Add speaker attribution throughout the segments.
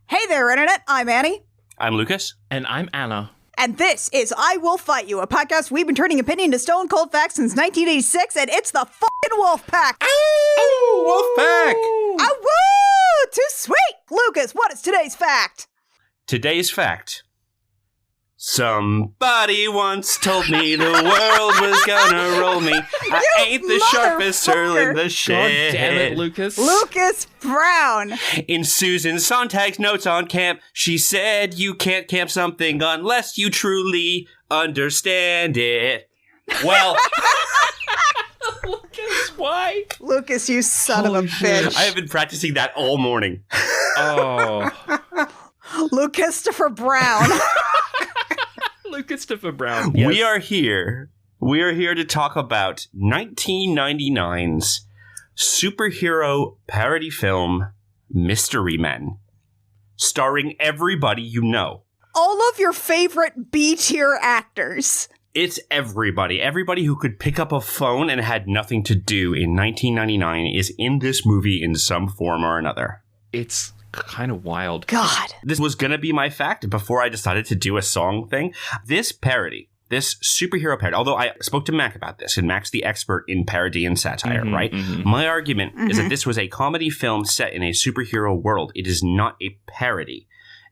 Speaker 1: Hey there, Internet. I'm Annie.
Speaker 2: I'm Lucas.
Speaker 3: And I'm Anna.
Speaker 1: And this is I Will Fight You, a podcast we've been turning opinion to stone cold facts since 1986, and it's the fucking Wolf Pack.
Speaker 2: Oh, Wolf Pack!
Speaker 1: Ah, woo! Too sweet! Lucas, what is today's fact?
Speaker 2: Today's fact. Somebody once told me the world was gonna roll me. I ain't the sharpest turtle in the
Speaker 3: God
Speaker 2: shed.
Speaker 3: damn it, Lucas.
Speaker 1: Lucas Brown.
Speaker 2: In Susan Sontag's notes on camp, she said you can't camp something unless you truly understand it. Well,
Speaker 3: Lucas, why?
Speaker 1: Lucas, you son of a
Speaker 3: Holy shit.
Speaker 1: bitch.
Speaker 2: I have been practicing that all morning.
Speaker 3: Oh.
Speaker 1: Lucas-topher Brown.
Speaker 3: Lucas-topher Brown.
Speaker 2: We
Speaker 3: Yes.
Speaker 2: are here. We are here to talk about 1999's superhero parody film, Mystery Men, starring everybody you know.
Speaker 1: All of your favorite B-tier actors.
Speaker 2: It's everybody. Everybody who could pick up a phone and had nothing to do in 1999 is in this movie in some form or another.
Speaker 3: It's kind of wild.
Speaker 1: God.
Speaker 2: This was going to be my fact before I decided to do a song thing. This parody, this superhero parody, although I spoke to Mac about this, and Mac's the expert in parody and satire,
Speaker 3: Mhm,
Speaker 2: right?
Speaker 3: mhm.
Speaker 2: My argument is that this was a comedy film set in a superhero world. It is not a parody.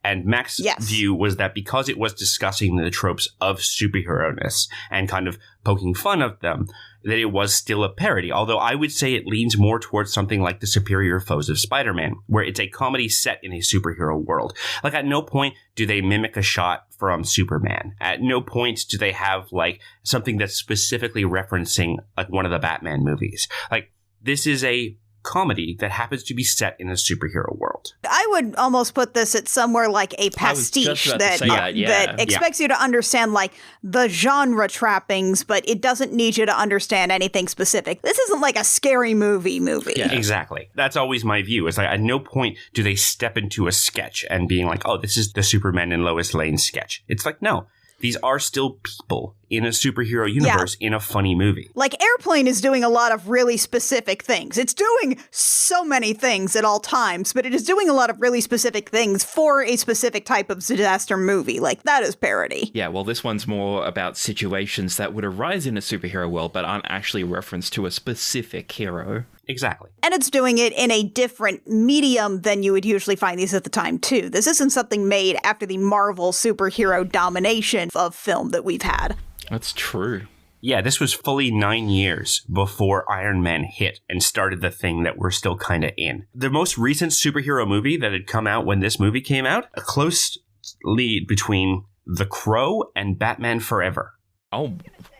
Speaker 2: And Mac's
Speaker 1: Yes.
Speaker 2: view was that because it was discussing the tropes of superhero-ness and kind of poking fun of them, that it was still a parody. Although I would say it leans more towards something like The Superior Foes of Spider-Man, where it's a comedy set in a superhero world. Like, at no point do they mimic a shot from Superman. At no point do they have, like, something that's specifically referencing, like, one of the Batman movies. Like, this is a comedy that happens to be set in a superhero world.
Speaker 1: I would almost put this at somewhere like a
Speaker 3: I was just
Speaker 1: pastiche
Speaker 3: about to
Speaker 1: that,
Speaker 3: say that, yeah.
Speaker 1: that expects you to understand like the genre trappings, but it doesn't need you to understand anything specific. This isn't like a scary movie.
Speaker 3: Yeah.
Speaker 2: Exactly. That's always my view. It's like at no point do they step into a sketch and being like, oh, this is the Superman and Lois Lane sketch. It's like, no, these are still people in a superhero universe in a funny movie.
Speaker 1: Like Airplane is doing a lot of really specific things. It's doing so many things at all times, but it is doing a lot of really specific things for a specific type of disaster movie. Like that is parody.
Speaker 3: Yeah, well, this one's more about situations that would arise in a superhero world, but aren't actually referenced to a specific hero.
Speaker 2: Exactly.
Speaker 1: And it's doing it in a different medium than you would usually find these at the time, too. This isn't something made after the Marvel superhero domination of film that we've had.
Speaker 3: That's true.
Speaker 2: Yeah, this was fully 9 years before Iron Man hit and started the thing that we're still kind of in. The most recent superhero movie that had come out when this movie came out, a close lead between The Crow and Batman Forever.
Speaker 3: Oh,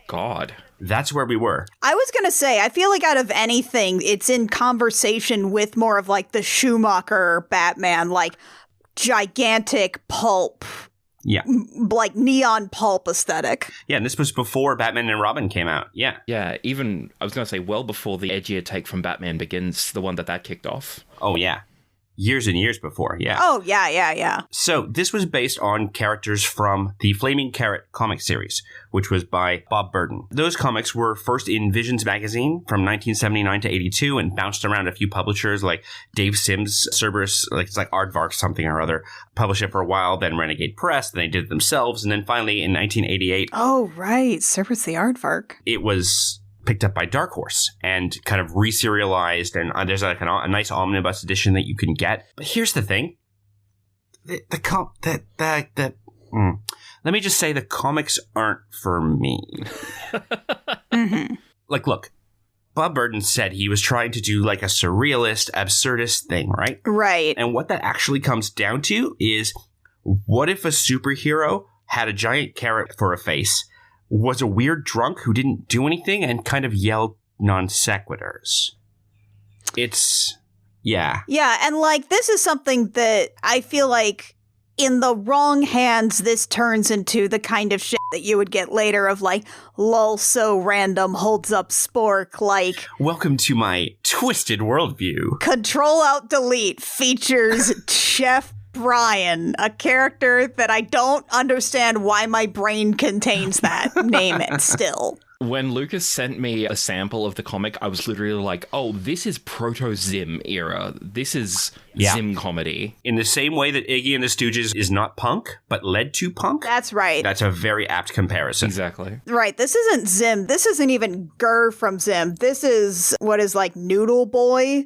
Speaker 3: God.
Speaker 2: That's where we were.
Speaker 1: I was going to say, I feel like out of anything, it's in conversation with more of like the Schumacher Batman, like gigantic pulp,
Speaker 2: Yeah.
Speaker 1: like neon pulp aesthetic.
Speaker 2: Yeah, and this was before Batman and Robin came out. Yeah.
Speaker 3: Yeah, even, I was going to say, well before the edgier take from Batman Begins, the one that kicked off.
Speaker 2: Oh, yeah. Years and years before, yeah.
Speaker 1: Oh, yeah.
Speaker 2: So this was based on characters from the Flaming Carrot comic series, which was by Bob Burden. Those comics were first in Visions magazine from 1979 to 82 and bounced around a few publishers like Dave Sims, Cerberus, like it's like Aardvark something or other, published it for a while, then Renegade Press, then they did it themselves, and then finally in 1988,
Speaker 1: Oh, right. Service the Aardvark.
Speaker 2: it was picked up by Dark Horse and kind of reserialized, and there's like a nice omnibus edition that you can get. But here's the thing: let me just say the comics aren't for me.
Speaker 1: Mm-hmm.
Speaker 2: Like, look, Bob Burden said he was trying to do like a surrealist, absurdist thing, right?
Speaker 1: Right.
Speaker 2: And what that actually comes down to is, what if a superhero had a giant carrot for a face, was a weird drunk who didn't do anything, and kind of yelled non sequiturs? It's, yeah.
Speaker 1: Yeah, and like this is something that I feel like in the wrong hands, this turns into the kind of shit that you would get later of like, lol, so random, holds up spork, like,
Speaker 2: Welcome to my twisted worldview.
Speaker 1: Control Alt Delete features Chef Brian, a character that I don't understand why my brain contains that. Name it still.
Speaker 3: When Lucas sent me a sample of the comic, I was literally like, oh, this is proto-Zim era. This is Zim comedy.
Speaker 2: In the same way that Iggy and the Stooges is not punk, but led to punk.
Speaker 1: That's right.
Speaker 2: That's a very apt comparison.
Speaker 3: Exactly.
Speaker 1: Right. This isn't Zim. This isn't even Gur from Zim. This is what is like Noodle Boy.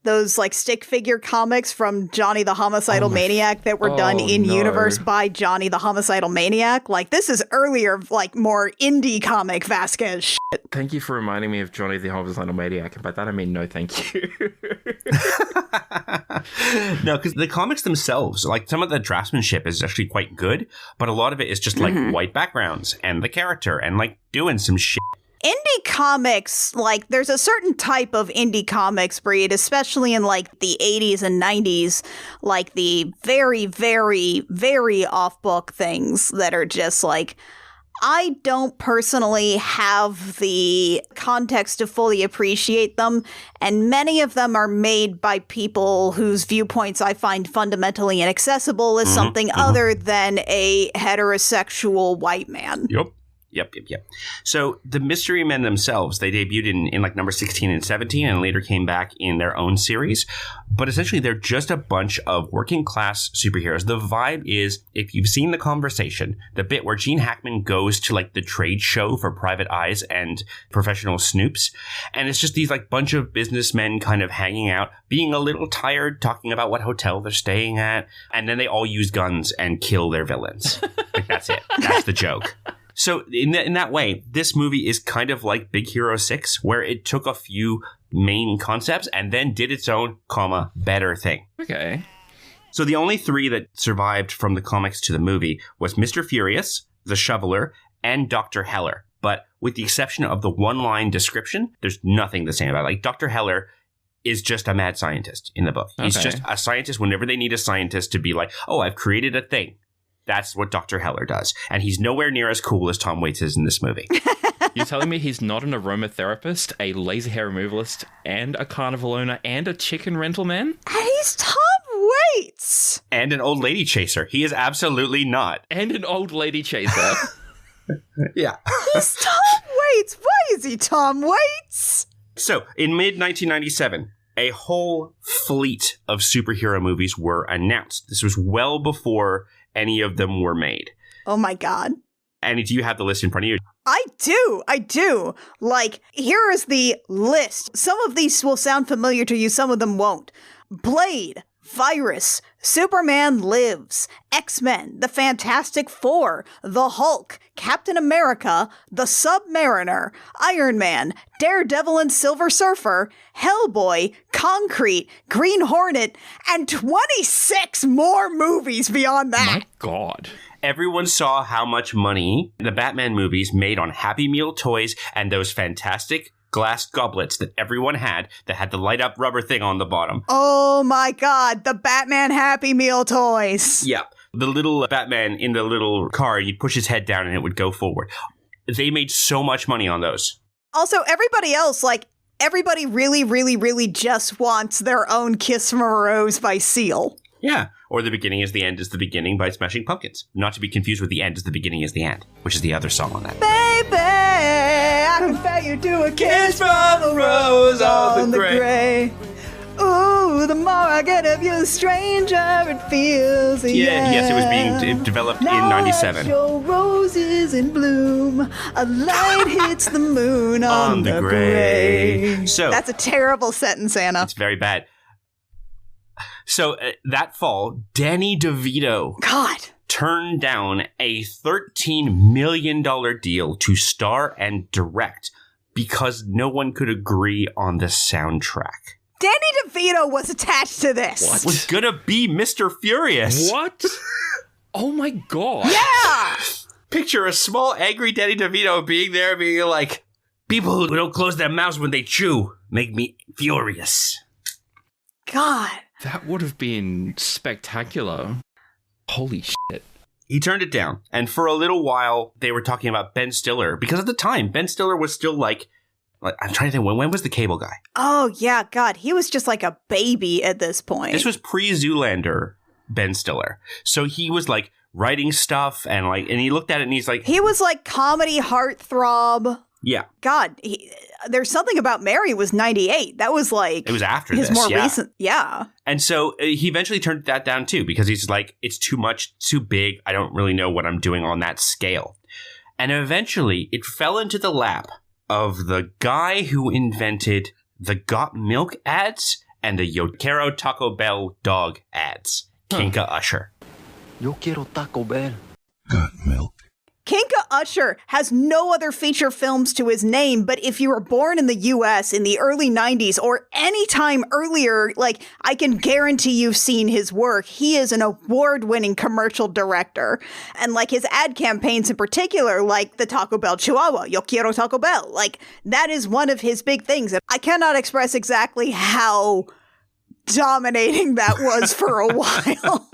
Speaker 1: Those like stick figure comics from Johnny the Homicidal Maniac that were done in universe by Johnny the Homicidal Maniac. Like this is earlier, like more indie comic Vasquez shit.
Speaker 3: Thank you for reminding me of Johnny the Homicidal Maniac. And by that I mean no thank you.
Speaker 2: No, because the comics themselves, like some of the draftsmanship is actually quite good, but a lot of it is just like white backgrounds and the character and like doing some shit.
Speaker 1: Indie comics, like, there's a certain type of indie comics breed, especially in, like, the 80s and 90s, like the very, very, very off-book things that are just, like, I don't personally have the context to fully appreciate them, and many of them are made by people whose viewpoints I find fundamentally inaccessible as something other than a heterosexual white man.
Speaker 2: Yep. So the Mystery Men themselves, they debuted in like number 16 and 17 and later came back in their own series. But essentially, they're just a bunch of working class superheroes. The vibe is, if you've seen The Conversation, the bit where Gene Hackman goes to like the trade show for Private Eyes and Professional Snoops. And it's just these like bunch of businessmen kind of hanging out, being a little tired, talking about what hotel they're staying at. And then they all use guns and kill their villains. Like that's it. That's the joke. So in that way, this movie is kind of like Big Hero 6, where it took a few main concepts and then did its own, better thing.
Speaker 3: Okay.
Speaker 2: So the only three that survived from the comics to the movie was Mr. Furious, the Shoveler, and Dr. Heller. But with the exception of the one-line description, there's nothing the same about it. Like, Dr. Heller is just a mad scientist in the book. He's just a scientist whenever they need a scientist to be like, oh, I've created a thing. That's what Dr. Heller does. And he's nowhere near as cool as Tom Waits is in this movie.
Speaker 3: You're telling me he's not an aromatherapist, a laser hair removalist, and a carnival owner, and a chicken rental man?
Speaker 1: And he's Tom Waits!
Speaker 2: And an old lady chaser. He is absolutely not.
Speaker 3: And an old lady chaser.
Speaker 2: Yeah.
Speaker 1: He's Tom Waits! Why is he Tom Waits?
Speaker 2: So, in mid-1997, a whole fleet of superhero movies were announced. This was well before any of them were made.
Speaker 1: Oh my god.
Speaker 2: Annie, do you have the list in front of you?
Speaker 1: I do. Like, here is the list. Some of these will sound familiar to you, some of them won't. Blade, Virus, Superman Lives, X-Men, The Fantastic Four, The Hulk, Captain America, The Submariner, Iron Man, Daredevil and Silver Surfer, Hellboy, Concrete, Green Hornet, and 26 more movies beyond that.
Speaker 3: My God.
Speaker 2: Everyone saw how much money the Batman movies made on Happy Meal toys and those fantastic glass goblets that everyone had that had the light up rubber thing on the bottom.
Speaker 1: Oh my god, the Batman Happy Meal toys.
Speaker 2: Yep. The little Batman in the little car, you'd push his head down and it would go forward. They made so much money on those.
Speaker 1: Also, everybody else, like, everybody really, really, really just wants their own Kiss from a Rose by Seal.
Speaker 2: Yeah. Or The Beginning is the End is the Beginning by Smashing Pumpkins. Not to be confused with The End is the Beginning is the End, which is the other song on that.
Speaker 1: Baby, I compare you to a kiss from a rose on the gray. Ooh, the more I get of you, the stranger it feels.
Speaker 2: Yes, it was being developed in 97.
Speaker 1: Your rose is in bloom. A light hits the moon on the gray.
Speaker 2: So
Speaker 1: that's a terrible sentence, Anna.
Speaker 2: It's very bad. So that fall, Danny DeVito turned down a $13 million deal to star and direct because no one could agree on the soundtrack.
Speaker 1: Danny DeVito was attached to this.
Speaker 2: What? Was gonna be Mr. Furious.
Speaker 3: What? Oh my god.
Speaker 1: Yeah!
Speaker 2: Picture a small, angry Danny DeVito being there being like, people who don't close their mouths when they chew make me furious.
Speaker 1: God.
Speaker 3: That would have been spectacular. Holy shit.
Speaker 2: He turned it down. And for a little while, they were talking about Ben Stiller. Because at the time, Ben Stiller was still like I'm trying to think, when was the Cable Guy?
Speaker 1: Oh, yeah, God. He was just like a baby at this point.
Speaker 2: This was pre-Zoolander. Ben Stiller. So he was like writing stuff and he looked at it and he's like,
Speaker 1: he was like comedy heartthrob.
Speaker 2: yeah.
Speaker 1: God, There's Something About Mary was 98. That was like...
Speaker 2: It was after
Speaker 1: his
Speaker 2: this,
Speaker 1: more
Speaker 2: yeah.
Speaker 1: recent... Yeah.
Speaker 2: And so he eventually turned that down too, because he's like, it's too much, too big. I don't really know what I'm doing on that scale. And eventually it fell into the lap of the guy who invented the Got Milk ads and the Yo Quiero Taco Bell dog ads. Kinka Usher.
Speaker 4: Yo quiero Taco Bell.
Speaker 5: Got milk.
Speaker 1: Kinka Usher has no other feature films to his name, but if you were born in the US in the early 90s or any time earlier, like, I can guarantee you've seen his work. He is an award-winning commercial director. And like his ad campaigns in particular, like the Taco Bell Chihuahua, Yo Quiero Taco Bell, like that is one of his big things. And I cannot express exactly how dominating that was for a while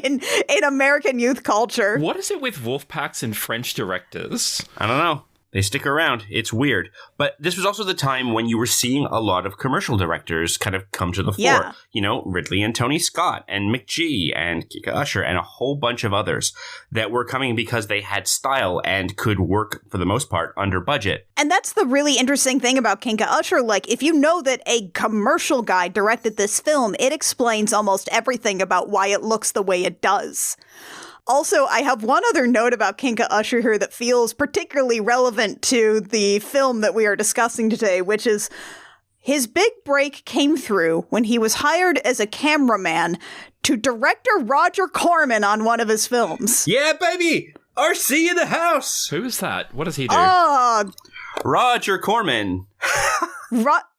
Speaker 1: in American youth culture.
Speaker 3: What is it with wolf packs and French directors?
Speaker 2: I don't know. They stick around. It's weird. But this was also the time when you were seeing a lot of commercial directors kind of come to the fore.
Speaker 1: Yeah.
Speaker 2: You know, Ridley and Tony Scott and McGee and Kinka Usher and a whole bunch of others that were coming because they had style and could work, for the most part, under budget.
Speaker 1: And that's the really interesting thing about Kinka Usher. Like, if you know that a commercial guy directed this film, it explains almost everything about why it looks the way it does. Also, I have one other note about Kinka Usher here that feels particularly relevant to the film that we are discussing today, which is his big break came through when he was hired as a cameraman to director Roger Corman on one of his films.
Speaker 2: Yeah, baby! RC in the house!
Speaker 3: Who is that? What does he do?
Speaker 2: Roger Corman.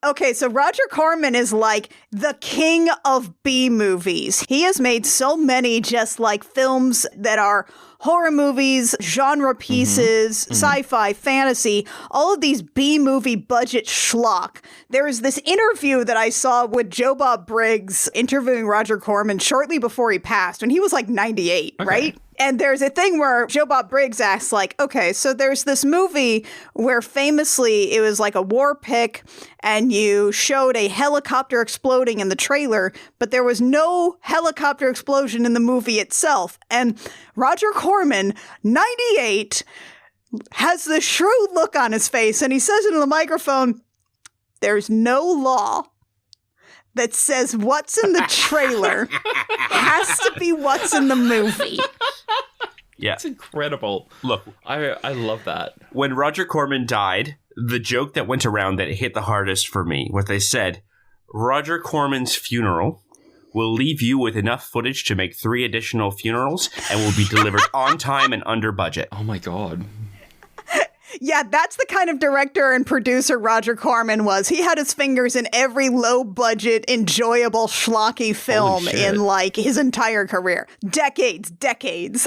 Speaker 1: Okay, so Roger Corman is like the king of B movies. He has made so many just like films that are horror movies, genre pieces, sci-fi, fantasy, all of these B movie budget schlock. There is this interview that I saw with Joe Bob Briggs interviewing Roger Corman shortly before he passed, when he was like 98, right? And there's a thing where Joe Bob Briggs asks, like, okay, so there's this movie where famously it was like a war pick and you showed a helicopter exploding in the trailer, but there was no helicopter explosion in the movie itself. And Roger Corman, 98, has this shrewd look on his face and he says into the microphone, there's no law that says what's in the trailer has to be what's in the movie.
Speaker 2: Yeah.
Speaker 3: It's incredible.
Speaker 2: Look,
Speaker 3: I love that.
Speaker 2: when Roger Corman died, the joke that went around that hit the hardest for me, what they said, Roger Corman's funeral will leave you with enough footage to make 3 additional funerals and will be delivered on time and under budget.
Speaker 3: Oh my god.
Speaker 1: Yeah, that's the kind of director and producer Roger Corman was. He had his fingers in every low-budget, enjoyable, schlocky film
Speaker 3: shit.
Speaker 1: in, like, his entire career. Decades,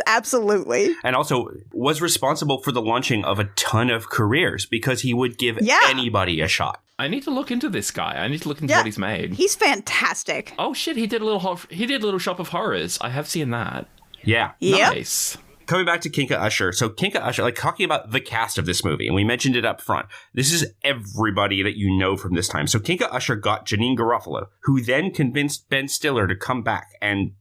Speaker 1: absolutely.
Speaker 2: And also was responsible for the launching of a ton of careers because he would give anybody a shot.
Speaker 3: I need to look into this guy. I need to look into what he's made.
Speaker 1: He's fantastic.
Speaker 3: Oh shit, he did Little Shop of Horrors. I have seen that.
Speaker 2: Yeah.
Speaker 1: Yep.
Speaker 3: Nice.
Speaker 2: Coming back to Kinka Usher. So Kinka Usher, like talking about the cast of this movie, and we mentioned it up front. This is everybody that you know from this time. So Kinka Usher got Janeane Garofalo, who then convinced Ben Stiller to come back and,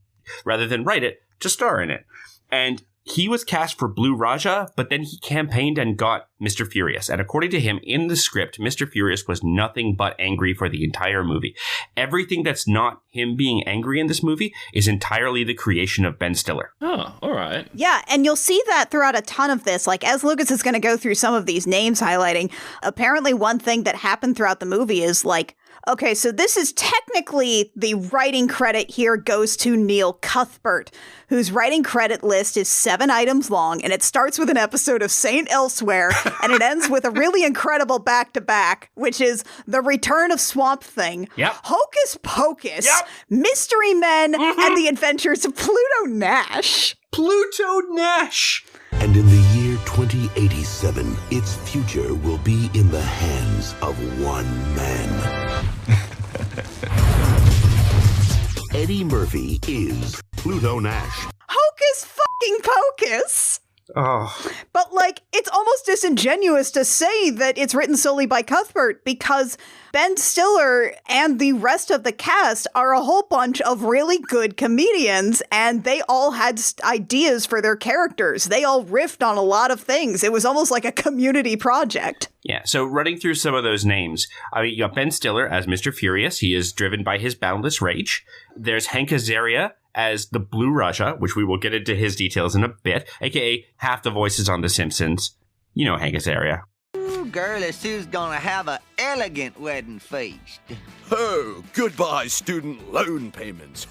Speaker 2: rather than write it, to star in it. And he was cast for Blue Raja, but then he campaigned and got Mr. Furious. And according to him, in the script, Mr. Furious was nothing but angry for the entire movie. Everything that's not him being angry in this movie is entirely the creation of Ben Stiller.
Speaker 3: Oh, all right.
Speaker 1: Yeah, and you'll see that throughout a ton of this. Like, as Lucas is going to go through some of these names highlighting, apparently one thing that happened throughout the movie is like, okay, so this is technically the writing credit here goes to Neil Cuthbert, whose writing credit list is 7 items long, and it starts with an episode of Saint Elsewhere, and it ends with a really incredible back-to-back, which is The Return of Swamp Thing, Hocus Pocus, Mystery Men, and The Adventures of Pluto Nash.
Speaker 2: Pluto Nash!
Speaker 5: And in the year 2087, its future will be in the hands of one man. Eddie Murphy is Pluto Nash.
Speaker 1: Hocus fucking Pocus!
Speaker 2: Oh,
Speaker 1: But, like, it's almost disingenuous to say that it's written solely by Cuthbert because Ben Stiller and the rest of the cast are a whole bunch of really good comedians, and they all had ideas for their characters. They all riffed on a lot of things. It was almost like a community project.
Speaker 2: yeah. So running through some of those names, I mean, you got Ben Stiller as Mr. Furious. He is driven by his boundless rage. There's Hank Azaria as the Blue Raja, which we will get into his details in a bit, aka half the voices on The Simpsons. You know Hank Azaria.
Speaker 6: Girlie Sue's gonna have an elegant wedding feast.
Speaker 7: Oh, goodbye, student loan payments.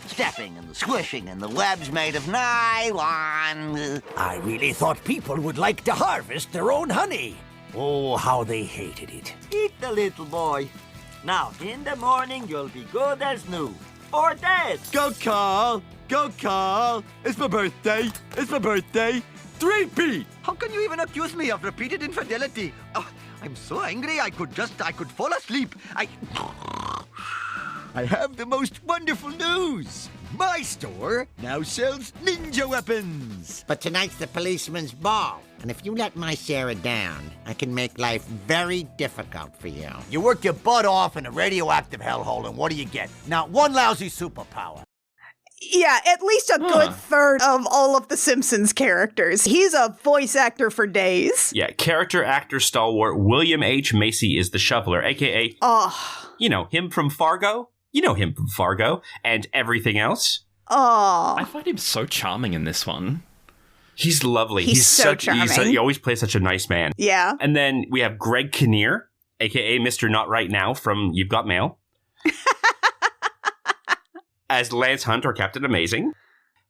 Speaker 6: Stepping and squishing and the web's made of nylon.
Speaker 8: I really thought people would like to harvest their own honey. Oh, how they hated it.
Speaker 6: Eat the little boy. Now, in the morning, you'll be good as new. Or dead.
Speaker 7: Go, Carl! Go, Carl! It's my birthday! It's my birthday! 3-P!
Speaker 6: How can you even accuse me of repeated infidelity? Oh, I'm so angry I could fall asleep. I have the most wonderful news. My store now sells ninja weapons.
Speaker 9: But tonight's the policeman's ball. And if you let my Sarah down, I can make life very difficult for you.
Speaker 8: You work your butt off in a radioactive hellhole, and what do you get? Not one lousy superpower.
Speaker 1: Yeah, at least a good third of all of the Simpsons characters. He's a voice actor for days.
Speaker 2: Yeah, character actor stalwart William H. Macy is the shoveler, aka, you know, him from Fargo. You know him from Fargo and everything else.
Speaker 3: I find him so charming in this one.
Speaker 2: He's lovely.
Speaker 1: He's so charming.
Speaker 2: He always plays such a nice man.
Speaker 1: Yeah.
Speaker 2: And then we have Greg Kinnear, aka Mr. Not Right Now from You've Got Mail. As Lance Hunt or Captain Amazing.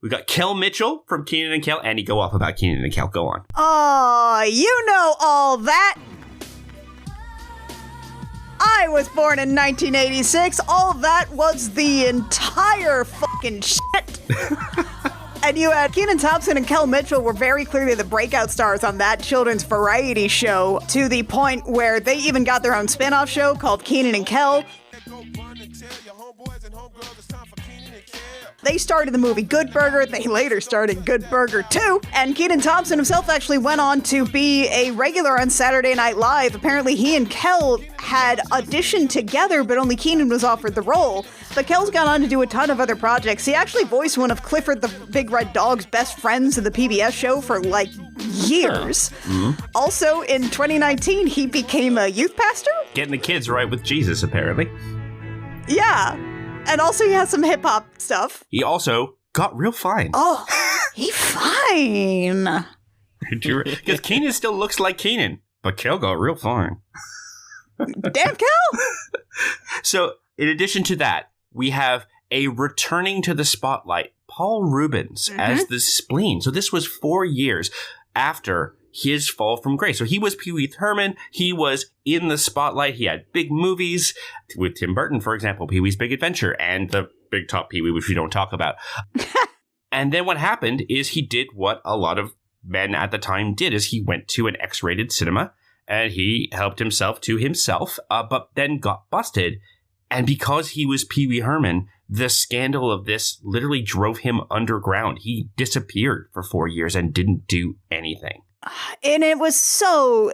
Speaker 2: We got Kel Mitchell from Kenan and Kel. Andy, go off about Kenan and Kel. Go on.
Speaker 1: Oh, you know all that. I was born in 1986. All that was the entire fucking shit. And you had Kenan Thompson and Kel Mitchell were very clearly the breakout stars on that children's variety show, to the point where they even got their own spin-off show called Kenan and Kel. They started the movie Good Burger. They later started Good Burger 2. And Kenan Thompson himself actually went on to be a regular on Saturday Night Live. Apparently he and Kel had auditioned together, but only Kenan was offered the role. But Kel's gone on to do a ton of other projects. He actually voiced one of Clifford the Big Red Dog's best friends in the PBS show for like years. Mm-hmm. Also, in 2019, he became a youth pastor.
Speaker 2: Getting the kids right with Jesus, apparently.
Speaker 1: Yeah. And also he has some hip-hop stuff.
Speaker 2: He also got real fine.
Speaker 1: Oh, he fine.
Speaker 2: Because Kenan still looks like Kenan, but Kel got real fine.
Speaker 1: Damn Kel!
Speaker 2: So, in addition to that, we have a returning to the spotlight, Paul Reubens as the Spleen. So this was 4 years after his fall from grace. So he was Pee Wee Herman. He was in the spotlight. He had big movies with Tim Burton, for example, Pee Wee's Big Adventure and the Big Top Pee Wee, which we don't talk about. And then what happened is he did what a lot of men at the time did, is he went to an X-rated cinema and he helped himself to himself, but then got busted. And because he was Pee Wee Herman, the scandal of this literally drove him underground. He disappeared for 4 years and didn't do anything.
Speaker 1: And it was so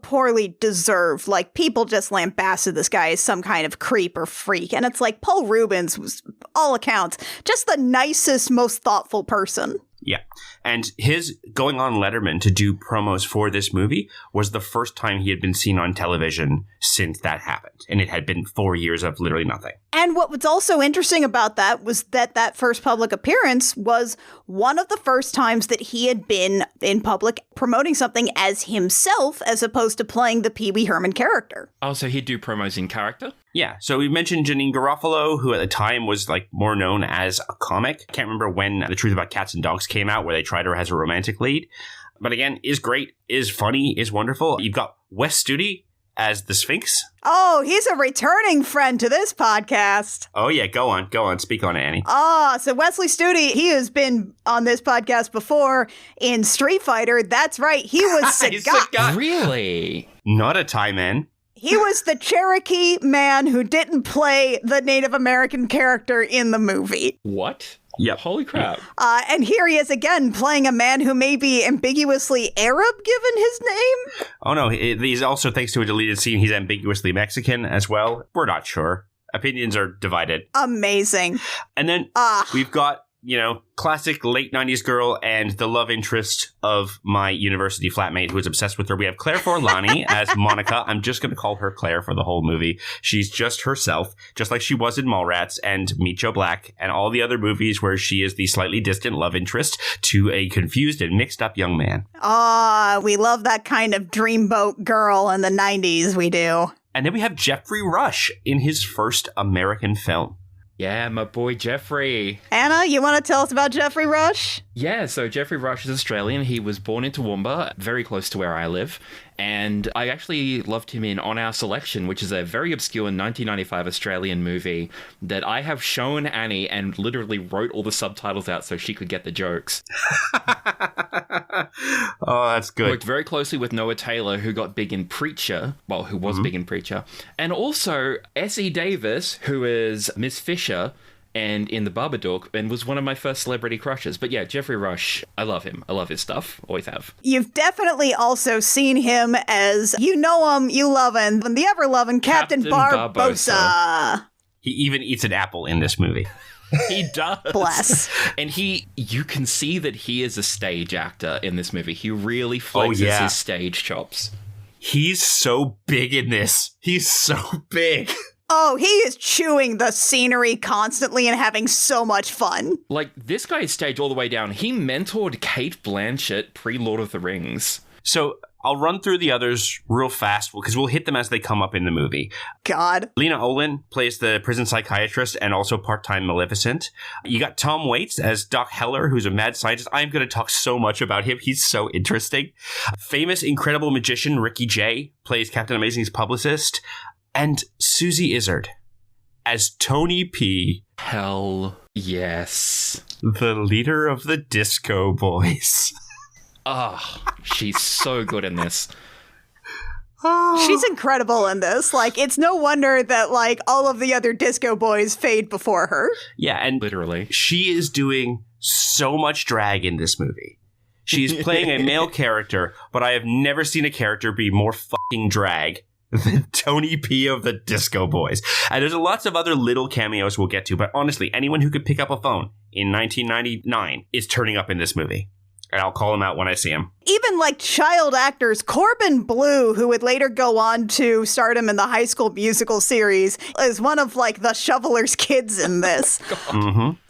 Speaker 1: poorly deserved. Like, people just lambasted this guy as some kind of creep or freak. And it's like, Paul Reubens was, all accounts, just the nicest, most thoughtful person.
Speaker 2: Yeah. And his going on Letterman to do promos for this movie was the first time he had been seen on television since that happened. And it had been 4 years of literally nothing.
Speaker 1: And what was also interesting about that was that first public appearance was one of the first times that he had been in public promoting something as himself, as opposed to playing the Pee Wee Herman character.
Speaker 3: Oh, so he'd do promos in character?
Speaker 2: Yeah, so we mentioned Janine Garofalo, who at the time was like more known as a comic. I can't remember when The Truth About Cats and Dogs came out, where they tried her as a romantic lead. But again, is great, is funny, is wonderful. You've got Wes Studi as the Sphinx.
Speaker 1: Oh, he's a returning friend to this podcast.
Speaker 2: Oh yeah, go on, speak on it, Annie.
Speaker 1: So Wesley Studi, he has been on this podcast before in Street Fighter. That's right, he was Sagat.
Speaker 3: Really?
Speaker 2: Not a Thai man.
Speaker 1: He was the Cherokee man who didn't play the Native American character in the movie.
Speaker 3: What?
Speaker 2: Yep.
Speaker 3: Holy crap.
Speaker 1: And here he is again playing a man who may be ambiguously Arab given his name.
Speaker 2: Oh no, he's also, thanks to a deleted scene, he's ambiguously Mexican as well. We're not sure. Opinions are divided.
Speaker 1: Amazing.
Speaker 2: And then we've got, classic late 90s girl and the love interest of my university flatmate who is obsessed with her. We have Claire Forlani as Monica. I'm just going to call her Claire for the whole movie. She's just herself, just like she was in Mallrats and Meet Joe Black and all the other movies where she is the slightly distant love interest to a confused and mixed up young man.
Speaker 1: We love that kind of dreamboat girl in the 90s, we do.
Speaker 2: And then we have Jeffrey Rush in his first American film.
Speaker 3: Yeah, my boy Jeffrey.
Speaker 1: Anna, you want to tell us about Jeffrey Rush?
Speaker 3: Yeah, so Jeffrey Rush is Australian. He was born in Toowoomba, very close to where I live. And I actually loved him in On Our Selection, which is a very obscure 1995 Australian movie that I have shown Annie and literally wrote all the subtitles out so she could get the jokes.
Speaker 2: Oh, that's good.
Speaker 3: Worked very closely with Noah Taylor, who got big in Preacher. Well, who was big in Preacher. And also S.E. Davis, who is Miss Fisher and in The Babadook, and was one of my first celebrity crushes. But yeah, Jeffrey Rush, I love him. I love his stuff. Always have.
Speaker 1: You've definitely also seen him as, you know him, you love him, the ever-loving Captain Barbossa.
Speaker 2: He even eats an apple in this movie.
Speaker 3: He does.
Speaker 1: Bless.
Speaker 3: And you can see that he is a stage actor in this movie. He really flexes his stage chops.
Speaker 2: He's so big in this. He's so big.
Speaker 1: Oh, he is chewing the scenery constantly and having so much fun.
Speaker 3: Like, this guy is staged all the way down. He mentored Cate Blanchett pre-Lord of the Rings.
Speaker 2: So I'll run through the others real fast because we'll hit them as they come up in the movie.
Speaker 1: God.
Speaker 2: Lena Olin plays the prison psychiatrist and also part-time Maleficent. You got Tom Waits as Doc Heller, who's a mad scientist. I'm going to talk so much about him. He's so interesting. Famous, incredible magician Ricky Jay plays Captain Amazing's publicist. And Susie Izzard as Tony P.
Speaker 3: Hell yes.
Speaker 2: The leader of the Disco Boys.
Speaker 3: She's so good in this.
Speaker 1: She's incredible in this. Like, it's no wonder that, like, all of the other Disco Boys fade before her.
Speaker 2: Yeah, and
Speaker 3: literally,
Speaker 2: she is doing so much drag in this movie. She's playing a male character, but I have never seen a character be more fucking drag than Tony P of the Disco Boys. And there's lots of other little cameos we'll get to, but honestly, anyone who could pick up a phone in 1999 is turning up in this movie. And I'll call him out when I see him.
Speaker 1: Even like child actors, Corbin Bleu, who would later go on to stardom in the High School Musical series, is one of like the shoveler's kids in this.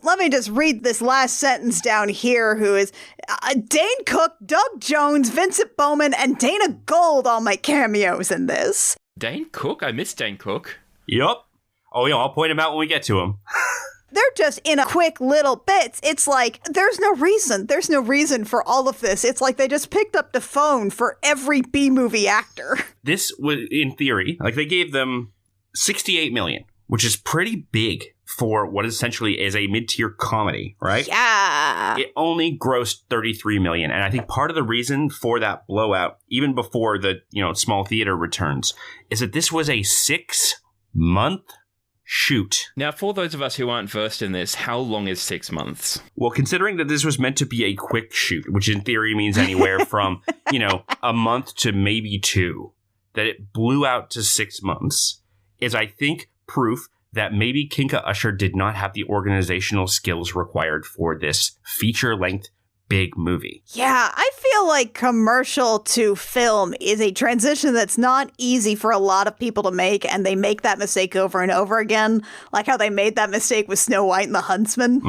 Speaker 1: Let me just read this last sentence down here, who is Dane Cook, Doug Jones, Vincent Bowman, and Dana Gold, all my cameos in this.
Speaker 3: Dane Cook? I miss Dane Cook.
Speaker 2: Yup. Oh, yeah, I'll point him out when we get to him.
Speaker 1: They're just in a quick little bits. It's like, there's no reason. There's no reason for all of this. It's like they just picked up the phone for every B-movie actor.
Speaker 2: This was, in theory, like they gave them $68 million, which is pretty big for what essentially is a mid-tier comedy, right?
Speaker 1: Yeah.
Speaker 2: It only grossed $33 million. And I think part of the reason for that blowout, even before the, small theater returns, is that this was a 6-month shoot.
Speaker 3: Now, for those of us who aren't versed in this, how long is 6 months?
Speaker 2: Well, considering that this was meant to be a quick shoot, which in theory means anywhere from, a month to maybe 2, that it blew out to 6 months, is, I think, proof that maybe Kinka Usher did not have the organizational skills required for this feature-length big movie.
Speaker 1: Yeah, I feel like commercial to film is a transition that's not easy for a lot of people to make, and they make that mistake over and over again, like how they made that mistake with Snow White and the Huntsman.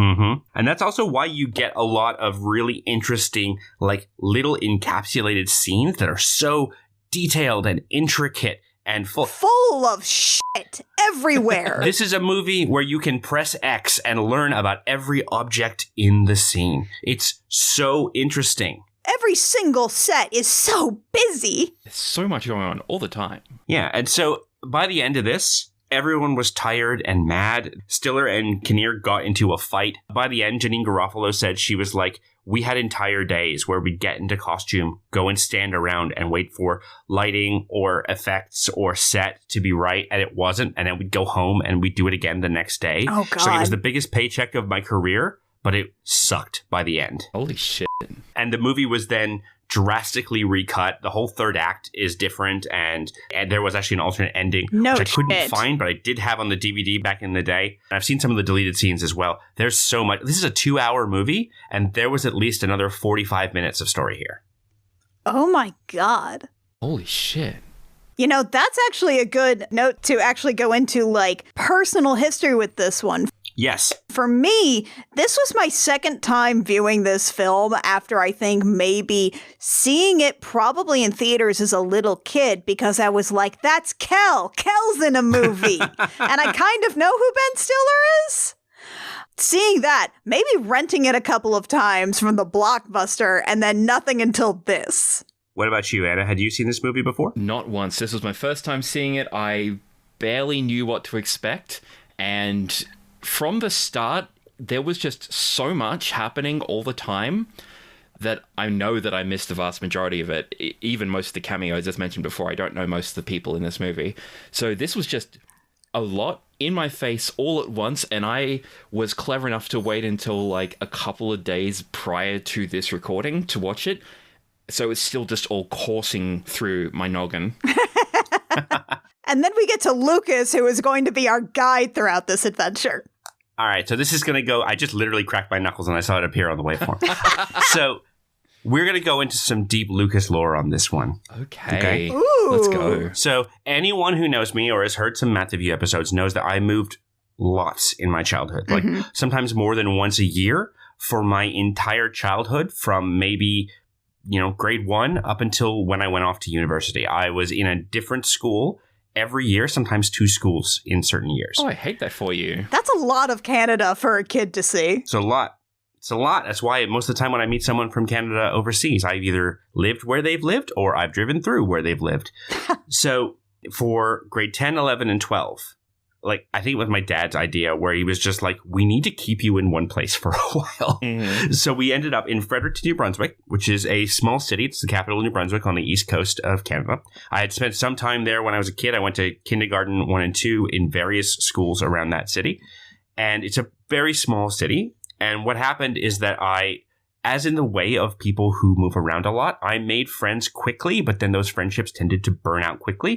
Speaker 2: And that's also why you get a lot of really interesting, like, little encapsulated scenes that are so detailed and intricate and
Speaker 1: full of shit everywhere.
Speaker 2: This is a movie where you can press X and learn about every object in the scene. It's so interesting.
Speaker 1: Every single set is so busy.
Speaker 3: There's so much going on all the time.
Speaker 2: Yeah, and so by the end of this, everyone was tired and mad. Stiller and Kinnear got into a fight. By the end, Janine Garofalo said she was like, we had entire days where we'd get into costume, go and stand around and wait for lighting or effects or set to be right, and it wasn't. And then we'd go home and we'd do it again the next day.
Speaker 1: Oh, God.
Speaker 2: So it was the biggest paycheck of my career, but it sucked by the end.
Speaker 3: Holy shit.
Speaker 2: And the movie was then drastically recut. The whole third act is different, and there was actually an alternate ending, which I couldn't find, but I did have on the DVD back in the day. I've seen some of the deleted scenes as well. There's so much. This is a 2-hour movie, and there was at least another 45 minutes of story here.
Speaker 1: Oh my God.
Speaker 3: Holy shit.
Speaker 1: You know, that's actually a good note to actually go into, like, personal history with this one.
Speaker 2: Yes.
Speaker 1: For me, this was my second time viewing this film after I think maybe seeing it probably in theaters as a little kid, because I was like, that's Kel. Kel's in a movie. And I kind of know who Ben Stiller is. Seeing that, maybe renting it a couple of times from the Blockbuster, and then nothing until this.
Speaker 2: What about you, Anna? Had you seen this movie before?
Speaker 3: Not once. This was my first time seeing it. I barely knew what to expect, and from the start, there was just so much happening all the time that I know that I missed the vast majority of it. Even most of the cameos, as mentioned before, I don't know most of the people in this movie. So this was just a lot in my face all at once, and I was clever enough to wait until like a couple of days prior to this recording to watch it. So it's still just all coursing through my noggin.
Speaker 1: And then we get to Lucas, who is going to be our guide throughout this adventure.
Speaker 2: All right, so this is going to go... I just literally cracked my knuckles and I saw it appear on the waveform. So we're going to go into some deep Lucas lore on this one.
Speaker 3: Okay.
Speaker 1: Ooh.
Speaker 3: Let's go.
Speaker 2: So anyone who knows me or has heard some Matt the View episodes knows that I moved lots in my childhood. Like sometimes more than once a year for my entire childhood, from maybe... grade 1 up until when I went off to university. I was in a different school every year, sometimes 2 schools in certain years.
Speaker 3: Oh, I hate that for you.
Speaker 1: That's a lot of Canada for a kid to see.
Speaker 2: It's a lot. It's a lot. That's why most of the time when I meet someone from Canada overseas, I've either lived where they've lived or I've driven through where they've lived. So for grade 10, 11, and 12, like, I think it was my dad's idea where he was just like, we need to keep you in one place for a while. Mm-hmm. So we ended up in Fredericton, New Brunswick, which is a small city. It's the capital of New Brunswick on the east coast of Canada. I had spent some time there when I was a kid. I went to kindergarten 1 and 2 in various schools around that city. And it's a very small city. And what happened is that as in the way of people who move around a lot, I made friends quickly, but then those friendships tended to burn out quickly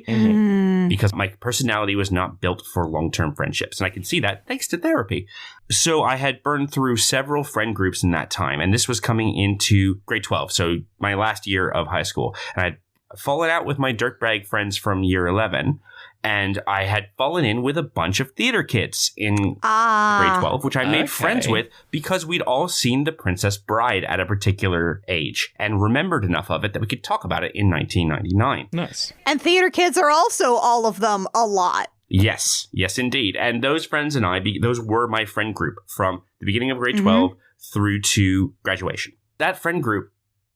Speaker 2: because my personality was not built for long-term friendships. And I can see that thanks to therapy. So I had burned through several friend groups in that time. And this was coming into grade 12, so my last year of high school. And I'd fallen out with my dirtbag friends from year 11. And I had fallen in with a bunch of theater kids in grade 12, which I made friends with because we'd all seen The Princess Bride at a particular age and remembered enough of it that we could talk about it in 1999.
Speaker 3: Nice.
Speaker 1: And theater kids are also, all of them, a lot.
Speaker 2: Yes. Yes, indeed. And those friends and I, those were my friend group from the beginning of grade 12 through to graduation. That friend group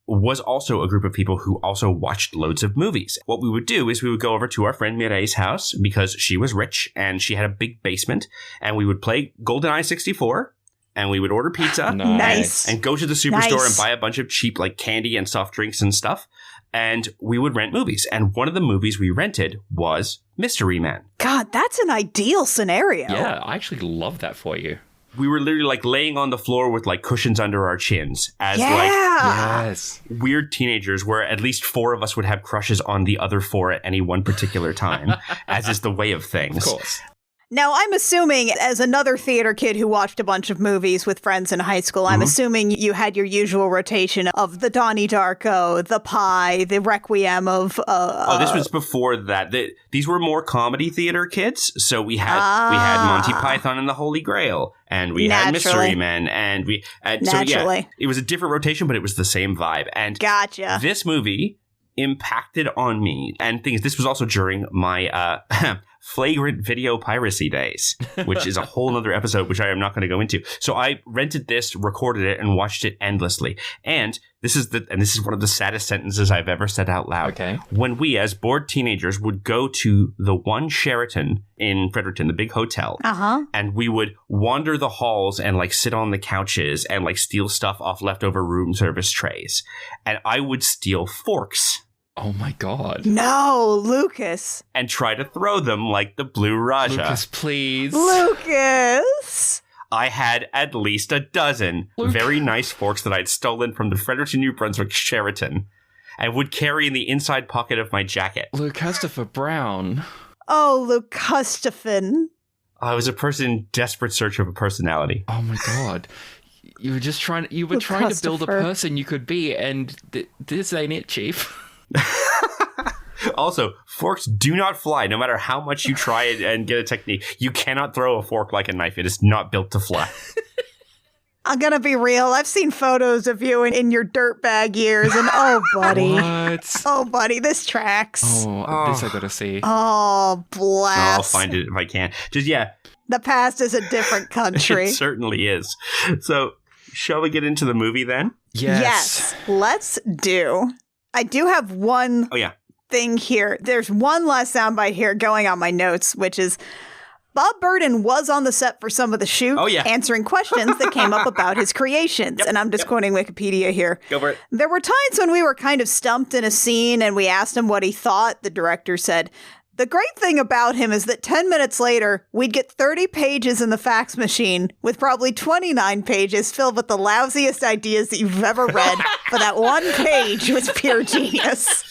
Speaker 2: was also a group of people who also watched loads of movies. What we would do is we would go over to our friend Mirei's house because she was rich and she had a big basement, and we would play GoldenEye 64 and we would order pizza and go to the superstore and buy a bunch of cheap like candy and soft drinks and stuff. And we would rent movies. And one of the movies we rented was Mystery Men.
Speaker 1: God, that's an ideal scenario.
Speaker 3: Yeah, I actually love that for you.
Speaker 2: We were literally like laying on the floor with like cushions under our chins as weird teenagers where at least 4 of us would have crushes on the other 4 at any one particular time, as is the way of things.
Speaker 3: Of course.
Speaker 1: Now, I'm assuming, as another theater kid who watched a bunch of movies with friends in high school, I'm assuming you had your usual rotation of the Donnie Darko, the Pie, the Requiem of...
Speaker 2: this was before that. These were more comedy theater kids, so we had Monty Python and the Holy Grail, and we had Mystery Men, and we... So yeah, it was a different rotation, but it was the same vibe. And
Speaker 1: gotcha.
Speaker 2: This movie impacted on me, and this was also during my... flagrant video piracy days, which is a whole other episode, which I am not going to go into. So I rented this, recorded it, and watched it endlessly. And this is one of the saddest sentences I've ever said out loud.
Speaker 3: Okay.
Speaker 2: When we, as bored teenagers, would go to the one Sheraton in Fredericton, the big hotel, and we would wander the halls and like sit on the couches and like steal stuff off leftover room service trays. And I would steal forks.
Speaker 3: Oh my God.
Speaker 1: No, Lucas.
Speaker 2: And try to throw them like the Blue Raja.
Speaker 3: Lucas, please.
Speaker 1: Lucas.
Speaker 2: I had at least a dozen very nice forks that I'd stolen from the Fredericton, New Brunswick Sheraton and would carry in the inside pocket of my jacket.
Speaker 3: Luke Christopher Brown.
Speaker 1: Oh, Luke Custafin.
Speaker 2: I was a person in desperate search of a personality.
Speaker 3: Oh my god. You were just trying to build a person you could be, and this ain't it, Chief.
Speaker 2: Also, forks do not fly, no matter how much you try and get a technique. You cannot throw a fork like a knife. It is not built to fly.
Speaker 1: I'm gonna be real. I've seen photos of you in your dirtbag years, and oh, buddy.
Speaker 3: What?
Speaker 1: Oh, buddy, this tracks.
Speaker 3: Oh, this I gotta see.
Speaker 1: Oh, blast.
Speaker 2: I'll find it if I can. Just, yeah.
Speaker 1: The past is a different country.
Speaker 2: It certainly is. So, shall we get into the movie then?
Speaker 1: Yes, let's do. I do have one thing here. There's one last soundbite here going on my notes, which is Bob Burden was on the set for some of the shoot, answering questions that came up about his creations. And I'm just quoting Wikipedia here.
Speaker 2: Go for it.
Speaker 1: There were times when we were kind of stumped in a scene and we asked him what he thought. The director said, "The great thing about him is that 10 minutes later, we'd get 30 pages in the fax machine with probably 29 pages filled with the lousiest ideas that you've ever read. But that one page was pure genius."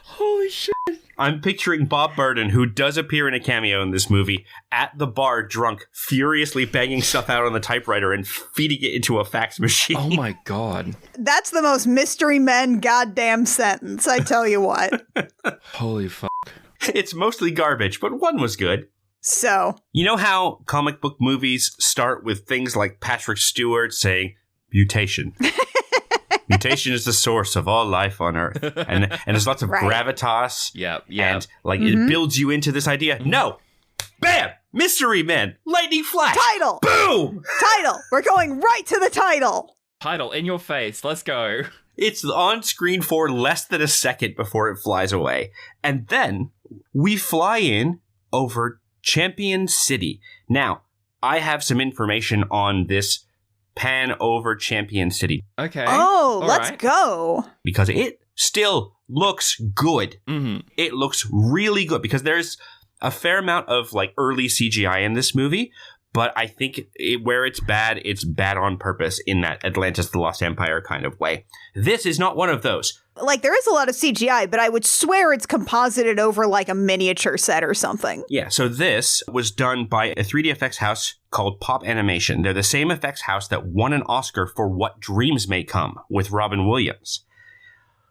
Speaker 3: Holy shit.
Speaker 2: I'm picturing Bob Burden, who does appear in a cameo in this movie, at the bar drunk, furiously banging stuff out on the typewriter and feeding it into a fax machine.
Speaker 3: Oh my god.
Speaker 1: That's the most Mystery Men goddamn sentence, I tell you what.
Speaker 3: Holy fuck.
Speaker 2: It's mostly garbage, but one was good.
Speaker 1: So.
Speaker 2: You know how comic book movies start with things like Patrick Stewart saying, mutation. Mutation is the source of all life on Earth. And there's lots of gravitas.
Speaker 3: Yeah.
Speaker 2: And it builds you into this idea. No. Bam! Mystery Men. Lightning Flash.
Speaker 1: Title.
Speaker 2: Boom!
Speaker 1: Title. We're going right to the title.
Speaker 3: Title in your face. Let's go.
Speaker 2: It's on screen for less than a second before it flies away. And then we fly in over Champion City. Now, I have some information on this pan over Champion City.
Speaker 3: Okay.
Speaker 1: Oh, let's go.
Speaker 2: Because it still looks good.
Speaker 3: Mm-hmm.
Speaker 2: It looks really good because there's a fair amount of early CGI in this movie, but I think where it's bad on purpose in that Atlantis the Lost Empire kind of way. This is not one of those.
Speaker 1: There is a lot of CGI, but I would swear it's composited over a miniature set or something.
Speaker 2: Yeah, so this was done by a 3D effects house called Pop Animation. They're the same effects house that won an Oscar for What Dreams May Come with Robin Williams.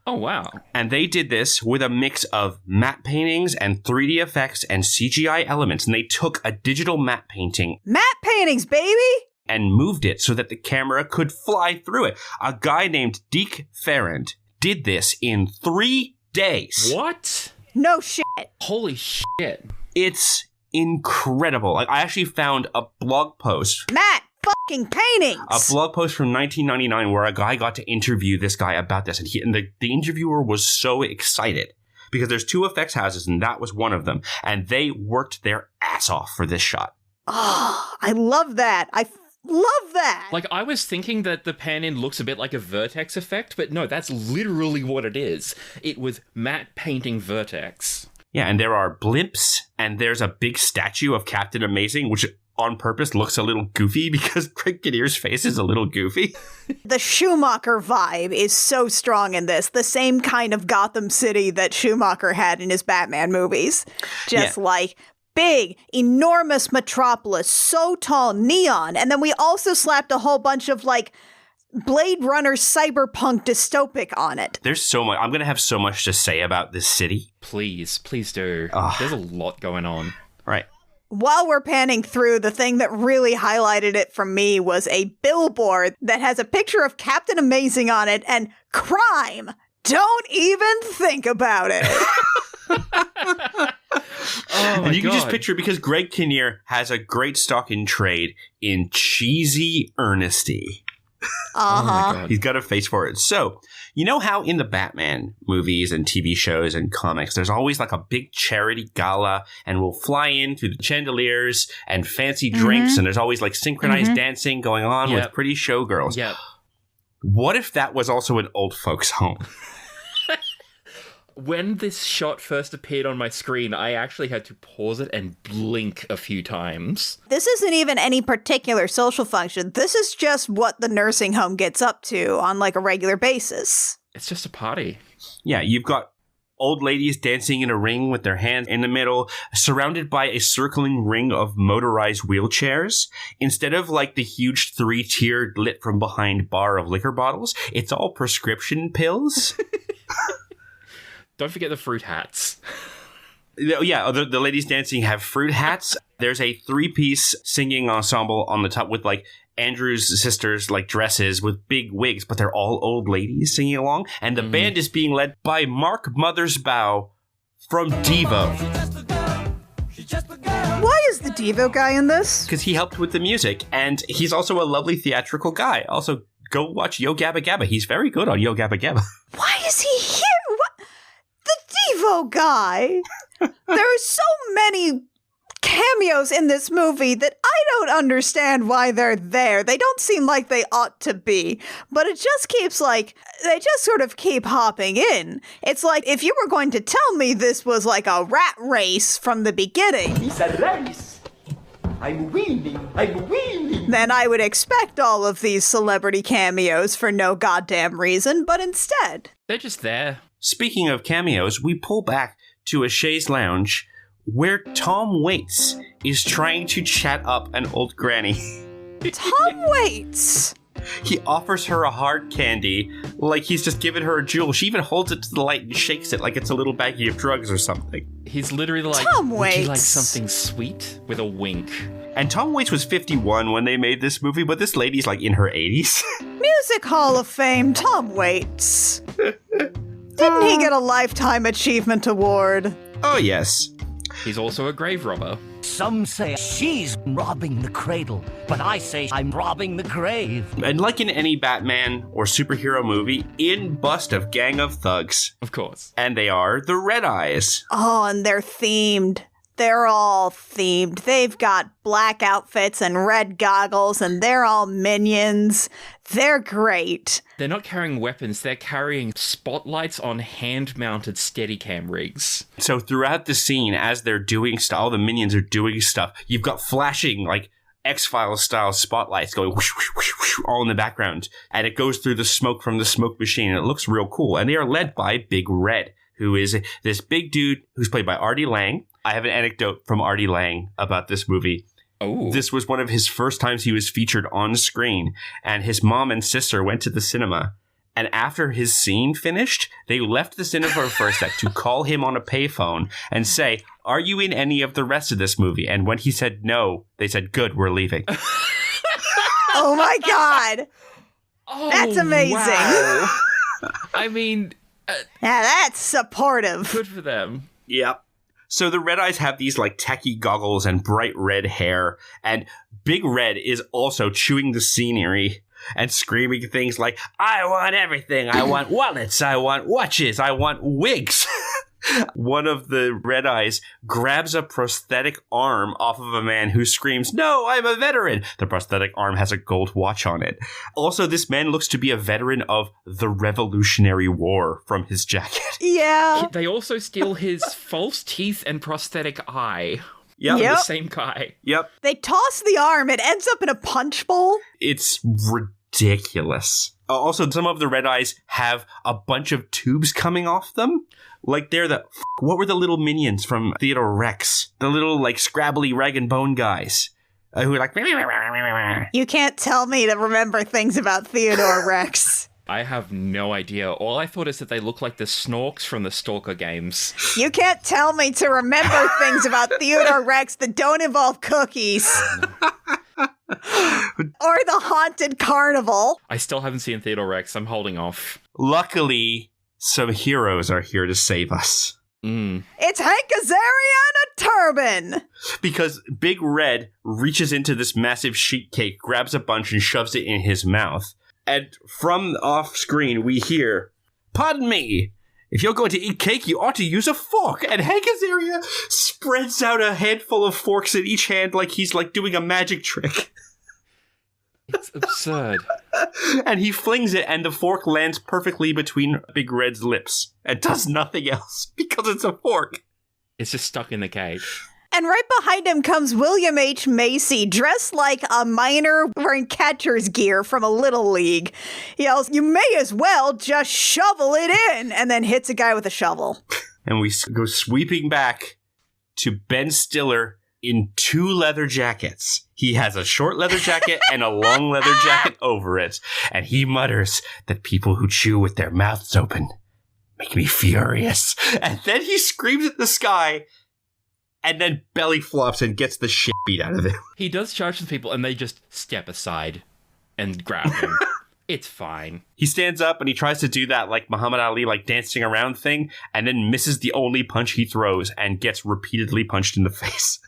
Speaker 3: Oh, wow.
Speaker 2: And they did this with a mix of matte paintings and 3D effects and CGI elements. And they took a digital matte painting.
Speaker 1: Matte paintings, baby!
Speaker 2: And moved it so that the camera could fly through it. A guy named Deke Farrand did this in 3 days.
Speaker 3: What?
Speaker 1: No shit.
Speaker 3: Holy shit.
Speaker 2: It's incredible. I actually found a blog post.
Speaker 1: Matte fucking paintings.
Speaker 2: A blog post from 1999 where a guy got to interview this guy about this. And the interviewer was so excited because there's 2 effects houses and that was one of them. And they worked their ass off for this shot.
Speaker 1: Oh, I love that. I love that.
Speaker 3: I was thinking that the pan-in looks a bit like a vertex effect, but no, that's literally what it is. It was matte painting vertex.
Speaker 2: Yeah, and there are blimps, and there's a big statue of Captain Amazing, which on purpose looks a little goofy because Greg Kinnear's face is a little goofy.
Speaker 1: The Schumacher vibe is so strong in this. The same kind of Gotham City that Schumacher had in his Batman movies. Just big, enormous metropolis, so tall, neon. And then we also slapped a whole bunch of Blade Runner cyberpunk dystopic on it.
Speaker 2: There's so much. I'm going to have so much to say about this city.
Speaker 3: Please do. There's a lot going on.
Speaker 2: Right.
Speaker 1: While we're panning through, the thing that really highlighted it for me was a billboard that has a picture of Captain Amazing on it and crime. Don't even think about it.
Speaker 2: And you can just picture it because Greg Kinnear has a great stock in trade in cheesy earnesty.
Speaker 1: Uh-huh.
Speaker 2: He's got a face for it. So, you know how in the Batman movies and TV shows and comics, there's always a big charity gala and we'll fly in through the chandeliers and fancy drinks and there's always synchronized dancing going on with pretty showgirls.
Speaker 3: Yep.
Speaker 2: What if that was also an old folks' home?
Speaker 3: When this shot first appeared on my screen, I actually had to pause it and blink a few times.
Speaker 1: This isn't even any particular social function. This is just what the nursing home gets up to on like a regular basis.
Speaker 3: It's just a party.
Speaker 2: Yeah, you've got old ladies dancing in a ring with their hands in the middle, surrounded by a circling ring of motorized wheelchairs. Instead of like the huge 3-tiered lit from behind bar of liquor bottles, it's all prescription pills.
Speaker 3: Don't forget the fruit hats.
Speaker 2: Yeah, the ladies dancing have fruit hats. There's a 3-piece singing ensemble on the top with like Andrew's sisters like dresses with big wigs, but they're all old ladies singing along. And the band is being led by Mark Mothersbaugh from Devo.
Speaker 1: Why is the Devo guy in this?
Speaker 2: Because he helped with the music, and he's also a lovely theatrical guy. Also, go watch Yo Gabba Gabba. He's very good on Yo Gabba Gabba.
Speaker 1: Why is he here? What? The Devo guy? There are so many cameos in this movie that I don't understand why they're there. They don't seem like they ought to be, but it just keeps like, they just sort of keep hopping in. It's like if you were going to tell me this was like a rat race from the beginning.
Speaker 7: It's a race. I'm winning.
Speaker 1: Then I would expect all of these celebrity cameos for no goddamn reason, but instead.
Speaker 3: They're just there.
Speaker 2: Speaking of cameos, we pull back to a chaise lounge where Tom Waits is trying to chat up an old granny.
Speaker 1: Tom Waits!
Speaker 2: He offers her a hard candy like he's just giving her a jewel. She even holds it to the light and shakes it like it's a little baggie of drugs or something.
Speaker 3: He's literally like,
Speaker 1: Tom
Speaker 3: would you like
Speaker 1: Waits.
Speaker 3: something sweet? With a wink.
Speaker 2: And Tom Waits was 51 when they made this movie, but this lady's like in her 80s.
Speaker 1: Music Hall of Fame, Tom Waits. Didn't he get a Lifetime Achievement Award?
Speaker 2: Oh, yes.
Speaker 3: He's also a grave robber.
Speaker 8: Some say she's robbing the cradle, but I say I'm robbing the grave.
Speaker 2: And like in any Batman or superhero movie, in bust a gang of thugs.
Speaker 3: Of course.
Speaker 2: And they are the Red Eyes.
Speaker 1: Oh, and they're themed. They're all themed. They've got black outfits and red goggles, and they're all minions. They're great.
Speaker 3: They're not carrying weapons, they're carrying spotlights on hand-mounted Steadicam rigs.
Speaker 2: So throughout the scene, as they're doing stuff, all the minions are doing stuff, you've got flashing, like, X-Files style spotlights going whoosh, whoosh, whoosh, whoosh, all in the background. And it goes through the smoke from the smoke machine, and it looks real cool. And they are led by Big Red, who is this big dude who's played by Artie Lang. I have an anecdote from Artie Lang about this movie.
Speaker 3: Oh.
Speaker 2: This was one of his first times he was featured on screen, and his mom and sister went to the cinema. And after his scene finished, they left the cinema for a sec to call him on a payphone and say, "Are you in any of the rest of this movie?" And when he said no, they said, "Good, we're leaving."
Speaker 1: Oh my god!
Speaker 3: Oh,
Speaker 1: That's amazing.
Speaker 3: wow. I mean,
Speaker 1: Now that's supportive.
Speaker 3: good for them.
Speaker 2: Yep. So the Red Eyes have these like tacky goggles and bright red hair, and Big Red is also chewing the scenery and screaming things like, "I want everything. I want wallets. I want watches. I want wigs." One of the Red Eyes grabs a prosthetic arm off of a man who screams, "No, I'm a veteran." The prosthetic arm has a gold watch on it. Also, this man looks to be a veteran of the Revolutionary War from his jacket.
Speaker 1: Yeah.
Speaker 3: They also steal his false teeth and prosthetic eye.
Speaker 2: Yep.
Speaker 1: Yep.
Speaker 3: The same guy.
Speaker 2: Yep.
Speaker 1: They toss the arm, it ends up in a punch bowl.
Speaker 2: It's ridiculous. Also, some of the Red Eyes have a bunch of tubes coming off them. Like they're what were the little minions from Theodore Rex? The little like scrabbly rag and bone guys who were like.
Speaker 1: You can't tell me to remember things about Theodore Rex.
Speaker 3: I have no idea. All I thought is that they look like the Snorks from the Stalker games.
Speaker 1: You can't tell me to remember things about Theodore Rex that don't involve cookies. Or the Haunted Carnival.
Speaker 3: I still haven't seen Theodore Rex. I'm holding off.
Speaker 2: Luckily, some heroes are here to save us.
Speaker 1: It's Hank Azaria in a turban.
Speaker 2: Because Big Red reaches into this massive sheet cake, grabs a bunch, and shoves it in his mouth. And from off screen, we hear, "Pardon me, if you're going to eat cake, you ought to use a fork." And Hank Azaria spreads out a handful of forks in each hand like he's like doing a magic trick.
Speaker 3: It's absurd.
Speaker 2: And he flings it, and the fork lands perfectly between Big Red's lips and does nothing else because it's a fork.
Speaker 3: It's just stuck in the cage.
Speaker 1: And right behind him comes William H. Macy, dressed like a miner wearing catcher's gear from a Little League. He yells, "You may as well just shovel it in," and then hits a guy with a shovel.
Speaker 2: And we go sweeping back to Ben Stiller in 2 leather jackets. He has a short leather jacket and a long leather jacket over it. And he mutters that people who chew with their mouths open make me furious. And then he screams at the sky and then belly flops and gets the shit beat out of him.
Speaker 3: He does charge the people and they just step aside and grab him. It's fine.
Speaker 2: He stands up and he tries to do that like Muhammad Ali, like dancing around thing, and then misses the only punch he throws and gets repeatedly punched in the face.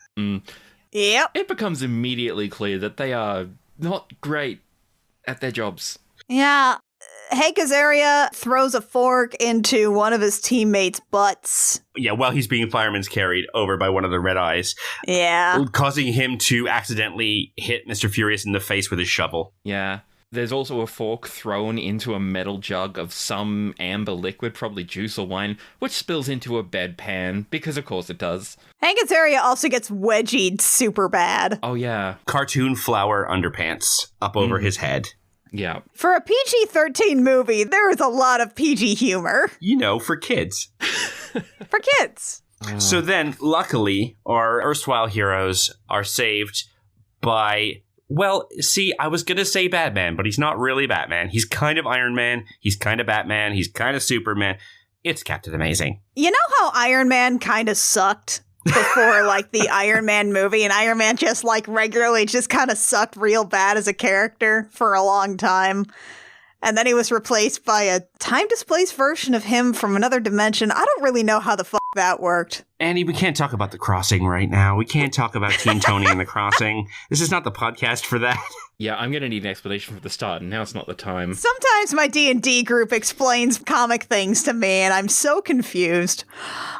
Speaker 1: Yep.
Speaker 3: It becomes immediately clear that they are not great at their jobs.
Speaker 1: Yeah. Hank Azaria throws a fork into one of his teammates' butts.
Speaker 2: Yeah, while he's being fireman's carried over by one of the Red Eyes.
Speaker 1: Yeah.
Speaker 2: Causing him to accidentally hit Mr. Furious in the face with his shovel.
Speaker 3: Yeah. There's also a fork thrown into a metal jug of some amber liquid, probably juice or wine, which spills into a bedpan, because of course it does.
Speaker 1: Hank Azaria also gets wedgied super bad.
Speaker 3: Oh, yeah.
Speaker 2: Cartoon flower underpants up over his head.
Speaker 3: Yeah.
Speaker 1: For a PG-13 movie, there is a lot of PG humor.
Speaker 2: You know, for kids.
Speaker 1: For kids.
Speaker 2: So then, luckily, our erstwhile heroes are saved by... Well, see, I was going to say Batman, but he's not really Batman. He's kind of Iron Man. He's kind of Batman. He's kind of Superman. It's Captain Amazing.
Speaker 1: You know how Iron Man kind of sucked before, like, the Iron Man movie? And Iron Man just, like, regularly just kind of sucked real bad as a character for a long time. And then he was replaced by a time-displaced version of him from another dimension. I don't really know how the fuck that worked.
Speaker 2: Annie, we can't talk about The Crossing right now. We can't talk about Teen Tony and The Crossing. This is not the podcast for that.
Speaker 3: Yeah, I'm going to need an explanation for the start, and now it's not the time.
Speaker 1: Sometimes my D&D group explains comic things to me, and I'm so confused.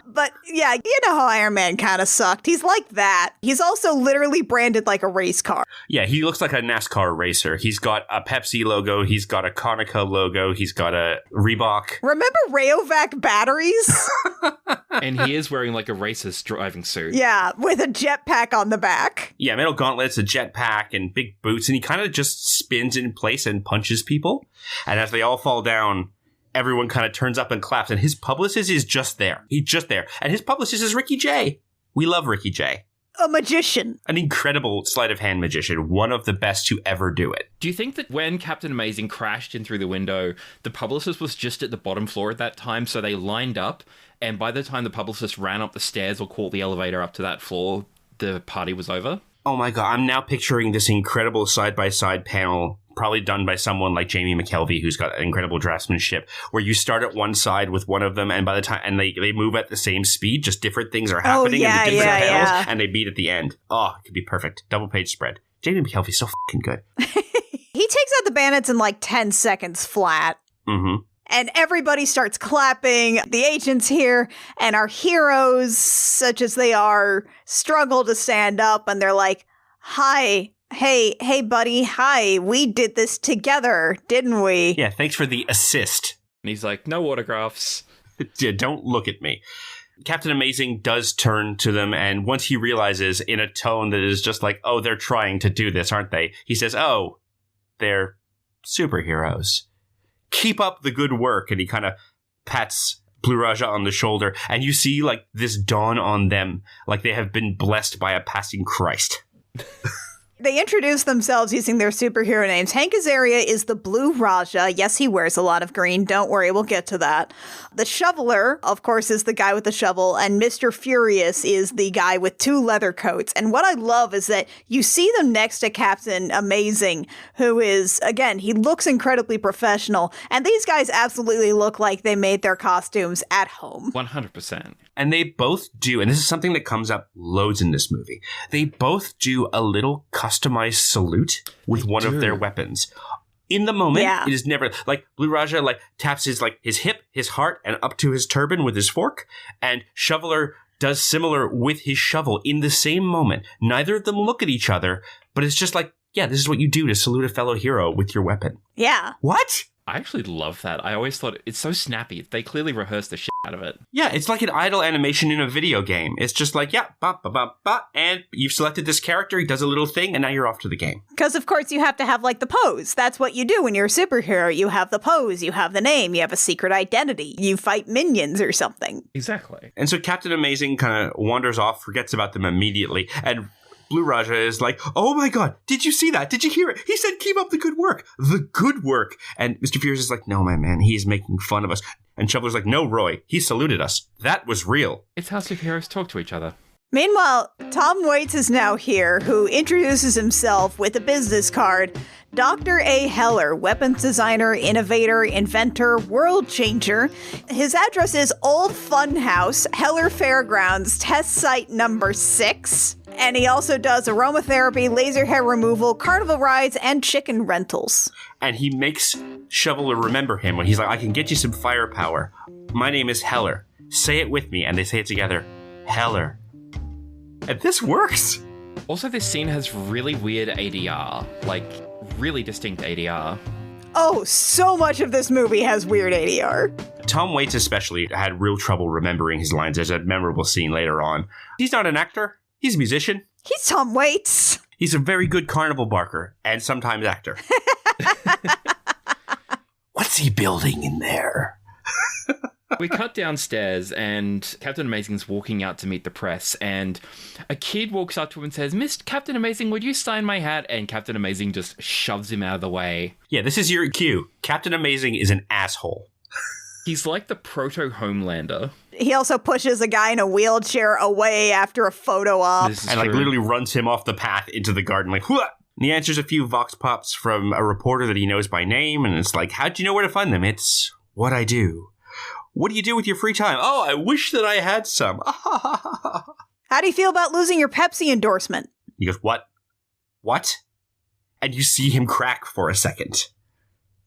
Speaker 1: But yeah, you know how Iron Man kind of sucked. He's like that. He's also literally branded like a race car.
Speaker 2: Yeah, he looks like a NASCAR racer. He's got a Pepsi logo. He's got a Konica logo. He's got a Reebok.
Speaker 1: Remember Rayovac batteries?
Speaker 3: And he is wearing like a racer's driving suit.
Speaker 1: Yeah, with a jetpack on the back.
Speaker 2: Yeah, metal gauntlets, a jetpack, and big boots. And he kind of just spins in place and punches people. And as they all fall down, everyone kind of turns up and claps. And his publicist is just there. He's just there. And his publicist is Ricky Jay. We love Ricky Jay.
Speaker 1: A magician.
Speaker 2: An incredible sleight of hand magician. One of the best to ever do it.
Speaker 3: Do you think that when Captain Amazing crashed in through the window, the publicist was just at the bottom floor at that time, so they lined up, and by the time the publicist ran up the stairs or caught the elevator up to that floor, the party was over?
Speaker 2: Oh my god, I'm now picturing this incredible side-by-side panel, probably done by someone like Jamie McKelvey, who's got incredible draftsmanship, where you start at one side with one of them, and by the time they move at the same speed, just different things are happening in the different panels, and they meet at the end. Oh, it could be perfect. Double page spread. Jamie McKelvey's so fucking good.
Speaker 1: He takes out the bandits in like 10 seconds flat.
Speaker 2: Mm-hmm.
Speaker 1: And everybody starts clapping. The agents here and our heroes, such as they are, struggle to stand up. And they're like, hi, hey, buddy, hi. We did this together, didn't we?
Speaker 2: Yeah, thanks for the assist.
Speaker 3: And he's like, no autographs.
Speaker 2: Yeah, don't look at me. Captain Amazing does turn to them, and once he realizes in a tone that is just like, oh, they're trying to do this, aren't they? He says, oh, they're superheroes. Keep up the good work. And he kind of pats Blue Raja on the shoulder, and you see like this dawn on them, like they have been blessed by a passing Christ.
Speaker 1: They introduce themselves using their superhero names. Hank Azaria is the Blue Raja. Yes, he wears a lot of green. Don't worry, we'll get to that. The Shoveler, of course, is the guy with the shovel, and Mr. Furious is the guy with 2 leather coats. And what I love is that you see them next to Captain Amazing, who is, again, he looks incredibly professional. And these guys absolutely look like they made their costumes at home.
Speaker 3: 100%.
Speaker 2: And they both do, and this is something that comes up loads in this movie, they both do a little customized salute with one of their weapons. In the moment, it is never, like, Blue Raja, like, taps his hip, his heart, and up to his turban with his fork, and Shoveler does similar with his shovel in the same moment. Neither of them look at each other, but it's just like yeah, this is what you do to salute a fellow hero with your weapon.
Speaker 1: Yeah.
Speaker 2: What?
Speaker 3: I actually love that. I always thought it's so snappy. They clearly rehearsed the shit out of it.
Speaker 2: Yeah, it's like an idle animation in a video game. It's just like, yeah, ba ba ba ba, and you've selected this character, he does a little thing, and now you're off to the game.
Speaker 1: Because, of course, you have to have, like, the pose. That's what you do when you're a superhero. You have the pose, you have the name, you have a secret identity, you fight minions or something.
Speaker 3: Exactly.
Speaker 2: And so Captain Amazing kind of wanders off, forgets about them immediately, and Blue Raja is like, oh my god, did you see that? Did you hear it? He said, keep up the good work. The good work. And Mr. Furious is like, no, my man, he's making fun of us. And Shoveler's like, no, Roy, he saluted us. That was real.
Speaker 3: It's how superheroes talk to each other.
Speaker 1: Meanwhile, Tom Waits is now here, who introduces himself with a business card. Dr. A. Heller, weapons designer, innovator, inventor, world changer. His address is Old Funhouse, Heller Fairgrounds, test site number 6. And he also does aromatherapy, laser hair removal, carnival rides, and chicken rentals.
Speaker 2: And he makes Shoveler remember him when he's like, I can get you some firepower. My name is Heller. Say it with me. And they say it together. Heller. And this works.
Speaker 3: Also, this scene has really weird ADR. Like, really distinct ADR.
Speaker 1: Oh, so much of this movie has weird ADR.
Speaker 2: Tom Waits especially had real trouble remembering his lines. There's a memorable scene later on. He's not an actor. He's a musician.
Speaker 1: He's Tom Waits.
Speaker 2: He's a very good carnival barker and sometimes actor. What's he building in there?
Speaker 3: We cut downstairs and Captain Amazing's walking out to meet the press, and a kid walks up to him and says, Mr. Captain Amazing, would you sign my hat? And Captain Amazing just shoves him out of the way.
Speaker 2: Yeah, this is your cue. Captain Amazing is an asshole.
Speaker 3: He's like the proto-Homelander.
Speaker 1: He also pushes a guy in a wheelchair away after a photo op.
Speaker 2: And like literally runs him off the path into the garden like, Hua! And he answers a few vox pops from a reporter that he knows by name, and it's like, how'd you know where to find them? It's what I do. What do you do with your free time? Oh, I wish that I had some.
Speaker 1: How do you feel about losing your Pepsi endorsement?
Speaker 2: He goes, what? What? And you see him crack for a second.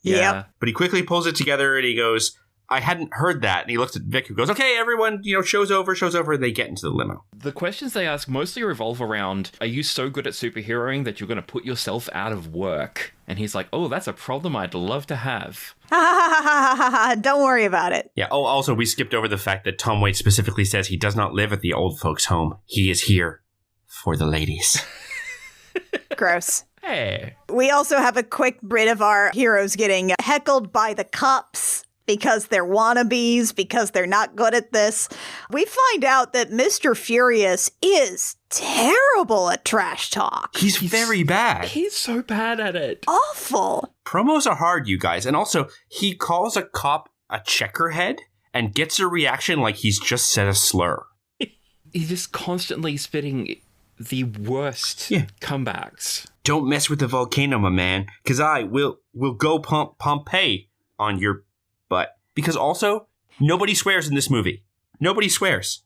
Speaker 3: Yeah.
Speaker 1: Yep.
Speaker 2: But he quickly pulls it together and he goes, I hadn't heard that. And he looks at Vic, who goes, okay, everyone, show's over. And they get into the limo.
Speaker 3: The questions they ask mostly revolve around, are you so good at superheroing that you're going to put yourself out of work? And he's like, oh, that's a problem I'd love to have.
Speaker 1: Don't worry about it.
Speaker 2: Yeah. Oh, also, we skipped over the fact that Tom Waits specifically says he does not live at the old folks' home. He is here for the ladies.
Speaker 1: Gross.
Speaker 3: Hey.
Speaker 1: We also have a quick bit of our heroes getting heckled by the cops because they're wannabes, because they're not good at this. We find out that Mr. Furious is terrible at trash talk.
Speaker 2: He's very bad.
Speaker 3: He's so bad at it.
Speaker 1: Awful.
Speaker 2: Promos are hard, you guys. And also, he calls a cop a checkerhead and gets a reaction like he's just said a slur.
Speaker 3: He's just constantly spitting the worst comebacks.
Speaker 2: Don't mess with the volcano, my man, because I will go pump Pompeii on your butt. Because also, nobody swears in this movie. Nobody swears.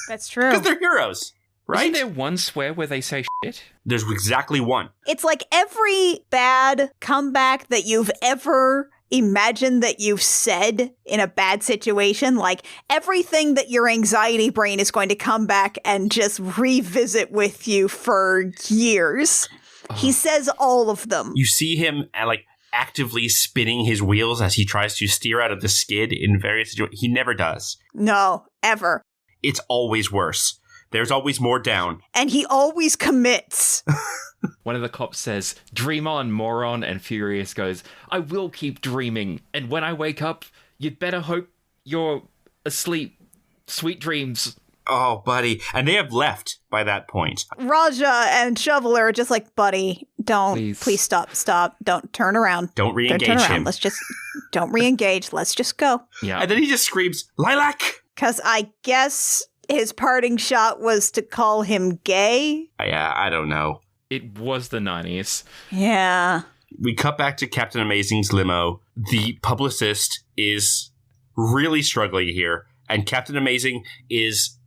Speaker 1: That's true.
Speaker 2: Because they're heroes, right?
Speaker 3: Isn't there one swear where they say shit?
Speaker 2: There's exactly one.
Speaker 1: It's like every bad comeback that you've ever imagined that you've said in a bad situation, like everything that your anxiety brain is going to come back and just revisit with you for years. He says all of them.
Speaker 2: You see him actively spinning his wheels as he tries to steer out of the skid in various situations. He never does.
Speaker 1: No, ever.
Speaker 2: It's always worse. There's always more down.
Speaker 1: And he always commits.
Speaker 3: One of the cops says, dream on, moron, and Furious goes, I will keep dreaming, and when I wake up, you'd better hope you're asleep. Sweet dreams.
Speaker 2: Oh, buddy. And they have left by that point.
Speaker 1: Raja and Shoveler are just like, buddy, don't. Please stop. Don't turn around.
Speaker 2: Don't re-engage him.
Speaker 1: Let's just, don't re-engage. Let's just go.
Speaker 3: Yeah.
Speaker 2: And then he just screams, Lilac!
Speaker 1: Because I guess his parting shot was to call him gay.
Speaker 2: Yeah, I don't know.
Speaker 3: It was the 90s.
Speaker 1: Yeah.
Speaker 2: We cut back to Captain Amazing's limo. The publicist is really struggling here, and Captain Amazing is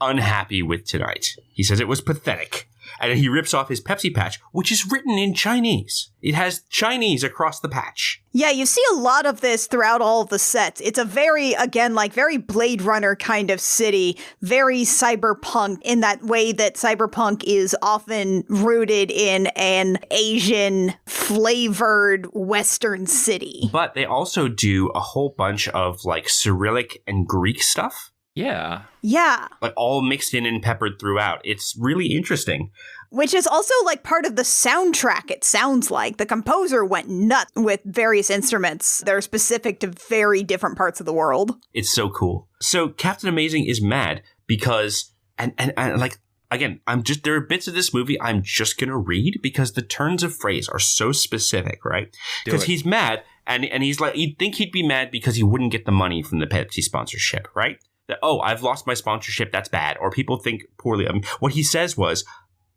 Speaker 2: unhappy with tonight. He says it was pathetic. And he rips off his Pepsi patch, which is written in Chinese. It has Chinese across the patch.
Speaker 1: Yeah, you see a lot of this throughout all of the sets. It's a very, again, like very Blade Runner kind of city, very cyberpunk in that way that cyberpunk is often rooted in an Asian flavored Western city.
Speaker 2: But they also do a whole bunch of like Cyrillic and Greek stuff.
Speaker 3: Yeah.
Speaker 1: Yeah.
Speaker 2: Like all mixed in and peppered throughout. It's really interesting.
Speaker 1: Which is also like part of the soundtrack, it sounds like. The composer went nuts with various instruments that are specific to very different parts of the world.
Speaker 2: It's so cool. So Captain Amazing is mad because, and like, again, there are bits of this movie I'm just going to read because the turns of phrase are so specific, right? Because he's mad and he's like, you'd think he'd be mad because he wouldn't get the money from the Pepsi sponsorship, right? That, oh, I've lost my sponsorship. That's bad. Or people think poorly. I mean, what he says was,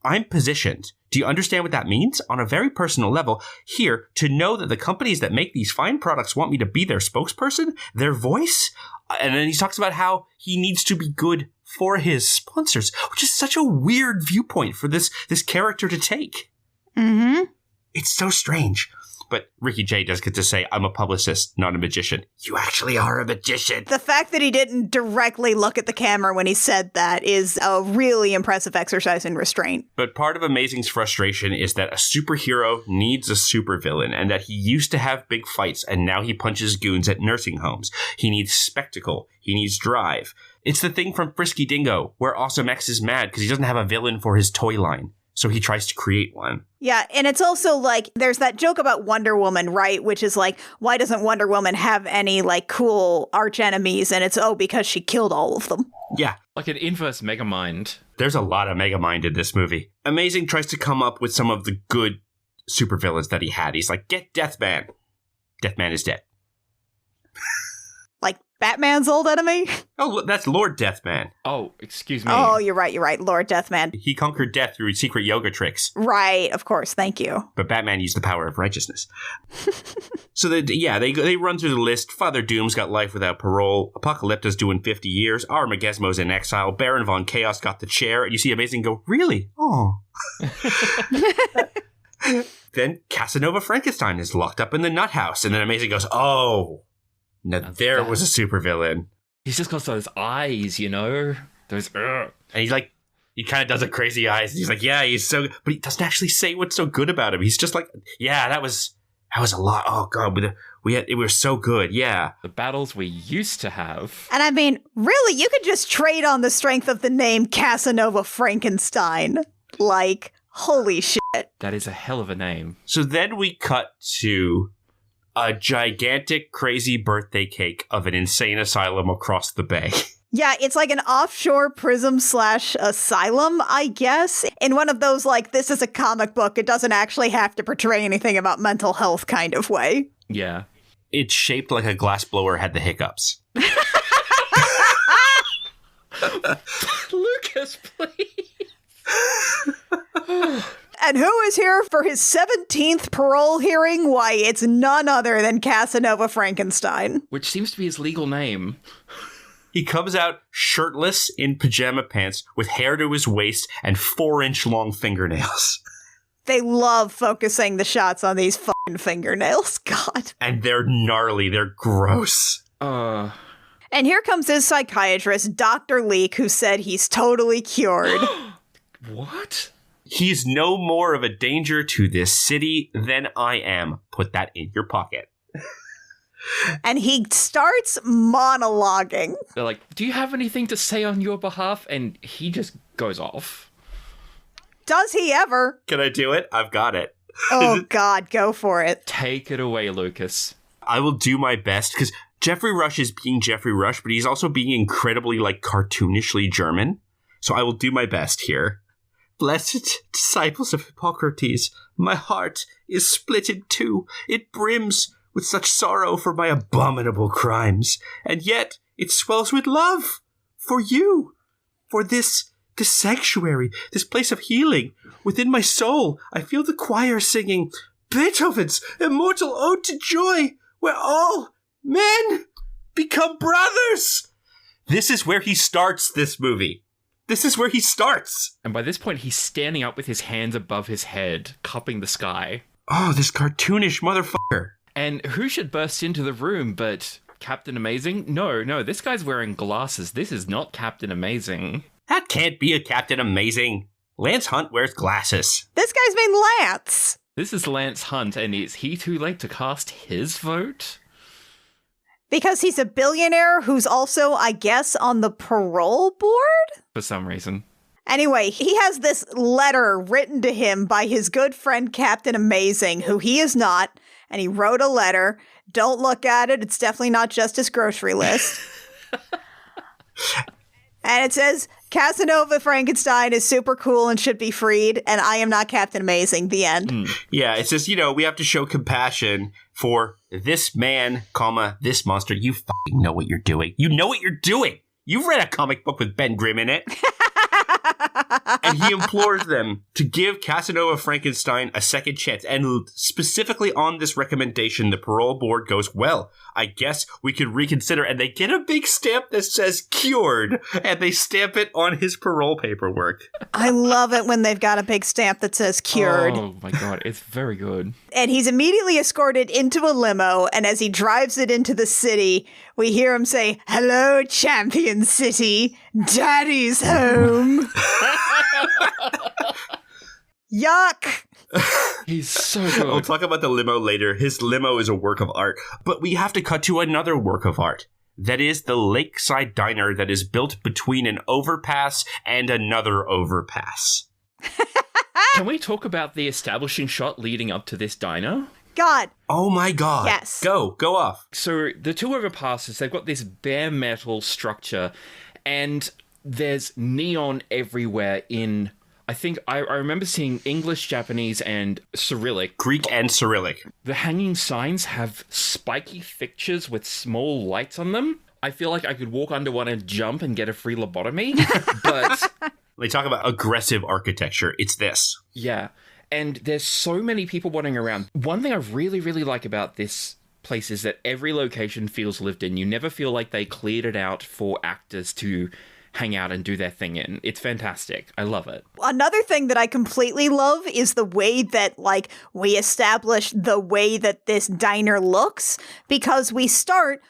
Speaker 2: I'm positioned. Do you understand what that means? On a very personal level, here, to know that the companies that make these fine products want me to be their spokesperson, their voice. And then he talks about how he needs to be good for his sponsors, which is such a weird viewpoint for this character to take.
Speaker 1: Mm-hmm.
Speaker 2: It's so strange. But Ricky Jay does get to say, I'm a publicist, not a magician. You actually are a magician.
Speaker 1: The fact that he didn't directly look at the camera when he said that is a really impressive exercise in restraint.
Speaker 2: But part of Amazing's frustration is that a superhero needs a supervillain and that he used to have big fights and now he punches goons at nursing homes. He needs spectacle. He needs drive. It's the thing from Frisky Dingo where Awesome X is mad because he doesn't have a villain for his toy line. So he tries to create one.
Speaker 1: Yeah, and it's also like, there's that joke about Wonder Woman, right? Which is like, why doesn't Wonder Woman have any like cool arch enemies? And it's, because she killed all of them.
Speaker 2: Yeah.
Speaker 3: Like an inverse Megamind.
Speaker 2: There's a lot of Megamind in this movie. Amazing tries to come up with some of the good supervillains that he had. He's like, get Deathman. Deathman is dead.
Speaker 1: Like Batman's old enemy?
Speaker 2: Oh, that's Lord Deathman.
Speaker 3: Oh, excuse me.
Speaker 1: Oh, you're right. Lord Deathman.
Speaker 2: He conquered death through secret yoga tricks.
Speaker 1: Right, of course. Thank you.
Speaker 2: But Batman used the power of righteousness. So, they run through the list. Father Doom's got life without parole. Apocalypta's doing 50 years. Armagesmo's in exile. Baron Von Chaos got the chair. And you see Amazing go, really? Oh. Then Casanova Frankenstein is locked up in the nut house. And then Amazing goes, oh. Now there was a supervillain.
Speaker 3: He's just got those eyes, you know? Those,
Speaker 2: And he's like, he kind of does a crazy eyes. He's like, yeah, he's so, but he doesn't actually say what's so good about him. He's just like, yeah, that was a lot. Oh God, it was so good. Yeah.
Speaker 3: The battles we used to have.
Speaker 1: And I mean, really, you could just trade on the strength of the name Casanova Frankenstein. Like, holy shit.
Speaker 3: That is a hell of a name.
Speaker 2: So then we cut to a gigantic, crazy birthday cake of an insane asylum across the bay.
Speaker 1: Yeah, it's like an offshore prism / asylum, I guess. In one of those, like, this is a comic book, it doesn't actually have to portray anything about mental health kind of way.
Speaker 3: Yeah.
Speaker 2: It's shaped like a glassblower had the hiccups.
Speaker 3: Lucas, please.
Speaker 1: And who is here for his 17th parole hearing? Why, it's none other than Casanova Frankenstein.
Speaker 3: Which seems to be his legal name.
Speaker 2: He comes out shirtless in pajama pants with hair to his waist and 4-inch long fingernails.
Speaker 1: They love focusing the shots on these fucking fingernails. God.
Speaker 2: And they're gnarly. They're gross.
Speaker 1: And here comes his psychiatrist, Dr. Leek, who said he's totally cured.
Speaker 3: What?
Speaker 2: He's no more of a danger to this city than I am. Put that in your pocket.
Speaker 1: And he starts monologuing.
Speaker 3: They're like, do you have anything to say on your behalf? And he just goes off.
Speaker 1: Does he ever?
Speaker 2: Can I do it? I've got it.
Speaker 1: Oh, God, go for it.
Speaker 3: Take it away, Lucas.
Speaker 2: I will do my best, because Jeffrey Rush is being Jeffrey Rush, but he's also being incredibly, like, cartoonishly German. So I will do my best here. Blessed disciples of Hippocrates, my heart is split in two. It brims with such sorrow for my abominable crimes, and yet it swells with love for you, for this sanctuary, this place of healing. Within my soul, I feel the choir singing Beethoven's immortal ode to joy, where all men become brothers. This is where he starts this movie. This is where he starts.
Speaker 3: And by this point, he's standing up with his hands above his head, cupping the sky.
Speaker 2: Oh, this cartoonish motherfucker.
Speaker 3: And who should burst into the room but Captain Amazing? No, this guy's wearing glasses. This is not Captain Amazing.
Speaker 2: That can't be a Captain Amazing. Lance Hunt wears glasses.
Speaker 1: This guy's named Lance.
Speaker 3: This is Lance Hunt, and is he too late to cast his vote?
Speaker 1: Because he's a billionaire who's also, I guess, on the parole board?
Speaker 3: For some reason.
Speaker 1: Anyway, he has this letter written to him by his good friend Captain Amazing, who he is not, and he wrote a letter. Don't look at it. It's definitely not just his grocery list. And it says, Casanova Frankenstein is super cool and should be freed, and I am not Captain Amazing. The end.
Speaker 2: Yeah, it says, we have to show compassion for this man, this monster. You fucking know what you're doing. You know what you're doing. You've read a comic book with Ben Grimm in it. And he implores them to give Casanova Frankenstein a second chance. And specifically on this recommendation, the parole board goes, well, I guess we could reconsider. And they get a big stamp that says cured. And they stamp it on his parole paperwork.
Speaker 1: I love it when they've got a big stamp that says cured.
Speaker 3: Oh my god, it's very good.
Speaker 1: And he's immediately escorted into a limo. And as he drives it into the city, we hear him say, hello, Champion City. Daddy's home. Yuck.
Speaker 3: He's so good.
Speaker 2: We'll talk about the limo later. His limo is a work of art. But we have to cut to another work of art. That is the Lakeside Diner that is built between an overpass and another overpass.
Speaker 3: Can we talk about the establishing shot leading up to this diner?
Speaker 1: God.
Speaker 2: Oh my god.
Speaker 1: Yes.
Speaker 2: Go off.
Speaker 3: So the two overpasses, they've got this bare metal structure, and there's neon everywhere in, I think, I remember seeing English, Japanese, and Cyrillic.
Speaker 2: Greek and Cyrillic.
Speaker 3: The hanging signs have spiky fixtures with small lights on them. I feel like I could walk under one and jump and get a free lobotomy, but...
Speaker 2: They talk about aggressive architecture. It's this.
Speaker 3: Yeah. And there's so many people wandering around. One thing I really, really like about this place is that every location feels lived in. You never feel like they cleared it out for actors to hang out and do their thing in. It's fantastic. I love it.
Speaker 1: Another thing that I completely love is the way that, we establish the way that this diner looks, because we start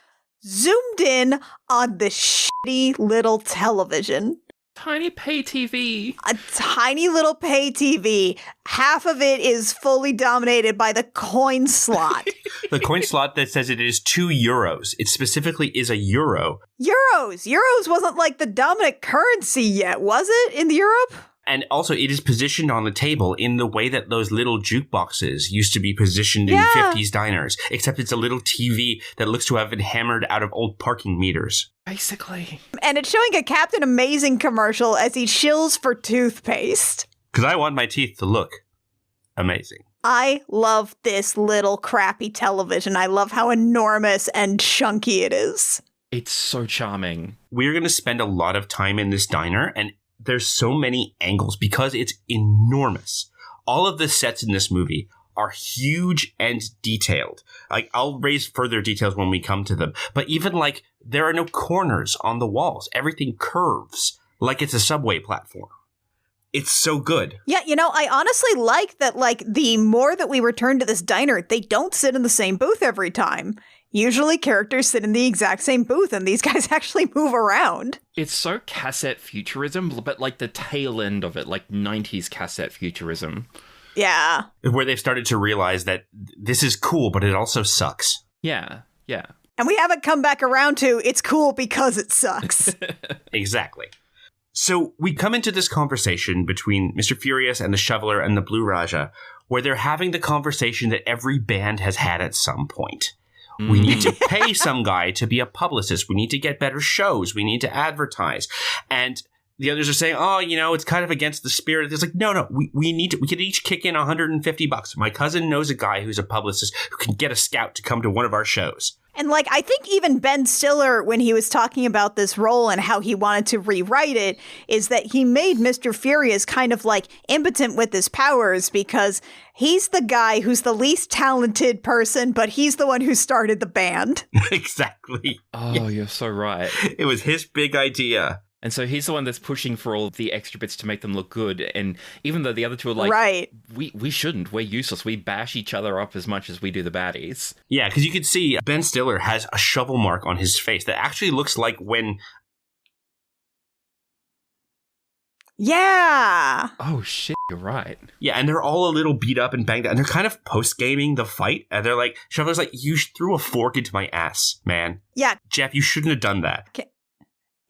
Speaker 1: zoomed in on the shitty little television.
Speaker 3: Tiny pay TV.
Speaker 1: A tiny little pay TV. Half of it is fully dominated by the coin slot.
Speaker 2: The coin slot that says it is €2. It specifically is a euro.
Speaker 1: Euros. Euros wasn't the dominant currency yet, was it, in Europe?
Speaker 2: And also, it is positioned on the table in the way that those little jukeboxes used to be positioned in 50s diners, except it's a little TV that looks to have been hammered out of old parking meters.
Speaker 3: Basically.
Speaker 1: And it's showing a Captain Amazing commercial as he shills for toothpaste.
Speaker 2: Because I want my teeth to look amazing.
Speaker 1: I love this little crappy television. I love how enormous and chunky it is.
Speaker 3: It's so charming.
Speaker 2: We're going to spend a lot of time in this diner, and there's so many angles because it's enormous. All of the sets in this movie are huge and detailed. I'll raise further details when we come to them. But even there are no corners on the walls. Everything curves like it's a subway platform. It's so good.
Speaker 1: Yeah, I honestly like that, the more that we return to this diner, they don't sit in the same booth every time. Usually characters sit in the exact same booth, and these guys actually move around.
Speaker 3: It's so cassette futurism, but the tail end of it, 90s cassette futurism.
Speaker 1: Yeah.
Speaker 2: Where they've started to realize that this is cool, but it also sucks.
Speaker 3: Yeah.
Speaker 1: And we haven't come back around to it's cool because it sucks.
Speaker 2: Exactly. So we come into this conversation between Mr. Furious and the Shoveler and the Blue Raja, where they're having the conversation that every band has had at some point. We need to pay some guy to be a publicist. We need to get better shows. We need to advertise. And the others are saying, it's kind of against the spirit. It's no, we could each kick in $150. My cousin knows a guy who's a publicist who can get a scout to come to one of our shows.
Speaker 1: And I think even Ben Stiller, when he was talking about this role and how he wanted to rewrite it, is that he made Mr. Furious kind of impotent with his powers because he's the guy who's the least talented person, but he's the one who started the band.
Speaker 2: Exactly.
Speaker 3: Oh, You're so right.
Speaker 2: It was his big idea.
Speaker 3: And so he's the one that's pushing for all the extra bits to make them look good. And even though the other two are like,
Speaker 1: right.
Speaker 3: we shouldn't. We're useless. We bash each other up as much as we do the baddies.
Speaker 2: Yeah, because you can see Ben Stiller has a shovel mark on his face that actually looks like when...
Speaker 1: Yeah.
Speaker 3: Oh, shit, you're right.
Speaker 2: Yeah, and they're all a little beat up and banged up, and they're kind of post-gaming the fight, and they're like, Shoveler's like, you threw a fork into my ass, man.
Speaker 1: Yeah.
Speaker 2: Jeff, you shouldn't have done that.
Speaker 1: Okay.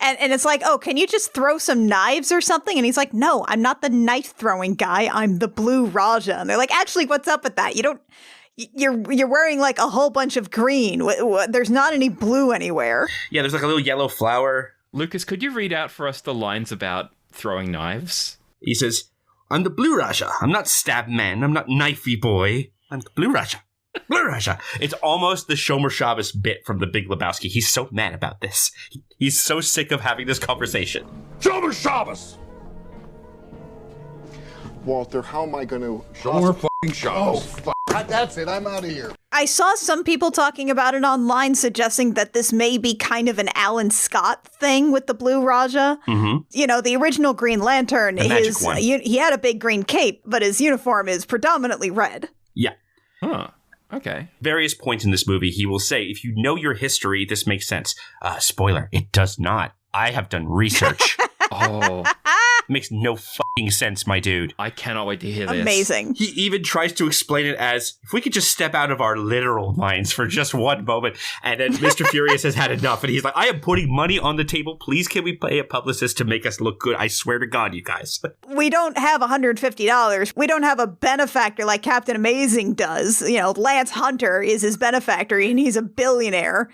Speaker 1: And it's like, oh, can you just throw some knives or something? And he's like, no, I'm not the knife throwing guy. I'm the Blue Raja. And they're like, actually, what's up with that? You're wearing like a whole bunch of green. There's not any blue anywhere.
Speaker 2: Yeah, there's like a little yellow flower.
Speaker 3: Lucas, could you read out for us the lines about throwing knives?
Speaker 2: He says, I'm the Blue Raja. I'm not stab man. I'm not knifey boy. I'm the Blue Raja. Blue Raja. It's almost the Shomer Shabbos bit from The Big Lebowski. He's so mad about this. He's so sick of having this conversation.
Speaker 10: Shomer Shabbos! Walter, how am I going to...
Speaker 11: Shomer fucking Shabbos.
Speaker 10: Oh, fuck. That's it. I'm out of here.
Speaker 1: I saw some people talking about it online, suggesting that this may be kind of an Alan Scott thing with the Blue Raja.
Speaker 2: Mm-hmm.
Speaker 1: You know, the original Green Lantern, he had a big green cape, but his uniform is predominantly red.
Speaker 2: Yeah.
Speaker 3: Huh. Okay.
Speaker 2: Various points in this movie, he will say, if you know your history, this makes sense. Spoiler, it does not. I have done research.
Speaker 3: Oh.
Speaker 2: Makes no fucking sense, my dude.
Speaker 3: I cannot wait to hear this.
Speaker 1: Amazing.
Speaker 2: He even tries to explain it as, if we could just step out of our literal minds for just one moment. And then Mr. Furious has had enough. And he's like, I am putting money on the table. Please, can we pay a publicist to make us look good? I swear to God, you guys.
Speaker 1: We don't have $150. We don't have a benefactor like Captain Amazing does. You know, Lance Hunter is his benefactor and he's a billionaire.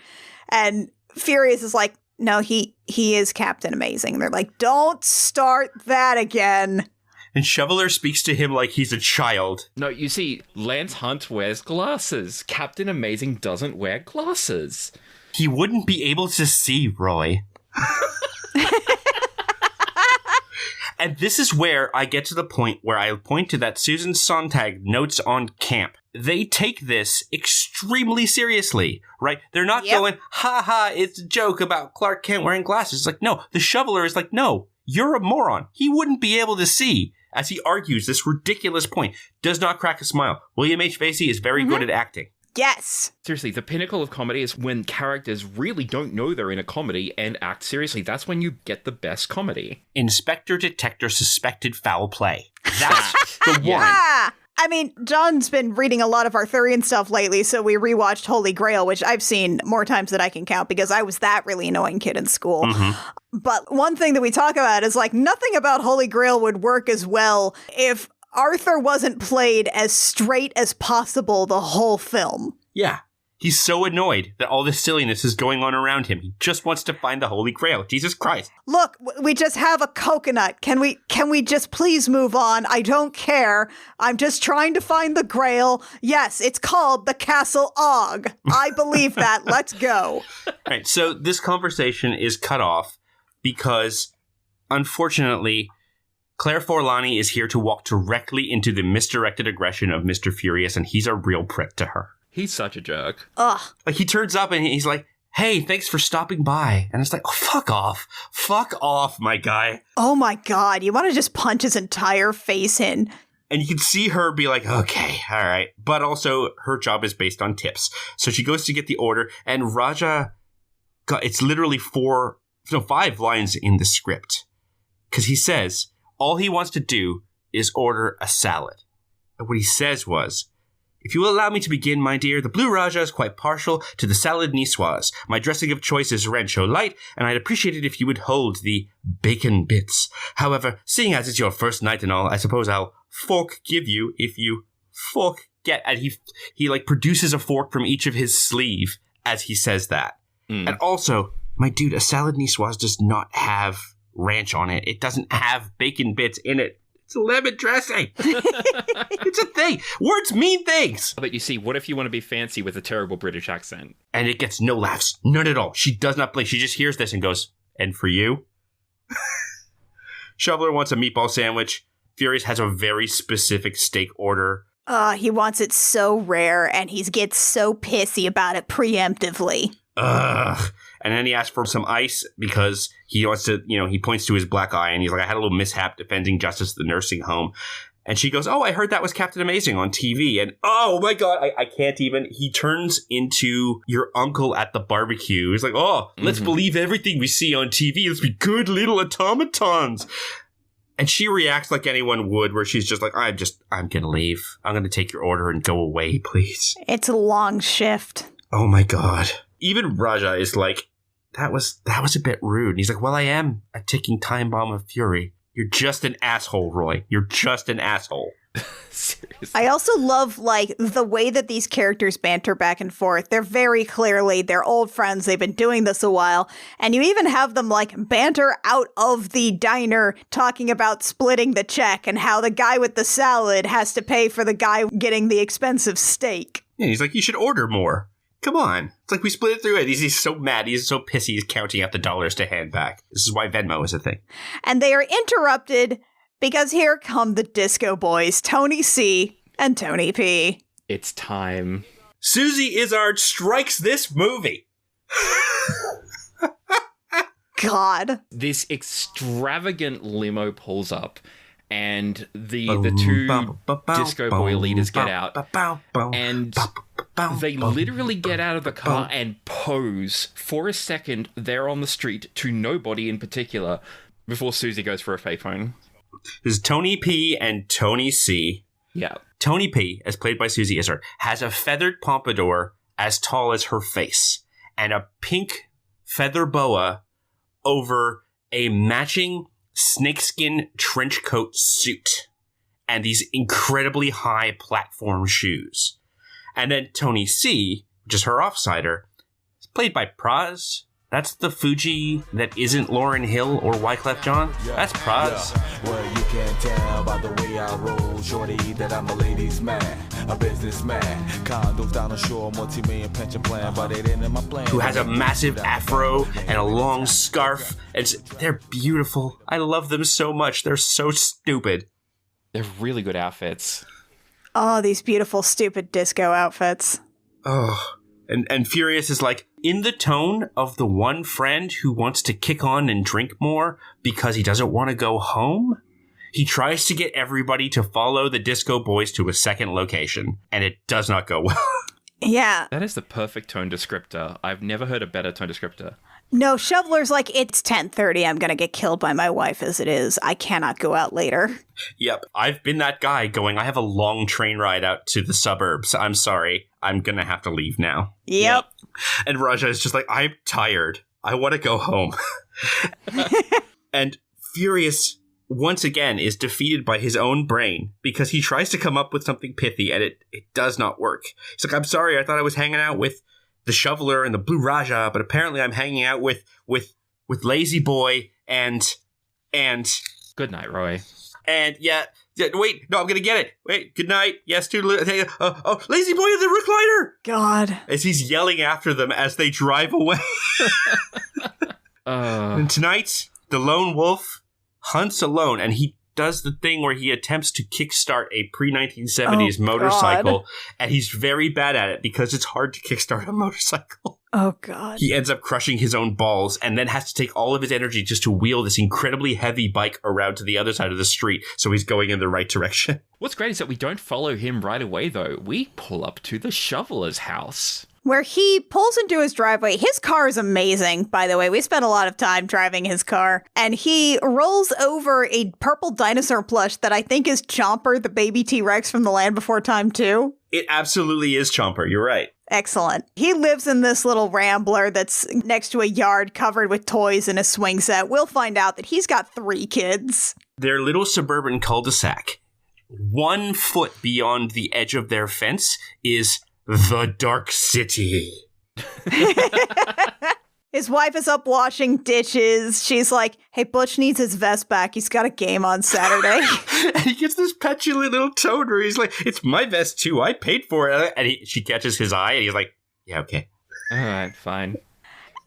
Speaker 1: And Furious is like, no, he is Captain Amazing. They're like, don't start that again.
Speaker 2: And Shoveler speaks to him like he's a child.
Speaker 3: No, you see, Lance Hunt wears glasses. Captain Amazing doesn't wear glasses.
Speaker 2: He wouldn't be able to see, Roy. And this is where I get to the point where I point to that Susan Sontag notes on camp. They take this extremely seriously, right? They're not going, ha ha, it's a joke about Clark Kent wearing glasses. It's like, no, the Shoveler is like, no, you're a moron. He wouldn't be able to see, as he argues this ridiculous point. Does not crack a smile. William H. Macy is very good at acting.
Speaker 1: Yes.
Speaker 3: Seriously, the pinnacle of comedy is when characters really don't know they're in a comedy and act seriously. That's when you get the best comedy.
Speaker 2: Inspector Detector suspected foul play. That's the one.
Speaker 1: Yeah. I mean, John's been reading a lot of Arthurian stuff lately, so we rewatched Holy Grail, which I've seen more times than I can count because I was that really annoying kid in school. Mm-hmm. But one thing that we talk about is like nothing about Holy Grail would work as well if Arthur wasn't played as straight as possible the whole film.
Speaker 2: Yeah. He's so annoyed that all this silliness is going on around him. He just wants to find the Holy Grail. Jesus Christ.
Speaker 1: Look, we just have a coconut. Can we just please move on? I don't care. I'm just trying to find the Grail. Yes, it's called the Castle Og. I believe that. Let's go.
Speaker 2: All right, so this conversation is cut off because, unfortunately, Claire Forlani is here to walk directly into the misdirected aggression of Mr. Furious, and he's a real prick to her.
Speaker 3: He's such a jerk.
Speaker 1: Ugh.
Speaker 2: Like, he turns up and he's like, hey, thanks for stopping by. And it's like, oh, fuck off. Fuck off, my guy.
Speaker 1: Oh my God. You want to just punch his entire face in.
Speaker 2: And you can see her be like, okay, all right. But also, her job is based on tips. So she goes to get the order, and Raja, it's literally 5 lines in the script. Because he says, all he wants to do is order a salad. And what he says was, if you will allow me to begin, my dear, the Blue Raja is quite partial to the salad niçoise. My dressing of choice is rancho light, and I'd appreciate it if you would hold the bacon bits. However, seeing as it's your first night and all, I suppose I'll forgive you if you forget. And he like produces a fork from each of his sleeve as he says that. And also, my dude, a salad niçoise does not have ranch on it. It doesn't have bacon bits in it. It's lemon dressing. It's a thing. Words mean things.
Speaker 3: But you see, what if you want to be fancy with a terrible British accent?
Speaker 2: And it gets no laughs. None at all. She does not play. She just hears this and goes, and for you? Shoveler wants a meatball sandwich. Furious has a very specific steak order.
Speaker 1: He wants it so rare, and he gets so pissy about it preemptively.
Speaker 2: Ugh. And then he asks for some ice because he wants to, he points to his black eye and he's like, I had a little mishap defending justice at the nursing home. And she goes, oh, I heard that was Captain Amazing on TV. And oh my God, I can't even. He turns into your uncle at the barbecue. He's like, oh, let's believe everything we see on TV. Let's be good little automatons. And she reacts like anyone would, where she's just like, I'm going to leave. I'm going to take your order and go away, please.
Speaker 1: It's a long shift.
Speaker 2: Oh my God. Even Raja is like, that was a bit rude. And he's like, well, I am a ticking time bomb of fury. You're just an asshole, Roy. You're just an asshole.
Speaker 3: Seriously.
Speaker 1: I also love, the way that these characters banter back and forth. They're very clearly, they're old friends. They've been doing this a while. And you even have them, banter out of the diner talking about splitting the check and how the guy with the salad has to pay for the guy getting the expensive steak.
Speaker 2: Yeah, he's like, you should order more. Come on. It's like we split it through it. He's so mad. He's so pissy. He's counting out the dollars to hand back. This is why Venmo is a thing.
Speaker 1: And they are interrupted because here come the Disco Boys, Tony C. and Tony P.
Speaker 3: It's time.
Speaker 2: Susie Izzard strikes this movie.
Speaker 1: God.
Speaker 3: This extravagant limo pulls up. And the two Disco Boy leaders get out, and they literally get out of the car and pose for a second there on the street to nobody in particular before Susie goes for a payphone.
Speaker 2: There's Tony P and Tony C.
Speaker 3: Yeah.
Speaker 2: Tony P, as played by Susie Izzard, has a feathered pompadour as tall as her face and a pink feather boa over a matching snakeskin trench coat suit and these incredibly high platform shoes. And then Tony C, which is her offsider, is played by Praz. That's the Fuji that isn't Lauryn Hill or Wyclef Jean. That's Praz.
Speaker 12: Well, you can tell by the way I roll, shorty, that I'm a ladies' man, a businessman. Condos down the shore, multi-million pension plan, but it ain't in my plan.
Speaker 2: Who has a massive afro and a long scarf. They're beautiful. I love them so much. They're so stupid.
Speaker 3: They're really good outfits.
Speaker 1: Oh, these beautiful, stupid disco outfits.
Speaker 2: Oh. And Furious is like, in the tone of the one friend who wants to kick on and drink more because he doesn't want to go home, he tries to get everybody to follow the Disco Boys to a second location, and it does not go well.
Speaker 1: Yeah.
Speaker 3: That is the perfect tone descriptor. I've never heard a better tone descriptor.
Speaker 1: No, Shoveler's like, it's 10:30. I'm going to get killed by my wife as it is. I cannot go out later.
Speaker 2: Yep. I've been that guy going, I have a long train ride out to the suburbs. I'm sorry. I'm going to have to leave now.
Speaker 1: Yep.
Speaker 2: And Raja is just like, I'm tired. I want to go home. And Furious, once again, is defeated by his own brain because he tries to come up with something pithy and it does not work. He's like, I'm sorry. I thought I was hanging out with the Shoveler and the Blue Raja, but apparently I'm hanging out with Lazy Boy and
Speaker 3: Good night, Roy.
Speaker 2: And yeah, wait, no, I'm gonna get it. Wait, good night. Yes, Lazy Boy in the recliner.
Speaker 1: God,
Speaker 2: as he's yelling after them as they drive away. And tonight, the lone wolf hunts alone, and he does the thing where he attempts to kickstart a pre-1970s motorcycle, and he's very bad at it because it's hard to kickstart a motorcycle.
Speaker 1: Oh, God.
Speaker 2: He ends up crushing his own balls and then has to take all of his energy just to wheel this incredibly heavy bike around to the other side of the street so he's going in the right direction.
Speaker 3: What's great is that we don't follow him right away, though. We pull up to the Shoveler's house,
Speaker 1: where he pulls into his driveway. His car is amazing, by the way. We spent a lot of time driving his car. And he rolls over a purple dinosaur plush that I think is Chomper, the baby T-Rex from The Land Before Time 2.
Speaker 2: It absolutely is Chomper. You're right.
Speaker 1: Excellent. He lives in this little rambler that's next to a yard covered with toys and a swing set. We'll find out that he's got 3 kids.
Speaker 2: Their little suburban cul-de-sac, 1 foot beyond the edge of their fence, is the Dark City.
Speaker 1: His wife is up washing dishes. She's like, hey, Butch needs his vest back. He's got a game on Saturday.
Speaker 2: And he gets this petulant little tone where he's like, it's my vest too. I paid for it. And she catches his eye and he's like, yeah, okay.
Speaker 3: All right, fine.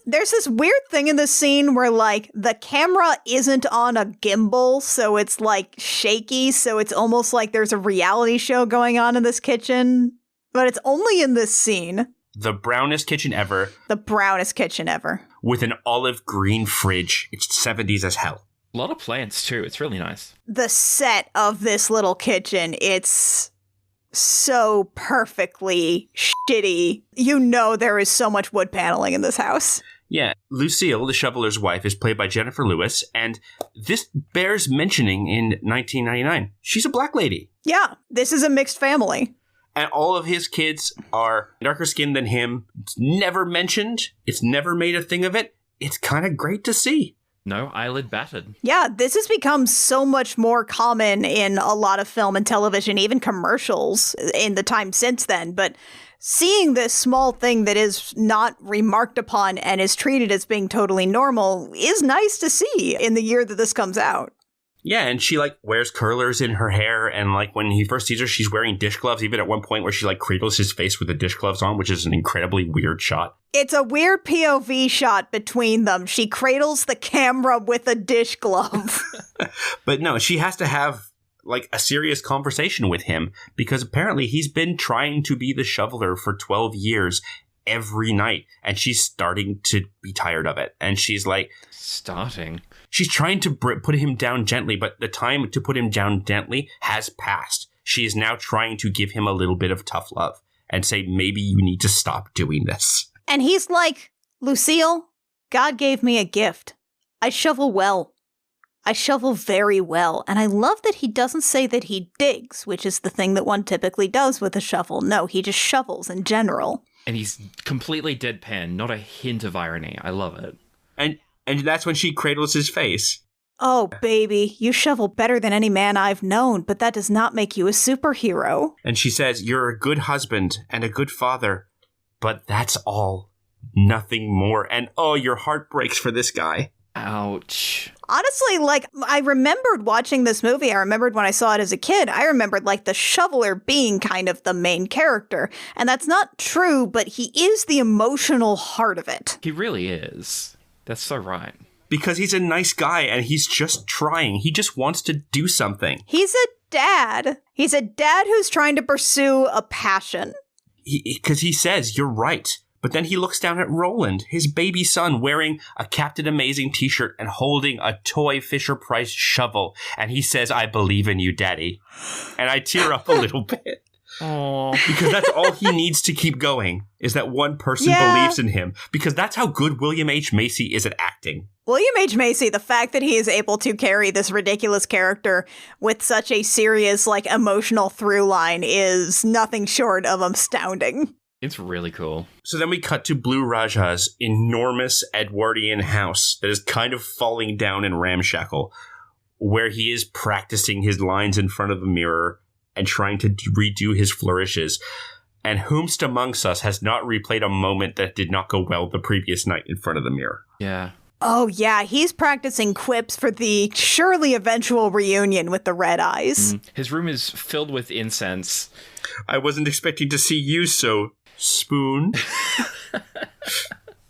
Speaker 1: There's this weird thing in the scene where, like, the camera isn't on a gimbal, so it's, like, shaky. So it's almost like there's a reality show going on in this kitchen. But it's only in this scene.
Speaker 2: the brownest kitchen ever.
Speaker 1: The brownest kitchen ever.
Speaker 2: With an olive green fridge. It's 70s as hell.
Speaker 3: A lot of plants, too. It's really nice.
Speaker 1: The set of this little kitchen, it's so perfectly shitty. You know there is so much wood paneling in this house.
Speaker 2: Yeah, Lucille, the shoveler's wife, is played by Jennifer Lewis, and this bears mentioning in 1999. She's a black lady.
Speaker 1: Yeah, this is a mixed family.
Speaker 2: And all of his kids are darker skinned than him. It's never mentioned. It's never made a thing of it. It's kind of great to see.
Speaker 3: No eyelid battered.
Speaker 1: Yeah, this has become so much more common in a lot of film and television, even commercials in the time since then. But seeing this small thing that is not remarked upon and is treated as being totally normal is nice to see in the year that this comes out.
Speaker 2: Yeah, and she, wears curlers in her hair, and, when he first sees her, she's wearing dish gloves, even at one point where she, cradles his face with the dish gloves on, which is an incredibly weird shot.
Speaker 1: It's a weird POV shot between them. She cradles the camera with a dish glove.
Speaker 2: But no, she has to have, a serious conversation with him, because apparently he's been trying to be the shoveler for 12 years every night, and she's starting to be tired of it. And she's
Speaker 3: Starting?
Speaker 2: She's trying to put him down gently, but the time to put him down gently has passed. She is now trying to give him a little bit of tough love and say, maybe you need to stop doing this.
Speaker 1: And he's like, Lucille, God gave me a gift. I shovel well. I shovel very well. And I love that he doesn't say that he digs, which is the thing that one typically does with a shovel. No, he just shovels in general.
Speaker 3: And he's completely deadpan, not a hint of irony. I love it.
Speaker 2: And that's when she cradles his face.
Speaker 1: Oh, baby, you shovel better than any man I've known, but that does not make you a superhero.
Speaker 2: And she says, you're a good husband and a good father, but that's all. Nothing more. And your heart breaks for this guy.
Speaker 3: Ouch.
Speaker 1: Honestly, I remembered watching this movie. I remembered when I saw it as a kid. I remembered, the shoveler being kind of the main character. And that's not true, but he is the emotional heart of it.
Speaker 3: He really is. That's so right.
Speaker 2: Because he's a nice guy and he's just trying. He just wants to do something.
Speaker 1: He's a dad. He's a dad who's trying to pursue a passion.
Speaker 2: Because he says, you're right. But then he looks down at Roland, his baby son, wearing a Captain Amazing t-shirt and holding a toy Fisher-Price shovel. And he says, I believe in you, Daddy. And I tear up a little bit.
Speaker 3: Aww.
Speaker 2: Because that's all he needs to keep going, is that one person believes in him. Because that's how good William H. Macy is at acting.
Speaker 1: William H. Macy, the fact that he is able to carry this ridiculous character with such a serious, emotional through line is nothing short of astounding.
Speaker 3: It's really cool.
Speaker 2: So then we cut to Blue Raja's enormous Edwardian house that is kind of falling down in ramshackle, where he is practicing his lines in front of the mirror and trying to redo his flourishes. And whomst amongst us has not replayed a moment that did not go well the previous night in front of the mirror?
Speaker 3: Yeah.
Speaker 1: Oh, yeah, he's practicing quips for the surely eventual reunion with the red eyes.
Speaker 3: His room is filled with incense.
Speaker 2: I wasn't expecting to see you so spoon.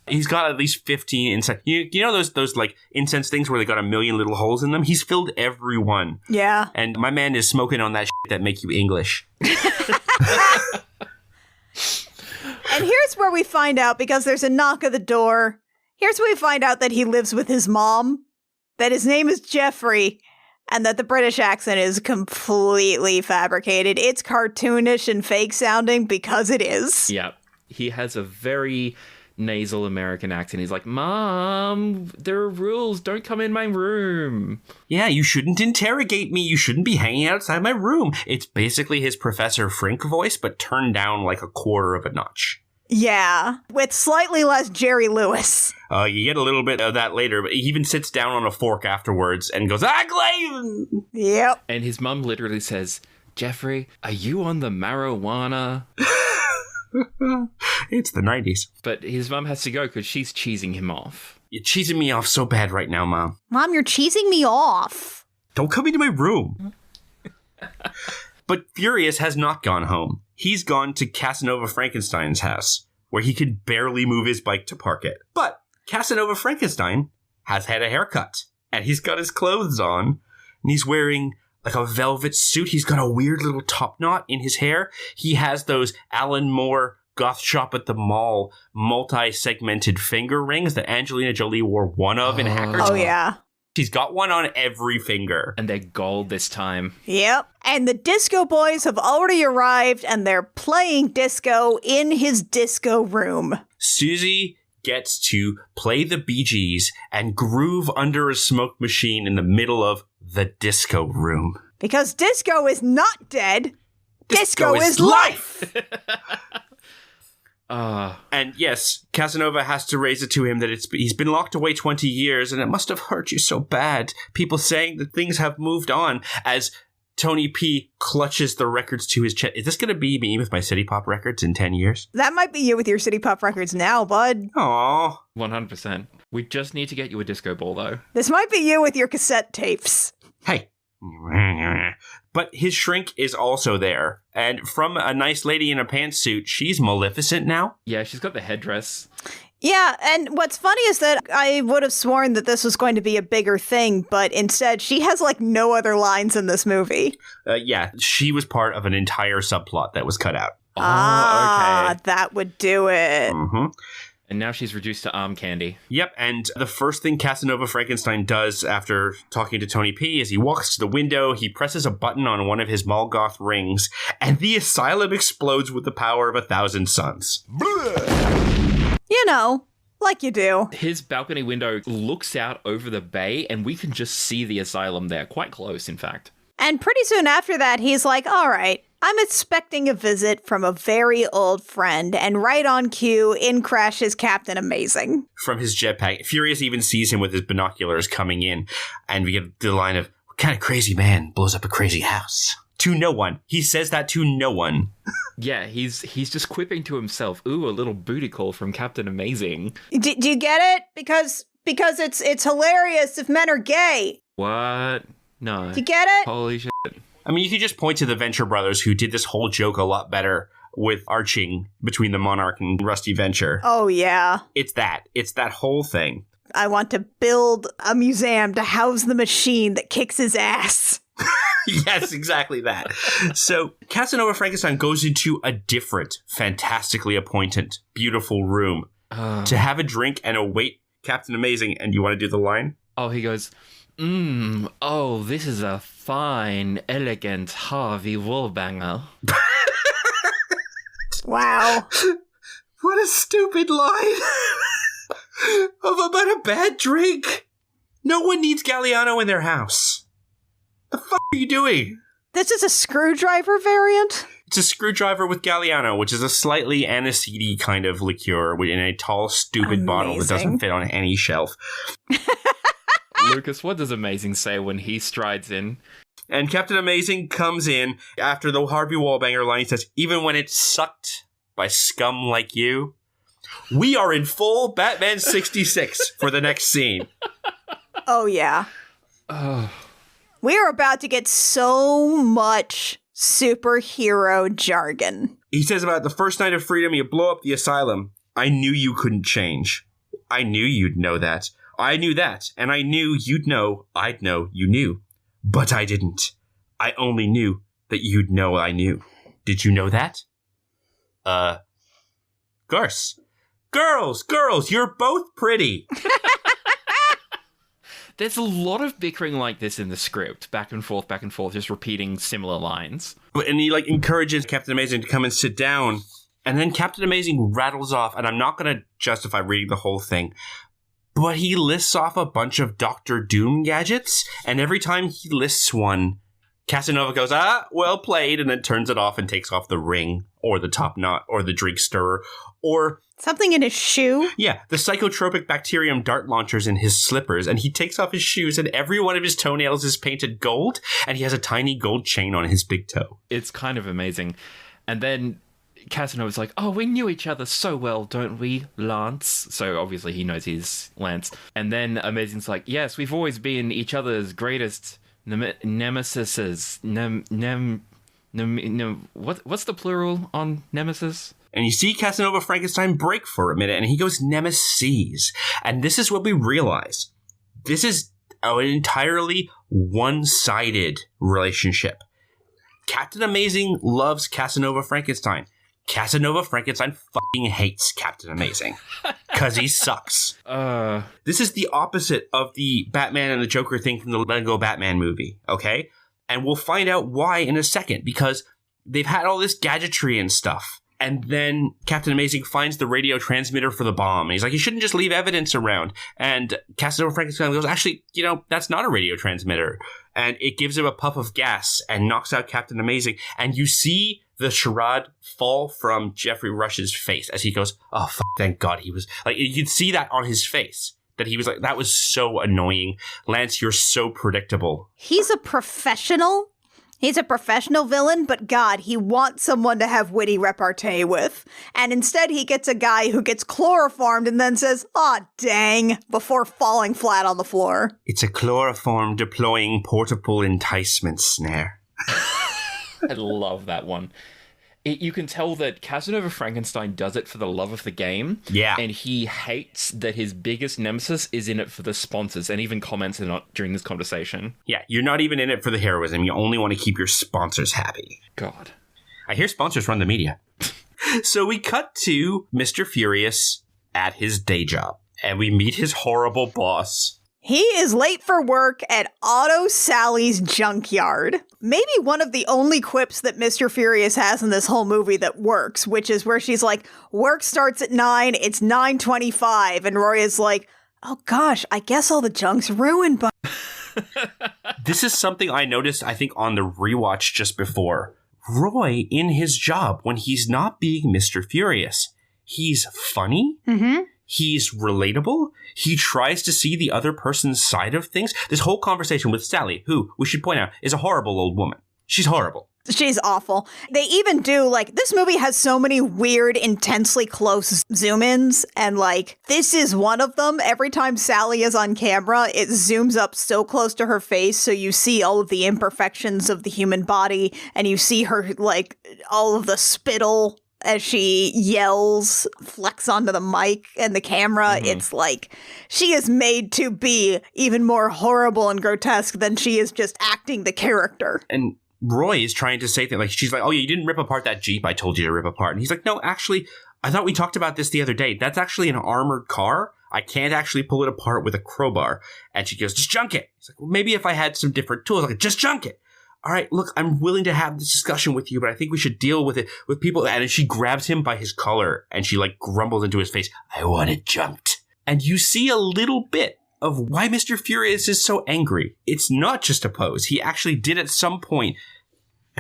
Speaker 2: He's got at least 15 incense. You know those incense things where they got a million little holes in them? He's filled every one.
Speaker 1: Yeah.
Speaker 2: And my man is smoking on that shit that make you English.
Speaker 1: And here's where we find out, because there's a knock at the door, here's where we find out that he lives with his mom, that his name is Jeffrey, and that the British accent is completely fabricated. It's cartoonish and fake sounding because it is.
Speaker 3: Yeah. He has a very nasal American accent. He's like, Mom, there are rules. Don't come in my room.
Speaker 2: Yeah, you shouldn't interrogate me. You shouldn't be hanging outside my room. It's basically his Professor Frink voice, but turned down like a quarter of a notch.
Speaker 1: Yeah, with slightly less Jerry Lewis.
Speaker 2: You get a little bit of that later, but he even sits down on a fork afterwards and goes, Glavin!
Speaker 1: Yep.
Speaker 3: And his mum literally says, Jeffrey, are you on the marijuana?
Speaker 2: It's the 90s.
Speaker 3: But his mum has to go because she's cheesing him off.
Speaker 2: You're cheesing me off so bad right now, Mom.
Speaker 1: Mom, you're cheesing me off.
Speaker 2: Don't come into my room. But Furious has not gone home. He's gone to Casanova Frankenstein's house, where he can barely move his bike to park it. But Casanova Frankenstein has had a haircut, and he's got his clothes on, and he's wearing like a velvet suit. He's got a weird little top knot in his hair. He has those Alan Moore goth shop at the mall multi-segmented finger rings that Angelina Jolie wore one of in Hackers.
Speaker 1: Oh, yeah.
Speaker 2: She's got one on every finger.
Speaker 3: And they're gold this time.
Speaker 1: Yep. And the Disco Boys have already arrived, and they're playing disco in his disco room.
Speaker 2: Susie gets to play the Bee Gees and groove under a smoke machine in the middle of the disco room.
Speaker 1: Because disco is not dead. Disco is life!
Speaker 2: And yes, Casanova has to raise it to him that he's been locked away 20 years and it must have hurt you so bad. People saying that things have moved on as Tony P clutches the records to his chest. Is this going to be me with my City Pop records in 10 years?
Speaker 1: That might be you with your City Pop records now, bud.
Speaker 2: Aww.
Speaker 3: 100%. We just need to get you a disco ball, though.
Speaker 1: This might be you with your cassette tapes.
Speaker 2: Hey. But his shrink is also there. And from a nice lady in a pantsuit, she's Maleficent now.
Speaker 3: Yeah, she's got the headdress.
Speaker 1: Yeah, and what's funny is that I would have sworn that this was going to be a bigger thing, but instead she has like no other lines in this movie.
Speaker 2: Yeah, she was part of an entire subplot that was cut out.
Speaker 3: Okay.
Speaker 1: That would do it.
Speaker 2: Mm-hmm.
Speaker 3: And now she's reduced to arm candy.
Speaker 2: Yep, and the first thing Casanova Frankenstein does after talking to Tony P is he walks to the window, he presses a button on one of his Molgoth rings, and the asylum explodes with the power of 1,000 suns.
Speaker 1: You know, like you do.
Speaker 3: His balcony window looks out over the bay, and we can just see the asylum there, quite close, in fact.
Speaker 1: And pretty soon after that, he's like, all right, I'm expecting a visit from a very old friend, and right on cue, in crashes Captain Amazing.
Speaker 2: From his jetpack, Furious even sees him with his binoculars coming in, and we get the line of, what kind of crazy man blows up a crazy house? To no one. He says that to no one.
Speaker 3: Yeah, he's just quipping to himself, ooh, a little booty call from Captain Amazing.
Speaker 1: Do you get it? Because it's hilarious if men are gay.
Speaker 3: What? No.
Speaker 1: Do you get it?
Speaker 3: Holy shit.
Speaker 2: I mean, you could just point to the Venture Brothers who did this whole joke a lot better with arching between the Monarch and Rusty Venture.
Speaker 1: Oh, yeah.
Speaker 2: It's that whole thing.
Speaker 1: I want to build a museum to house the machine that kicks his ass.
Speaker 2: Yes, exactly that. So Casanova Frankenstein goes into a different, fantastically appointed, beautiful room to have a drink and await Captain Amazing. And you want to do the line?
Speaker 3: Oh, he goes, oh, this is a fine, elegant Harvey Wallbanger.
Speaker 1: Wow.
Speaker 2: What a stupid line about a bad drink. No one needs Galliano in their house. The fuck are you doing?
Speaker 1: This is a screwdriver variant?
Speaker 2: It's a screwdriver with Galliano, which is a slightly aniseedy kind of liqueur in a tall, stupid bottle that doesn't fit on any shelf.
Speaker 3: Lucas, what does Amazing say when he strides in?
Speaker 2: And Captain Amazing comes in after the Harvey Wallbanger line. He says, even when it's sucked by scum like you, we are in full Batman 66 for the next scene.
Speaker 1: Oh, yeah. We are about to get so much superhero jargon.
Speaker 2: He says about the first night of freedom, you blow up the asylum. I knew you couldn't change. I knew you'd know that. I knew that, and I knew you'd know I'd know you knew. But I didn't. I only knew that you'd know I knew. Did you know that? Garce. Girls, you're both pretty.
Speaker 3: There's a lot of bickering like this in the script. Back and forth, just repeating similar lines.
Speaker 2: And he encourages Captain Amazing to come and sit down. And then Captain Amazing rattles off, and I'm not going to justify reading the whole thing, but he lists off a bunch of Doctor Doom gadgets, and every time he lists one, Casanova goes, well played, and then turns it off and takes off the ring, or the top knot, or the drink stirrer, or...
Speaker 1: something in his shoe?
Speaker 2: Yeah, the psychotropic bacterium dart launchers in his slippers, and he takes off his shoes, and every one of his toenails is painted gold, and he has a tiny gold chain on his big toe.
Speaker 3: It's kind of amazing. And then Casanova's like, oh, we knew each other so well, don't we, Lance? So obviously he knows he's Lance. And then Amazing's like, yes, we've always been each other's greatest nemesises. What's the plural on nemesis?
Speaker 2: And you see Casanova Frankenstein break for a minute, and he goes nemesis. And this is what we realize. This is an entirely one-sided relationship. Captain Amazing loves Casanova Frankenstein. Casanova Frankenstein fucking hates Captain Amazing because he sucks. This is the opposite of the Batman and the Joker thing from the Lego Batman movie, okay? And we'll find out why in a second, because they've had all this gadgetry and stuff. And then Captain Amazing finds the radio transmitter for the bomb. And he's like, you shouldn't just leave evidence around. And Casanova Frankenstein goes, actually, that's not a radio transmitter. And it gives him a puff of gas and knocks out Captain Amazing. And you see the charade fall from Jeffrey Rush's face as he goes, oh, thank God he was... Like, you'd see that on his face. That he was like, that was so annoying. Lance, you're so predictable.
Speaker 1: He's a professional. He's a professional villain, but God, he wants someone to have witty repartee with. And instead he gets a guy who gets chloroformed and then says, aw, dang, before falling flat on the floor.
Speaker 2: It's a chloroform deploying portable enticement snare.
Speaker 3: I love that one. You can tell that Casanova Frankenstein does it for the love of the game.
Speaker 2: Yeah.
Speaker 3: And he hates that his biggest nemesis is in it for the sponsors, and even comments on it during this conversation.
Speaker 2: Yeah, you're not even in it for the heroism. You only want to keep your sponsors happy.
Speaker 3: God.
Speaker 2: I hear sponsors run the media. So we cut to Mr. Furious at his day job, and we meet his horrible boss.
Speaker 1: He is late for work at Auto Sally's junkyard. Maybe one of the only quips that Mr. Furious has in this whole movie that works, which is where she's like, work starts at 9, it's 9:25. And Roy is like, oh gosh, I guess all the junk's ruined by...
Speaker 2: This is something I noticed, I think, on the rewatch just before. Roy, in his job, when he's not being Mr. Furious, he's funny.
Speaker 1: Mm-hmm.
Speaker 2: He's relatable. He tries to see the other person's side of things. This whole conversation with Sally, who, we should point out, is a horrible old woman. She's horrible.
Speaker 1: She's awful. They even do, this movie has so many weird, intensely close zoom-ins, and, this is one of them. Every time Sally is on camera, it zooms up so close to her face, so you see all of the imperfections of the human body, and you see her, all of the spittle as she yells, flex onto the mic and the camera.
Speaker 2: Mm-hmm.
Speaker 1: It's she is made to be even more horrible and grotesque than she is just acting the character.
Speaker 2: And Roy is trying to say things she's like, oh, yeah, you didn't rip apart that Jeep I told you to rip apart. And he's like, no, actually, I thought we talked about this the other day. That's actually an armored car. I can't actually pull it apart with a crowbar. And she goes, just junk it. He's like, well, maybe if I had some different tools, I could just junk it. All right, look, I'm willing to have this discussion with you, but I think we should deal with it with people. And she grabs him by his collar and she grumbles into his face, I want it junked. And you see a little bit of why Mr. Furious is so angry. It's not just a pose. He actually did at some point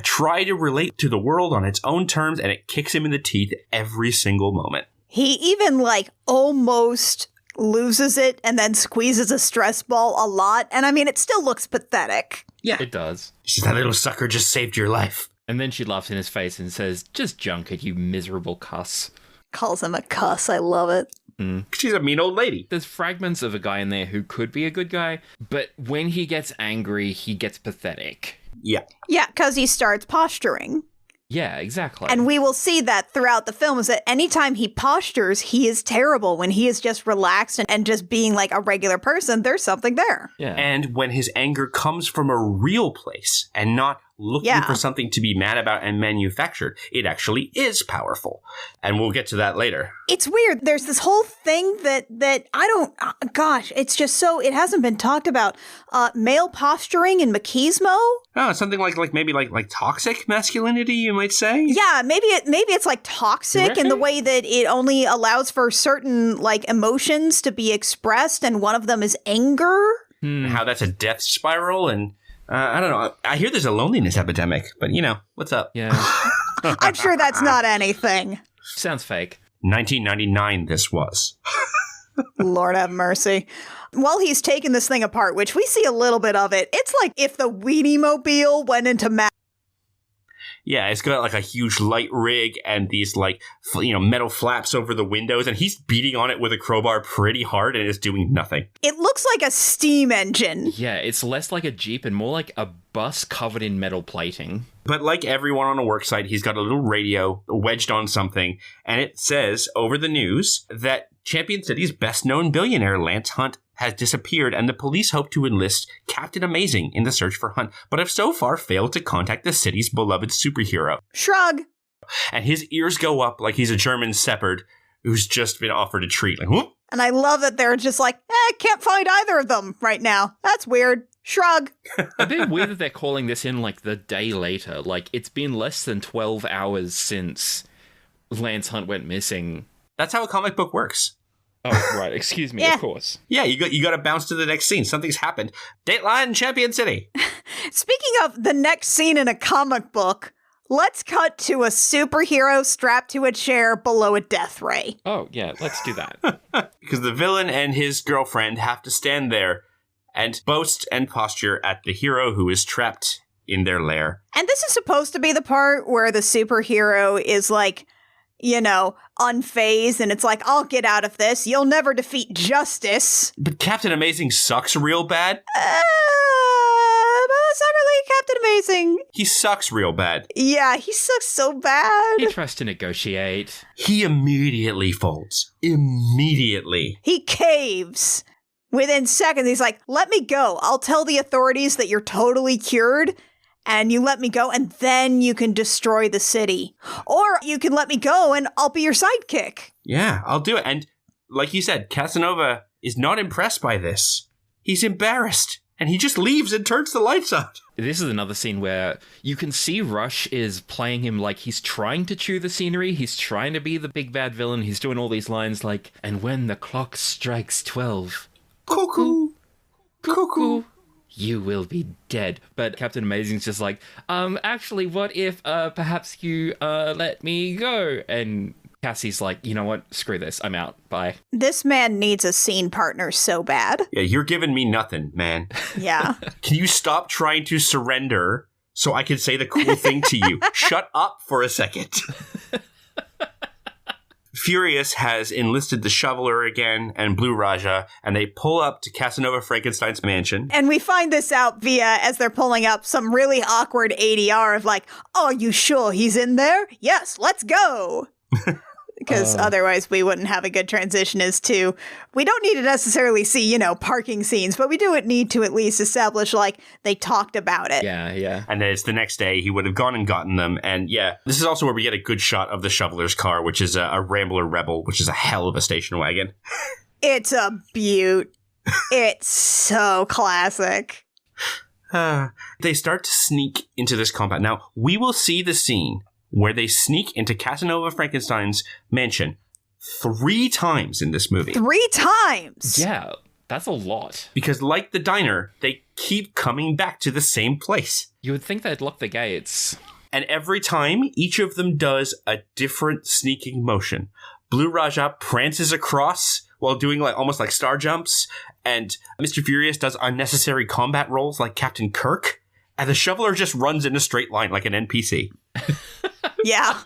Speaker 2: try to relate to the world on its own terms, and it kicks him in the teeth every single moment.
Speaker 1: He even almost loses it and then squeezes a stress ball a lot. And I mean, it still looks pathetic.
Speaker 2: Yeah.
Speaker 3: It does.
Speaker 2: She says, that little sucker just saved your life.
Speaker 3: And then she laughs in his face and says, just junk it, you miserable cuss.
Speaker 1: Calls him a cuss. I love it.
Speaker 2: She's a mean old lady.
Speaker 3: There's fragments of a guy in there who could be a good guy, but when he gets angry, he gets pathetic.
Speaker 2: Yeah.
Speaker 1: Yeah, because he starts posturing.
Speaker 3: Yeah, exactly.
Speaker 1: And we will see that throughout the film, is that anytime he postures, he is terrible. When he is just relaxed and just being a regular person, there's something there.
Speaker 3: Yeah.
Speaker 2: And when his anger comes from a real place and not looking for something to be mad about and manufactured, it actually is powerful. And we'll get to that later.
Speaker 1: It's weird. There's this whole thing that I don't, gosh, it's just so, it hasn't been talked about. Male posturing and machismo.
Speaker 2: Oh, it's something maybe toxic masculinity, you might say?
Speaker 1: Yeah, maybe it's toxic in the way that it only allows for certain emotions to be expressed, and one of them is anger.
Speaker 2: How that's a death spiral, and I don't know. I hear there's a loneliness epidemic, but what's up?
Speaker 3: Yeah.
Speaker 1: I'm sure that's not anything.
Speaker 3: Sounds fake.
Speaker 2: 1999 this was.
Speaker 1: Lord have mercy. While he's taking this thing apart, which we see a little bit of it, it's like if the Weenie Mobile went into
Speaker 2: Yeah, it's got a huge light rig and these metal flaps over the windows, and he's beating on it with a crowbar pretty hard and it's doing nothing.
Speaker 1: It looks like a steam engine.
Speaker 3: Yeah, it's less like a Jeep and more like a bus covered in metal plating.
Speaker 2: But like everyone on a work site, he's got a little radio wedged on something, and it says over the news that Champion City's best-known billionaire, Lance Hunt, has disappeared, and the police hope to enlist Captain Amazing in the search for Hunt, but have so far failed to contact the city's beloved superhero.
Speaker 1: Shrug.
Speaker 2: And his ears go up like he's a German shepherd who's just been offered a treat. Like, whoop.
Speaker 1: And I love that they're just like, can't find either of them right now. That's weird. Shrug.
Speaker 3: A bit weird that they're calling this in like the day later. Like, it's been less than 12 hours since Lance Hunt went missing.
Speaker 2: That's how a comic book works.
Speaker 3: Oh, right. Excuse me, of course.
Speaker 2: Yeah, you got to bounce to the next scene. Something's happened. Dateline, Champion City.
Speaker 1: Speaking of the next scene in a comic book, let's cut to a superhero strapped to a chair below a death ray.
Speaker 3: Oh, yeah, let's do that.
Speaker 2: Because the villain and his girlfriend have to stand there and boast and posture at the hero who is trapped in their lair.
Speaker 1: And this is supposed to be the part where the superhero is like, you know, unfazed, and it's like, I'll get out of this. You'll never defeat justice.
Speaker 2: But Captain Amazing sucks real bad.
Speaker 1: But that's not really Captain Amazing.
Speaker 2: He sucks real bad.
Speaker 1: Yeah, he sucks so bad.
Speaker 3: He tries to negotiate.
Speaker 2: He immediately folds. Immediately.
Speaker 1: He caves. Within seconds, he's like, let me go. I'll tell the authorities that you're totally cured, and you let me go, and then you can destroy the city. Or you can let me go, and I'll be your sidekick.
Speaker 2: Yeah, I'll do it. And like you said, Casanova is not impressed by this. He's embarrassed, and he just leaves and turns the lights out.
Speaker 3: This is another scene where you can see Rush is playing him like he's trying to chew the scenery. He's trying to be the big bad villain. He's doing all these lines like, and when the clock strikes 12...
Speaker 2: Cuckoo! Cuckoo!
Speaker 3: You will be dead. But Captain Amazing's just like, actually, what if perhaps you let me go? And Cassie's like, you know what? Screw this. I'm out. Bye.
Speaker 1: This man needs a scene partner so bad.
Speaker 2: Yeah, you're giving me nothing, man.
Speaker 1: Yeah.
Speaker 2: Can you stop trying to surrender so I can say the cool thing to you? Shut up for a second. Furious has enlisted the Shoveler again and Blue Raja, and they pull up to Casanova Frankenstein's mansion.
Speaker 1: And we find this out via, as they're pulling up, some really awkward ADR of like, are you sure he's in there? Yes, let's go. Because otherwise we wouldn't have a good transition as to, we don't need to necessarily see, you know, parking scenes, but we do need to at least establish, like, they talked about it.
Speaker 3: Yeah.
Speaker 2: And then it's the next day, he would have gone and gotten them. And yeah, this is also where we get a good shot of the Shoveler's car, which is a Rambler Rebel, which is a hell of a station wagon.
Speaker 1: It's a beaut. It's so classic.
Speaker 2: They start to sneak into this compound. Now, we will see the scene where they sneak into Casanova Frankenstein's mansion 3 times in this movie.
Speaker 1: 3 times?
Speaker 3: Yeah, that's a lot.
Speaker 2: Because like the diner, they keep coming back to the same place.
Speaker 3: You would think they'd lock the gates.
Speaker 2: And every time, each of them does a different sneaking motion. Blue Raja prances across while doing like almost like star jumps, and Mr. Furious does unnecessary combat rolls like Captain Kirk, and the Shoveler just runs in a straight line like an NPC.
Speaker 1: Yeah.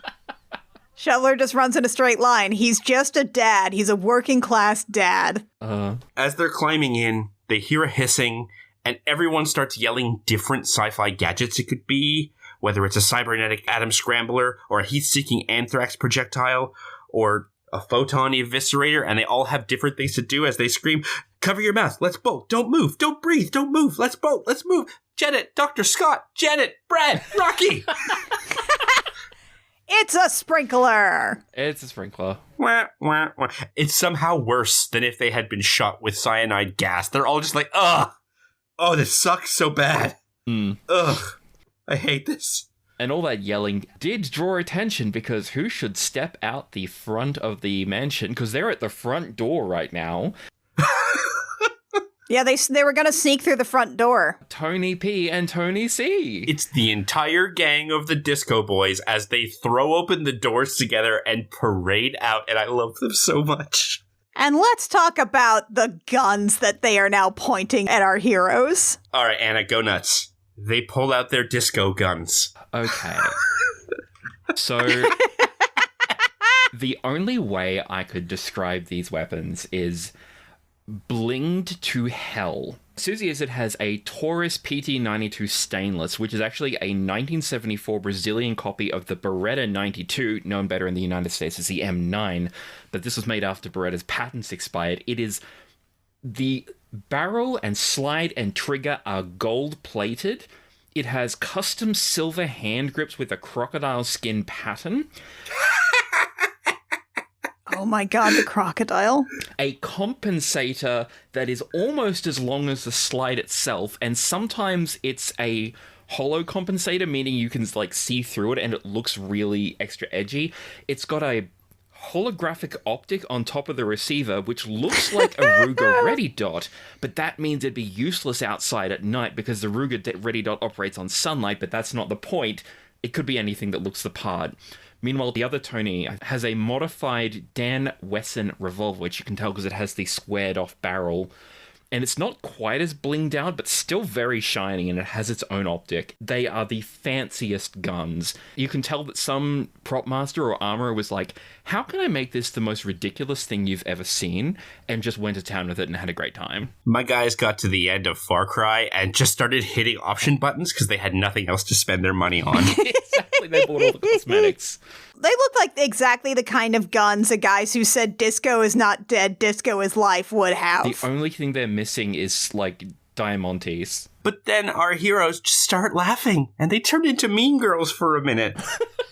Speaker 1: Shoveler just runs in a straight line. He's just a dad. He's a working class dad.
Speaker 2: As they're climbing in, they hear a hissing, and everyone starts yelling different sci-fi gadgets it could be, whether it's a cybernetic atom scrambler, or a heat-seeking anthrax projectile, or a photon eviscerator, and they all have different things to do as they scream, cover your mouth, let's bolt, don't move, don't breathe, don't move, let's bolt, let's move, Janet, Dr. Scott, Janet, Brad, Rocky!
Speaker 1: It's a sprinkler!
Speaker 3: It's a sprinkler.
Speaker 2: Wah, wah, wah. It's somehow worse than if they had been shot with cyanide gas. They're all just like, ugh! Oh, this sucks so bad. Ugh. I hate this.
Speaker 3: And all that yelling did draw attention, because who should step out the front of the mansion? Because they're at the front door right now.
Speaker 1: Yeah, they were going to sneak through the front door.
Speaker 3: Tony P and Tony C.
Speaker 2: It's the entire gang of the Disco Boys as they throw open the doors together and parade out, and I love them so much.
Speaker 1: And let's talk about the guns that they are now pointing at our heroes.
Speaker 2: All right, Anna, go nuts. They pull out their disco guns.
Speaker 3: Okay. So, the only way I could describe these weapons is blinged to hell. Susie Izzard has a Taurus PT92 stainless, which is actually a 1974 Brazilian copy of the Beretta 92, known better in the United States as the M9, but this was made after Beretta's patents expired. It is the barrel and slide and trigger are gold-plated, It has custom silver hand grips with a crocodile skin pattern.
Speaker 1: Oh my god, the crocodile.
Speaker 3: A compensator that is almost as long as the slide itself, and sometimes it's a hollow compensator, meaning you can like see through it and it looks really extra edgy. It's got a holographic optic on top of the receiver, which looks like a Ruger Ready Dot, but that means it'd be useless outside at night because the Ruger Ready Dot operates on sunlight, but that's not the point. It could be anything that looks the part. Meanwhile, the other Tony has a modified Dan Wesson revolver, which you can tell because it has the squared off barrel. And it's not quite as blinged out, but still very shiny, and it has its own optic. They are the fanciest guns. You can tell that some prop master or armorer was like, how can I make this the most ridiculous thing you've ever seen? And just went to town with it and had a great time.
Speaker 2: My guys got to the end of Far Cry and just started hitting option buttons because they had nothing else to spend their money on.
Speaker 3: Exactly, they bought all the cosmetics.
Speaker 1: They look like exactly the kind of guns the guys who said disco is not dead, disco is life would have.
Speaker 3: The only thing they're missing is, like, Diamantes.
Speaker 2: But then our heroes just start laughing, and they turn into mean girls for a minute.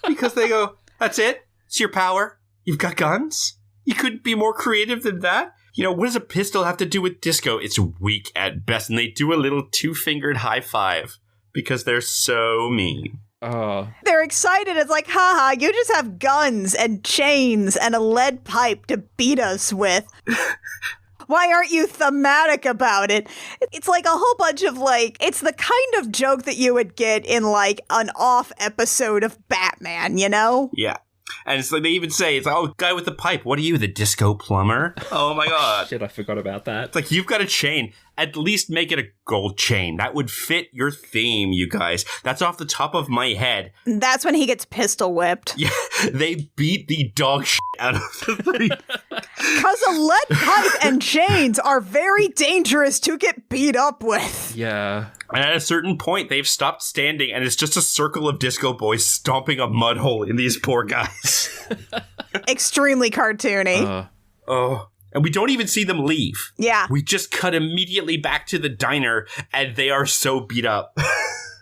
Speaker 2: Because they go, that's it? It's your power? You've got guns? You couldn't be more creative than that? You know, what does a pistol have to do with disco? It's weak at best, and they do a little two-fingered high five because they're so mean.
Speaker 1: They're excited. It's like, haha, you just have guns and chains and a lead pipe to beat us with. Why aren't you thematic about it? It's like a whole bunch of like, it's the kind of joke that you would get in like an off episode of Batman, you know?
Speaker 2: Yeah. And it's like they even say, it's like, oh, guy with the pipe, what are you, the disco plumber? Oh my god.
Speaker 3: Shit, I forgot about that.
Speaker 2: It's like, you've got a chain. At least make it a gold chain. That would fit your theme, you guys. That's off the top of my head.
Speaker 1: That's when he gets pistol whipped.
Speaker 2: Yeah, they beat the dog shit out of the thing.
Speaker 1: Because a lead pipe and chains are very dangerous to get beat up with.
Speaker 3: Yeah.
Speaker 2: And at a certain point, they've stopped standing, and it's just a circle of disco boys stomping a mud hole in these poor guys.
Speaker 1: Extremely cartoony.
Speaker 2: And we don't even see them leave.
Speaker 1: Yeah.
Speaker 2: We just cut immediately back to the diner, and they are so beat up.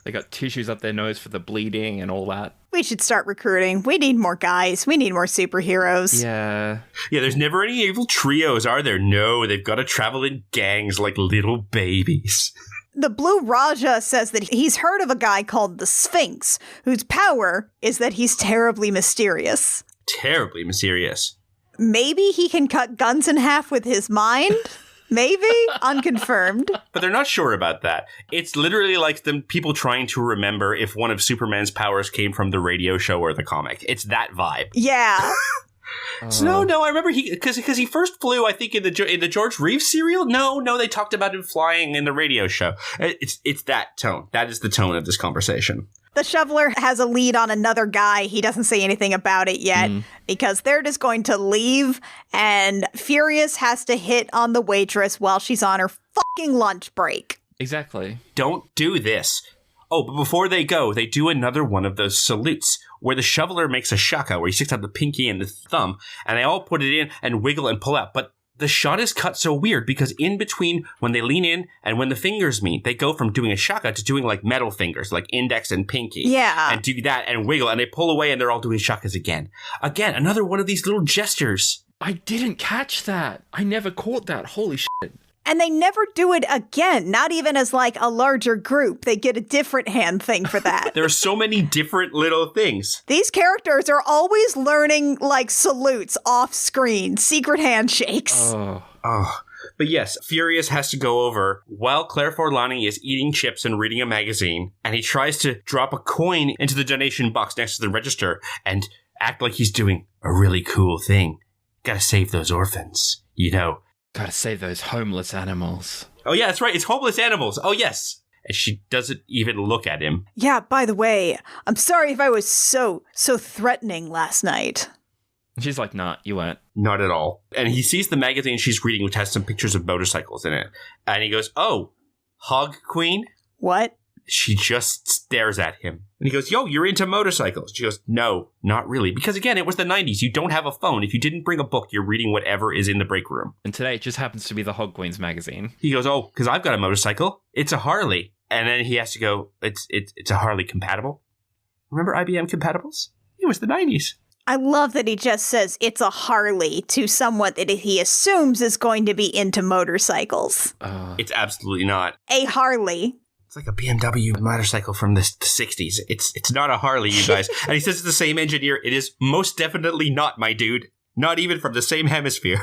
Speaker 3: They got tissues up their nose for the bleeding and all that.
Speaker 1: We should start recruiting. We need more guys. We need more superheroes.
Speaker 3: Yeah.
Speaker 2: Yeah, there's never any evil trios, are there? No, they've got to travel in gangs like little babies.
Speaker 1: The Blue Raja says that he's heard of a guy called the Sphinx, whose power is that he's terribly mysterious.
Speaker 2: Terribly mysterious.
Speaker 1: Maybe he can cut guns in half with his mind? Maybe? Unconfirmed.
Speaker 2: But they're not sure about that. It's literally like them people trying to remember if one of Superman's powers came from the radio show or the comic. It's that vibe.
Speaker 1: Yeah.
Speaker 2: So no, I remember because he first flew, I think, in the George Reeves serial. No, they talked about him flying in the radio show. It's that tone. That is the tone of this conversation.
Speaker 1: The shoveler has a lead on another guy. He doesn't say anything about it yet because they're just going to leave, and Furious has to hit on the waitress while she's on her fucking lunch break.
Speaker 3: Exactly.
Speaker 2: Don't do this. Oh, but before they go, they do another one of those salutes where the shoveler makes a shaka where he sticks out the pinky and the thumb, and they all put it in and wiggle and pull out. But the shot is cut so weird because in between when they lean in and when the fingers meet, they go from doing a shaka to doing like metal fingers, like index and pinky.
Speaker 1: Yeah.
Speaker 2: And do that and wiggle, and they pull away and they're all doing shakas again. Again, another one of these little gestures.
Speaker 3: I didn't catch that. I never caught that. Holy shit.
Speaker 1: And they never do it again, not even as like a larger group. They get a different hand thing for that.
Speaker 2: There are so many different little things.
Speaker 1: These characters are always learning like salutes off screen, secret handshakes.
Speaker 2: Oh. But yes, Furious has to go over while Claire Forlani is eating chips and reading a magazine, and he tries to drop a coin into the donation box next to the register and act like he's doing a really cool thing. Gotta save those orphans, you know.
Speaker 3: Gotta save those homeless animals.
Speaker 2: Oh yeah, that's right, it's homeless animals. Oh yes. And she doesn't even look at him.
Speaker 1: Yeah, by the way, I'm sorry if I was so threatening last night.
Speaker 3: She's like, nah, you weren't.
Speaker 2: Not at all. And he sees the magazine she's reading, which has some pictures of motorcycles in it. And he goes, oh, Hog Queen?
Speaker 1: What?
Speaker 2: She just stares at him. And he goes, yo, you're into motorcycles. She goes, no, not really. Because again, it was the 90s. You don't have a phone. If you didn't bring a book, you're reading whatever is in the break room.
Speaker 3: And today it just happens to be the Hog Queen's magazine.
Speaker 2: He goes, oh, because I've got a motorcycle. It's a Harley. And then he has to go, it's a Harley compatible. Remember IBM compatibles? It was the 90s.
Speaker 1: I love that he just says it's a Harley to someone that he assumes is going to be into motorcycles.
Speaker 2: It's absolutely not.
Speaker 1: A Harley.
Speaker 2: It's like a BMW motorcycle from the 60s. It's not a Harley, you guys. And he says it's the same engineer. It is most definitely not, my dude. Not even from the same hemisphere.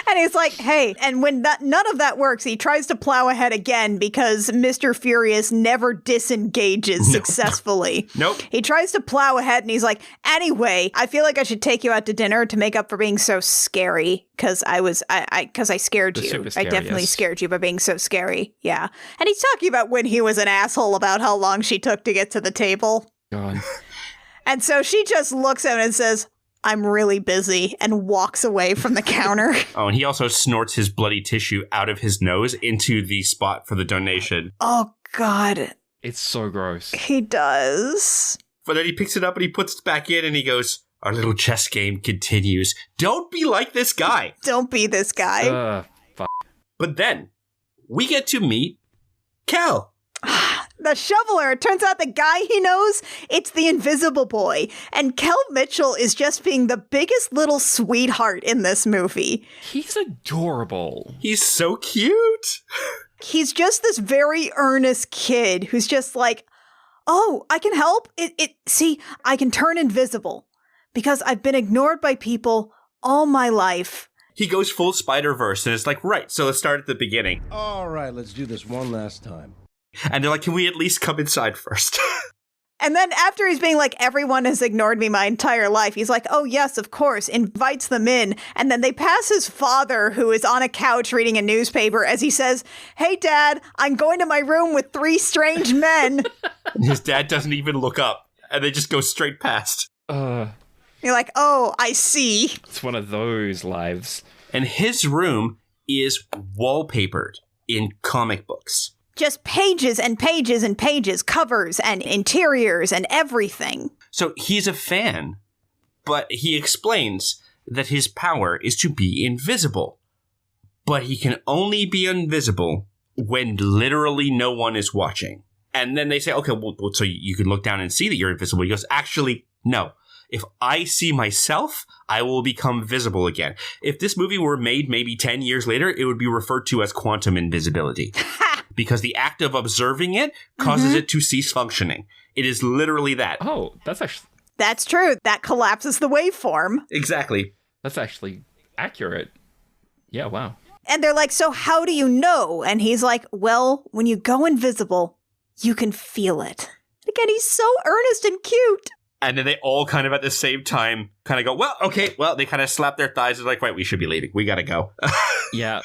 Speaker 1: And he's like, hey, and when none of that works, he tries to plow ahead again because Mr. Furious never disengages successfully.
Speaker 2: Nope.
Speaker 1: He tries to plow ahead and he's like, anyway, I feel like I should take you out to dinner to make up for being so scary because I scared you. I definitely scared you by being so scary. Yeah. And he's talking about when he was an asshole about how long she took to get to the table.
Speaker 3: God.
Speaker 1: And so she just looks at him and says, I'm really busy, and walks away from the counter.
Speaker 2: Oh, and he also snorts his bloody tissue out of his nose into the spot for the donation.
Speaker 1: Oh, God.
Speaker 3: It's so gross.
Speaker 1: He does.
Speaker 2: But then he picks it up and he puts it back in and he goes, our little chess game continues. Don't be like this guy.
Speaker 1: Don't be this guy.
Speaker 3: Fuck.
Speaker 2: But then we get to meet Kel.
Speaker 1: The shoveler. It turns out the guy he knows, it's the Invisible Boy. And Kel Mitchell is just being the biggest little sweetheart in this movie.
Speaker 3: He's adorable.
Speaker 2: He's so cute.
Speaker 1: He's just this very earnest kid who's just like, oh, I can help? See, I can turn invisible because I've been ignored by people all my life.
Speaker 2: He goes full Spider-Verse and it's like, right, so let's start at the beginning.
Speaker 13: All right, let's do this one last time.
Speaker 2: And they're like, can we at least come inside first?
Speaker 1: And then after he's being like, everyone has ignored me my entire life, he's like, oh, yes, of course, invites them in. And then they pass his father, who is on a couch reading a newspaper, as he says, hey, Dad, I'm going to my room with 3 strange men.
Speaker 2: And his dad doesn't even look up. And they just go straight past.
Speaker 1: You're like, oh, I see.
Speaker 3: It's one of those lives.
Speaker 2: And his room is wallpapered in comic books.
Speaker 1: Just pages and pages and pages, covers and interiors and everything.
Speaker 2: So he's a fan, but he explains that his power is to be invisible. But he can only be invisible when literally no one is watching. And then they say, okay, well so you can look down and see that you're invisible. He goes, actually, no. If I see myself, I will become visible again. If this movie were made maybe 10 years later, it would be referred to as quantum invisibility. Because the act of observing it causes it to cease functioning. It is literally that.
Speaker 3: Oh, that's actually...
Speaker 1: That's true. That collapses the waveform.
Speaker 2: Exactly.
Speaker 3: That's actually accurate. Yeah, wow.
Speaker 1: And they're like, so how do you know? And he's like, well, when you go invisible, you can feel it. Again, he's so earnest and cute.
Speaker 2: And then they all kind of at the same time kind of go, well, okay. Well, they kind of slap their thighs. They're like, right, we should be leaving. We got to go.
Speaker 3: Yeah.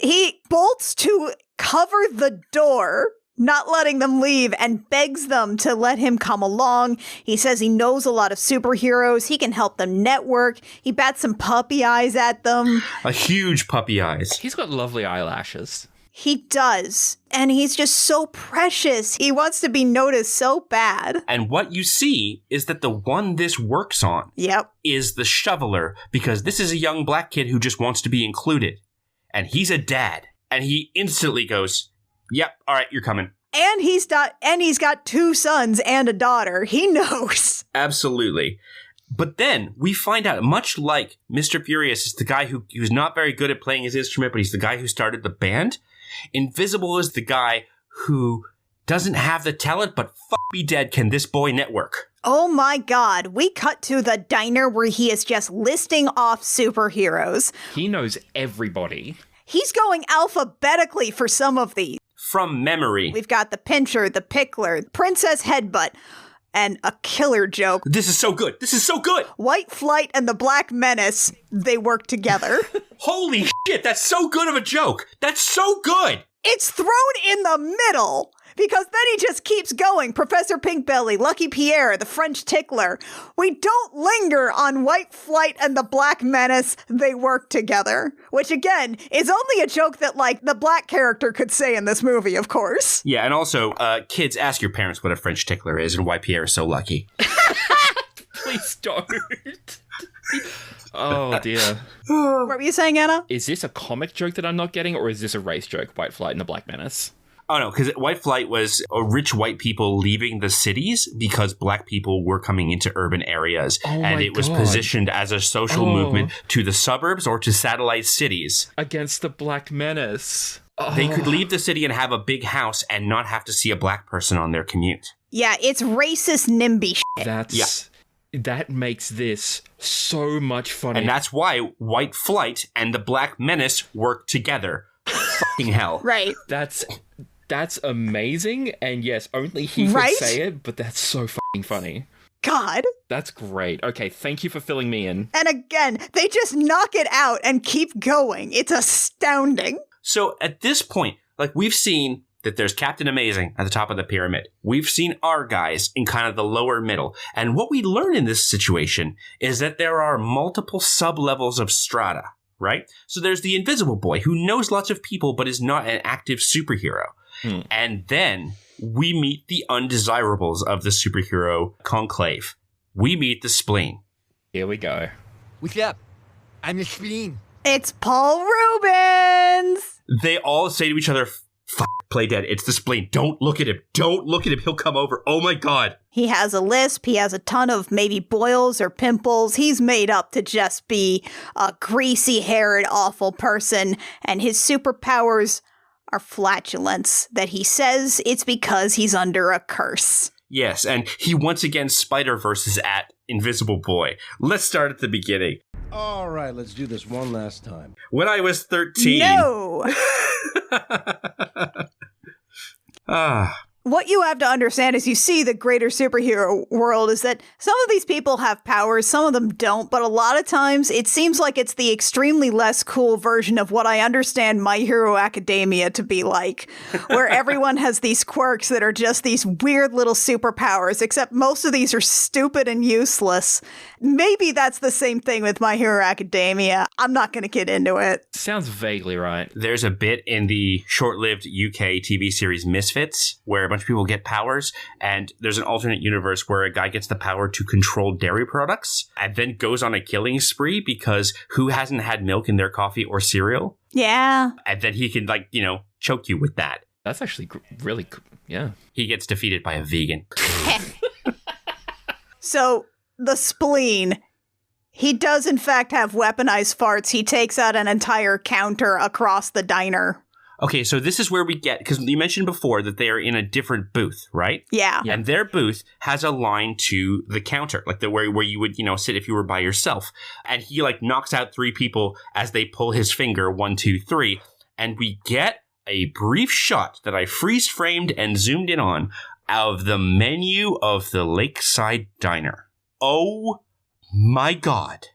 Speaker 1: He bolts to cover the door, not letting them leave, and begs them to let him come along. He says he knows a lot of superheroes. He can help them network. He bats some puppy eyes at them.
Speaker 2: A huge puppy eyes.
Speaker 3: He's got lovely eyelashes.
Speaker 1: He does. And he's just so precious. He wants to be noticed so bad.
Speaker 2: And what you see is that the one this works on is the shoveler, because this is a young black kid who just wants to be included. And he's a dad. And he instantly goes, yep, all right, you're coming.
Speaker 1: And he's got 2 sons and a daughter. He knows.
Speaker 2: Absolutely. But then we find out, much like Mr. Furious is the guy who's not very good at playing his instrument, but he's the guy who started the band. Invisible is the guy who doesn't have the talent, but be dead, can this boy network?
Speaker 1: Oh my God. We cut to the diner where he is just listing off superheroes.
Speaker 3: He knows everybody.
Speaker 1: He's going alphabetically for some of these.
Speaker 2: From memory.
Speaker 1: We've got the Pincher, the Pickler, Princess Headbutt, and a killer joke.
Speaker 2: This is so good. This is so good.
Speaker 1: White Flight and the Black Menace, they work together.
Speaker 2: Holy shit, that's so good of a joke. That's so good.
Speaker 1: It's thrown in the middle. Because then he just keeps going. Professor Pinkbelly, Lucky Pierre, the French Tickler. We don't linger on White Flight and the Black Menace. They work together. Which, again, is only a joke that, like, the black character could say in this movie, of course.
Speaker 2: Yeah, and also, kids, ask your parents what a French Tickler is and why Pierre is so lucky.
Speaker 3: Please don't. Oh, dear.
Speaker 1: What were you saying, Anna?
Speaker 3: Is this a comic joke that I'm not getting, or is this a race joke, White Flight and the Black Menace?
Speaker 2: Oh, no, because White Flight was rich white people leaving the cities because black people were coming into urban areas. And it was positioned as a social movement to the suburbs or to satellite cities.
Speaker 3: Against the Black Menace.
Speaker 2: They could leave the city and have a big house and not have to see a black person on their commute.
Speaker 1: Yeah, it's racist NIMBY shit.
Speaker 3: That makes this so much funny.
Speaker 2: And that's why White Flight and the Black Menace work together. Fucking hell.
Speaker 1: Right.
Speaker 3: That's amazing, and yes, only he could say it, but that's so fucking funny.
Speaker 1: God.
Speaker 3: That's great. Okay, thank you for filling me in.
Speaker 1: And again, they just knock it out and keep going. It's astounding.
Speaker 2: So at this point, like, we've seen that there's Captain Amazing at the top of the pyramid. We've seen our guys in kind of the lower middle. And what we learn in this situation is that there are multiple sub-levels of strata, right? So there's the Invisible Boy, who knows lots of people but is not an active superhero. And then we meet the undesirables of the superhero conclave. We meet the Spleen.
Speaker 3: Here we go.
Speaker 6: What's up? I'm the Spleen.
Speaker 1: It's Paul Rubens.
Speaker 2: They all say to each other, play dead. It's the Spleen. Don't look at him. Don't look at him. He'll come over. Oh my God.
Speaker 1: He has a lisp. He has a ton of maybe boils or pimples. He's made up to just be a greasy-haired, awful person. And his superpowers are flatulence, that he says it's because he's under a curse.
Speaker 2: Yes, and he once again Spider-Verses at Invisible Boy. Let's start at the beginning.
Speaker 13: All right, let's do this one last time.
Speaker 2: When I was 13...
Speaker 1: No! What you have to understand as you see the greater superhero world is that some of these people have powers, some of them don't, but a lot of times it seems like it's the extremely less cool version of what I understand My Hero Academia to be like, where everyone has these quirks that are just these weird little superpowers, except most of these are stupid and useless. Maybe that's the same thing with My Hero Academia. I'm not going to get into it.
Speaker 3: Sounds vaguely right.
Speaker 2: There's a bit in the short-lived UK TV series Misfits where a bunch of people get powers, and there's an alternate universe where a guy gets the power to control dairy products and then goes on a killing spree because who hasn't had milk in their coffee or cereal?
Speaker 1: Yeah.
Speaker 2: And then he can, like, you know, choke you with that.
Speaker 3: That's actually really cool. Yeah.
Speaker 2: He gets defeated by a vegan.
Speaker 1: So, the Spleen, he does in fact have weaponized farts. He takes out an entire counter across the diner.
Speaker 2: Okay, so this is where we get, because you mentioned before that they are in a different booth, right?
Speaker 1: Yeah.
Speaker 2: And their booth has a line to the counter, like where you would, you know, sit if you were by yourself. And he like knocks out 3 people as they pull his finger, 1, 2, 3. And we get a brief shot that I freeze framed and zoomed in on of the menu of the Lakeside Diner. Oh my God.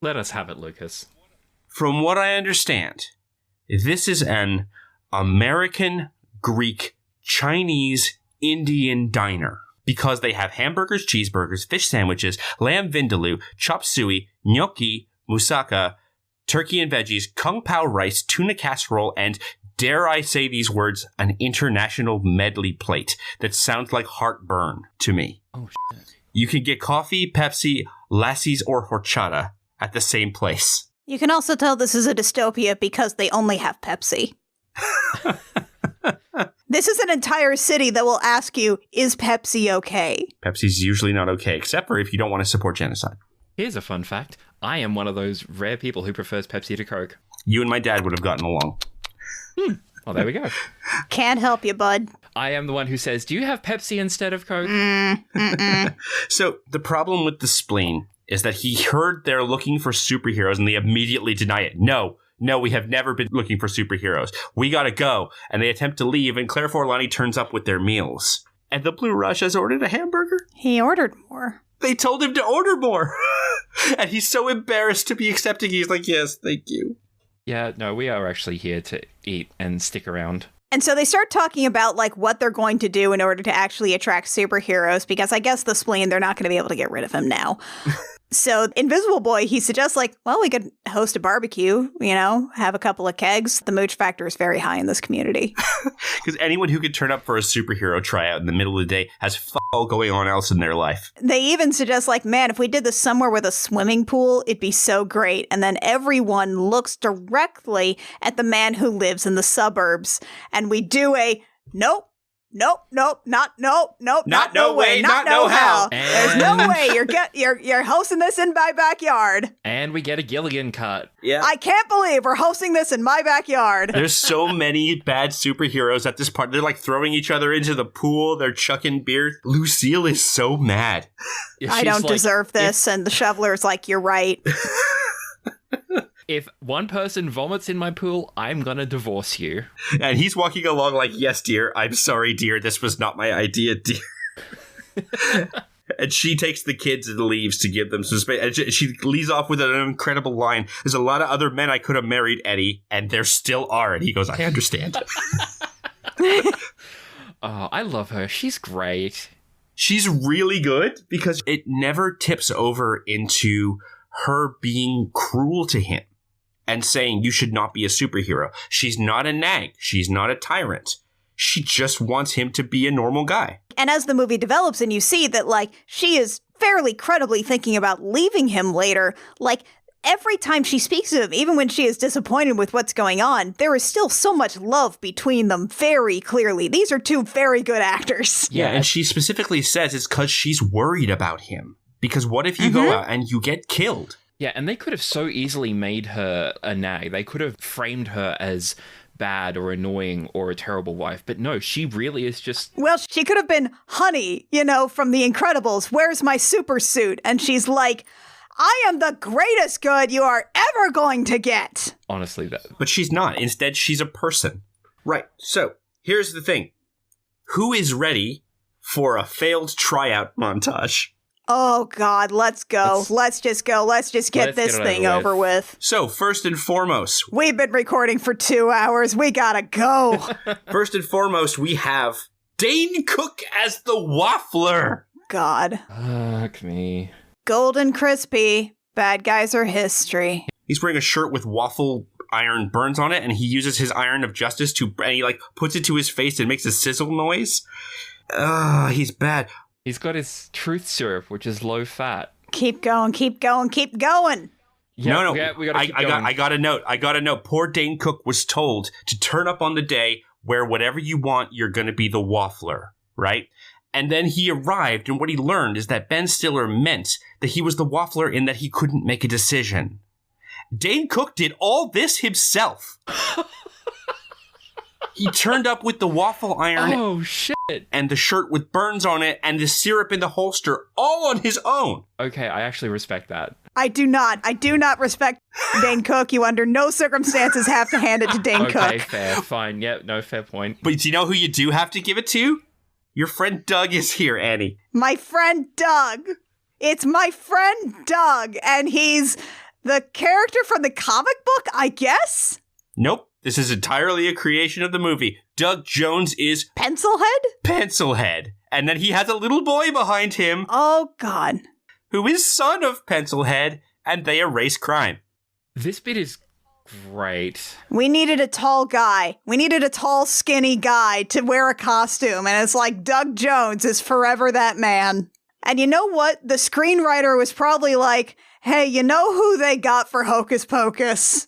Speaker 3: Let us have it, Lucas.
Speaker 2: From what I understand, this is an American, Greek, Chinese, Indian diner because they have hamburgers, cheeseburgers, fish sandwiches, lamb vindaloo, chop suey, gnocchi, moussaka, turkey and veggies, kung pao rice, tuna casserole, and, dare I say these words, an international medley plate that sounds like heartburn to me.
Speaker 3: Oh, shit.
Speaker 2: You can get coffee, Pepsi, lassies, or horchata at the same place.
Speaker 1: You can also tell this is a dystopia because they only have Pepsi. This is an entire city that will ask you, is Pepsi okay?
Speaker 2: Pepsi's usually not okay, except for if you don't want to support genocide.
Speaker 3: Here's a fun fact. I am one of those rare people who prefers Pepsi to Coke.
Speaker 2: You and my dad would have gotten along.
Speaker 3: Well, there we go.
Speaker 1: Can't help you, bud.
Speaker 3: I am the one who says, do you have Pepsi instead of Coke?
Speaker 2: So the problem with the Spleen is that he heard they're looking for superheroes and they immediately deny it. No, we have never been looking for superheroes. We gotta go. And they attempt to leave, and Claire Forlani turns up with their meals. And the Blue Rush has ordered a hamburger?
Speaker 1: He ordered more.
Speaker 2: They told him to order more. And he's so embarrassed to be accepting. He's like, yes, thank you.
Speaker 3: Yeah, no, we are actually here to eat and stick around.
Speaker 1: And so they start talking about like what they're going to do in order to actually attract superheroes, because I guess the Spleen, they're not going to be able to get rid of him now. So Invisible Boy, he suggests like, well, we could host a barbecue, have a couple of kegs. The mooch factor is very high in this community.
Speaker 2: Because anyone who could turn up for a superhero tryout in the middle of the day has all going on else in their life.
Speaker 1: They even suggest like, man, if we did this somewhere with a swimming pool, it'd be so great. And then everyone looks directly at the man who lives in the suburbs. And we do a nope, no way, not no how. There's no way you're hosting this in my backyard.
Speaker 3: And we get a Gilligan cut.
Speaker 2: Yeah.
Speaker 1: I can't believe we're hosting this in my backyard.
Speaker 2: There's so many bad superheroes at this part. They're like throwing each other into the pool. They're chucking beer. Lucille is so mad.
Speaker 1: I don't deserve this. And the shoveler's like, you're right.
Speaker 3: If one person vomits in my pool, I'm gonna divorce you.
Speaker 2: And he's walking along like, yes, dear. I'm sorry, dear. This was not my idea, dear. And she takes the kids and leaves to give them some space. And she leaves off with an incredible line. There's a lot of other men I could have married, Eddie, and there still are. And he goes, I understand.
Speaker 3: Oh, I love her. She's great.
Speaker 2: She's really good because it never tips over into her being cruel to him and saying you should not be a superhero. She's not a nag. She's not a tyrant. She just wants him to be a normal guy.
Speaker 1: And as the movie develops and you see that, like, she is fairly credibly thinking about leaving him later, like, every time she speaks to him, even when she is disappointed with what's going on, there is still so much love between them very clearly. These are two very good actors.
Speaker 2: Yeah, and she specifically says it's because she's worried about him. Because what if you go out and you get killed?
Speaker 3: Yeah, and they could have so easily made her a nag. They could have framed her as bad or annoying or a terrible wife. But no, she really is just...
Speaker 1: Well, she could have been Honey, from The Incredibles. Where's my super suit? And she's like, I am the greatest good you are ever going to get.
Speaker 3: Honestly,
Speaker 2: But she's not. Instead, she's a person. Right. So, here's the thing. Who is ready for a failed tryout montage?
Speaker 1: Oh, God, let's go. Let's just go. Let's just get this thing over with.
Speaker 2: So, first and foremost...
Speaker 1: We've been recording for 2 hours. We gotta go.
Speaker 2: First and foremost, we have Dane Cook as the Waffler.
Speaker 1: God.
Speaker 3: Fuck me.
Speaker 1: Golden crispy. Bad guys are history.
Speaker 2: He's wearing a shirt with waffle iron burns on it, and he uses his iron of justice and he, puts it to his face and makes a sizzle noise. He's bad.
Speaker 3: He's got his truth syrup, which is low fat.
Speaker 1: Keep going, keep going, keep going.
Speaker 3: Yeah,
Speaker 2: no.
Speaker 3: We gotta keep going.
Speaker 2: I got a note. Poor Dane Cook was told to turn up on the day where whatever you want, you're going to be the waffler, right? And then he arrived, and what he learned is that Ben Stiller meant that he was the waffler in that he couldn't make a decision. Dane Cook did all this himself. He turned up with the waffle iron.
Speaker 3: Oh, shit.
Speaker 2: And the shirt with burns on it and the syrup in the holster all on his own.
Speaker 3: Okay, I actually respect that.
Speaker 1: I do not respect Dane Cook. You under no circumstances have to hand it to Dane Cook.
Speaker 3: Okay, fair, fine. Yep, no, fair point.
Speaker 2: But do you know who you do have to give it to? Your friend Doug is here, Annie.
Speaker 1: My friend Doug. It's my friend Doug, and he's the character from the comic book, I guess?
Speaker 2: Nope. This is entirely a creation of the movie. Doug Jones is...
Speaker 1: Pencilhead?
Speaker 2: Pencilhead. And then he has a little boy behind him.
Speaker 1: Oh, God.
Speaker 2: Who is son of Pencilhead, and they erase crime.
Speaker 3: This bit is great.
Speaker 1: We needed a tall guy. We needed a tall, skinny guy to wear a costume, and it's like Doug Jones is forever that man. And you know what? The screenwriter was probably like, hey, you know who they got for Hocus Pocus?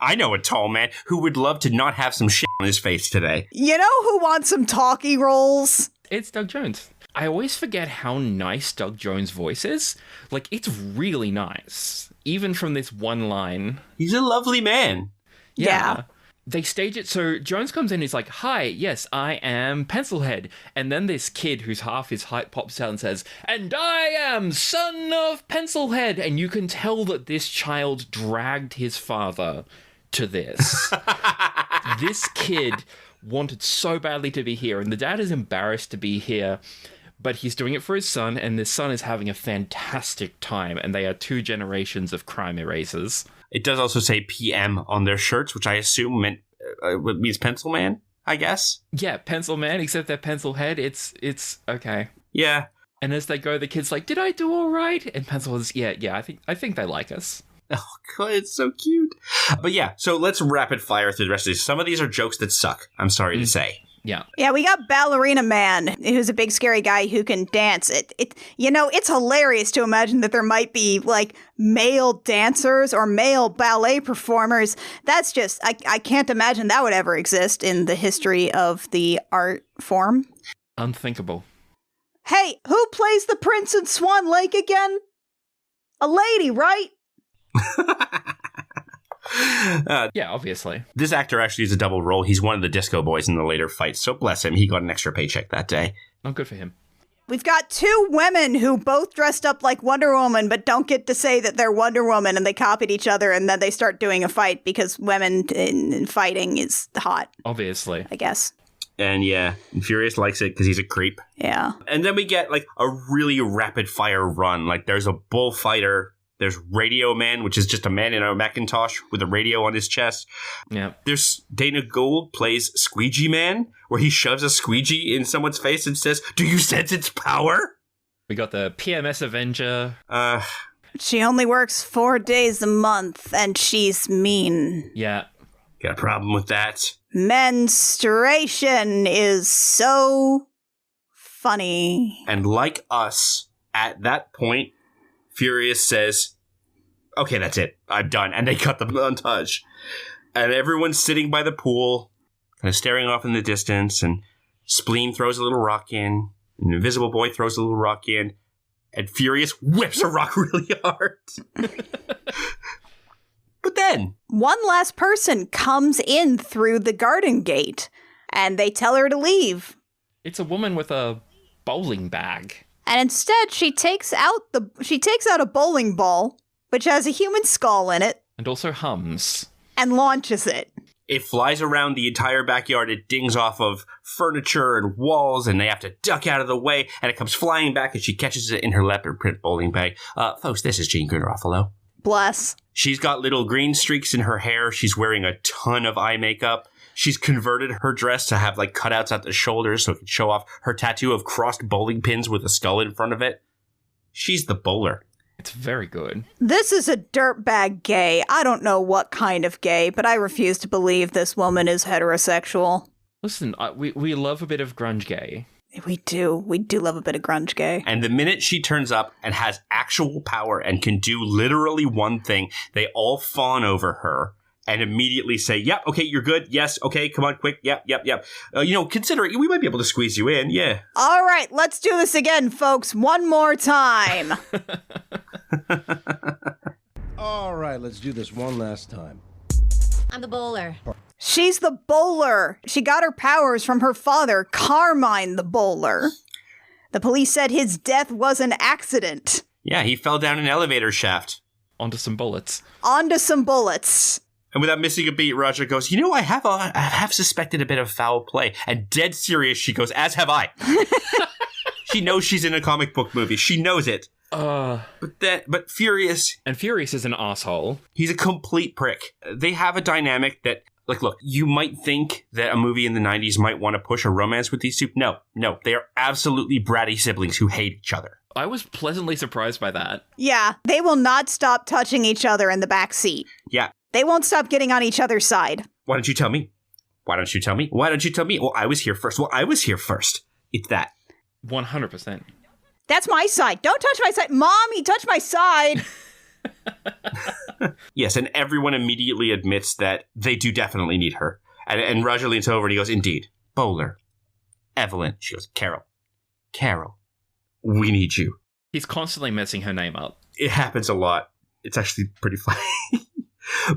Speaker 2: I know a tall man who would love to not have some shit on his face today.
Speaker 1: You know who wants some talkie rolls?
Speaker 3: It's Doug Jones. I always forget how nice Doug Jones' voice is. Like, it's really nice. Even from this one line.
Speaker 2: He's a lovely man.
Speaker 1: Yeah.
Speaker 3: They stage it so Jones comes in, he's like, hi, yes, I am Pencilhead. And then this kid who's half his height pops out and says, and I am son of Pencilhead. And you can tell that this child dragged his father to this. This kid wanted so badly to be here, and the dad is embarrassed to be here, but he's doing it for his son, and the son is having a fantastic time, and they are 2 generations of crime erasers.
Speaker 2: It does also say PM on their shirts, which I assume means Pencil Man, I guess.
Speaker 3: Yeah, Pencil Man, except that Pencil Head, it's okay.
Speaker 2: Yeah.
Speaker 3: And as they go, the kid's like, "Did I do all right?" And Pencil's, "Yeah, I think they like us."
Speaker 2: Oh, God, it's so cute. But yeah, so let's rapid fire through the rest of these. Some of these are jokes that suck, I'm sorry to say.
Speaker 3: Yeah.
Speaker 1: Yeah, we got Ballerina Man, who's a big scary guy who can dance. It's hilarious to imagine that there might be like male dancers or male ballet performers. That's just, I can't imagine that would ever exist in the history of the art form.
Speaker 3: Unthinkable.
Speaker 1: Hey, who plays the prince in Swan Lake again? A lady, right?
Speaker 3: Yeah, obviously.
Speaker 2: This actor actually is a double role. He's one of the disco boys in the later fights, so bless him. He got an extra paycheck that day.
Speaker 3: Oh, good for him.
Speaker 1: We've got two women who both dressed up like Wonder Woman, but don't get to say that they're Wonder Woman, and they copied each other, and then they start doing a fight because women in fighting is hot.
Speaker 3: Obviously.
Speaker 1: I guess.
Speaker 2: And yeah, Furious likes it because he's a creep.
Speaker 1: Yeah.
Speaker 2: And then we get like a really rapid fire run. Like there's a bullfighter. There's Radio Man, which is just a man in a Macintosh with a radio on his chest.
Speaker 3: Yeah.
Speaker 2: There's Dana Gould plays Squeegee Man, where he shoves a squeegee in someone's face and says, "Do you sense its power?"
Speaker 3: We got the PMS Avenger.
Speaker 1: She only works 4 days a month, and she's mean.
Speaker 3: Yeah.
Speaker 2: Got a problem with that?
Speaker 1: Menstruation is so funny.
Speaker 2: And like us, at that point, Furious says, "Okay, that's it. I'm done." And they cut the montage. And everyone's sitting by the pool, kind of staring off in the distance, and Spleen throws a little rock in, and Invisible Boy throws a little rock in, and Furious whips a rock really hard. But then
Speaker 1: one last person comes in through the garden gate, and they tell her to leave.
Speaker 3: It's a woman with a bowling bag.
Speaker 1: And instead, she takes out a bowling ball, which has a human skull in it,
Speaker 3: and also hums,
Speaker 1: and launches it.
Speaker 2: It flies around the entire backyard. It dings off of furniture and walls, and they have to duck out of the way. And it comes flying back, and she catches it in her leopard print bowling bag. Folks, this is Jean Garofalo.
Speaker 1: Bless.
Speaker 2: She's got little green streaks in her hair. She's wearing a ton of eye makeup. She's converted her dress to have like cutouts at the shoulders so it can show off her tattoo of crossed bowling pins with a skull in front of it. She's the bowler.
Speaker 3: It's very good.
Speaker 1: This is a dirtbag gay. I don't know what kind of gay, but I refuse to believe this woman is heterosexual.
Speaker 3: Listen, we love a bit of grunge gay.
Speaker 1: We do. We do love a bit of grunge gay.
Speaker 2: And the minute she turns up and has actual power and can do literally one thing, they all fawn over her and immediately say, "Yep, okay, you're good. Yes, okay, come on, quick. Yep. Consider it. We might be able to squeeze you in. Yeah."
Speaker 1: All right, let's do this again, folks. One more time.
Speaker 13: All right, let's do this one last time.
Speaker 14: I'm the bowler.
Speaker 1: She's the bowler. She got her powers from her father, Carmine the bowler. The police said his death was an accident.
Speaker 2: Yeah, he fell down an elevator shaft.
Speaker 3: Onto some bullets.
Speaker 2: And without missing a beat, Roger goes, "I have suspected a bit of foul play." And dead serious, she goes, "As have I." She knows she's in a comic book movie. She knows it. But Furious...
Speaker 3: And Furious is an asshole.
Speaker 2: He's a complete prick. They have a dynamic that, like, look, you might think that a movie in the 90s might want to push a romance with these two. No. They are absolutely bratty siblings who hate each other.
Speaker 3: I was pleasantly surprised by that.
Speaker 1: Yeah, they will not stop touching each other in the back seat.
Speaker 2: Yeah.
Speaker 1: They won't stop getting on each other's side.
Speaker 2: Why don't you tell me? Well, I was here first. It's that.
Speaker 3: 100%.
Speaker 1: That's my side. Don't touch my side. Mommy, touch my side.
Speaker 2: Yes, and everyone immediately admits that they do definitely need her. And Roger leans over and he goes, "Indeed. Bowler. Evelyn." She goes, Carol. We need you."
Speaker 3: He's constantly messing her name up.
Speaker 2: It happens a lot. It's actually pretty funny.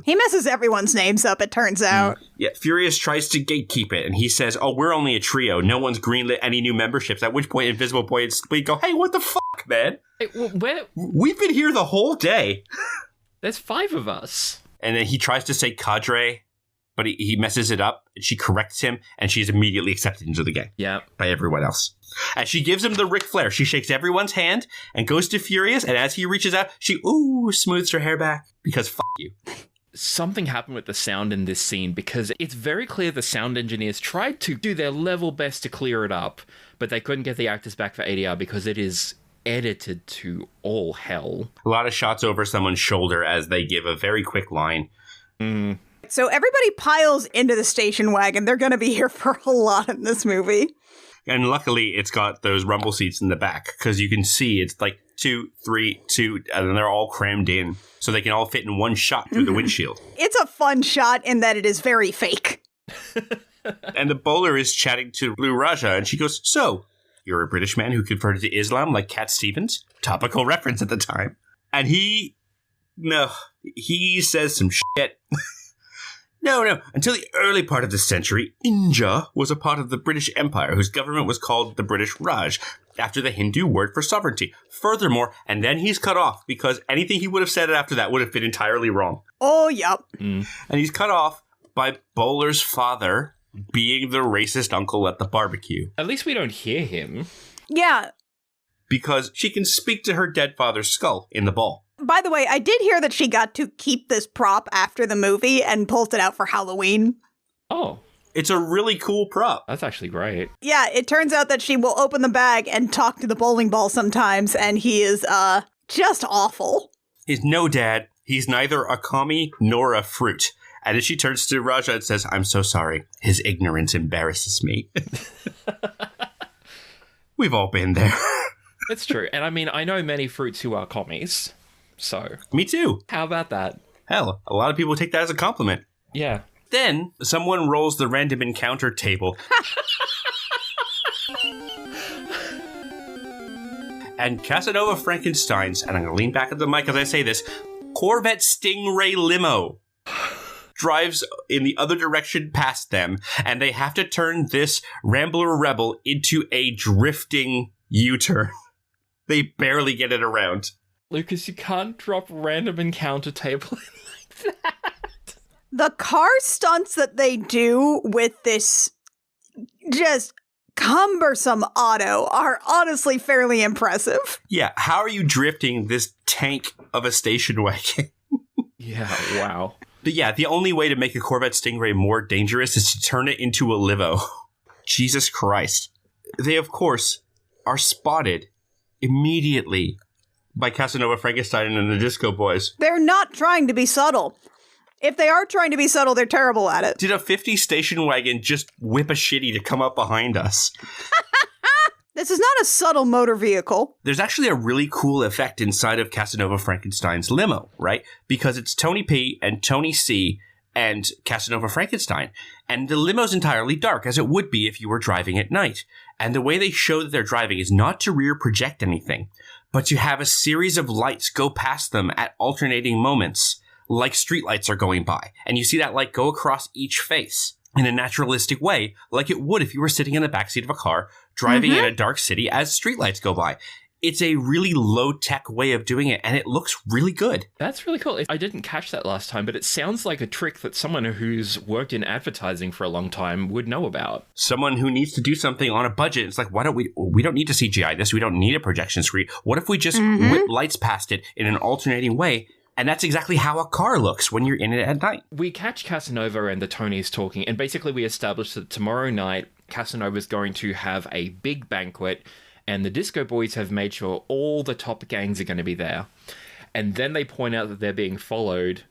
Speaker 1: He messes everyone's names up, it turns out.
Speaker 2: Yeah, Furious tries to gatekeep it, and he says, "Oh, we're only a trio. No one's greenlit any new memberships." At which point, Invisible Boy and Spleen go, "Hey, what the fuck, man?
Speaker 3: Hey,
Speaker 2: We've been here the whole day."
Speaker 3: There's 5 of us.
Speaker 2: And then he tries to say cadre, but he messes it up, and she corrects him, and she's immediately accepted into the gang.
Speaker 3: Yeah.
Speaker 2: By everyone else. And she gives him the Ric Flair. She shakes everyone's hand and goes to Furious, and as he reaches out, she smooths her hair back because fuck you.
Speaker 3: something happened with the sound in this scene because it's very clear the sound engineers tried to do their level best to clear it up, but they couldn't get the actors back for ADR because it is edited to all hell.
Speaker 2: A lot of shots over someone's shoulder as they give a very quick line.
Speaker 1: So everybody piles into the station wagon. They're going to be here for a lot in this movie.
Speaker 2: And luckily, it's got those rumble seats in the back because you can see it's like 2, 3, 2, and they're all crammed in so they can all fit in one shot through the windshield.
Speaker 1: It's a fun shot in that it is very fake.
Speaker 2: And the bowler is chatting to Blue Raja, and she goes, "So, you're a British man who converted to Islam like Cat Stevens?" Topical reference at the time. And he says some shit. No. Until the early part of the century, India was a part of the British Empire, whose government was called the British Raj, after the Hindu word for sovereignty. Furthermore, and then he's cut off, because anything he would have said after that would have been entirely wrong.
Speaker 1: Oh, yep.
Speaker 2: And he's cut off by Bowler's father being the racist uncle at the barbecue.
Speaker 3: At least we don't hear him.
Speaker 1: Yeah.
Speaker 2: Because she can speak to her dead father's skull in the ball.
Speaker 1: By the way, I did hear that she got to keep this prop after the movie and pulled it out for Halloween.
Speaker 3: Oh.
Speaker 2: It's a really cool prop.
Speaker 3: That's actually great.
Speaker 1: Yeah, it turns out that she will open the bag and talk to the bowling ball sometimes, and he is, just awful.
Speaker 2: He's no dad. He's neither a commie nor a fruit. And then she turns to Raja and says, "I'm so sorry. His ignorance embarrasses me." We've all been there.
Speaker 3: It's true. And I mean, I know many fruits who are commies. So.
Speaker 2: Me too.
Speaker 3: How about that?
Speaker 2: Hell, a lot of people take that as a compliment.
Speaker 3: Yeah.
Speaker 2: Then someone rolls the random encounter table. And Casanova Frankenstein's, and I'm going to lean back at the mic as I say this, Corvette Stingray limo drives in the other direction past them, and they have to turn this Rambler Rebel into a drifting U-turn. They barely get it around.
Speaker 3: Lucas, you can't drop random encounter table like that.
Speaker 1: The car stunts that they do with this just cumbersome auto are honestly fairly impressive.
Speaker 2: Yeah, how are you drifting this tank of a station wagon?
Speaker 3: Yeah, wow.
Speaker 2: But yeah, the only way to make a Corvette Stingray more dangerous is to turn it into a Livo. Jesus Christ. They, of course, are spotted immediately by Casanova Frankenstein and the Disco Boys.
Speaker 1: They're not trying to be subtle. If they are trying to be subtle, they're terrible at it.
Speaker 2: Did a 50 station wagon just whip a shitty to come up behind us?
Speaker 1: This is not a subtle motor vehicle.
Speaker 2: There's actually a really cool effect inside of Casanova Frankenstein's limo, right? Because it's Tony P and Tony C and Casanova Frankenstein. And the limo's entirely dark, as it would be if you were driving at night. And the way they show that they're driving is not to rear project anything, but you have a series of lights go past them at alternating moments, like streetlights are going by. And you see that light go across each face in a naturalistic way, like it would if you were sitting in the backseat of a car driving in a dark city as streetlights go by. It's a really low-tech way of doing it, and it looks really good.
Speaker 3: That's really cool. I didn't catch that last time, but it sounds like a trick that someone who's worked in advertising for a long time would know about.
Speaker 2: Someone who needs to do something on a budget, it's like, why don't we don't need to CGI this, we don't need a projection screen. What if we just whip lights past it in an alternating way? And that's exactly how a car looks when you're in it at night.
Speaker 3: We catch Casanova and the Tonys talking, and basically we establish that tomorrow night, Casanova's going to have a big banquet, and the Disco Boys have made sure all the top gangs are going to be there. And then they point out that they're being followed,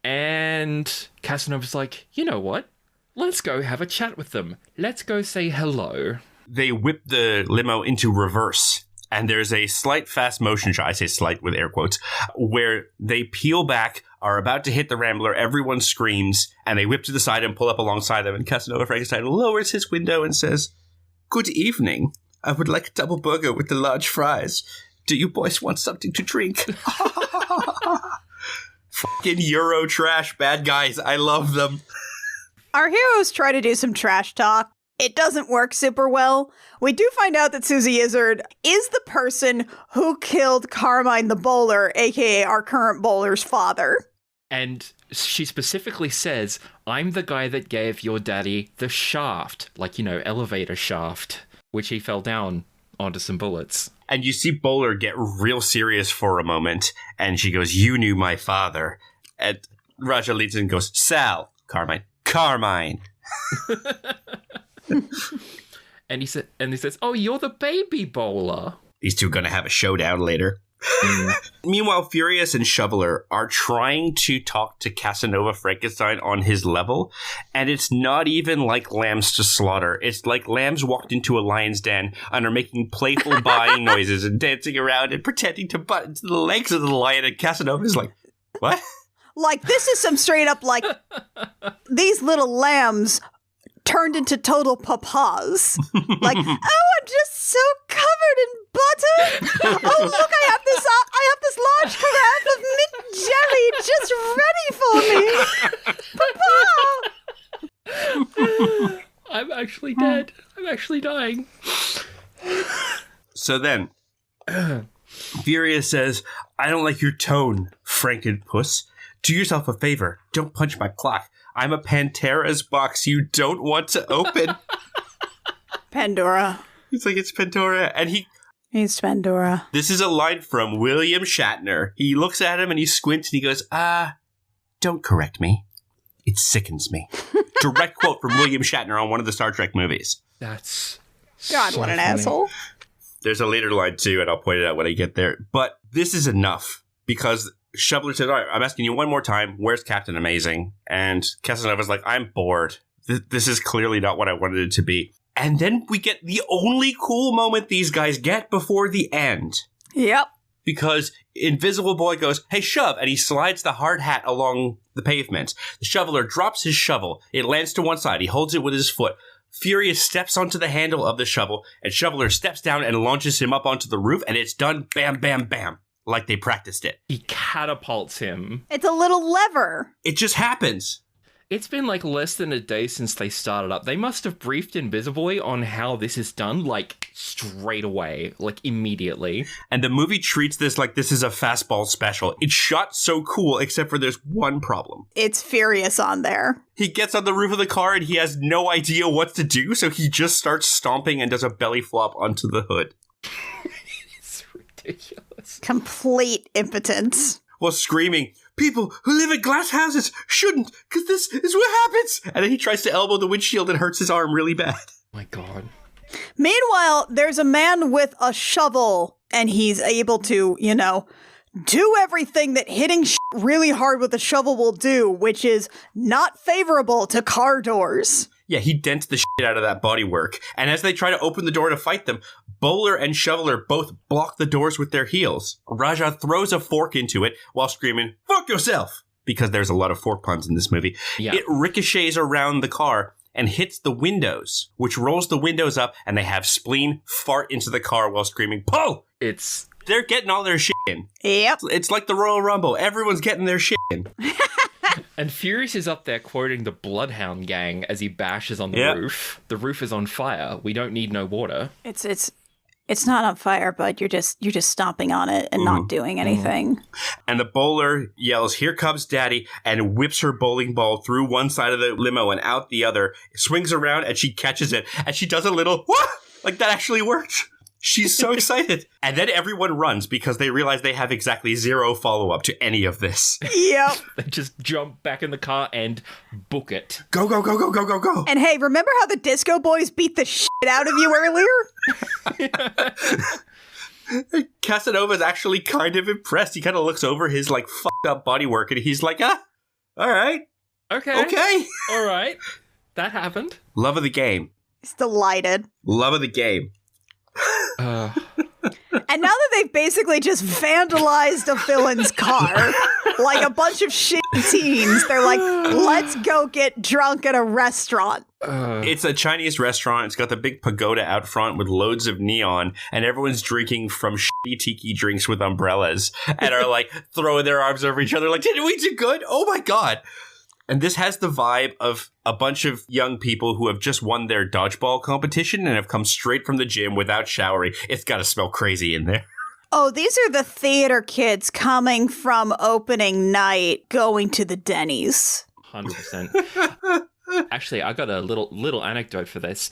Speaker 3: and Casanova's like, you know what? Let's go have a chat with them. Let's go say hello.
Speaker 2: They whip the limo into reverse. And there's a slight fast motion shot, I say slight with air quotes, where they peel back, are about to hit the Rambler, everyone screams, and they whip to the side and pull up alongside them, and Casanova Frankenstein lowers his window and says, "Good evening. I would like a double burger with the large fries. Do you boys want something to drink?" Fucking Euro trash bad guys. I love them.
Speaker 1: Our heroes try to do some trash talk. It doesn't work super well. We do find out that Susie Izzard is the person who killed Carmine the Bowler, aka our current bowler's father.
Speaker 3: And she specifically says, I'm the guy that gave your daddy the shaft, like, you know, elevator shaft, which he fell down onto some bullets.
Speaker 2: And you see Bowler get real serious for a moment, and she goes, "You knew my father." And Raja leads in and goes, Sal, Carmine.
Speaker 3: And he says, "Oh, you're the baby bowler."
Speaker 2: These two are going to have a showdown later. Meanwhile, Furious and Shoveler are trying to talk to Casanova Frankenstein on his level, and it's not even like lambs to slaughter. It's like lambs walked into a lion's den and are making playful buying noises and dancing around and pretending to butt into the legs of the lion, and Casanova's like, what?
Speaker 1: Like, this is some straight up, like, these little lambs turned into total papas. Like, oh, I'm just so covered in butter. Oh, look, I have this large carafe of mint jelly just ready for me. Papa!
Speaker 3: I'm actually dead. I'm actually dying.
Speaker 2: So then, Furious says, I don't like your tone, Frankenpuss. Do yourself a favor. Don't punch my clock. I'm a Pantera's box you don't want to open.
Speaker 1: Pandora.
Speaker 2: It's like, it's Pandora. And
Speaker 1: He's Pandora.
Speaker 2: This is a line from William Shatner. He looks at him and he squints and he goes, don't correct me. It sickens me. Direct quote from William Shatner on one of the Star Trek movies.
Speaker 3: That's
Speaker 1: God,
Speaker 3: so
Speaker 1: what an
Speaker 3: funny.
Speaker 1: asshole.
Speaker 2: There's a later line too, and I'll point it out when I get there. But this is enough because Shoveler says, all right, I'm asking you one more time. Where's Captain Amazing? And Casanova's like, I'm bored. This is clearly not what I wanted it to be. And then we get the only cool moment these guys get before the end.
Speaker 1: Yep.
Speaker 2: Because Invisible Boy goes, hey, shove, and he slides the hard hat along the pavement. The Shoveler drops his shovel. It lands to one side. He holds it with his foot. Furious steps onto the handle of the shovel, and Shoveler steps down and launches him up onto the roof, and it's done, bam, bam, bam, like they practiced it.
Speaker 3: He catapults him.
Speaker 1: It's a little lever.
Speaker 2: It just happens.
Speaker 3: It's been like less than a day since they started up. They must have briefed Invisible Boy on how this is done, like, straight away, like, immediately.
Speaker 2: And the movie treats this like this is a fastball special. It's shot so cool, except for there's one problem.
Speaker 1: It's Furious on there.
Speaker 2: He gets on the roof of the car and he has no idea what to do, so he just starts stomping and does a belly flop onto the hood.
Speaker 3: It's ridiculous.
Speaker 1: Complete impotence.
Speaker 2: While screaming, people who live in glass houses shouldn't, because this is what happens. And then he tries to elbow the windshield and hurts his arm really bad.
Speaker 3: My God.
Speaker 1: Meanwhile, there's a man with a shovel, and he's able to, do everything that hitting really hard with a shovel will do, which is not favorable to car doors.
Speaker 2: Yeah, he dents the shit out of that bodywork. And as they try to open the door to fight them, Bowler and Shoveler both block the doors with their heels. Raja throws a fork into it while screaming, fuck yourself! Because there's a lot of fork puns in this movie.
Speaker 3: Yeah.
Speaker 2: It ricochets around the car and hits the windows, which rolls the windows up, and they have Spleen fart into the car while screaming, pull! They're getting all their shit in.
Speaker 1: Yep.
Speaker 2: It's like the Royal Rumble. Everyone's getting their shit in.
Speaker 3: And Furious is up there quoting the Bloodhound Gang as he bashes on the roof. The roof is on fire. We don't need no water.
Speaker 1: It's not on fire, but you're just stomping on it and not doing anything.
Speaker 2: And the bowler yells, here comes Daddy, and whips her bowling ball through one side of the limo and out the other, swings around, and she catches it, and she does a little, what? Like that actually worked. She's so excited. And then everyone runs because they realize they have exactly zero follow-up to any of this.
Speaker 1: Yep.
Speaker 3: They just jump back in the car and book it.
Speaker 2: Go, go, go, go, go, go, go.
Speaker 1: And hey, remember how the Disco Boys beat the shit out of you earlier?
Speaker 2: Casanova's actually kind of impressed. He kind of looks over his, like, fucked up bodywork, and he's like, all right.
Speaker 3: Okay. All right. That happened.
Speaker 2: Love of the game.
Speaker 1: He's delighted.
Speaker 2: Love of the game.
Speaker 1: And now that they've basically just vandalized a villain's car, like a bunch of shitty teens, they're like, let's go get drunk at a restaurant.
Speaker 2: It's a Chinese restaurant. It's got the big pagoda out front with loads of neon, and everyone's drinking from shitty tiki drinks with umbrellas and are like throwing their arms over each other like, did we do good? Oh my God. And this has the vibe of a bunch of young people who have just won their dodgeball competition and have come straight from the gym without showering. It's got to smell crazy in there.
Speaker 1: Oh, these are the theater kids coming from opening night going to the Denny's.
Speaker 3: 100%. Actually, I got a little anecdote for this.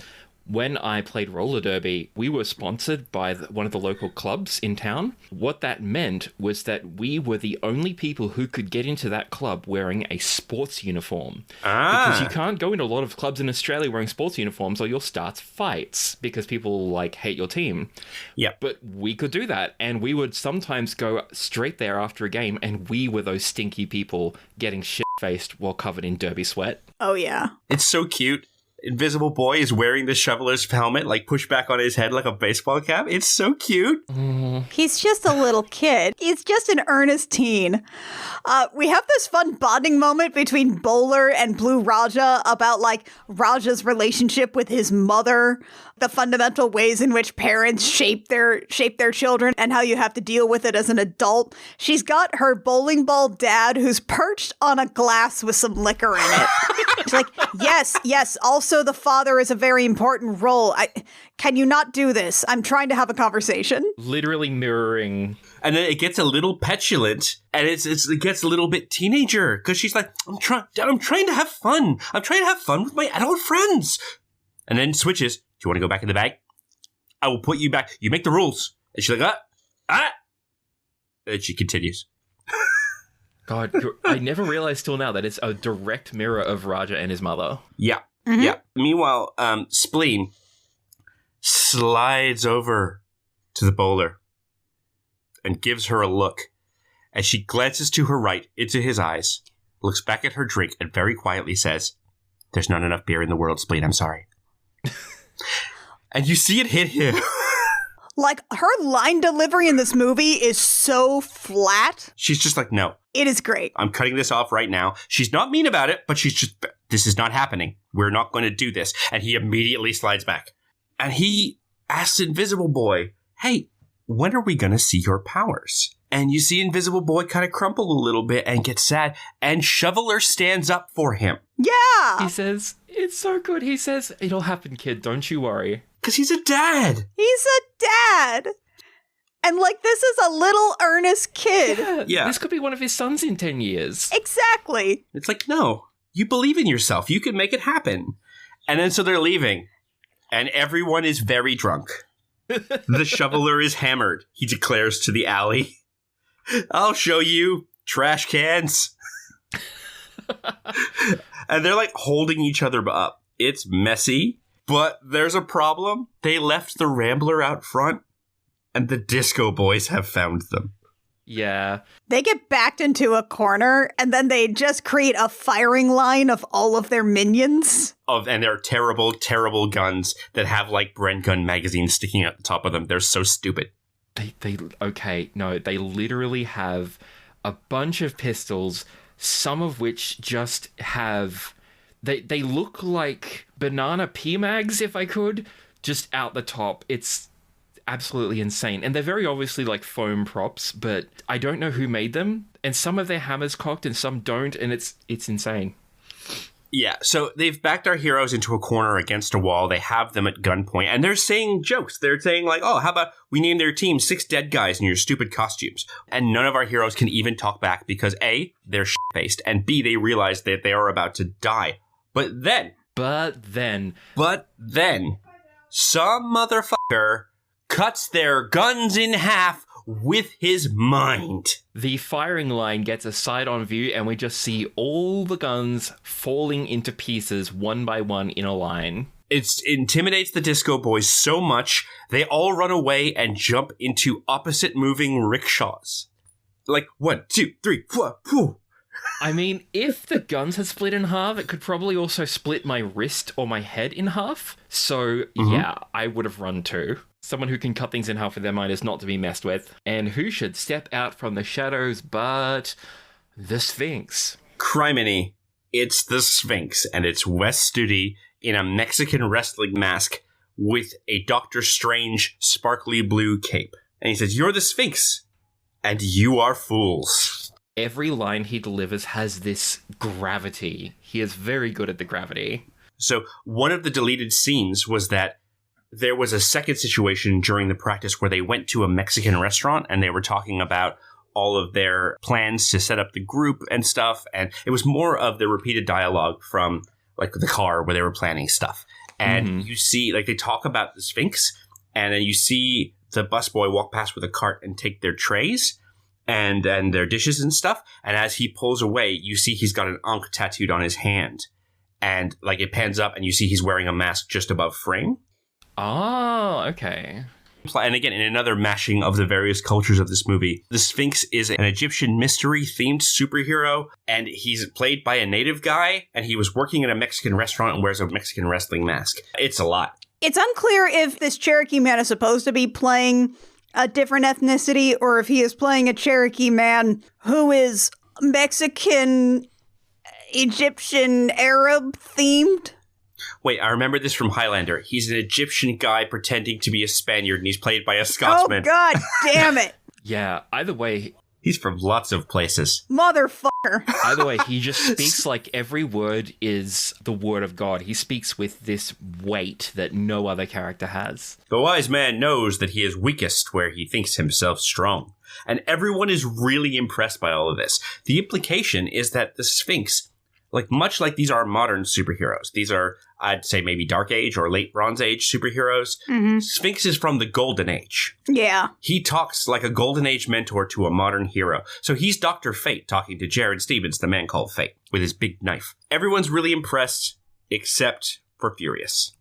Speaker 3: when I played roller derby, we were sponsored by one of the local clubs in town. What that meant was that we were the only people who could get into that club wearing a sports uniform. Because you can't go into a lot of clubs in Australia wearing sports uniforms or you'll start fights because people like hate your team.
Speaker 2: Yeah.
Speaker 3: But we could do that, and we would sometimes go straight there after a game, and we were those stinky people getting shit-faced while covered in derby sweat.
Speaker 1: Oh, yeah.
Speaker 2: It's so cute. Invisible Boy is wearing the shoveler's helmet, like pushed back on his head like a baseball cap. It's so cute.
Speaker 1: He's just a little kid. He's just an earnest teen. We have this fun bonding moment between Bowler and Blue Raja about like Raja's relationship with his mother, the fundamental ways in which parents shape their children and how you have to deal with it as an adult. She's got her bowling ball dad who's perched on a glass with some liquor in it. She's like, yes, also the father is a very important role. Can you not do this? I'm trying to have a conversation.
Speaker 3: Literally mirroring.
Speaker 2: And then it gets a little petulant, and it gets a little bit teenager, because she's like, I'm trying to have fun. I'm trying to have fun with my adult friends. And then switches. Do you want to go back in the bag? I will put you back. You make the rules. And she's like, And she continues.
Speaker 3: God, I never realized till now that it's a direct mirror of Raja and his mother.
Speaker 2: Yeah. Mm-hmm. Yeah. Meanwhile, Spleen slides over to the bowler and gives her a look. As she glances to her right into his eyes, looks back at her drink, and very quietly says, "There's not enough beer in the world, Spleen. I'm sorry." And you see it hit him.
Speaker 1: Like, her line delivery in this movie is so flat.
Speaker 2: She's just like, no.
Speaker 1: It is great.
Speaker 2: I'm cutting this off right now. She's not mean about it, but she's just, this is not happening. We're not going to do this. And he immediately slides back. And he asks Invisible Boy, hey, when are we going to see your powers? And you see Invisible Boy kind of crumple a little bit and get sad. And Shoveler stands up for him.
Speaker 1: Yeah.
Speaker 3: He says, it's so good. He says, it'll happen, kid. Don't you worry.
Speaker 2: Because he's a dad.
Speaker 1: He's a dad. And, like, this is a little earnest kid.
Speaker 3: Yeah. This could be one of his sons in 10 years.
Speaker 1: Exactly.
Speaker 2: It's like, no, you believe in yourself. You can make it happen. And then so they're leaving. And everyone is very drunk. The Shoveler is hammered. He declares to the alley, I'll show you trash cans. And they're, like, holding each other up. It's messy. But there's a problem. They left the Rambler out front, and the Disco Boys have found them.
Speaker 3: Yeah.
Speaker 1: They get backed into a corner, and then they just create a firing line of all of their minions.
Speaker 2: And they're terrible, terrible guns that have, like, Bren gun magazines sticking out the top of them. They're so stupid.
Speaker 3: They literally have a bunch of pistols, some of which just have... They look like banana PMags, if I could, just out the top. It's absolutely insane. And they're very obviously like foam props, but I don't know who made them. And some of their hammers cocked and some don't, and it's insane.
Speaker 2: Yeah, so they've backed our heroes into a corner against a wall. They have them at gunpoint, and they're saying jokes. They're saying like, oh, how about we name their team 6 dead guys in your stupid costumes? And none of our heroes can even talk back because A, they're shit-faced, and B, they realize that they are about to die. But then, some motherfucker cuts their guns in half with his mind.
Speaker 3: The firing line gets a side-on view, and we just see all the guns falling into pieces one by one in a line.
Speaker 2: It intimidates the Disco Boys so much, they all run away and jump into opposite moving rickshaws. Like, 1, 2, 3, 4, whew.
Speaker 3: I mean, if the guns had split in half, it could probably also split my wrist or my head in half. So, yeah, I would have run too. Someone who can cut things in half with their mind is not to be messed with. And who should step out from the shadows but the Sphinx?
Speaker 2: Criminy. It's the Sphinx, and it's Wes Studi in a Mexican wrestling mask with a Doctor Strange sparkly blue cape. And he says, you're the Sphinx, and you are fools.
Speaker 3: Every line he delivers has this gravity. He is very good at the gravity.
Speaker 2: So one of the deleted scenes was that there was a second situation during the practice where they went to a Mexican restaurant and they were talking about all of their plans to set up the group and stuff. And it was more of the repeated dialogue from like the car where they were planning stuff. And you see, like, they talk about the Sphinx, and then you see the busboy walk past with a cart and take their trays and their dishes and stuff. And as he pulls away, you see he's got an Ankh tattooed on his hand. And, like, it pans up and you see he's wearing a mask just above frame.
Speaker 3: Oh, okay.
Speaker 2: And again, in another mashing of the various cultures of this movie, the Sphinx is an Egyptian mystery-themed superhero, and he's played by a native guy, and he was working at a Mexican restaurant and wears a Mexican wrestling mask. It's a lot.
Speaker 1: It's unclear if this Cherokee man is supposed to be playing a different ethnicity or if he is playing a Cherokee man who is Mexican, Egyptian, Arab themed.
Speaker 2: Wait, I remember this from Highlander. He's an Egyptian guy pretending to be a Spaniard, and he's played by a Scotsman.
Speaker 1: Oh, God damn it.
Speaker 3: Yeah, either way...
Speaker 2: He's from lots of places.
Speaker 1: Motherfucker.
Speaker 3: Either way, he just speaks like every word is the word of God. He speaks with this weight that no other character has.
Speaker 2: The wise man knows that he is weakest where he thinks himself strong. And everyone is really impressed by all of this. The implication is that the Sphinx, like much like these are modern superheroes, these are, I'd say, maybe Dark Age or late Bronze Age superheroes. Sphinx is from the Golden Age.
Speaker 1: Yeah.
Speaker 2: He talks like a Golden Age mentor to a modern hero. So he's Dr. Fate talking to Jared Stevens, the man called Fate, with his big knife. Everyone's really impressed, except for Furious.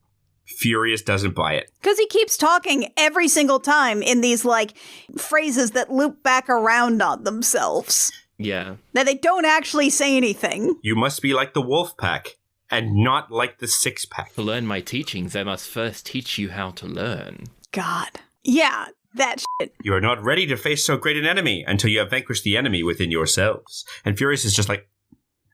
Speaker 2: Furious doesn't buy it.
Speaker 1: Because he keeps talking every single time in these, like, phrases that loop back around on themselves.
Speaker 3: Yeah.
Speaker 1: That they don't actually say anything.
Speaker 2: You must be like the wolf pack, and not like the six pack.
Speaker 3: To learn my teachings, I must first teach you how to learn.
Speaker 1: God. Yeah, that shit.
Speaker 2: You are not ready to face so great an enemy until you have vanquished the enemy within yourselves. And Furious is just like,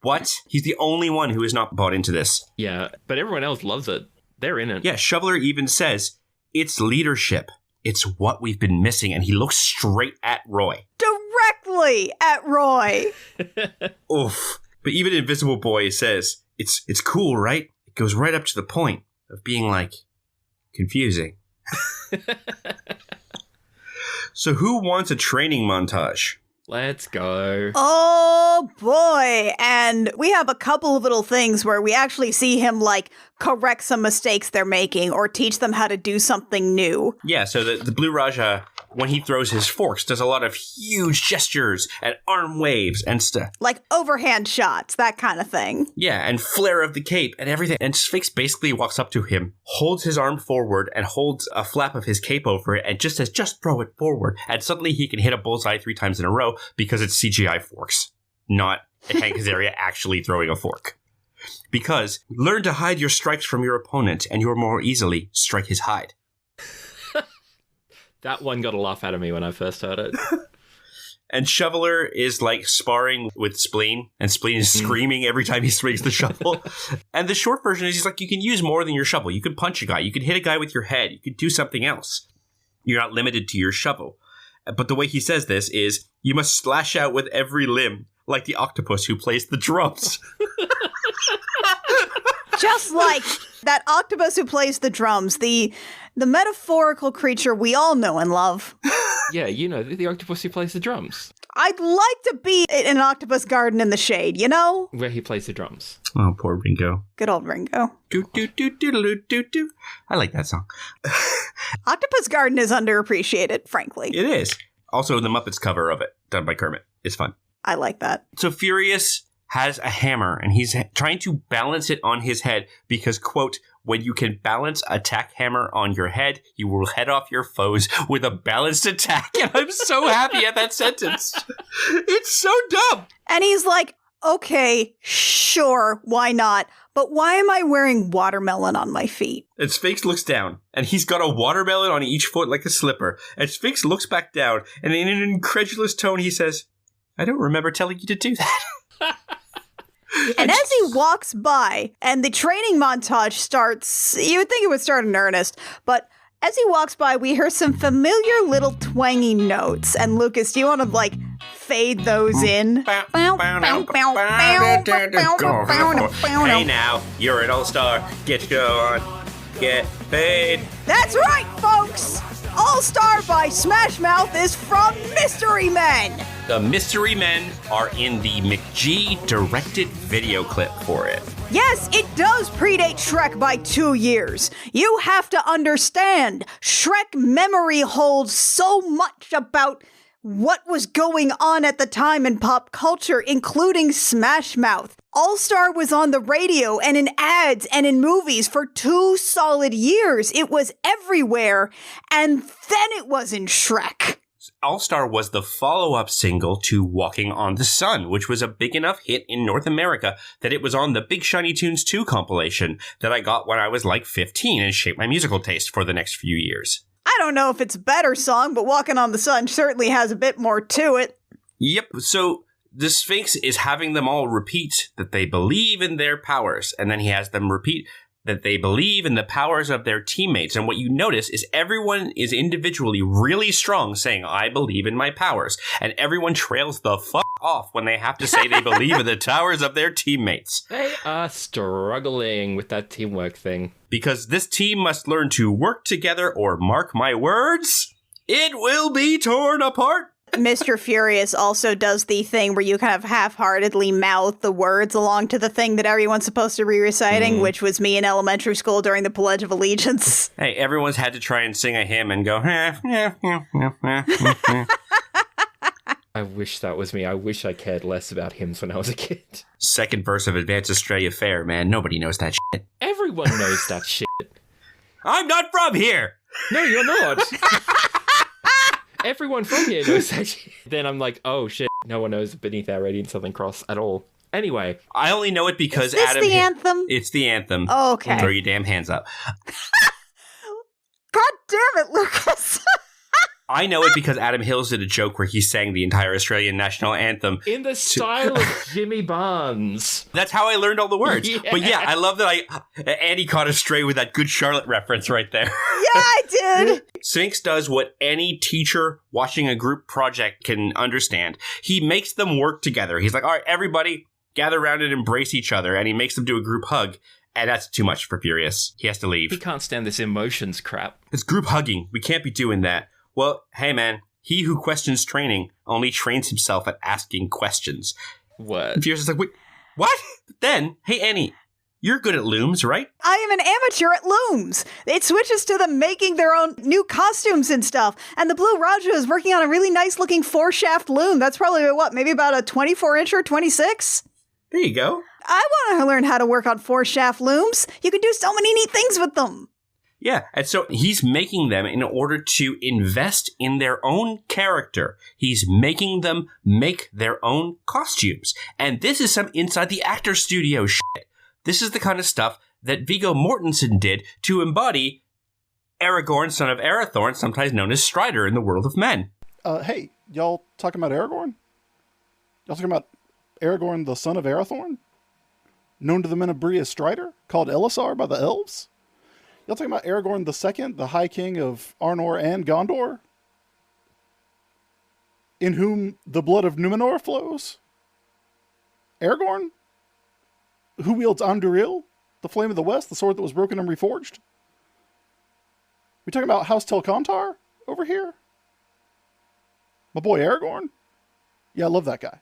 Speaker 2: what? He's the only one who has not bought into this.
Speaker 3: Yeah, but everyone else loves it. They're in it.
Speaker 2: Yeah, Shoveler even says, it's leadership. It's what we've been missing. And he looks straight at Roy.
Speaker 1: Directly at Roy.
Speaker 2: Oof. But even Invisible Boy says, it's cool, right? It goes right up to the point of being, like, confusing. So who wants a training montage?
Speaker 3: Let's go.
Speaker 1: Oh, boy. And we have a couple of little things where we actually see him, like, correct some mistakes they're making or teach them how to do something new.
Speaker 2: Yeah, so the Blue Raja, when he throws his forks, does a lot of huge gestures and arm waves and stuff.
Speaker 1: Like overhand shots, that kind of thing.
Speaker 2: Yeah, and flare of the cape and everything. And Sphinx basically walks up to him, holds his arm forward, and holds a flap of his cape over it, and just says, just throw it forward. And suddenly he can hit a bullseye 3 times in a row because it's CGI forks, not Hank Azaria actually throwing a fork. Because learn to hide your strikes from your opponent, and you'll more easily strike his hide.
Speaker 3: That one got a laugh out of me when I first heard it.
Speaker 2: And Shoveler is like sparring with Spleen, and Spleen is screaming every time he swings the shovel. And the short version is he's like, you can use more than your shovel. You can punch a guy. You can hit a guy with your head. You can do something else. You're not limited to your shovel. But the way he says this is, you must slash out with every limb, like the octopus who plays the drums.
Speaker 1: Just like that octopus who plays the drums, the metaphorical creature we all know and love.
Speaker 3: Yeah, you know, the octopus who plays the drums.
Speaker 1: I'd like to be in an octopus garden in the shade, you know?
Speaker 3: Where he plays the drums.
Speaker 2: Oh, poor Ringo.
Speaker 1: Good old Ringo.
Speaker 2: Do do do do do do do. I like that song.
Speaker 1: Octopus Garden is underappreciated, frankly.
Speaker 2: It is. Also, the Muppets cover of it, done by Kermit. It's fun.
Speaker 1: I like that.
Speaker 2: So Furious has a hammer, and he's trying to balance it on his head because, quote, when you can balance attack hammer on your head, you will head off your foes with a balanced attack. And I'm so happy at that sentence. It's so dumb.
Speaker 1: And he's like, okay, sure, why not? But why am I wearing watermelon on my feet?
Speaker 2: And Sphinx looks down, and he's got a watermelon on each foot like a slipper. And Sphinx looks back down, and in an incredulous tone, he says, I don't remember telling you to do that.
Speaker 1: And as he walks by and the training montage starts, you would think it would start in earnest, but as he walks by, we hear some familiar little twangy notes. And Lucas, do you want to, like, fade those in?
Speaker 2: Hey now, you're an all-star. Get going. Get paid.
Speaker 1: That's right, folks! All Star by Smash Mouth is from Mystery Men.
Speaker 2: The Mystery Men are in the McG directed video clip for it.
Speaker 1: Yes, it does predate Shrek by 2 years. You have to understand, Shrek memory holds so much about what was going on at the time in pop culture, including Smash Mouth. All-Star was on the radio and in ads and in movies for 2 solid years. It was everywhere, and then it was in Shrek.
Speaker 2: All-Star was the follow-up single to Walking on the Sun, which was a big enough hit in North America that it was on the Big Shiny Tunes 2 compilation that I got when I was like 15 and shaped my musical taste for the next few years.
Speaker 1: I don't know if it's a better song, but Walking on the Sun certainly has a bit more to it.
Speaker 2: Yep, so the Sphinx is having them all repeat that they believe in their powers, and then he has them repeat that they believe in the powers of their teammates. And what you notice is everyone is individually really strong saying, I believe in my powers. And everyone trails the fuck off when they have to say they believe in the powers of their teammates.
Speaker 3: They are struggling with that teamwork thing.
Speaker 2: Because this team must learn to work together or, mark my words, it will be torn apart.
Speaker 1: Mr. Furious also does the thing where you kind of half-heartedly mouth the words along to the thing that everyone's supposed to be reciting, which was me in elementary school during the Pledge of Allegiance.
Speaker 2: Hey, everyone's had to try and sing a hymn and go,
Speaker 3: I wish that was me. I wish I cared less about hymns when I was a kid.
Speaker 2: Second verse of Advanced Australia Fair, man. Nobody knows that shit.
Speaker 3: Everyone knows that shit.
Speaker 2: I'm not from here!
Speaker 3: No, you're not. Everyone from here knows that shit. Then I'm like, oh shit, no one knows Beneath Our Radiant Southern Cross at all. Anyway.
Speaker 2: I only know it because
Speaker 1: Is this
Speaker 2: Adam...
Speaker 1: the anthem?
Speaker 2: It's the anthem.
Speaker 1: Oh, okay.
Speaker 2: Throw your damn hands up.
Speaker 1: God damn it, Lucas.
Speaker 2: I know it because Adam Hills did a joke where he sang the entire Australian national anthem.
Speaker 3: In the style of Jimmy Barnes.
Speaker 2: That's how I learned all the words.
Speaker 3: Yeah.
Speaker 2: But yeah, I love that Andy caught astray with that Good Charlotte reference right there.
Speaker 1: Yeah, I did.
Speaker 2: Sphinx does what any teacher watching a group project can understand. He makes them work together. He's like, all right, everybody gather around and embrace each other. And he makes them do a group hug. And that's too much for Furious. He has to leave.
Speaker 3: He can't stand this emotions crap.
Speaker 2: It's group hugging. We can't be doing that. Well, hey man, he who questions training only trains himself at asking questions.
Speaker 3: What?
Speaker 2: Furious is like, wait, what? Then, hey Annie, you're good at looms, right?
Speaker 1: I am an amateur at looms. It switches to them making their own new costumes and stuff. And the Blue Raja is working on a really nice looking 4-shaft loom. That's probably maybe about a 24-inch or 26?
Speaker 2: There you go.
Speaker 1: I want to learn how to work on 4-shaft looms. You can do so many neat things with them.
Speaker 2: Yeah, and so he's making them in order to invest in their own character. He's making them make their own costumes. And this is some inside the actor studio shit. This is the kind of stuff that Viggo Mortensen did to embody Aragorn, son of Arathorn, sometimes known as Strider in the world of men.
Speaker 15: Hey, y'all talking about Aragorn? Y'all talking about Aragorn, the son of Arathorn? Known to the men of Bree as Strider? Called Elisar by the elves? Y'all talking about Aragorn II, the High King of Arnor and Gondor? In whom the blood of Numenor flows? Aragorn? Who wields Anduril, the Flame of the West, the sword that was broken and reforged? We talking about House Telcontar over here? My boy Aragorn? Yeah, I love that guy.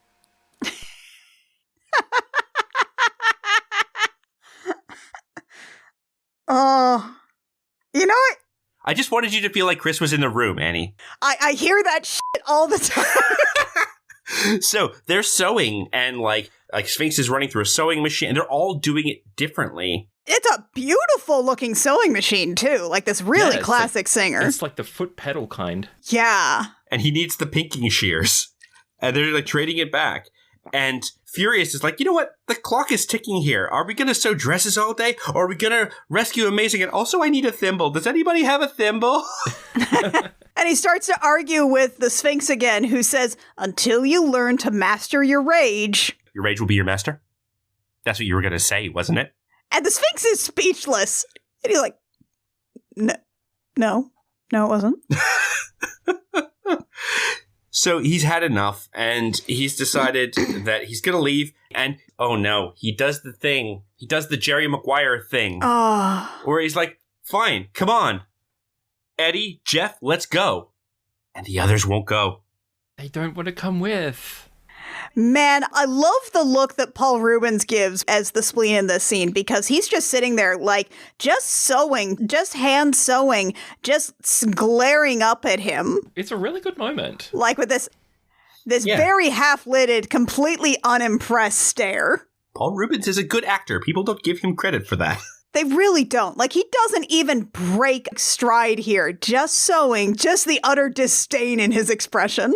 Speaker 1: You know what?
Speaker 2: I just wanted you to feel like Chris was in the room, Annie.
Speaker 1: I hear that shit all the time.
Speaker 2: So they're sewing, and like Sphinx is running through a sewing machine, and they're all doing it differently.
Speaker 1: It's a beautiful looking sewing machine, too. Like this really classic singer.
Speaker 3: It's like the foot pedal kind.
Speaker 1: Yeah.
Speaker 2: And he needs the pinking shears. And they're like trading it back. And Furious is like, you know what? The clock is ticking here. Are we going to sew dresses all day? Or are we going to rescue Amazing? And also, I need a thimble. Does anybody have a thimble?
Speaker 1: And he starts to argue with the Sphinx again, who says, until you learn to master your rage.
Speaker 2: Your rage will be your master? That's what you were going to say, wasn't it?
Speaker 1: And the Sphinx is speechless. And he's like, no, it wasn't.
Speaker 2: So he's had enough, and he's decided that he's going to leave. And, oh no, he does the thing. He does the Jerry Maguire thing. Where he's like, fine, come on. Eddie, Jeff, let's go. And the others won't go.
Speaker 3: They don't want to come with.
Speaker 1: Man, I love the look that Paul Rubens gives as the spleen in this scene, because he's just sitting there, like, just sewing, just hand sewing, just glaring up at him.
Speaker 3: It's a really good moment.
Speaker 1: Like with this very half-lidded, completely unimpressed stare.
Speaker 2: Paul Rubens is a good actor. People don't give him credit for that.
Speaker 1: They really don't. Like, he doesn't even break stride here. Just sewing, just the utter disdain in his expression.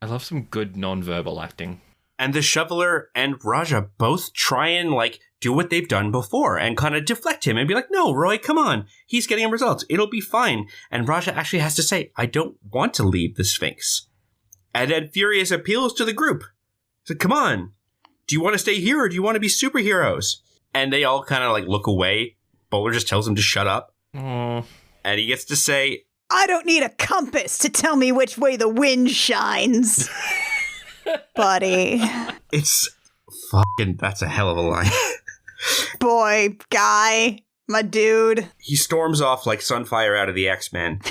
Speaker 3: I love some good non-verbal acting.
Speaker 2: And the Shoveler and Raja both try and, like, do what they've done before and kind of deflect him and be like, no, Roy, come on. He's getting results. It'll be fine. And Raja actually has to say, I don't want to leave the Sphinx. And then Furious appeals to the group. So, come on. Do you want to stay here or do you want to be superheroes? And they all kind of, like, look away. Bowler just tells him to shut up.
Speaker 3: Aww.
Speaker 2: And he gets to say,
Speaker 1: I don't need a compass to tell me which way the wind shines. Buddy.
Speaker 2: It's fucking, that's a hell of a line.
Speaker 1: Boy, guy, my dude.
Speaker 2: He storms off like Sunfire out of the X-Men.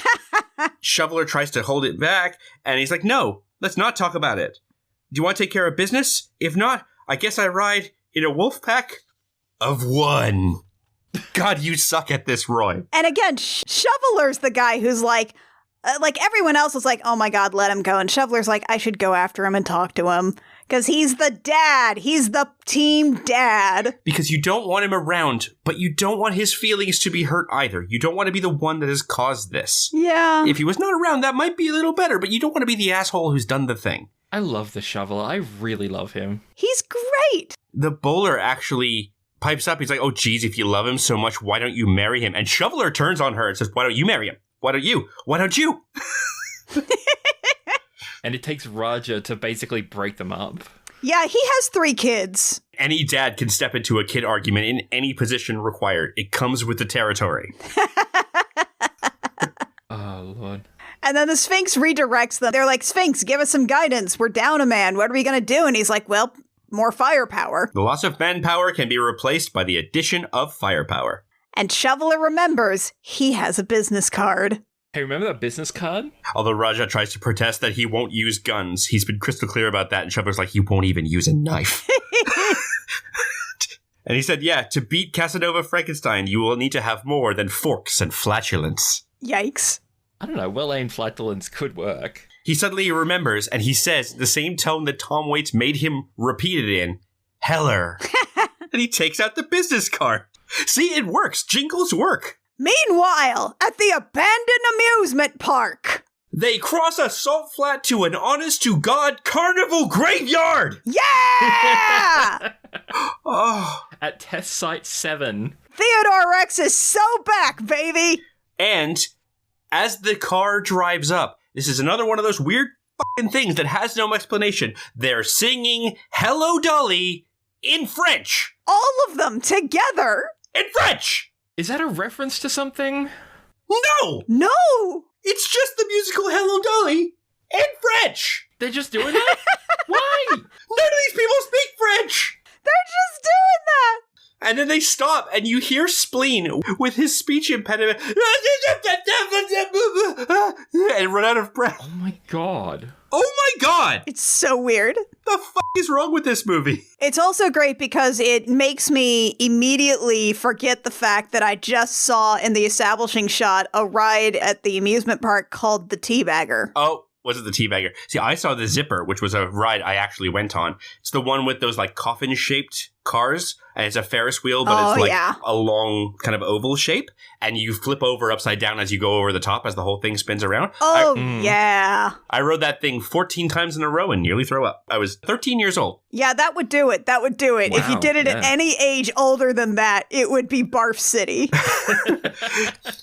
Speaker 2: Shoveler tries to hold it back, and he's like, no, let's not talk about it. Do you want to take care of business? If not, I guess I ride in a wolf pack of one. God, you suck at this, Roy.
Speaker 1: And again, Shoveler's the guy who's like everyone else is like, oh my God, let him go. And Shoveler's like, I should go after him and talk to him. Because he's the dad. He's the team dad.
Speaker 2: Because you don't want him around, but you don't want his feelings to be hurt either. You don't want to be the one that has caused this.
Speaker 1: Yeah.
Speaker 2: If he was not around, that might be a little better, but you don't want to be the asshole who's done the thing.
Speaker 3: I love the Shoveler. I really love him.
Speaker 1: He's great.
Speaker 2: The Bowler actually pipes up. He's like, oh, geez, if you love him so much, why don't you marry him? And Shoveler turns on her and says, why don't you marry him? Why don't you? Why don't you?
Speaker 3: And it takes Raja to basically break them up.
Speaker 1: Yeah, he has 3 kids.
Speaker 2: Any dad can step into a kid argument in any position required. It comes with the territory.
Speaker 3: Oh, Lord.
Speaker 1: And then the Sphinx redirects them. They're like, Sphinx, give us some guidance. We're down a man. What are we going to do? And he's like, well, more firepower.
Speaker 2: The loss of manpower can be replaced by the addition of firepower.
Speaker 1: And Shoveler remembers he has a business card.
Speaker 3: Hey, remember that business card?
Speaker 2: Although Raja tries to protest that he won't use guns. He's been crystal clear about that, and Shoveler's like, he won't even use a knife. And he said, yeah, to beat Casanova Frankenstein, you will need to have more than forks and flatulence.
Speaker 1: Yikes.
Speaker 3: I don't know, well-aimed flatulence could work.
Speaker 2: He suddenly remembers, and he says, the same tone that Tom Waits made him repeat it in, Heller. And he takes out the business card. See, it works. Jingles work.
Speaker 1: Meanwhile, at the abandoned amusement park,
Speaker 2: they cross a salt flat to an honest-to-God carnival graveyard!
Speaker 1: Yeah!
Speaker 2: Oh.
Speaker 3: At Test Site 7.
Speaker 1: Theodore Rex is so back, baby!
Speaker 2: And as the car drives up, this is another one of those weird fucking things that has no explanation. They're singing Hello Dolly in French.
Speaker 1: All of them together.
Speaker 2: In French!
Speaker 3: Is that a reference to something?
Speaker 2: No!
Speaker 1: No!
Speaker 2: It's just the musical Hello Dolly in French!
Speaker 3: They're just doing that? Why?
Speaker 2: None of these people speak French!
Speaker 1: They're just doing that!
Speaker 2: And then they stop, and you hear Spleen with his speech impediment and run out of breath.
Speaker 3: Oh my god.
Speaker 2: Oh my god!
Speaker 1: It's so weird.
Speaker 2: The fuck is wrong with this movie?
Speaker 1: It's also great because it makes me immediately forget the fact that I just saw in the establishing shot a ride at the amusement park called the Teabagger.
Speaker 2: Oh, was it the Teabagger? See, I saw the Zipper, which was a ride I actually went on. It's the one with those like coffin-shaped cars, and it's a Ferris wheel, but it's like a long kind of oval shape, and you flip over upside down as you go over the top as the whole thing spins around.
Speaker 1: Oh, yeah.
Speaker 2: I rode that thing 14 times in a row and nearly throw up. I was 13 years old.
Speaker 1: Yeah, that would do it. That would do it.
Speaker 3: Wow,
Speaker 1: if you did it at any age older than that, it would be Barf City.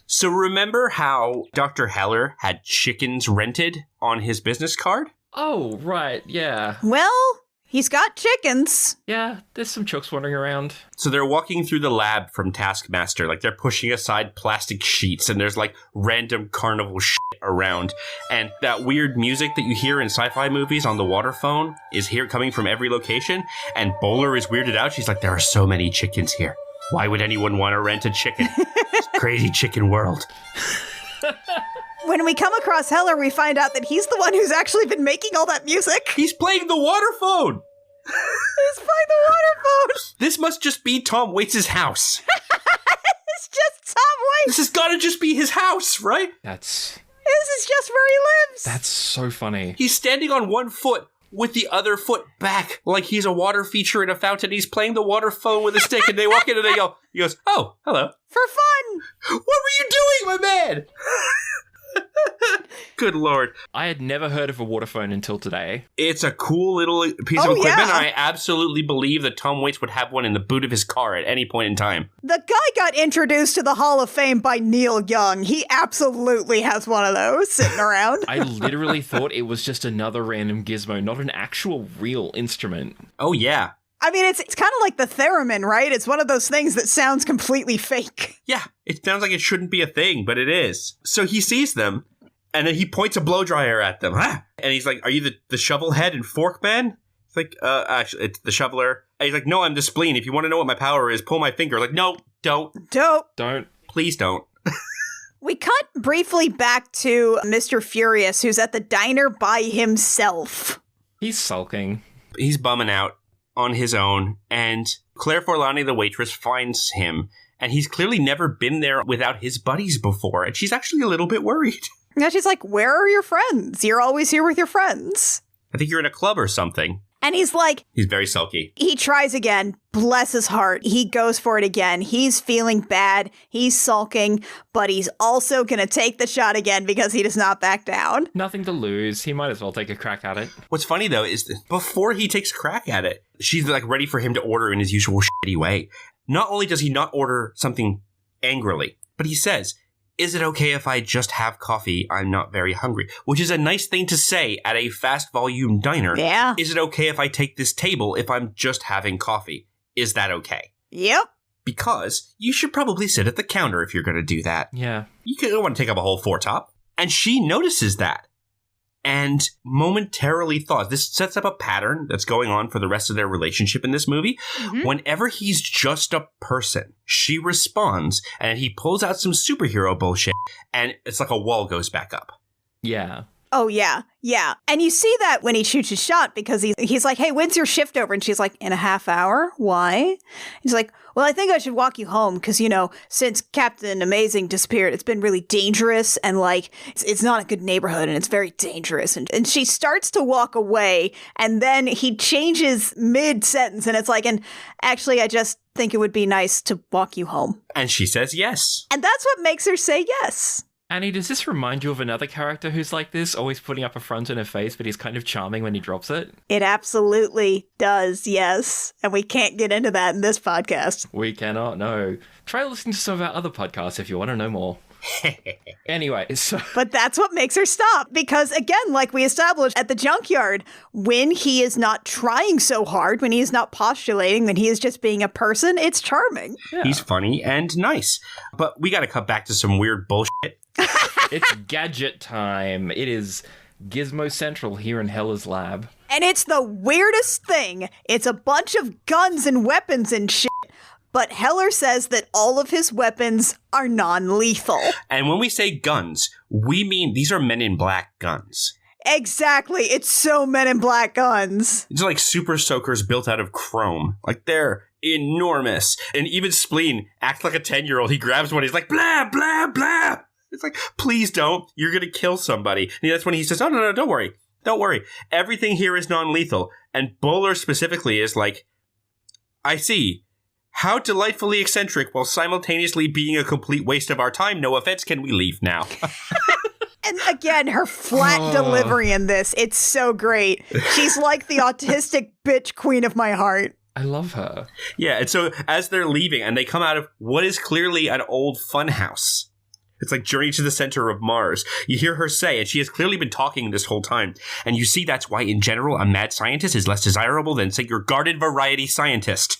Speaker 2: So remember how Dr. Heller had chickens rented on his business card?
Speaker 3: Oh, right, yeah.
Speaker 1: Well, he's got chickens.
Speaker 3: Yeah, there's some chooks wandering around.
Speaker 2: So they're walking through the lab from Taskmaster. Like, they're pushing aside plastic sheets, and there's, like, random carnival shit around. And that weird music that you hear in sci-fi movies on the water phone is here coming from every location. And Bowler is weirded out. She's like, there are so many chickens here. Why would anyone want to rent a chicken? It's a crazy chicken world.
Speaker 1: when we come across Heller, we find out that he's the one who's actually been making all that music.
Speaker 2: He's playing the water phone.
Speaker 1: He's playing the water phone.
Speaker 2: This must just be Tom Waits' house.
Speaker 1: It's just Tom Waits.
Speaker 2: This has got to just be his house, right?
Speaker 3: This
Speaker 1: is just where he lives.
Speaker 3: That's so funny.
Speaker 2: He's standing on one foot with the other foot back, like he's a water feature in a fountain. He's playing the water phone with a stick, and they walk in and they go, he goes, oh, hello.
Speaker 1: For fun.
Speaker 2: What were you doing, my man? Good Lord.
Speaker 3: I had never heard of a water phone until today.
Speaker 2: It's a cool little piece of equipment. Yeah. I absolutely believe that Tom Waits would have one in the boot of his car at any point in time.
Speaker 1: The guy got introduced to the Hall of Fame by Neil Young. He absolutely has one of those sitting around.
Speaker 3: I literally thought it was just another random gizmo, not an actual real instrument.
Speaker 2: Oh, yeah.
Speaker 1: I mean, it's kind of like the theremin, right? It's one of those things that sounds completely fake.
Speaker 2: Yeah, it sounds like it shouldn't be a thing, but it is. So he sees them, and then he points a blow dryer at them. And he's like, are you the shovel head and fork man? It's like, actually, it's the shoveler. And he's like, no, I'm the spleen. If you want to know what my power is, pull my finger. Like, no, don't.
Speaker 3: Don't.
Speaker 2: Please don't.
Speaker 1: We cut briefly back to Mr. Furious, who's at the diner by himself.
Speaker 3: He's sulking.
Speaker 2: He's bumming out on his own, and Claire Forlani, the waitress, finds him, and he's clearly never been there without his buddies before, and she's actually a little bit worried.
Speaker 1: Yeah, she's like, where are your friends? You're always here with your friends.
Speaker 2: I think you're in a club or something.
Speaker 1: And he's like...
Speaker 2: He's very sulky.
Speaker 1: He tries again. Bless his heart. He goes for it again. He's feeling bad. He's sulking, but he's also going to take the shot again because he does not back down.
Speaker 3: Nothing to lose. He might as well take a crack at it.
Speaker 2: What's funny, though, is that before he takes a crack at it, she's like ready for him to order in his usual shitty way. Not only does he not order something angrily, but he says, is it okay if I just have coffee? I'm not very hungry. Which is a nice thing to say at a fast volume diner.
Speaker 1: Yeah.
Speaker 2: Is it okay if I take this table if I'm just having coffee? Is that okay?
Speaker 1: Yep.
Speaker 2: Because you should probably sit at the counter if you're going to do that.
Speaker 3: Yeah.
Speaker 2: You don't want to take up a whole foretop. And she notices that. And momentarily thought, this sets up a pattern that's going on for the rest of their relationship in this movie. Mm-hmm. Whenever he's just a person, she responds, and he pulls out some superhero bullshit, and it's like a wall goes back up.
Speaker 3: Yeah.
Speaker 1: Oh, yeah. Yeah. And you see that when he shoots his shot because he's like, hey, when's your shift over? And she's like, in a half hour? Why? He's like, well, I think I should walk you home because, since Captain Amazing disappeared, it's been really dangerous and it's not a good neighborhood and it's very dangerous. And she starts to walk away and then he changes mid-sentence and it's like, and actually, I just think it would be nice to walk you home.
Speaker 2: And she says yes.
Speaker 1: And that's what makes her say yes.
Speaker 3: Annie, does this remind you of another character who's like this, always putting up a front and a face, but he's kind of charming when he drops it?
Speaker 1: It absolutely does, yes. And we can't get into that in this podcast.
Speaker 3: We cannot, no. Try listening to some of our other podcasts if you want to know more. Anyway, so...
Speaker 1: But that's what makes her stop. Because, again, like we established at the junkyard, when he is not trying so hard, when he is not postulating, when he is just being a person, it's charming.
Speaker 2: Yeah. He's funny and nice. But we got to cut back to some weird bullshit.
Speaker 3: It's gadget time. It is Gizmo Central here in Heller's lab.
Speaker 1: And it's the weirdest thing. It's a bunch of guns and weapons and shit. But Heller says that all of his weapons are non-lethal.
Speaker 2: And when we say guns, we mean these are Men in Black guns.
Speaker 1: Exactly. It's so Men in Black guns.
Speaker 2: It's like super soakers built out of chrome. Like, they're enormous. And even Spleen acts like a 10-year-old. He grabs one. He's like, blah, blah, blah. It's like, please don't. You're going to kill somebody. And that's when he says, oh, no, don't worry. Don't worry. Everything here is non-lethal. And Bowler specifically is like, I see. How delightfully eccentric while simultaneously being a complete waste of our time. No offense, can we leave now?
Speaker 1: And again, her flat delivery in this, it's so great. She's like the autistic bitch queen of my heart.
Speaker 3: I love her.
Speaker 2: Yeah, and so as they're leaving, and they come out of what is clearly an old funhouse. It's like Journey to the Center of Mars. You hear her say, and she has clearly been talking this whole time, and you see that's why, in general, a mad scientist is less desirable than, say, your garden variety scientist.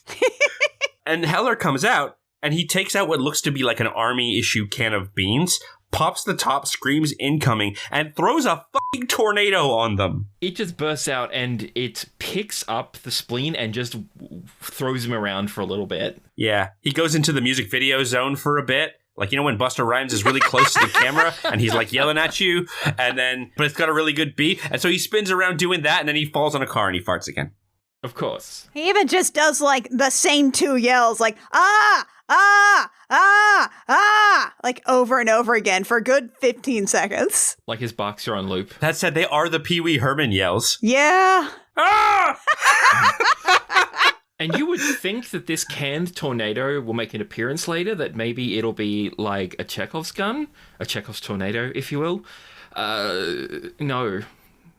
Speaker 2: And Heller comes out, and he takes out what looks to be like an army-issue can of beans, pops the top, screams incoming, and throws a fucking tornado on them.
Speaker 3: It just bursts out, and it picks up the spleen and just throws him around for a little bit.
Speaker 2: Yeah, he goes into the music video zone for a bit. Like, you know when Busta Rhymes is really close to the camera and he's like yelling at you, but it's got a really good beat. And so he spins around doing that and then he falls on a car and he farts again.
Speaker 3: Of course.
Speaker 1: He even just does like the same 2 yells, like, ah, ah, ah, ah, like over and over again for a good 15 seconds.
Speaker 3: Like his barks are on loop.
Speaker 2: That said, they are the Pee Wee Herman yells.
Speaker 1: Yeah.
Speaker 2: Ah!
Speaker 3: And you would think that this canned tornado will make an appearance later, that maybe it'll be like a Chekhov's gun, a Chekhov's tornado, if you will. No,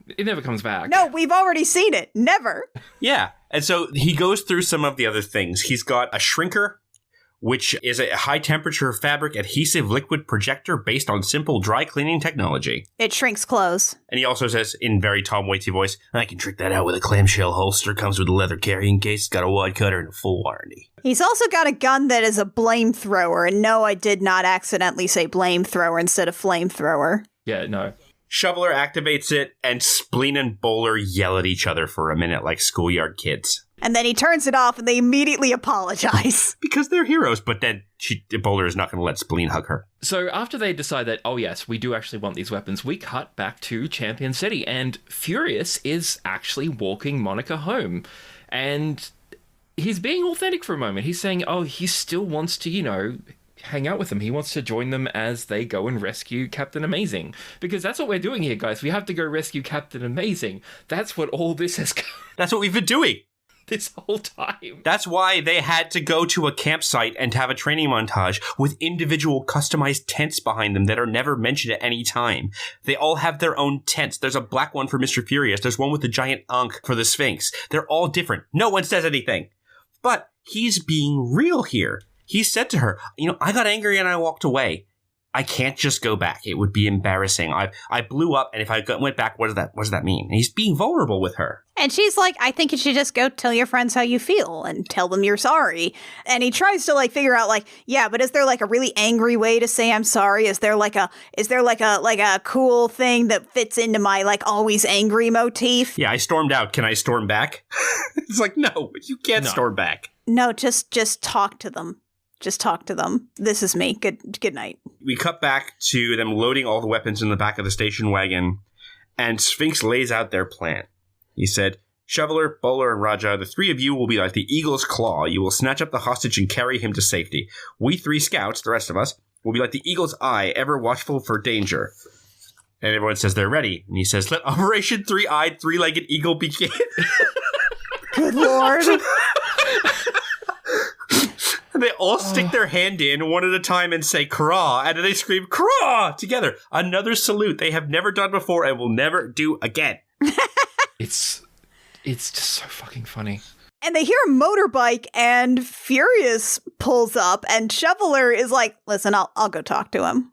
Speaker 3: it never comes back.
Speaker 1: No, we've already seen it. Never.
Speaker 2: Yeah. And so he goes through some of the other things. He's got a shrinker, which is a high-temperature fabric adhesive liquid projector based on simple dry cleaning technology.
Speaker 1: It shrinks clothes.
Speaker 2: And he also says, in very Tom Waitsy voice, I can trick that out with a clamshell holster, comes with a leather carrying case, got a wad cutter, and a full warranty.
Speaker 1: He's also got a gun that is a flamethrower. And no, I did not accidentally say flamethrower instead of flamethrower.
Speaker 3: Yeah, no.
Speaker 2: Shoveler activates it, and Spleen and Bowler yell at each other for a minute like schoolyard kids.
Speaker 1: And then he turns it off and they immediately apologize.
Speaker 2: Because they're heroes, but then Bowler is not going to let Spleen hug her.
Speaker 3: So after they decide that, oh yes, we do actually want these weapons, we cut back to Champion City, and Furious is actually walking Monica home. And he's being authentic for a moment. He's saying, oh, he still wants to, hang out with them. He wants to join them as they go and rescue Captain Amazing. Because that's what we're doing here, guys. We have to go rescue Captain Amazing. That's what all this has...
Speaker 2: That's what we've been doing.
Speaker 3: This whole time.
Speaker 2: That's why they had to go to a campsite and have a training montage with individual customized tents behind them that are never mentioned at any time. They all have their own tents. There's a black one for Mr. Furious. There's one with the giant Ankh for the Sphinx. They're all different. No one says anything. But he's being real here. He said to her, I got angry and I walked away. I can't just go back. It would be embarrassing. I blew up, and if I went back, what does that mean? And he's being vulnerable with her.
Speaker 1: And she's like, I think you should just go tell your friends how you feel and tell them you're sorry. And he tries to figure out but is there a really angry way to say I'm sorry? Is there a cool thing that fits into my always angry motif?
Speaker 2: Yeah, I stormed out. Can I storm back? It's like, no, you can't storm back.
Speaker 1: No, just talk to them. Just talk to them. This is me. Good night.
Speaker 2: We cut back to them loading all the weapons in the back of the station wagon, and Sphinx lays out their plan. He said, Shoveler, Bowler, and Raja, the three of you will be like the eagle's claw. You will snatch up the hostage and carry him to safety. We three scouts, the rest of us, will be like the eagle's eye, ever watchful for danger. And everyone says they're ready. And he says, let Operation Three-Eyed, Three-Legged Eagle begin.
Speaker 1: Good Lord.
Speaker 2: And they all stick their hand in one at a time and say, "Kra," and then they scream, "Kra!" together. Another salute they have never done before and will never do again.
Speaker 3: It's just so fucking funny.
Speaker 1: And they hear a motorbike, and Furious pulls up, and Shoveler is like, listen, I'll go talk to him.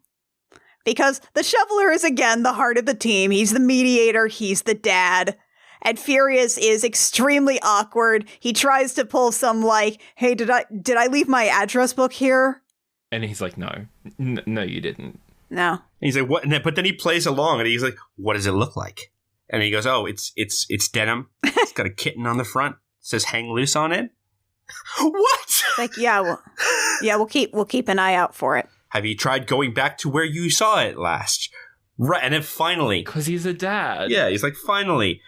Speaker 1: Because the Shoveler is, again, the heart of the team. He's the mediator. He's the dad. And Furious is extremely awkward. He tries to pull some hey, did I leave my address book here?
Speaker 3: And he's like, no, you didn't.
Speaker 1: No.
Speaker 2: And he's like, what? But then he plays along, and he's like, what does it look like? And he goes, oh, it's denim. It's got a kitten on the front. It says hang loose on it. What?
Speaker 1: We'll keep an eye out for it.
Speaker 2: Have you tried going back to where you saw it last? Right, and then finally,
Speaker 3: because he's a dad.
Speaker 2: Yeah, he's like, finally.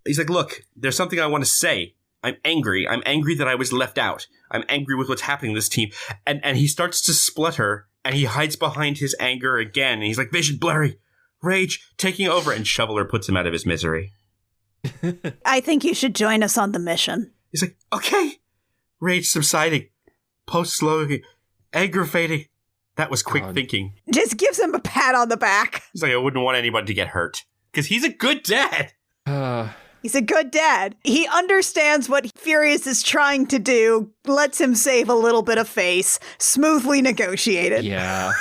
Speaker 2: He's like, look, there's something I want to say. I'm angry. I'm angry that I was left out. I'm angry with what's happening to this team. And he starts to splutter, and he hides behind his anger again. And he's like, vision blurry, rage taking over. And Shoveler puts him out of his misery.
Speaker 1: I think you should join us on the mission.
Speaker 2: He's like, okay. Rage subsiding. Post slowing. Anger fading. That was quick thinking.
Speaker 1: Just gives him a pat on the back.
Speaker 2: He's like, I wouldn't want anybody to get hurt. Because he's a good dad.
Speaker 1: He's a good dad. He understands what Furious is trying to do, lets him save a little bit of face, smoothly negotiated.
Speaker 3: Yeah.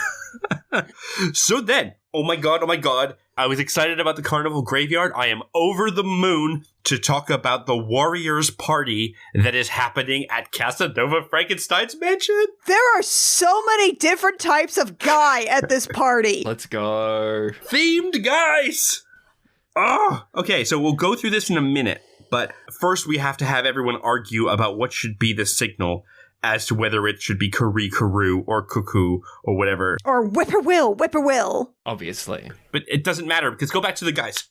Speaker 2: So then, oh my god, I was excited about the Carnival Graveyard. I am over the moon to talk about the Warriors party that is happening at Casanova Frankenstein's mansion.
Speaker 1: There are so many different types of guy at this party.
Speaker 3: Let's go.
Speaker 2: Themed guys! Oh, okay, so we'll go through this in a minute, but first we have to have everyone argue about what should be the signal, as to whether it should be Karoo or Cuckoo or whatever.
Speaker 1: Or Whippoorwill.
Speaker 3: Obviously.
Speaker 2: But it doesn't matter because go back to the guys.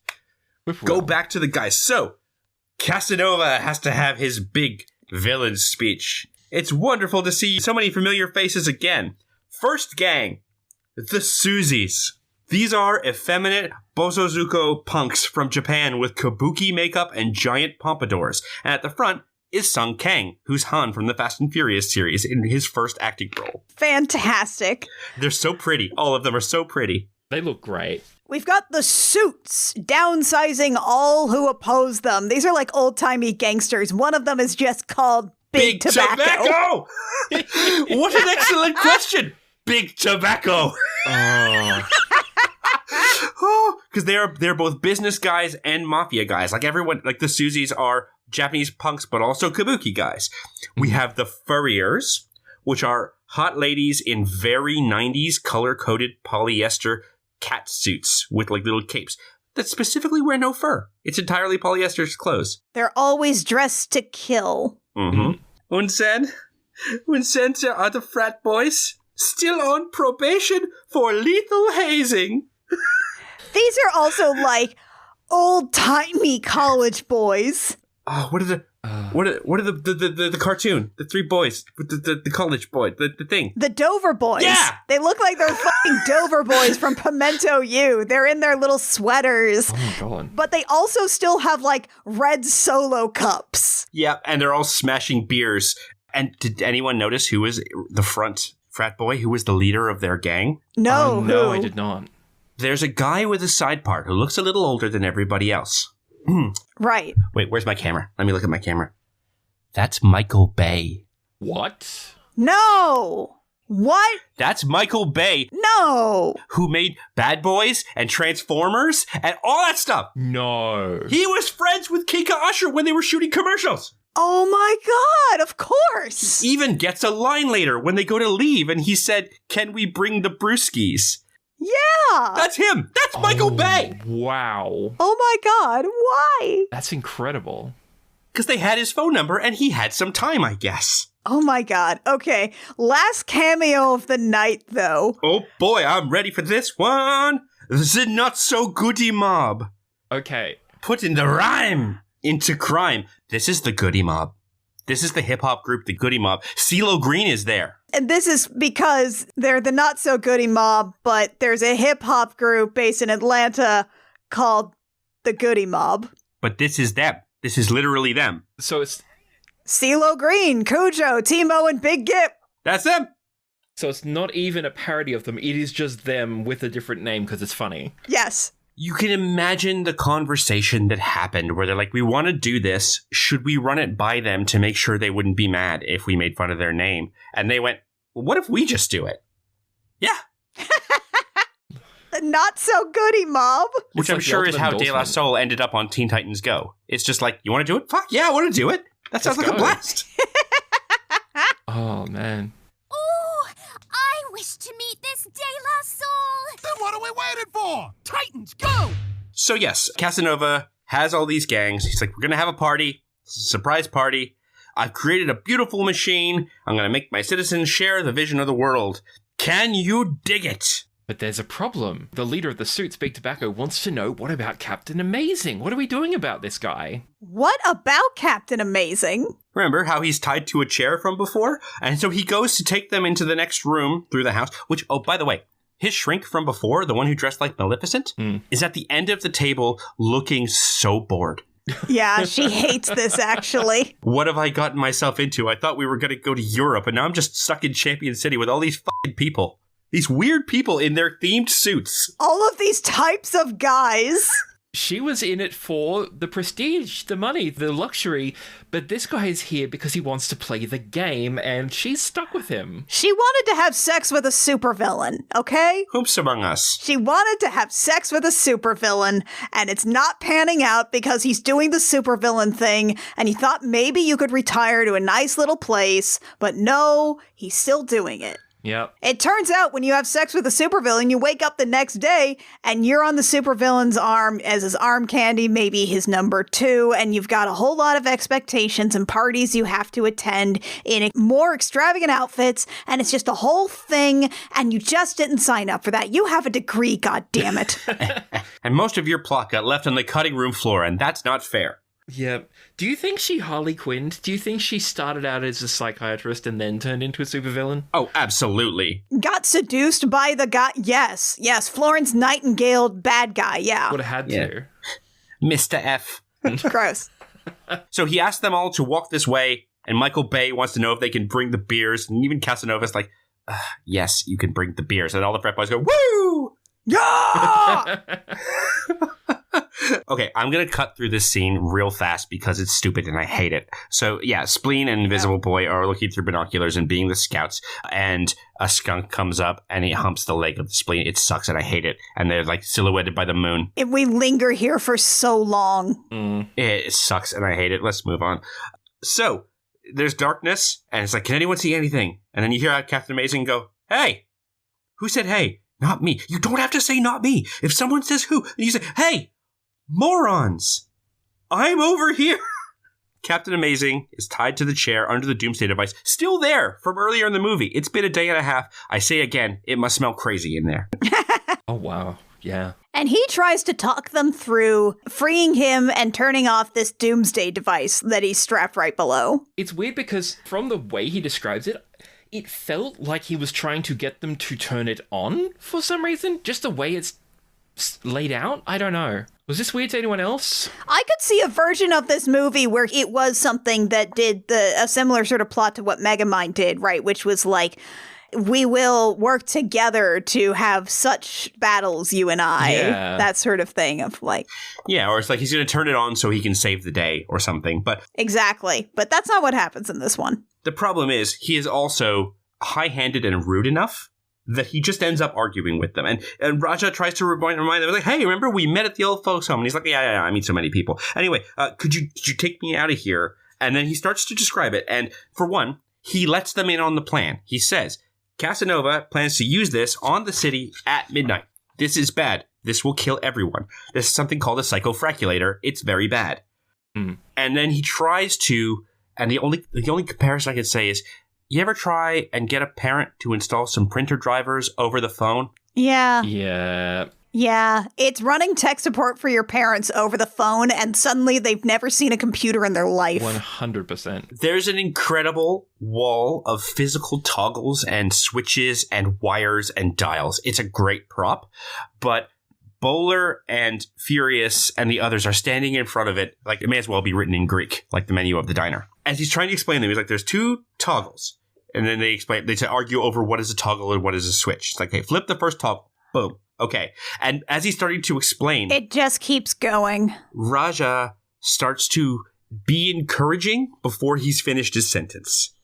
Speaker 2: Go back to the guys. So, Casanova has to have his big villain speech. It's wonderful to see so many familiar faces again. First gang, the Suzies. These are effeminate Bosozuko punks from Japan with kabuki makeup and giant pompadours. And at the front is Sung Kang, who's Han from the Fast and Furious series in his first acting role.
Speaker 1: Fantastic.
Speaker 2: They're so pretty. All of them are so pretty.
Speaker 3: They look great.
Speaker 1: We've got the Suits, downsizing all who oppose them. These are like old-timey gangsters. One of them is just called Big Tobacco.
Speaker 2: What an excellent question. Big Tobacco. Because they're both business guys and mafia guys. Like everyone, like the Suzies are Japanese punks, but also kabuki guys. We have the Furriers, which are hot ladies in very 90s color-coded polyester cat suits with like little capes that specifically wear no fur. It's entirely polyester clothes.
Speaker 1: They're always dressed to kill.
Speaker 2: Mm-hmm. Unsen are the frat boys, still on probation for lethal hazing.
Speaker 1: These are also like old-timey college boys.
Speaker 2: Oh, what are the cartoon? The three boys, the college boy, the thing.
Speaker 1: The Dover Boys.
Speaker 2: Yeah!
Speaker 1: They look like they're fucking Dover Boys from Pimento U. They're in their little sweaters.
Speaker 3: Oh my god.
Speaker 1: But they also still have like red Solo cups.
Speaker 2: Yeah, and they're all smashing beers. And did anyone notice who was the front frat boy? Who was the leader of their gang?
Speaker 1: No,
Speaker 3: no, I did not.
Speaker 2: There's a guy with a side part who looks a little older than everybody else.
Speaker 1: Right.
Speaker 2: Wait, where's my camera? Let me look at my camera. That's Michael Bay.
Speaker 3: What?
Speaker 1: No. What?
Speaker 2: That's Michael Bay.
Speaker 1: No.
Speaker 2: Who made Bad Boys and Transformers and all that stuff.
Speaker 3: No.
Speaker 2: He was friends with Kika Usher when they were shooting commercials.
Speaker 1: Oh my god, of course.
Speaker 2: He even gets a line later when they go to leave and he said, "Can we bring the brewskis?"
Speaker 1: Yeah.
Speaker 2: That's him. That's Michael Bay.
Speaker 3: Wow.
Speaker 1: Oh my god, why?
Speaker 3: That's incredible.
Speaker 2: Because they had his phone number and he had some time, I guess.
Speaker 1: Oh my god. Okay. Last cameo of the night, though.
Speaker 2: Oh boy, I'm ready for this one. The Not So Goody Mob.
Speaker 3: Okay.
Speaker 2: Putting the rhyme into crime. This is the Goody Mob. This is the hip-hop group, the Goody Mob. CeeLo Green is there.
Speaker 1: And this is because they're the not-so-goody mob, but there's a hip-hop group based in Atlanta called the Goody Mob.
Speaker 2: But this is them. This is literally them.
Speaker 3: So it's
Speaker 1: CeeLo Green, Cujo, Timo, and Big Gip.
Speaker 2: That's them.
Speaker 3: So it's not even a parody of them. It is just them with a different name because it's funny.
Speaker 1: Yes.
Speaker 2: You can imagine the conversation that happened where they're like, we want to do this. Should we run it by them to make sure they wouldn't be mad if we made fun of their name? And they went, well, what if we just do it? Yeah.
Speaker 1: The not-so-goody mob.
Speaker 2: Which I'm sure is how De La Soul ended up on Teen Titans Go. It's just like, you want to do it? Fuck yeah, I want to do it. That sounds like a blast.
Speaker 3: Oh, man.
Speaker 16: Ooh, I wish to meet this De La Soul.
Speaker 8: Then what are we waiting for? Titans, go!
Speaker 2: So yes, Casanova has all these gangs. He's like, we're going to have a party. It's a surprise party. I've created a beautiful machine. I'm going to make my citizens share the vision of the world. Can you dig it?
Speaker 3: But there's a problem. The leader of the Suits, Big Tobacco, wants to know, what about Captain Amazing? What are we doing about this guy?
Speaker 1: What about Captain Amazing?
Speaker 2: Remember how he's tied to a chair from before? And so he goes to take them into the next room through the house, which, oh, by the way, his shrink from before, the one who dressed like Maleficent, is at the end of the table looking so bored.
Speaker 1: Yeah, she hates this, actually.
Speaker 2: What have I gotten myself into? I thought we were going to go to Europe, and now I'm just stuck in Champion City with all these fucking people. These weird people in their themed suits.
Speaker 1: All of these types of guys.
Speaker 3: She was in it for the prestige, the money, the luxury, but this guy is here because he wants to play the game, and she's stuck with him.
Speaker 1: She wanted to have sex with a supervillain, okay?
Speaker 2: Whoops among us.
Speaker 1: She wanted to have sex with a supervillain, and it's not panning out because he's doing the supervillain thing, and he thought maybe you could retire to a nice little place, but no, he's still doing it.
Speaker 3: Yep.
Speaker 1: It turns out when you have sex with a supervillain, you wake up the next day and you're on the supervillain's arm as his arm candy, maybe his number 2, and you've got a whole lot of expectations and parties you have to attend in more extravagant outfits, and it's just a whole thing, and you just didn't sign up for that. You have a degree, goddammit.
Speaker 2: And most of your plot got left on the cutting room floor, and that's not fair.
Speaker 3: Yep. Do you think she Harley Quinned? Do you think she started out as a psychiatrist and then turned into a supervillain?
Speaker 2: Oh, absolutely.
Speaker 1: Got seduced by the guy. Yes. Florence Nightingale, bad guy. Yeah.
Speaker 3: Would have had to.
Speaker 2: Mr. F.
Speaker 1: Gross.
Speaker 2: So he asked them all to walk this way, and Michael Bay wants to know if they can bring the beers, and even Casanova's like, yes, you can bring the beers. And all the frat boys go, woo!
Speaker 1: Yeah!
Speaker 2: Okay, I'm going to cut through this scene real fast because it's stupid and I hate it. So, yeah, Spleen and Invisible Boy are looking through binoculars and being the scouts, and a skunk comes up and he humps the leg of the Spleen. It sucks and I hate it. And they're like silhouetted by the moon.
Speaker 1: We linger here for so long.
Speaker 2: It sucks and I hate it. Let's move on. So, there's darkness, and it's like, can anyone see anything? And then you hear Captain Amazing go, hey! Who said hey? Not me. You don't have to say not me. If someone says who, you say, hey! Morons! I'm over here! Captain Amazing is tied to the chair under the Doomsday device, still there from earlier in the movie. It's been a day and a half. I say again, it must smell crazy in there.
Speaker 3: Oh, wow. Yeah.
Speaker 1: And he tries to talk them through freeing him and turning off this Doomsday device that he's strapped right below.
Speaker 3: It's weird because from the way he describes it, it felt like he was trying to get them to turn it on for some reason. Just the way it's laid out. I don't know. Was this weird to anyone else?
Speaker 1: I could see a version of this movie where it was something that did a similar sort of plot to what Megamind did, right? Which was like, we will work together to have such battles, you and I.
Speaker 2: Yeah.
Speaker 1: That sort of thing of like...
Speaker 2: Yeah, or it's like he's going to turn it on so he can save the day or something. But
Speaker 1: exactly. But that's not what happens in this one.
Speaker 2: The problem is he is also high-handed and rude enough that he just ends up arguing with them. And Raja tries to remind them, like, hey, remember we met at the old folks home? And he's like, yeah, I meet so many people. Anyway, could you take me out of here? And then he starts to describe it. And for one, he lets them in on the plan. He says, Casanova plans to use this on the city at midnight. This is bad. This will kill everyone. This is something called a psychofraculator. It's very bad. And then he tries to, and the only comparison I could say is, you ever try and get a parent to install some printer drivers over the phone?
Speaker 1: Yeah.
Speaker 3: Yeah.
Speaker 1: It's running tech support for your parents over the phone, and suddenly they've never seen a computer in their life.
Speaker 3: 100%.
Speaker 2: There's an incredible wall of physical toggles and switches and wires and dials. It's a great prop, but Bowler and Furious and the others are standing in front of it like it may as well be written in Greek, like the menu of the diner. As he's trying to explain them, he's like, there's 2 toggles. And then they argue over what is a toggle and what is a switch. It's like, hey, flip the first toggle. Boom. Okay. And as he's starting to explain,
Speaker 1: it just keeps going.
Speaker 2: Raja starts to be encouraging before he's finished his sentence.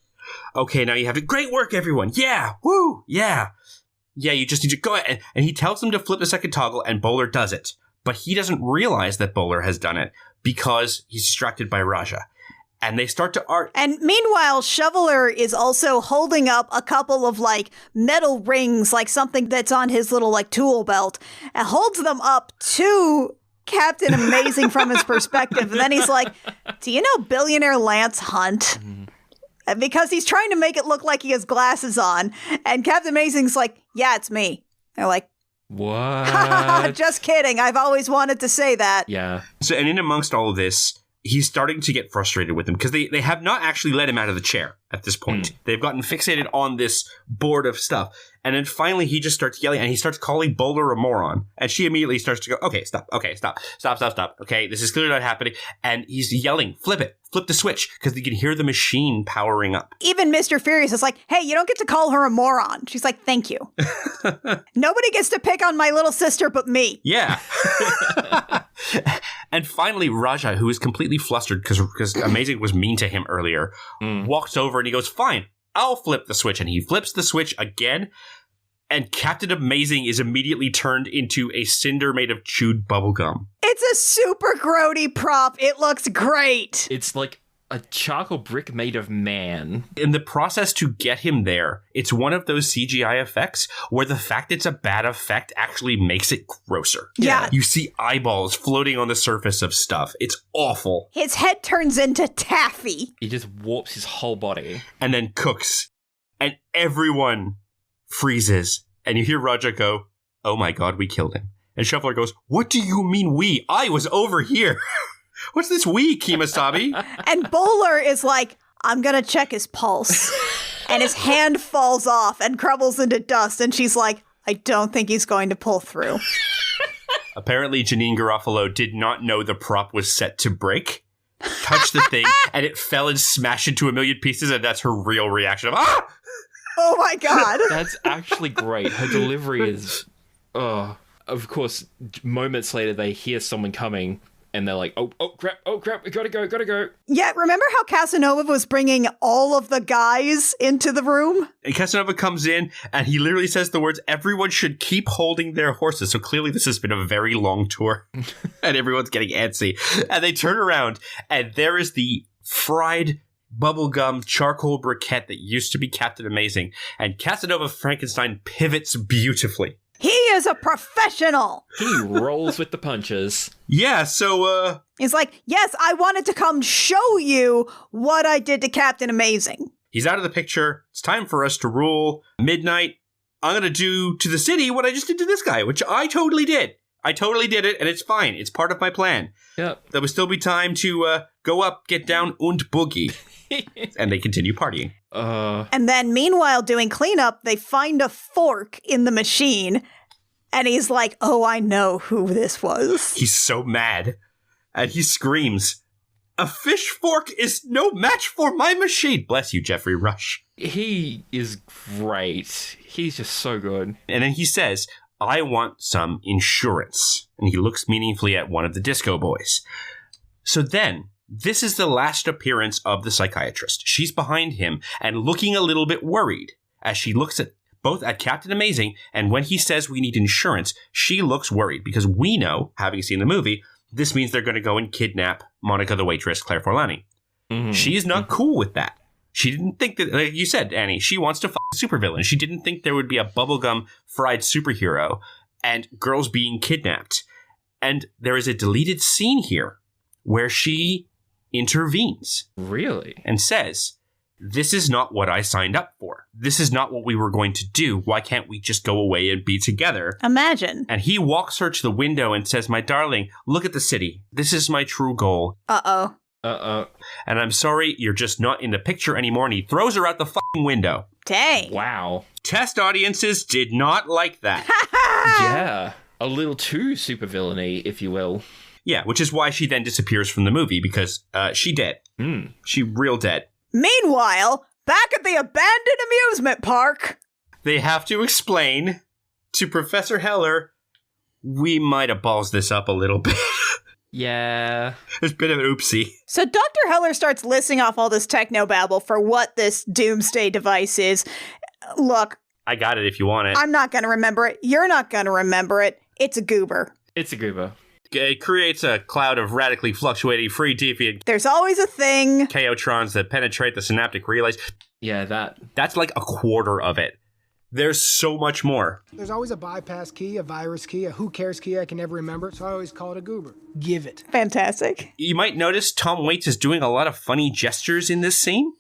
Speaker 2: Okay, now you have to, great work, everyone. Yeah. Woo. Yeah. Yeah, you just need to go ahead. And he tells them to flip the second toggle, and Bowler does it. But he doesn't realize that Bowler has done it because he's distracted by Raja. And they start to argue.
Speaker 1: And meanwhile, Shoveler is also holding up a couple of like metal rings, like something that's on his little like tool belt, and holds them up to Captain Amazing from his perspective. And then he's like, do you know billionaire Lance Hunt? Because he's trying to make it look like he has glasses on. And Captain Amazing's like, yeah, it's me. They're like,
Speaker 3: what?
Speaker 1: Just kidding. I've always wanted to say that.
Speaker 3: Yeah.
Speaker 2: So, and in amongst all of this, he's starting to get frustrated with them because they have not actually let him out of the chair at this point. They've gotten fixated on this board of stuff. And then finally he just starts yelling and he starts calling Bowler a moron. And she immediately starts to go, okay, stop. Okay, this is clearly not happening. And he's yelling, flip it. Flip the switch, because you can hear the machine powering up.
Speaker 1: Even Mr. Furious is like, hey, you don't get to call her a moron. She's like, thank you. Nobody gets to pick on my little sister but me.
Speaker 2: Yeah. And finally, Raja, who is completely flustered because Amazing was mean to him earlier, walks over and he goes, fine, I'll flip the switch. And he flips the switch again. And Captain Amazing is immediately turned into a cinder made of chewed bubblegum.
Speaker 1: It's a super grody prop. It looks great.
Speaker 3: It's like A charcoal brick made of man.
Speaker 2: In the process to get him there, it's one of those CGI effects where the fact it's a bad effect actually makes it grosser.
Speaker 1: Yeah.
Speaker 2: You see eyeballs floating on the surface of stuff. It's awful.
Speaker 1: His head turns into taffy.
Speaker 3: He just warps his whole body.
Speaker 2: And then cooks. And everyone freezes. And you hear Roger go, "Oh my god, we killed him." And Shuffler goes, "What do you mean we? I was over here." What's this we, Kemosabe?
Speaker 1: And Bowler is like, "I'm gonna check his pulse." And his hand falls off and crumbles into dust. And she's like, "I don't think he's going to pull through."
Speaker 2: Apparently, Janine Garofalo did not know the prop was set to break. Touched the thing, and it fell and smashed into a million pieces, and that's her real reaction of, "Ah!"
Speaker 1: Oh my god.
Speaker 3: That's actually great. Her delivery is... Of course, moments later, they hear someone coming, and they're like, oh crap, we gotta go.
Speaker 1: Yeah, remember how Casanova was bringing all of the guys into the room?
Speaker 2: And Casanova comes in, and he literally says the words, "Everyone should keep holding their horses." So clearly this has been a very long tour, and everyone's getting antsy. And they turn around, and there is the fried bubblegum charcoal briquette that used to be Captain Amazing. And Casanova Frankenstein pivots beautifully.
Speaker 1: He is a professional.
Speaker 3: He rolls with the punches.
Speaker 2: Yeah, so,
Speaker 1: He's like, "Yes, I wanted to come show you what I did to Captain Amazing."
Speaker 2: he's out of the picture. It's time for us to rule. Midnight. I'm going to do to the city what I just did to this guy, which I totally did. I totally did it, and it's fine. It's part of my plan.
Speaker 3: Yep.
Speaker 2: There will still be time to go up, get down, und boogie. And they continue partying.
Speaker 1: And then, meanwhile, doing cleanup, they find a fork in the machine. And he's like, "Oh, I know who this was."
Speaker 2: He's so mad. And he screams, "A fish fork is no match for my machine." Bless you, Jeffrey Rush.
Speaker 3: He is great. He's just so good.
Speaker 2: And then he says, "I want some insurance." And he looks meaningfully at one of the disco boys. So then, this is the last appearance of the psychiatrist. She's behind him and looking a little bit worried as she looks at both at Captain Amazing, and when he says we need insurance, she looks worried because we know, having seen the movie, this means they're going to go and kidnap Monica the waitress, Claire Forlani.
Speaker 3: Mm-hmm.
Speaker 2: She's not cool with that. She didn't think that, like you said, Annie, she wants to fuck a supervillain. She didn't think there would be a bubblegum fried superhero and girls being kidnapped. And there is a deleted scene here where she intervenes.
Speaker 3: Really?
Speaker 2: And says, "This is not what I signed up for. This is not what we were going to do. Why can't we just go away and be together?"
Speaker 1: Imagine.
Speaker 2: And he walks her to the window and says, "My darling, look at the city. This is my true goal.
Speaker 1: Uh-oh.
Speaker 2: And I'm sorry, you're just not in the picture anymore." And he throws her out the fucking window.
Speaker 1: Dang.
Speaker 3: Wow.
Speaker 2: Test audiences did not like that.
Speaker 3: Yeah. A little too supervillainy, if you will.
Speaker 2: Yeah, which is why she then disappears from the movie, because she dead. She real dead.
Speaker 1: Meanwhile, back at the abandoned amusement park,
Speaker 2: They have to explain to Professor Heller, "We might have balls this up a little bit."
Speaker 3: Yeah.
Speaker 2: There's a bit of an oopsie.
Speaker 1: So Dr. Heller starts listing off all this technobabble for what this doomsday device is. Look,
Speaker 2: I got it if you want it.
Speaker 1: I'm not going to remember it. You're not going to remember it. It's a goober.
Speaker 3: It's a goober.
Speaker 2: It creates a cloud of radically fluctuating free deviant
Speaker 1: There's always a thing.
Speaker 2: chaotrons that penetrate the synaptic relays.
Speaker 3: Yeah,
Speaker 2: That's like a quarter of it. There's so much more.
Speaker 17: There's always a bypass key, a virus key, a who cares key I can never remember, so I always call it a goober. Give it.
Speaker 1: Fantastic.
Speaker 2: You might notice Tom Waits is doing a lot of funny gestures in this scene.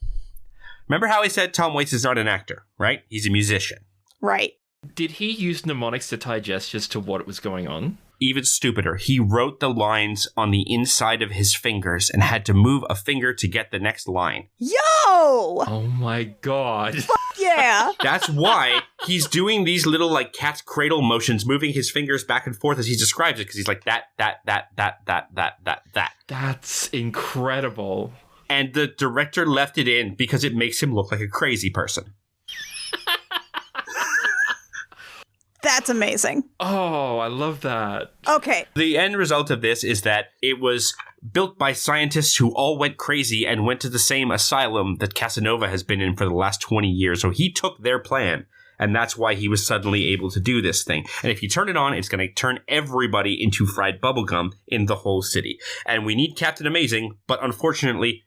Speaker 2: Remember how I said Tom Waits is not an actor, right? He's a musician.
Speaker 1: Right.
Speaker 3: Did he use mnemonics to tie gestures to what was going on?
Speaker 2: Even stupider, he wrote the lines on the inside of his fingers and had to move a finger to get the next line.
Speaker 1: Yo!
Speaker 3: Oh my god.
Speaker 1: Yeah.
Speaker 2: That's why he's doing these little like cat's cradle motions, moving his fingers back and forth as he describes it, because he's like that.
Speaker 3: That's incredible.
Speaker 2: And the director left it in because it makes him look like a crazy person.
Speaker 1: That's amazing.
Speaker 3: Oh, I love that.
Speaker 1: Okay.
Speaker 2: The end result of this is that it was built by scientists who all went crazy and went to the same asylum that Casanova has been in for the last 20 years. So he took their plan, and that's why he was suddenly able to do this thing. And if you turn it on, it's going to turn everybody into fried bubblegum in the whole city. And we need Captain Amazing, but unfortunately,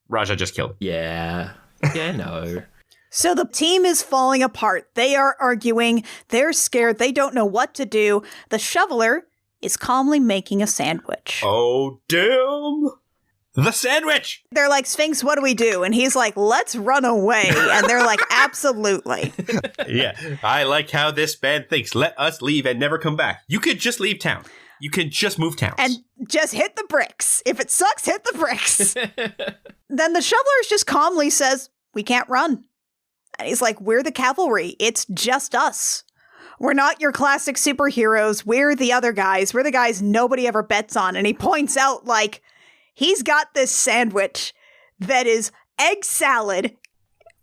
Speaker 2: Raja just killed him.
Speaker 3: Yeah. Yeah, no.
Speaker 1: So the team is falling apart. They are arguing. They're scared. They don't know what to do. The shoveler is calmly making a sandwich.
Speaker 2: Oh, damn. The sandwich!
Speaker 1: They're like, Sphinx, what do we do? And he's like, let's run away. And they're like, absolutely.
Speaker 2: Yeah, I like how this man thinks. Let us leave and never come back. You could just leave town. You can just move towns.
Speaker 1: And just hit the bricks. If it sucks, hit the bricks. Then the shoveler just calmly says, we can't run. And he's like, we're the cavalry. It's just us. We're not your classic superheroes. We're the other guys. We're the guys nobody ever bets on. And he points out, like, he's got this sandwich that is egg salad,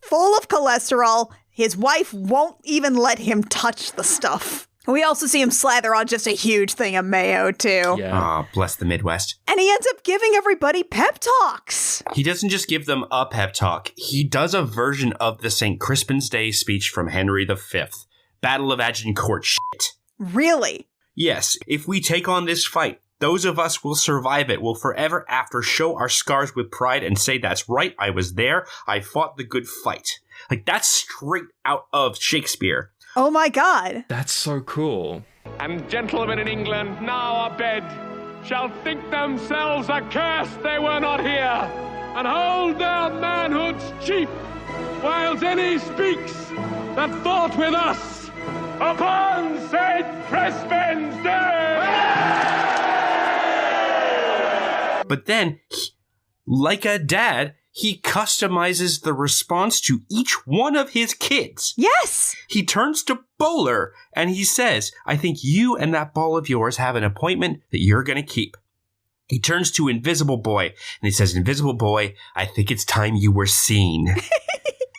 Speaker 1: full of cholesterol. His wife won't even let him touch the stuff. We also see him slather on just a huge thing of mayo, too.
Speaker 2: Yeah. Oh, bless the Midwest.
Speaker 1: And he ends up giving everybody pep talks.
Speaker 2: He doesn't just give them a pep talk. He does a version of the St. Crispin's Day speech from Henry V. Battle of Agincourt shit.
Speaker 1: Really?
Speaker 2: Yes. If we take on this fight, those of us will survive it, will forever after show our scars with pride and say, that's right, I was there, I fought the good fight. Like, that's straight out of Shakespeare.
Speaker 1: Oh my god.
Speaker 3: That's so cool.
Speaker 18: And gentlemen in England, now abed, shall think themselves accursed they were not here, and hold their manhoods cheap, whiles any speaks that fought with us upon St. Crispin's Day!
Speaker 2: But then, like a dad, he customizes the response to each one of his kids.
Speaker 1: Yes!
Speaker 2: He turns to Bowler and he says, I think you and that ball of yours have an appointment that you're going to keep. He turns to Invisible Boy and he says, Invisible Boy, I think it's time you were seen.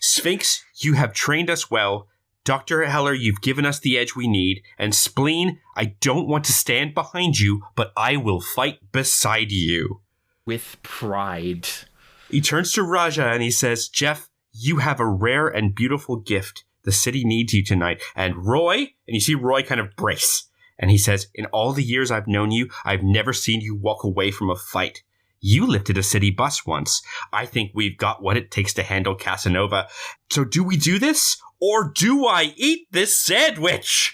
Speaker 2: Sphinx, you have trained us well. Dr. Heller, you've given us the edge we need. And Spleen, I don't want to stand behind you, but I will fight beside you.
Speaker 3: With pride.
Speaker 2: He turns to Raja and he says, Jeff, you have a rare and beautiful gift. The city needs you tonight. And Roy, and you see Roy kind of brace. And he says, in all the years I've known you, I've never seen you walk away from a fight. You lifted a city bus once. I think we've got what it takes to handle Casanova. So do we do this? Or do I eat this sandwich?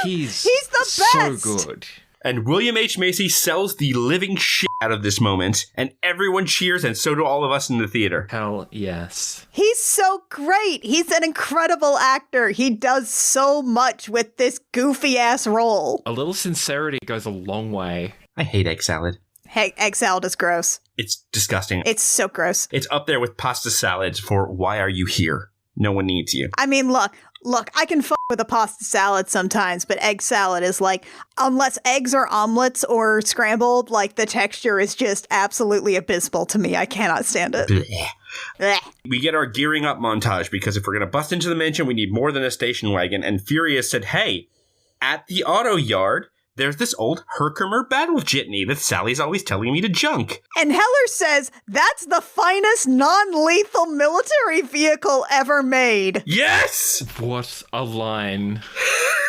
Speaker 3: He's
Speaker 1: the best.
Speaker 3: So good.
Speaker 2: And William H. Macy sells the living shit out of this moment, and everyone cheers, and so do all of us in the theater.
Speaker 3: Hell yes.
Speaker 1: He's so great. He's an incredible actor. He does so much with this goofy-ass role.
Speaker 3: A little sincerity goes a long way.
Speaker 2: I hate egg salad.
Speaker 1: Hey, egg salad is gross.
Speaker 2: It's disgusting.
Speaker 1: It's so gross.
Speaker 2: It's up there with pasta salads for why are you here? No one needs you.
Speaker 1: I mean, look, I can fuck with a pasta salad sometimes, but egg salad is like, unless eggs are omelets or scrambled, like the texture is just absolutely abysmal to me. I cannot stand it.
Speaker 2: Blech.
Speaker 1: Blech.
Speaker 2: We get our gearing up montage because if we're going to bust into the mansion, we need more than a station wagon. And Furious said, hey, at the auto yard, there's this old Herkimer battle jitney that Sally's always telling me to junk.
Speaker 1: And Heller says that's the finest non-lethal military vehicle ever made.
Speaker 2: Yes!
Speaker 3: What a line.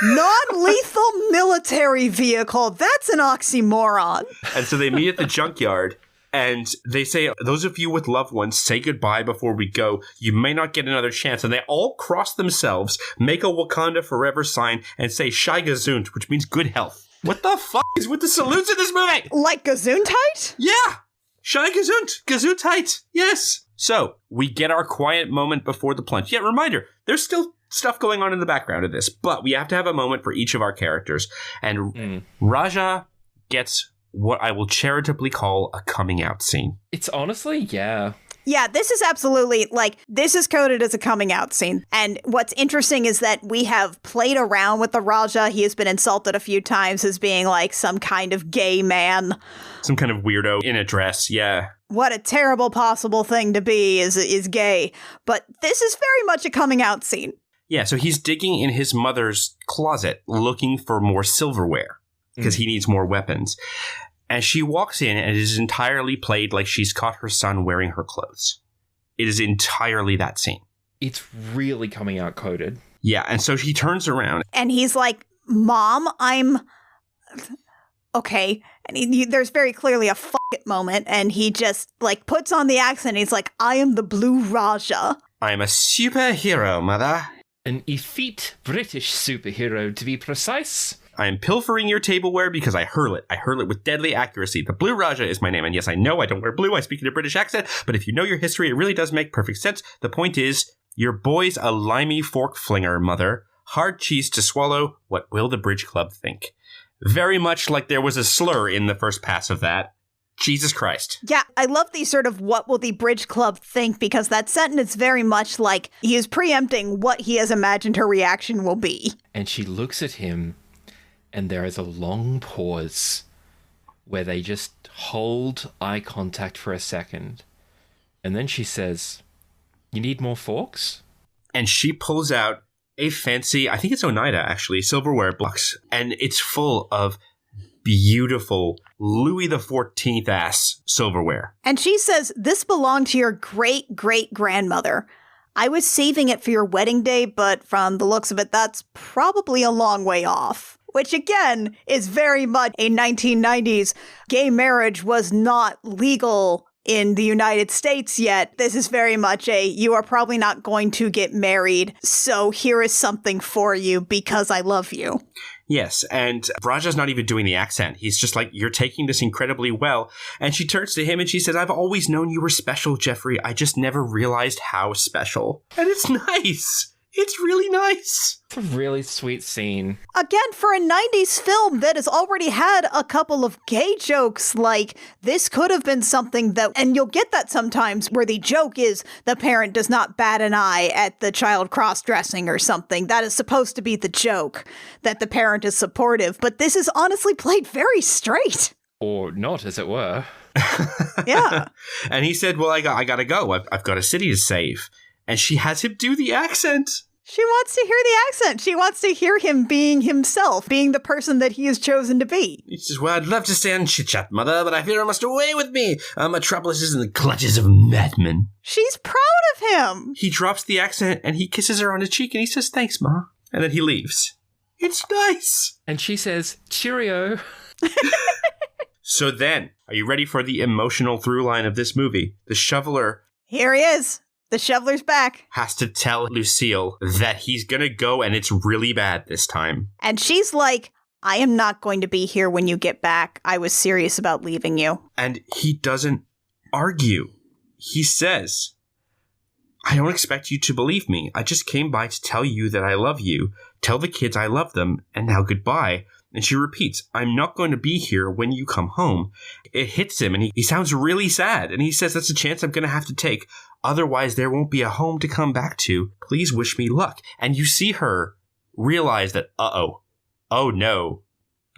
Speaker 1: Non-lethal military vehicle. That's an oxymoron.
Speaker 2: And so they meet at the junkyard. And they say, those of you with loved ones, say goodbye before we go. You may not get another chance. And they all cross themselves, make a Wakanda Forever sign, and say Shai Gesund, which means good health. What the fuck is with the salutes in this movie?
Speaker 1: Like Gesundheit?
Speaker 2: Yeah! Shai Gesund. Gesundheit. Yes. So, we get our quiet moment before the plunge. Yeah, reminder, there's still stuff going on in the background of this, but we have to have a moment for each of our characters. And Raja gets what I will charitably call a coming out scene.
Speaker 3: It's honestly, yeah.
Speaker 1: Yeah, this is absolutely, this is coded as a coming out scene. And what's interesting is that we have played around with the Raja. He has been insulted a few times as being like some kind of gay man.
Speaker 2: Some kind of weirdo in a dress, yeah.
Speaker 1: What a terrible possible thing to be is gay. But this is very much a coming out scene.
Speaker 2: Yeah, so he's digging in his mother's closet looking for more silverware because he needs more weapons. And she walks in and it is entirely played like she's caught her son wearing her clothes. It is entirely that scene.
Speaker 3: It's really coming out coded.
Speaker 2: Yeah, and so he turns around.
Speaker 1: And he's like, Mom, I'm okay. And there's very clearly a f it moment, and he just, like, puts on the accent. He's like, I am the Blue Raja.
Speaker 2: I'm a superhero, mother.
Speaker 3: An effete British superhero, to be precise.
Speaker 2: I am pilfering your tableware because I hurl it. I hurl it with deadly accuracy. The Blue Raja is my name. And yes, I know I don't wear blue. I speak in a British accent. But if you know your history, it really does make perfect sense. The point is, your boy's a limey fork flinger, mother. Hard cheese to swallow. What will the Bridge Club think? Very much like there was a slur in the first pass of that. Jesus Christ.
Speaker 1: Yeah, I love the sort of what will the Bridge Club think, because that sentence is very much like he is preempting what he has imagined her reaction will be.
Speaker 3: And she looks at him, and there is a long pause where they just hold eye contact for a second. And then she says, you need more forks?
Speaker 2: And she pulls out a fancy, I think it's Oneida actually, silverware box. And it's full of beautiful Louis XIV ass silverware.
Speaker 1: And she says, this belonged to your great-great-grandmother. I was saving it for your wedding day, but from the looks of it, that's probably a long way off. Which, again, is very much a 1990s. Gay marriage was not legal in the United States yet. This is very much you are probably not going to get married, so here is something for you because I love you.
Speaker 2: Yes, and Raja's not even doing the accent. He's just like, you're taking this incredibly well. And she turns to him and she says, I've always known you were special, Jeffrey. I just never realized how special. And it's nice. It's really nice.
Speaker 3: It's a really sweet scene.
Speaker 1: Again, for a 90s film that has already had a couple of gay jokes, like, this could have been something that, and you'll get that sometimes, where the joke is the parent does not bat an eye at the child cross-dressing or something. That is supposed to be the joke, that the parent is supportive. But this is honestly played very straight.
Speaker 3: Or not, as it were.
Speaker 1: Yeah.
Speaker 2: And he said, well, I gotta go. I've got a city to save. And she has him do the accent.
Speaker 1: She wants to hear the accent. She wants to hear him being himself, being the person that he has chosen to be.
Speaker 2: He says, well, I'd love to stay on chit-chat, mother, but I fear I must away with me. Metropolis is in the clutches of madmen.
Speaker 1: She's proud of him.
Speaker 2: He drops the accent and he kisses her on the cheek and he says, thanks, Ma. And then he leaves. It's nice.
Speaker 3: And she says, cheerio.
Speaker 2: So then, are you ready for the emotional through line of this movie? The shoveler.
Speaker 1: Here he is. The shoveler's back.
Speaker 2: Has to tell Lucille that he's gonna go and it's really bad this time.
Speaker 1: And she's like, I am not going to be here when you get back. I was serious about leaving you.
Speaker 2: And he doesn't argue. He says, I don't expect you to believe me. I just came by to tell you that I love you. Tell the kids I love them, and now goodbye. And she repeats, I'm not going to be here when you come home. It hits him, and he sounds really sad. And he says, that's a chance I'm going to have to take. Otherwise, there won't be a home to come back to. Please wish me luck. And you see her realize that, oh no,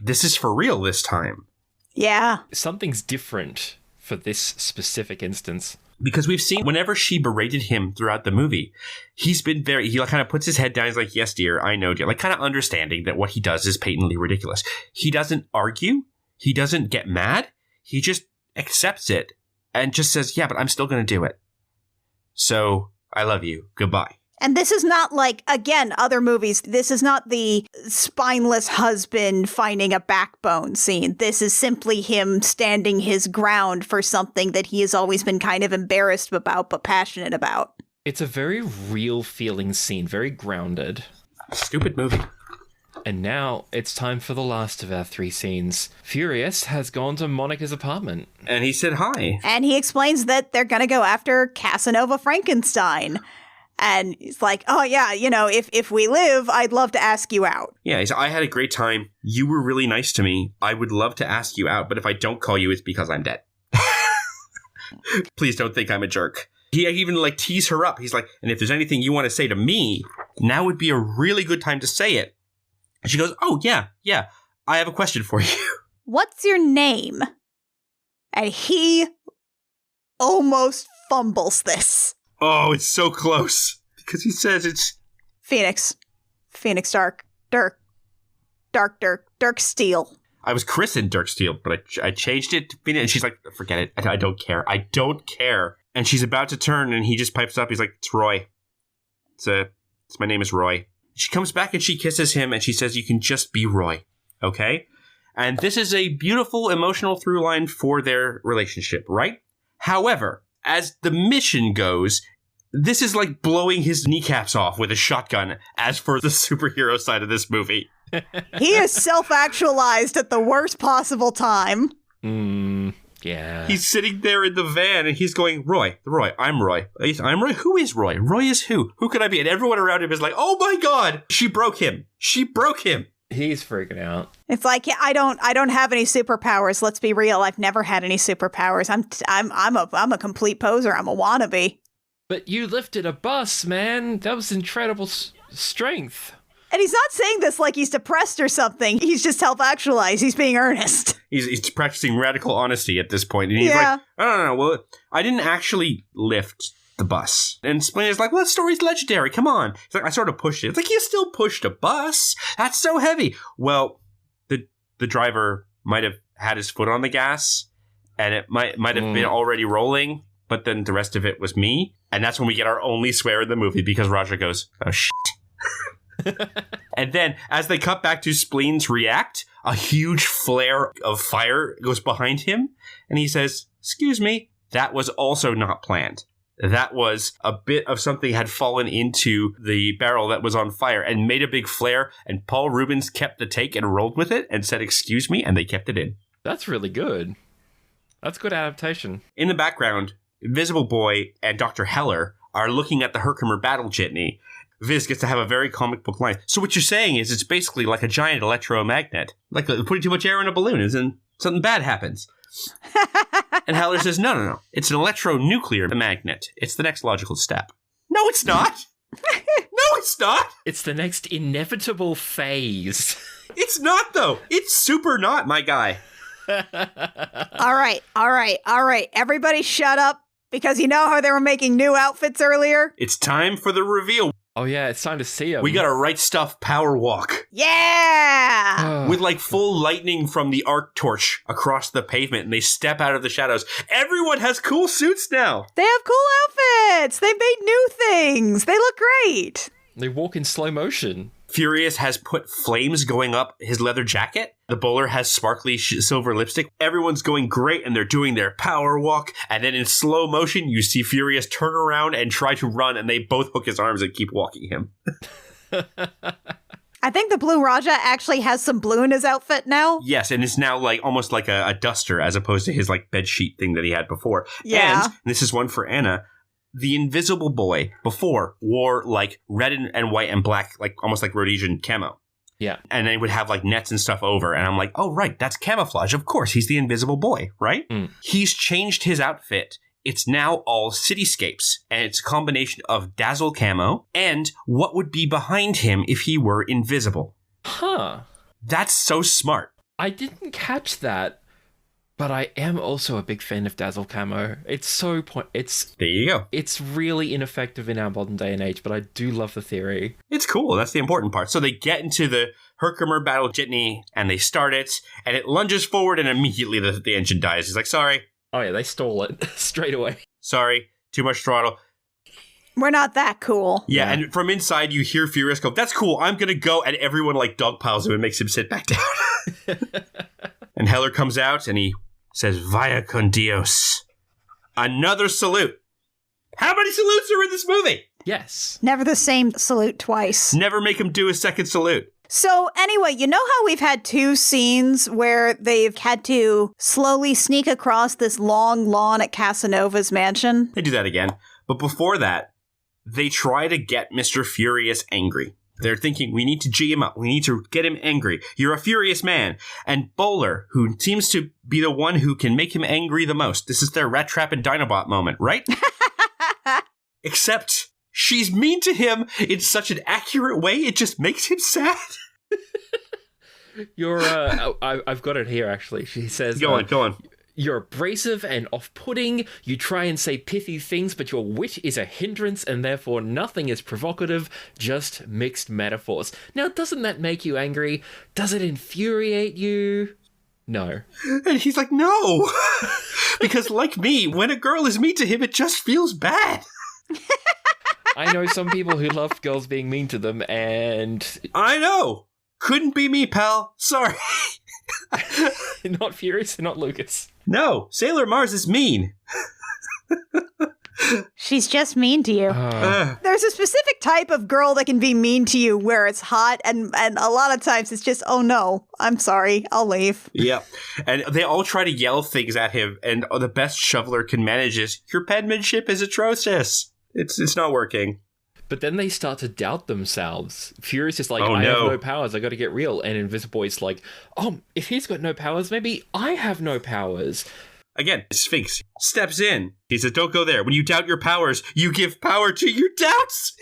Speaker 2: this is for real this time.
Speaker 1: Yeah.
Speaker 3: Something's different for this specific instance.
Speaker 2: Because we've seen whenever she berated him throughout the movie, he's been he kind of puts his head down. He's like, yes, dear, I know, dear. Like kind of understanding that what he does is patently ridiculous. He doesn't argue. He doesn't get mad. He just accepts it and just says, yeah, but I'm still going to do it. So I love you. Goodbye.
Speaker 1: And this is not like, again, other movies, this is not the spineless husband finding a backbone scene. This is simply him standing his ground for something that he has always been kind of embarrassed about, but passionate about.
Speaker 3: It's a very real feeling scene, very grounded.
Speaker 2: Stupid movie.
Speaker 3: And now it's time for the last of our three scenes. Furious has gone to Monica's apartment.
Speaker 2: And he said hi.
Speaker 1: And he explains that they're going to go after Casanova Frankenstein. And he's like, oh, yeah, you know, if we live, I'd love to ask you out.
Speaker 2: Yeah, he said, I had a great time. You were really nice to me. I would love to ask you out, but if I don't call you, it's because I'm dead. Please don't think I'm a jerk. He even, like, tease her up. He's like, and if there's anything you want to say to me, now would be a really good time to say it. And she goes, oh, yeah, I have a question for you.
Speaker 1: What's your name? And he almost fumbles this.
Speaker 2: Oh, it's so close. Because he says it's...
Speaker 1: Phoenix Dirk Steele.
Speaker 2: I was christened Dirk Steele, but I changed it to Phoenix. And she's like, forget it. I don't care. I don't care. And she's about to turn, and he just pipes up. He's like, it's Roy. My name is Roy. She comes back, and she kisses him, and she says, you can just be Roy. Okay? And this is a beautiful emotional through line for their relationship, right? However, as the mission goes, this is like blowing his kneecaps off with a shotgun as for the superhero side of this movie.
Speaker 1: He is self-actualized at the worst possible time.
Speaker 3: Yeah.
Speaker 2: He's sitting there in the van and he's going, Roy, I'm Roy. I'm Roy? Who is Roy? Roy is who? Who could I be? And everyone around him is like, oh my God, she broke him. She broke him.
Speaker 3: He's freaking out.
Speaker 1: It's like, yeah, I don't have any superpowers. Let's be real. I've never had any superpowers. I'm a complete poser. I'm a wannabe.
Speaker 3: But you lifted a bus, man. That was incredible strength.
Speaker 1: And he's not saying this like he's depressed or something. He's just self-actualized. He's being earnest.
Speaker 2: He's practicing radical honesty at this point. And he's like, no. Well, I didn't actually lift the bus. And Splinter's like, well, that story's legendary. Come on. He's like, I sort of pushed it. It's like, you still pushed a bus? That's so heavy. Well, the driver might have had his foot on the gas, and it might have been already rolling, but then the rest of it was me. And that's when we get our only swear in the movie, because Raja goes, oh, shit. And then, as they cut back to Spleen's react, a huge flare of fire goes behind him, and he says, excuse me, that was also not planned. That was a bit of something had fallen into the barrel that was on fire and made a big flare, and Paul Rubens kept the take and rolled with it and said, excuse me, and they kept it in.
Speaker 3: That's really good. That's good adaptation.
Speaker 2: In the background, Invisible Boy and Dr. Heller are looking at the Herkimer battle jitney. Viz gets to have a very comic book line. So what you're saying is it's basically like a giant electromagnet. Like putting too much air in a balloon and something bad happens. And Heller says, no. It's an electronuclear magnet. It's the next logical step. No, it's not. No, it's not.
Speaker 3: It's the next inevitable phase.
Speaker 2: It's not, though. It's super not, my guy.
Speaker 1: All right. Everybody shut up, because you know how they were making new outfits earlier?
Speaker 2: It's time for the reveal.
Speaker 3: Oh, yeah, it's time to see him.
Speaker 2: We got a Right Stuff power walk.
Speaker 1: Yeah!
Speaker 2: With like full lightning from the arc torch across the pavement, and they step out of the shadows. Everyone has cool suits now.
Speaker 1: They have cool outfits. They made new things. They look great.
Speaker 3: They walk in slow motion.
Speaker 2: Furious has put flames going up his leather jacket. The bowler has sparkly silver lipstick. Everyone's going great, and they're doing their power walk. And then in slow motion, you see Furious turn around and try to run, and they both hook his arms and keep walking him.
Speaker 1: I think the Blue Raja actually has some blue in his outfit now.
Speaker 2: Yes, and it's now like almost like a duster as opposed to his like bedsheet thing that he had before.
Speaker 1: Yeah.
Speaker 2: And this is one for Anna. The Invisible Boy before wore like red and white and black, like almost like Rhodesian camo.
Speaker 3: Yeah.
Speaker 2: And they would have like nets and stuff over. And I'm like, oh, right, that's camouflage. Of course, he's the Invisible Boy, right? He's changed his outfit. It's now all cityscapes. And it's a combination of dazzle camo and what would be behind him if he were invisible.
Speaker 3: Huh.
Speaker 2: That's so smart.
Speaker 3: I didn't catch that. But I am also a big fan of Dazzle Camo. It's so
Speaker 2: there you go.
Speaker 3: It's really ineffective in our modern day and age, but I do love the theory.
Speaker 2: It's cool. That's the important part. So they get into the Herkimer battle jitney and they start it, and it lunges forward, and immediately the engine dies. He's like, sorry.
Speaker 3: Oh yeah, they stole it straight away.
Speaker 2: Sorry, too much throttle.
Speaker 1: We're not that cool.
Speaker 2: Yeah, and from inside you hear Furious go, that's cool, I'm gonna go, and everyone like dogpiles him and makes him sit back down. And Heller comes out and he says, Vaya con Dios. Another salute. How many salutes are in this movie?
Speaker 3: Yes.
Speaker 1: Never the same salute twice.
Speaker 2: Never make him do a second salute.
Speaker 1: So anyway, you know how we've had two scenes where they've had to slowly sneak across this long lawn at Casanova's mansion?
Speaker 2: They do that again. But before that, they try to get Mr. Furious angry. They're thinking, we need to G him up. We need to get him angry. You're a furious man. And Bowler, who seems to be the one who can make him angry the most. This is their Rat Trap and Dinobot moment, right? Except she's mean to him in such an accurate way, it just makes him sad.
Speaker 3: You're, I've got it here, actually. She says...
Speaker 2: Go on.
Speaker 3: You're abrasive and off-putting, you try and say pithy things, but your wit is a hindrance and therefore nothing is provocative, just mixed metaphors. Now, doesn't that make you angry? Does it infuriate you? No.
Speaker 2: And he's like, no! Because like me, when a girl is mean to him, it just feels bad.
Speaker 3: I know some people who love girls being mean to them, and...
Speaker 2: I know! Couldn't be me, pal. Sorry.
Speaker 3: Not Furious, not Lucas.
Speaker 2: No, Sailor Mars is mean.
Speaker 1: She's just mean to you. There's a specific type of girl that can be mean to you where it's hot, and a lot of times it's just, oh no, I'm sorry, I'll leave.
Speaker 2: Yep. And they all try to yell things at him, and the best Shoveler can manage is, your penmanship is atrocious. It's not working.
Speaker 3: But then they start to doubt themselves. Furious is like,
Speaker 2: Oh,
Speaker 3: I
Speaker 2: no.
Speaker 3: have no powers, I gotta get real. And Invisible Boy's like, oh, if he's got no powers, maybe I have no powers.
Speaker 2: Again, Sphinx steps in. He says, don't go there. When you doubt your powers, you give power to your doubts.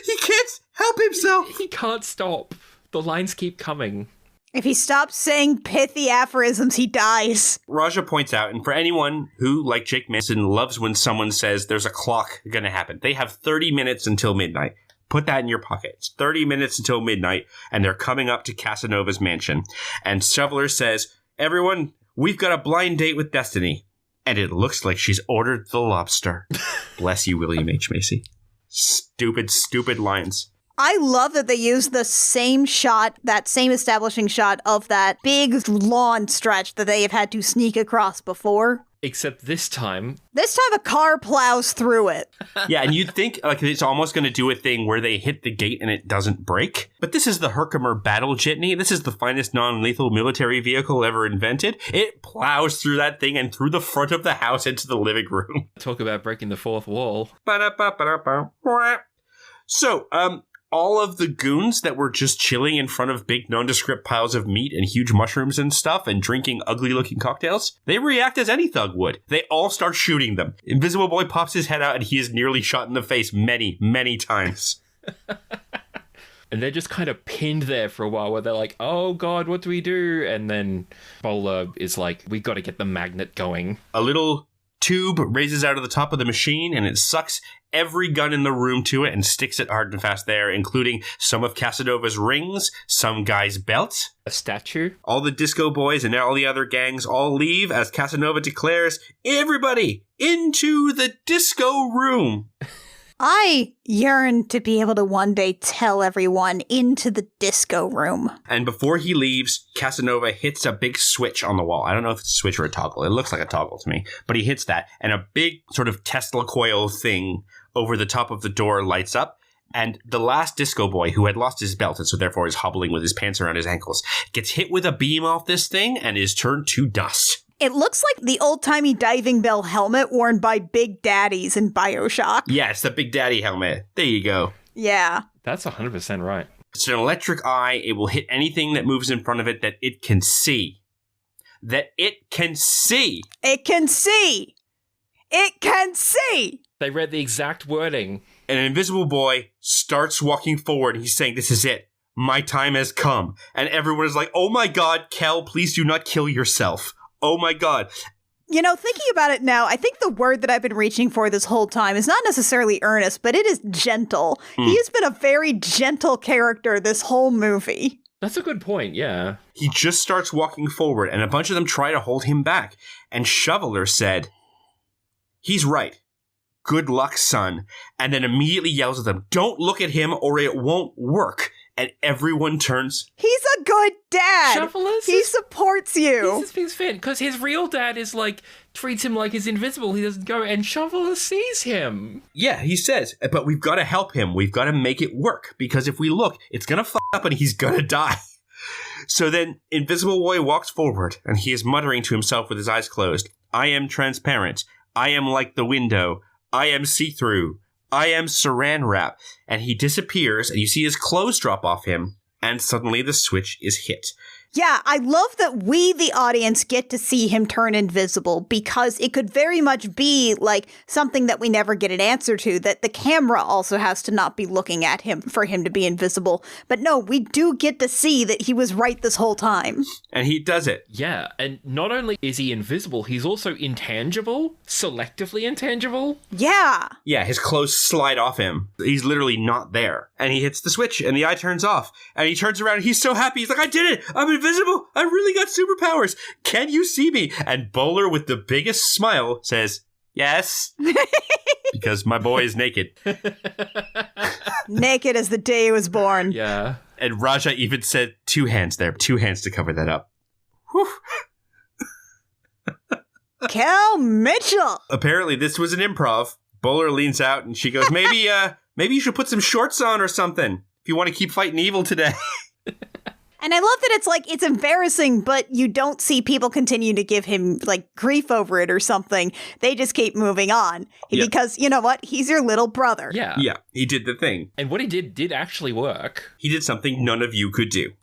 Speaker 2: He can't help himself.
Speaker 3: He can't stop. The lines keep coming.
Speaker 1: If he stops saying pithy aphorisms, he dies.
Speaker 2: Raja points out, and for anyone who, like Jake Manson, loves when someone says there's a clock going to happen, they have 30 minutes until midnight. Put that in your pocket. It's 30 minutes until midnight, and they're coming up to Casanova's mansion. And Shoveler says, everyone, we've got a blind date with Destiny. And it looks like she's ordered the lobster. Bless you, William H. Macy. Stupid, stupid lines.
Speaker 1: I love that they used the same shot, that same establishing shot of that big lawn stretch that they have had to sneak across before.
Speaker 3: Except this time...
Speaker 1: This time a car plows through it.
Speaker 2: Yeah, and you'd think like it's almost going to do a thing where they hit the gate and it doesn't break. But this is the Herkimer Battle Jitney. This is the finest non-lethal military vehicle ever invented. It plows through that thing and through the front of the house into the living room.
Speaker 3: Talk about breaking the fourth wall.
Speaker 2: So, all of the goons that were just chilling in front of big nondescript piles of meat and huge mushrooms and stuff and drinking ugly-looking cocktails, they react as any thug would. They all start shooting them. Invisible Boy pops his head out and he is nearly shot in the face many, many times.
Speaker 3: And they're just kind of pinned there for a while where they're like, oh god, what do we do? And then Bowler is like, we got to get the magnet going.
Speaker 2: A little tube raises out of the top of the machine and it sucks every gun in the room to it and sticks it hard and fast there, including some of Casanova's rings, some guy's belt,
Speaker 3: a statue.
Speaker 2: All the disco boys and all the other gangs all leave as Casanova declares, everybody into the disco room.
Speaker 1: I yearn to be able to one day tell everyone into the disco room.
Speaker 2: And before he leaves, Casanova hits a big switch on the wall. I don't know if it's a switch or a toggle. It looks like a toggle to me. But he hits that, and a big sort of Tesla coil thing over the top of the door lights up. And the last disco boy, who had lost his belt and so therefore is hobbling with his pants around his ankles, gets hit with a beam off this thing and is turned to dust.
Speaker 1: It looks like the old-timey diving bell helmet worn by Big Daddies in BioShock.
Speaker 2: Yeah, it's the Big Daddy helmet. There you go.
Speaker 1: Yeah.
Speaker 3: That's 100% right.
Speaker 2: It's an electric eye. It will hit anything that moves in front of it that it can see. That it can see.
Speaker 1: It can see. It can see.
Speaker 3: They read the exact wording.
Speaker 2: An invisible boy starts walking forward. He's saying, this is it. My time has come. And everyone is like, oh my god, Kel, please do not kill yourself. Oh my god.
Speaker 1: You know, thinking about it now, I think the word that I've been reaching for this whole time is not necessarily earnest, but it is gentle. He has been a very gentle character this whole movie.
Speaker 3: That's a good point, yeah.
Speaker 2: He just starts walking forward, and a bunch of them try to hold him back. And Shoveler said, he's right. Good luck, son. And then immediately yells at them, don't look at him or it won't work. And everyone turns.
Speaker 1: He's a good dad.
Speaker 3: Shoveler's
Speaker 1: he supports you.
Speaker 3: He's this big fan because his real dad is like treats him like he's invisible. He doesn't go, and Shoveler sees him.
Speaker 2: Yeah, he says, but we've got to help him. We've got to make it work because if we look, it's gonna fuck up and he's gonna die. So then, Invisible Boy walks forward and he is muttering to himself with his eyes closed. I am transparent. I am like the window. I am see-through. I am saran wrap. And he disappears, and you see his clothes drop off him, and suddenly the switch is hit.
Speaker 1: Yeah, I love that we, the audience, get to see him turn invisible because it could very much be like something that we never get an answer to, that the camera also has to not be looking at him for him to be invisible. But no, we do get to see that he was right this whole time.
Speaker 2: And he does it.
Speaker 3: Yeah, and not only is he invisible, he's also intangible, selectively intangible.
Speaker 1: Yeah.
Speaker 2: Yeah, his clothes slide off him. He's literally not there. And he hits the switch, and the eye turns off. And he turns around, and he's so happy. He's like, I did it! I'm invisible! I really got superpowers! Can you see me? And Bowler, with the biggest smile, says, yes. Because my boy is naked.
Speaker 1: Naked as the day he was born.
Speaker 3: Yeah.
Speaker 2: And Raja even said 2 hands there. 2 hands to cover that up. Whew.
Speaker 1: Cal Mitchell!
Speaker 2: Apparently, this was an improv. Bowler leans out and she goes, maybe you should put some shorts on or something if you want to keep fighting evil today.
Speaker 1: And I love that it's like, it's embarrassing, but you don't see people continue to give him like grief over it or something. They just keep moving on because you know what? He's your little brother.
Speaker 3: Yeah.
Speaker 2: Yeah, he did the thing.
Speaker 3: And what he did actually work.
Speaker 2: He did something none of you could do.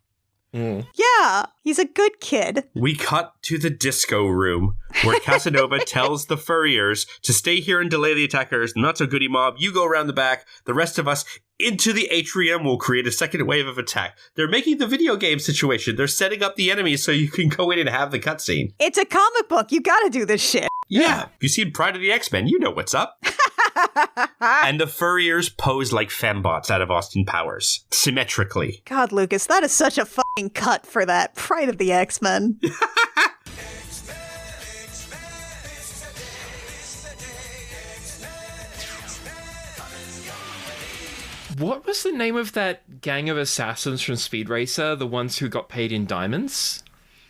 Speaker 1: Yeah, he's a good kid.
Speaker 2: We cut to the disco room where Casanova tells the furriers to stay here and delay the attackers. Not so goody mob. You go around the back. The rest of us into the atrium will create a second wave of attack. They're making the video game situation. They're setting up the enemies so you can go in and have the cutscene.
Speaker 1: It's a comic book. You gotta do this shit.
Speaker 2: Yeah. You seen Pride of the X-Men. You know what's up. And the furriers pose like fembots out of Austin Powers. Symmetrically.
Speaker 1: God, Lucas, that is such a fucking cut for that. Pride of the X-Men.
Speaker 3: What was the name of that gang of assassins from Speed Racer? The ones who got paid in diamonds?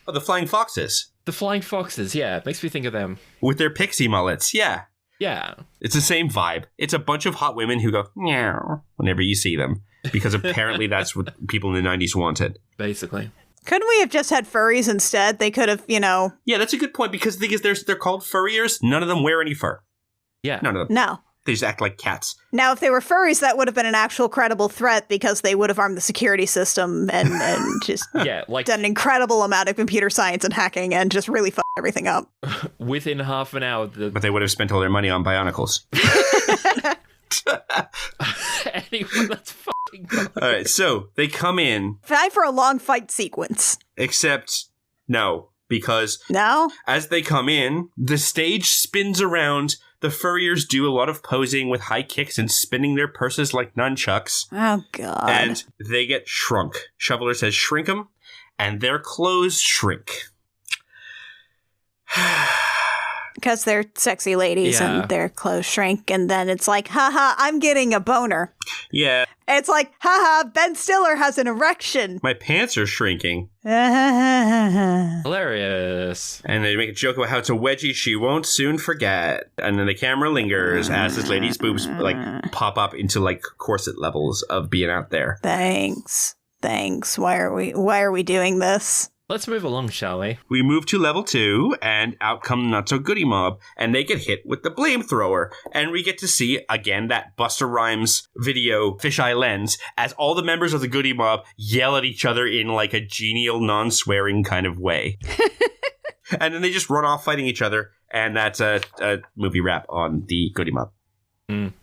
Speaker 2: Oh, the Flying Foxes.
Speaker 3: The Flying Foxes, yeah. Makes me think of them.
Speaker 2: With their pixie mullets, yeah.
Speaker 3: Yeah.
Speaker 2: It's the same vibe. It's a bunch of hot women who go, meow, whenever you see them. Because apparently that's what people in the 90s wanted.
Speaker 3: Basically.
Speaker 1: Couldn't we have just had furries instead? They could have, you know...
Speaker 2: Yeah, that's a good point, because the thing is, they're called furriers. None of them wear any fur.
Speaker 3: Yeah.
Speaker 2: None of them.
Speaker 1: No.
Speaker 2: They just act like cats.
Speaker 1: Now, if they were furries, that would have been an actual credible threat because they would have armed the security system and just done an incredible amount of computer science and hacking and just really fucked everything up.
Speaker 3: Within half an hour.
Speaker 2: But they would have spent all their money on Bionicles.
Speaker 3: Anyway, that's fucking good.
Speaker 2: All right, so they come in.
Speaker 1: Time for a long fight sequence.
Speaker 2: Except, no. Because
Speaker 1: no?
Speaker 2: As they come in, the stage spins around. The furriers do a lot of posing with high kicks and spinning their purses like nunchucks.
Speaker 1: Oh, God.
Speaker 2: And they get shrunk. Shoveler says, shrink them, and their clothes shrink.
Speaker 1: Because they're sexy ladies and their clothes shrink, and then it's like, haha, I'm getting a boner.
Speaker 2: Yeah.
Speaker 1: It's like, haha, Ben Stiller has an erection.
Speaker 2: My pants are shrinking.
Speaker 3: Hilarious.
Speaker 2: And they make a joke about how it's a wedgie she won't soon forget. And then the camera lingers as this lady's boobs like pop up into like corset levels of being out there.
Speaker 1: Thanks. Why are we doing this?
Speaker 3: Let's move along, shall we?
Speaker 2: We move to level 2, and out come Not So Goody Mob, and they get hit with the flamethrower. And we get to see, again, that Busta Rhymes video, Fisheye Lens, as all the members of the Goody Mob yell at each other in, like, a genial, non-swearing kind of way. And then they just run off fighting each other, and that's a movie wrap on the Goody Mob.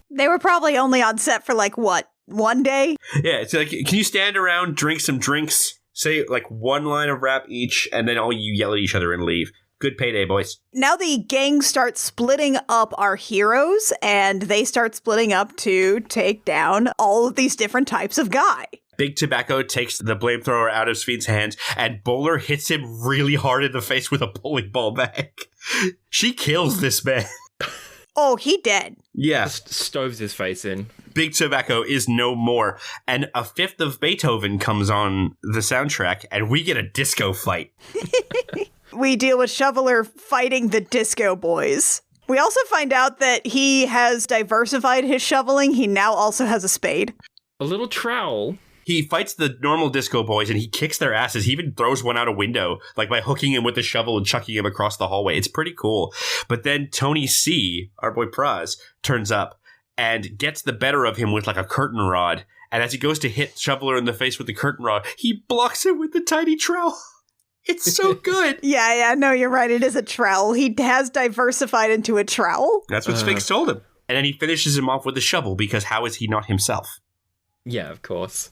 Speaker 1: They were probably only on set for, like, what, one day?
Speaker 2: Yeah, it's like, can you stand around, drink some drinks, say like one line of rap each, and then all you yell at each other and leave. Good payday, boys. Now
Speaker 1: the gang starts splitting up our heroes, and they start splitting up to take down all of these different types of guy.
Speaker 2: Big Tobacco takes the flamethrower out of Sweet's hands, and Bowler hits him really hard in the face with a bowling ball bag. She kills this man.
Speaker 1: Oh, he dead.
Speaker 2: Yeah.
Speaker 3: Just stoves his face in.
Speaker 2: Big Tobacco is no more. And a fifth of Beethoven comes on the soundtrack, and we get a disco fight.
Speaker 1: We deal with Shoveler fighting the Disco Boys. We also find out that he has diversified his shoveling. He now also has a spade.
Speaker 3: A little trowel.
Speaker 2: He fights the normal Disco Boys, and he kicks their asses. He even throws one out a window, like by hooking him with the shovel and chucking him across the hallway. It's pretty cool. But then Tony C., our boy Praz, turns up and gets the better of him with like a curtain rod. And as he goes to hit Shoveler in the face with the curtain rod, he blocks him with the tiny trowel. It's so good.
Speaker 1: Yeah, no, you're right. It is a trowel. He has diversified into a trowel.
Speaker 2: That's what Sphinx told him. And then he finishes him off with a shovel, because how is he not himself?
Speaker 3: Yeah, of course.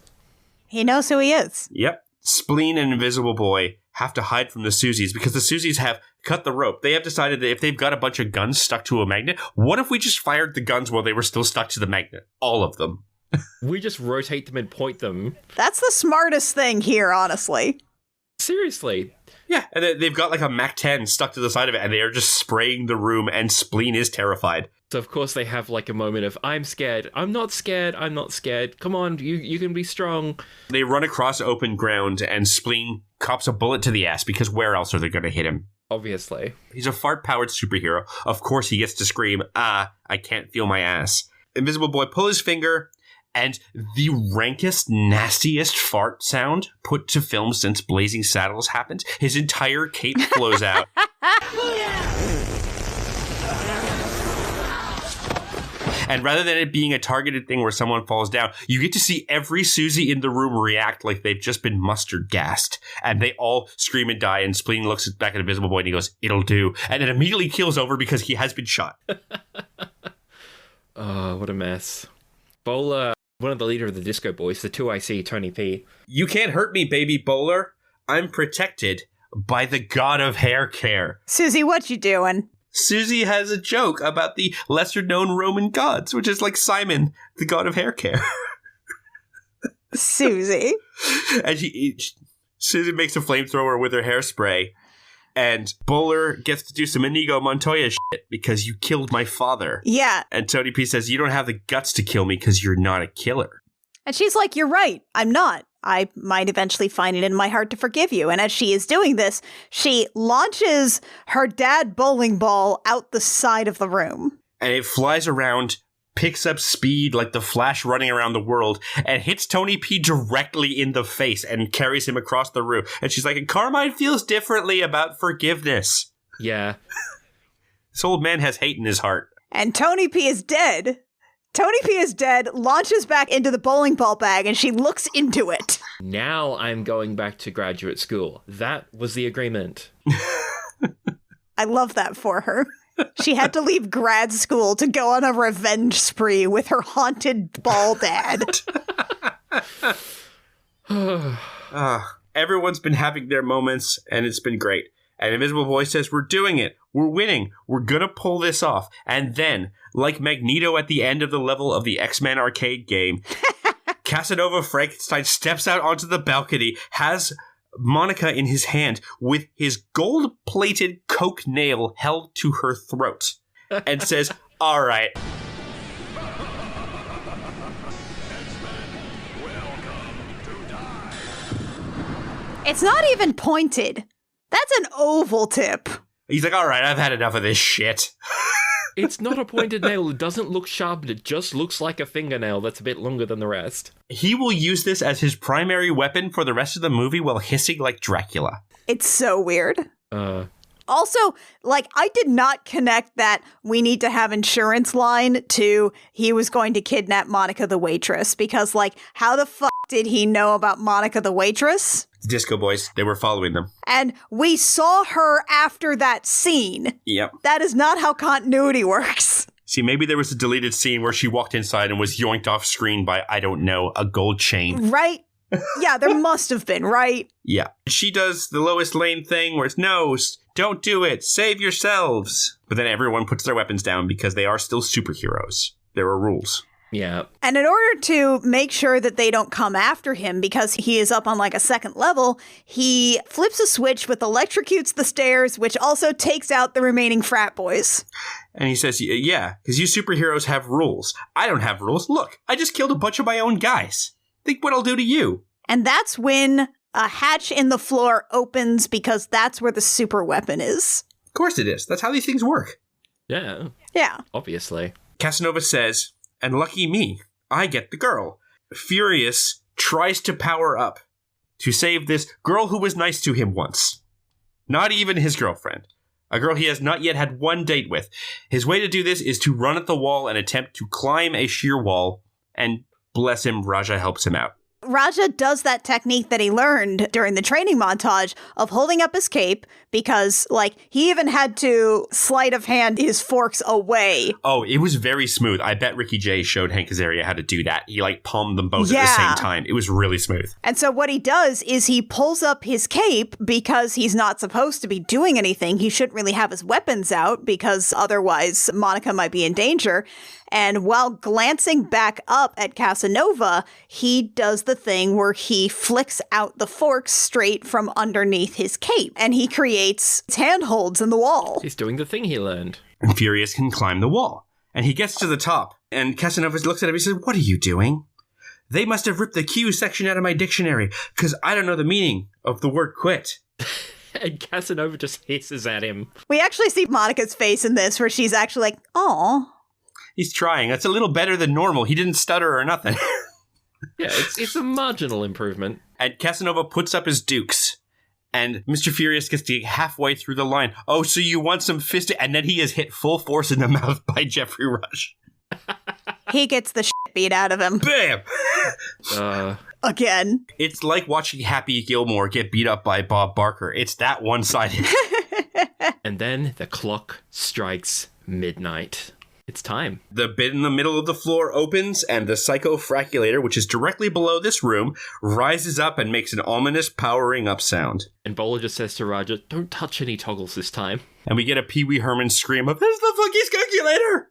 Speaker 1: He knows who he is.
Speaker 2: Yep. Spleen and Invisible Boy have to hide from the Susies because the Susies have cut the rope. They have decided that if they've got a bunch of guns stuck to a magnet, what if we just fired the guns while they were still stuck to the magnet? All of them.
Speaker 3: We just rotate them and point them.
Speaker 1: That's the smartest thing here, honestly.
Speaker 3: Seriously.
Speaker 2: Yeah, and they've got like a MAC-10 stuck to the side of it, and they are just spraying the room, and Spleen is terrified.
Speaker 3: So of course they have like a moment of, I'm scared. I'm not scared. I'm not scared. Come on, you can be strong.
Speaker 2: They run across open ground and Spleen cops a bullet to the ass because where else are they going to hit him?
Speaker 3: Obviously.
Speaker 2: He's a fart-powered superhero. Of course he gets to scream, I can't feel my ass. Invisible Boy pulls his finger, and the rankest, nastiest fart sound put to film since Blazing Saddles happened. His entire cape flows out. And rather than it being a targeted thing where someone falls down, you get to see every Susie in the room react like they've just been mustard gassed. And they all scream and die, and Spleen looks back at Invisible Boy and he goes, it'll do. And it immediately keels over because he has been shot.
Speaker 3: Oh, what a mess. Bowler, one of the leader of the Disco Boys, the 2IC, Tony P.
Speaker 2: You can't hurt me, baby Bowler. I'm protected by the god of hair care.
Speaker 1: Susie, what you doing?
Speaker 2: Susie has a joke about the lesser-known Roman gods, which is like Simon, the god of hair care.
Speaker 1: Susie.
Speaker 2: And Susie makes a flamethrower with her hairspray, and Bowler gets to do some Inigo Montoya shit because you killed my father.
Speaker 1: Yeah.
Speaker 2: And Tony P says, you don't have the guts to kill me because you're not a killer.
Speaker 1: And she's like, you're right, I'm not. I might eventually find it in my heart to forgive you. And as she is doing this, she launches her dad bowling ball out the side of the room.
Speaker 2: And it flies around, picks up speed like the Flash running around the world, and hits Tony P directly in the face and carries him across the room. And she's like, and Carmine feels differently about forgiveness.
Speaker 3: Yeah.
Speaker 2: This old man has hate in his heart.
Speaker 1: And Tony P is dead. Tony P is dead, launches back into the bowling ball bag, and she looks into it.
Speaker 3: Now I'm going back to graduate school. That was the agreement.
Speaker 1: I love that for her. She had to leave grad school to go on a revenge spree with her haunted ball dad.
Speaker 2: Everyone's been having their moments, and it's been great. And Invisible Boy says, we're doing it. We're winning. We're gonna pull this off. And then, like Magneto at the end of the level of the X-Men arcade game, Casanova Frankenstein steps out onto the balcony, has Monica in his hand with his gold-plated coke nail held to her throat, and says, all right.
Speaker 1: It's not even pointed. That's an oval tip.
Speaker 2: He's like, all right, I've had enough of this shit.
Speaker 3: It's not a pointed nail. It doesn't look sharp. It just looks like a fingernail that's a bit longer than the rest.
Speaker 2: He will use this as his primary weapon for the rest of the movie while hissing like Dracula.
Speaker 1: It's so weird.
Speaker 3: Also,
Speaker 1: like, I did not connect that we need to have insurance line to he was going to kidnap Monica the waitress, because, like, how the fuck did he know about Monica the waitress?
Speaker 2: The Disco Boys, they were following them.
Speaker 1: And we saw her after that scene.
Speaker 2: Yep.
Speaker 1: That is not how continuity works.
Speaker 2: See, maybe there was a deleted scene where she walked inside and was yoinked off screen by, I don't know, a gold chain.
Speaker 1: Right? Yeah, there must have been, right?
Speaker 2: Yeah. She does the Lois Lane thing where it's, no, don't do it. Save yourselves. But then everyone puts their weapons down because they are still superheroes. There are rules.
Speaker 3: Yeah.
Speaker 1: And in order to make sure that they don't come after him, because he is up on like a second level, he flips a switch with electrocutes the stairs, which also takes out the remaining frat boys.
Speaker 2: And he says, yeah, because you superheroes have rules. I don't have rules. Look, I just killed a bunch of my own guys. Think what I'll do to you.
Speaker 1: And that's when a hatch in the floor opens, because that's where the super weapon is.
Speaker 2: Of course it is. That's how these things work.
Speaker 3: Yeah.
Speaker 1: Yeah.
Speaker 3: Obviously.
Speaker 2: Casanova says, and lucky me, I get the girl. Furious tries to power up to save this girl who was nice to him once. Not even his girlfriend. A girl he has not yet had one date with. His way to do this is to run at the wall and attempt to climb a sheer wall, and bless him, Raja helps him out.
Speaker 1: Raja does that technique that he learned during the training montage of holding up his cape, because, like, he even had to sleight of hand his forks away.
Speaker 2: Oh, it was very smooth. I bet Ricky Jay showed Hank Azaria how to do that. He, like, palmed them both at the same time. It was really smooth.
Speaker 1: And so what he does is he pulls up his cape because he's not supposed to be doing anything. He shouldn't really have his weapons out because otherwise Monica might be in danger. And while glancing back up at Casanova, he does the thing where he flicks out the forks straight from underneath his cape, and he creates handholds in the wall.
Speaker 3: He's doing the thing he learned.
Speaker 2: And Furious can climb the wall. And he gets to the top, and Casanova looks at him and he says, "What are you doing? They must have ripped the Q section out of my dictionary, because I don't know the meaning of the word quit."
Speaker 3: And Casanova just hisses at him.
Speaker 1: We actually see Monica's face in this, where she's actually like, "Aw."
Speaker 2: He's trying. That's a little better than normal. He didn't stutter or nothing.
Speaker 3: Yeah, it's a marginal improvement.
Speaker 2: And Casanova puts up his dukes. And Mr. Furious gets to halfway through the line. "Oh, so you want some fisting?" And then he is hit full force in the mouth by Jeffrey Rush.
Speaker 1: He gets the shit beat out of him.
Speaker 2: Bam!
Speaker 1: Again.
Speaker 2: It's like watching Happy Gilmore get beat up by Bob Barker. It's that one-sided.
Speaker 3: And then the clock strikes midnight. It's time.
Speaker 2: The bit in the middle of the floor opens, and the psychofraculator, which is directly below this room, rises up and makes an ominous powering up sound.
Speaker 3: And Bowler just says to Roger, "Don't touch any toggles this time."
Speaker 2: And we get a Pee Wee Herman scream of, "It's the fucking Skunkulator!"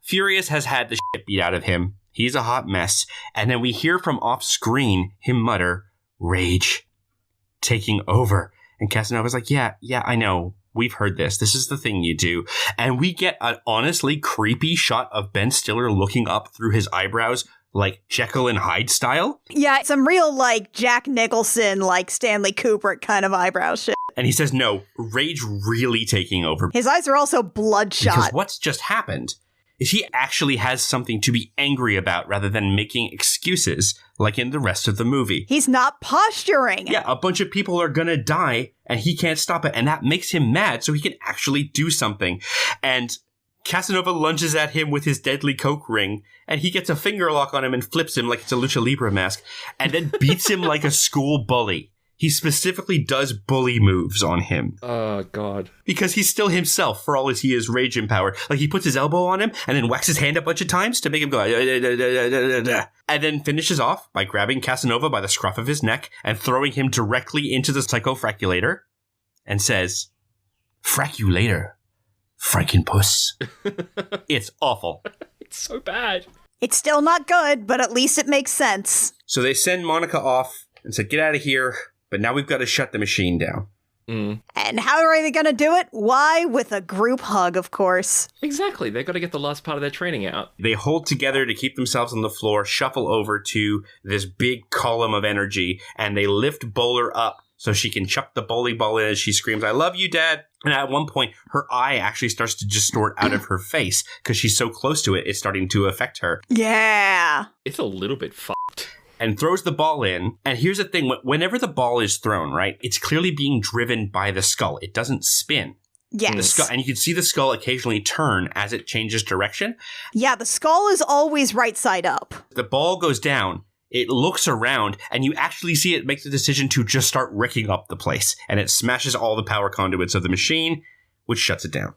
Speaker 2: Furious has had the shit beat out of him. He's a hot mess. And then we hear from off-screen him mutter, "Rage taking over." And Casanova's like, yeah, I know. We've heard this. This is the thing you do." And we get an honestly creepy shot of Ben Stiller looking up through his eyebrows, like Jekyll and Hyde style.
Speaker 1: Yeah, some real, like, Jack Nicholson, like, Stanley Kubrick kind of eyebrow shit.
Speaker 2: And he says, "No, rage really taking over."
Speaker 1: His eyes are also bloodshot.
Speaker 2: Because what's just happened is he actually has something to be angry about rather than making excuses like in the rest of the movie.
Speaker 1: He's not posturing.
Speaker 2: Yeah, a bunch of people are gonna die and he can't stop it, and that makes him mad, so he can actually do something. And Casanova lunges at him with his deadly coke ring, and he gets a finger lock on him and flips him like it's a lucha libre mask, and then beats him like a school bully. He specifically does bully moves on him.
Speaker 3: Oh, God.
Speaker 2: Because he's still himself, for all as he is rage empowered. Like, he puts his elbow on him and then whacks his hand a bunch of times to make him go, and then finishes off by grabbing Casanova by the scruff of his neck and throwing him directly into the psychofraculator and says, "Fraculator, Frankenpuss." It's awful.
Speaker 3: It's so bad.
Speaker 1: It's still not good, but at least it makes sense.
Speaker 2: So they send Monica off and said, "Get out of here." But now we've got to shut the machine down.
Speaker 1: And how are they going to do it? Why? With a group hug, of course.
Speaker 3: Exactly. They've got to get the last part of their training out.
Speaker 2: They hold together to keep themselves on the floor, shuffle over to this big column of energy, and they lift Bowler up so she can chuck the bowling ball in as she screams, "I love you, Dad." And at one point, her eye actually starts to distort out of her face because she's so close to it, it's starting to affect her.
Speaker 1: Yeah.
Speaker 3: It's a little bit fucked.
Speaker 2: And throws the ball in. And here's the thing. Whenever the ball is thrown, right, it's clearly being driven by the skull. It doesn't spin.
Speaker 1: Yes.
Speaker 2: The skull, and you can see the skull occasionally turn as it changes direction.
Speaker 1: Yeah, the skull is always right side up.
Speaker 2: The ball goes down. It looks around, and you actually see it make the decision to just start wrecking up the place. And it smashes all the power conduits of the machine, which shuts it down.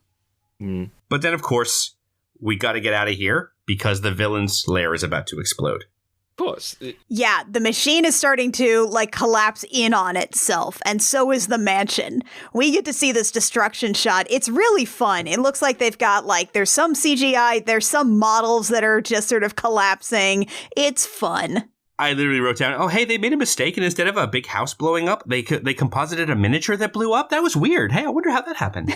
Speaker 2: But then, of course, we got to get out of here because the villain's lair is about to explode.
Speaker 3: Of course.
Speaker 1: Yeah, the machine is starting to, like, collapse in on itself, and so is the mansion. We get to see this destruction shot. It's really fun. It looks like they've got, like, there's some CGI, there's some models that are just sort of collapsing. It's fun.
Speaker 2: I literally wrote down, "Oh, hey, they made a mistake, and instead of a big house blowing up, they composited a miniature that blew up. That was weird. Hey, I wonder how that happened."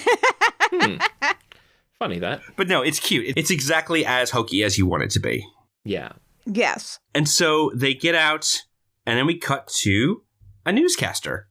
Speaker 3: Funny that.
Speaker 2: But no, it's cute. It's exactly as hokey as you want it to be.
Speaker 3: Yeah.
Speaker 1: Yes.
Speaker 2: And so they get out, and then we cut to a newscaster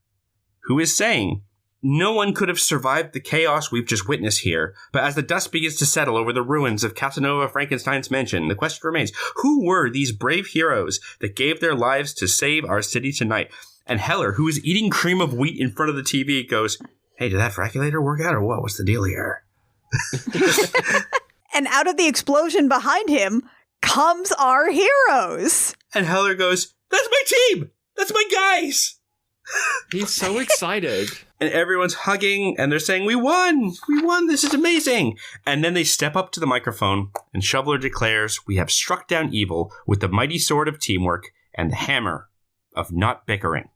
Speaker 2: who is saying, "No one could have survived the chaos we've just witnessed here, but as the dust begins to settle over the ruins of Casanova Frankenstein's mansion, the question remains, who were these brave heroes that gave their lives to save our city tonight?" And Heller, who is eating cream of wheat in front of the TV, goes, "Hey, did that fraculator work out or what? What's the deal here?"
Speaker 1: And out of the explosion behind him comes our heroes.
Speaker 2: And Heller goes, "That's my team! That's my guys!"
Speaker 3: He's so excited.
Speaker 2: And everyone's hugging, and they're saying, "We won! We won! This is amazing!" And then they step up to the microphone, and Shoveler declares, "We have struck down evil with the mighty sword of teamwork and the hammer of not bickering."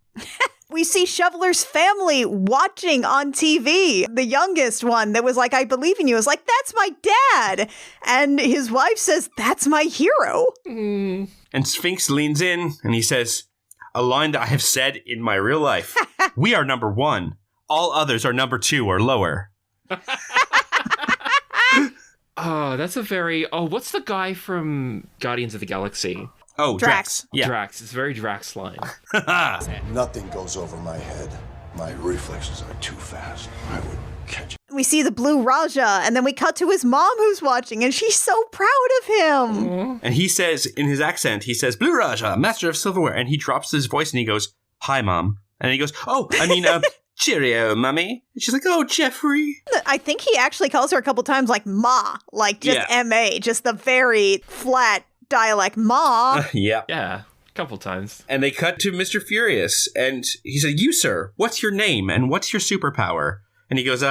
Speaker 1: We see Shoveler's family watching on TV. The youngest one that was like, "I believe in you," was like, "That's my dad." And his wife says, "That's my hero."
Speaker 2: And Sphinx leans in, and he says, a line that I have said in my real life. "We are number one. All others are number two or lower."
Speaker 3: Oh, that's a very... Oh, what's the guy from Guardians of the Galaxy?
Speaker 2: Oh, Drax. Yeah.
Speaker 3: Drax. It's a very Drax line.
Speaker 10: Nothing goes over my head. My reflexes are too fast. I would catch it.
Speaker 1: We see the Blue Raja, and then we cut to his mom who's watching, and she's so proud of him.
Speaker 2: And he says, in his accent, he says, Blue Raja, master of silverware. And he drops his voice and he goes, hi, Mom. And he goes, cheerio, Mummy. And she's like, oh, Jeffrey.
Speaker 1: I think he actually calls her a couple times like Ma, like just M.A., just the very flat dialect Ma.
Speaker 2: Yeah.
Speaker 3: Yeah, a couple times.
Speaker 2: And they cut to Mr. Furious, and he said, you, sir, what's your name and what's your superpower? And he goes,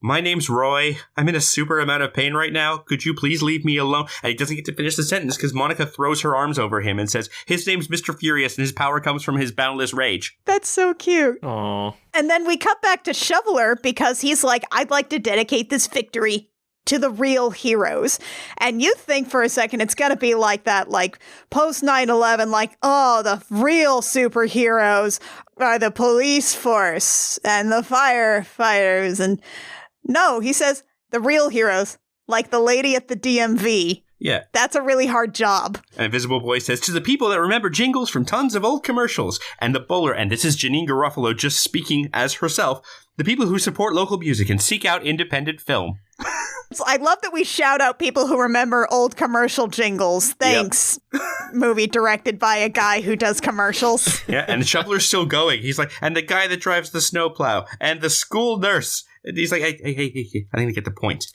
Speaker 2: my name's Roy. I'm in a super amount of pain right now. Could you please leave me alone? And he doesn't get to finish the sentence because Monica throws her arms over him and says, his name's Mr. Furious and his power comes from his boundless rage.
Speaker 1: That's so cute.
Speaker 3: Aww.
Speaker 1: And then we cut back to Shoveler because he's like, I'd like to dedicate this victory to the real heroes. And you think for a second it's going to be like that, like post 9/11, like, oh, the real superheroes are the police force and the firefighters. And no, he says the real heroes, like the lady at the DMV.
Speaker 2: Yeah.
Speaker 1: That's a really hard job.
Speaker 2: And Invisible Boy says, to the people that remember jingles from tons of old commercials, and the bowler, and this is Janine Garofalo just speaking as herself, the people who support local music and seek out independent film.
Speaker 1: I love that we shout out people who remember old commercial jingles. Thanks, movie directed by a guy who does commercials.
Speaker 2: Yeah, and the Shoveler's still going. He's like, and the guy that drives the snowplow, and the school nurse. And he's like, hey, I think I get the point.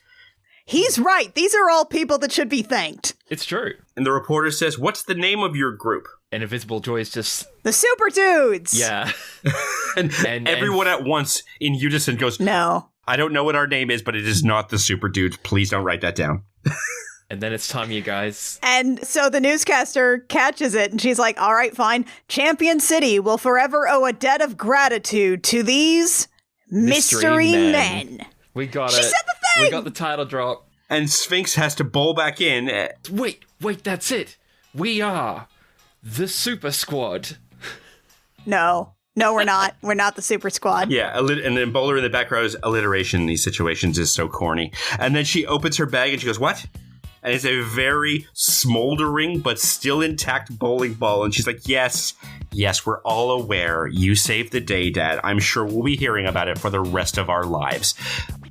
Speaker 1: He's right. These are all people that should be thanked.
Speaker 3: It's true.
Speaker 2: And the reporter says, what's the name of your group?
Speaker 3: And Invisible Joy is just...
Speaker 1: the Super Dudes!
Speaker 3: Yeah.
Speaker 2: and everyone at once in unison goes,
Speaker 1: no.
Speaker 2: I don't know what our name is, but it is not the Super Dudes. Please don't write that down.
Speaker 3: And then it's time, you guys.
Speaker 1: And so the newscaster catches it, and she's like, all right, fine. Champion City will forever owe a debt of gratitude to these mystery men.
Speaker 3: We got
Speaker 1: she
Speaker 3: it.
Speaker 1: Said the thing!
Speaker 3: We got the title drop.
Speaker 2: And Sphinx has to bowl back in.
Speaker 3: Wait, that's it. We are the Super Squad.
Speaker 1: No, we're not. We're not the Super Squad.
Speaker 2: Yeah, and then Bowler in the back row's alliteration in these situations is so corny. And then she opens her bag and she goes, what? And it's a very smoldering but still intact bowling ball. And she's like, yes, we're all aware. You saved the day, Dad. I'm sure we'll be hearing about it for the rest of our lives.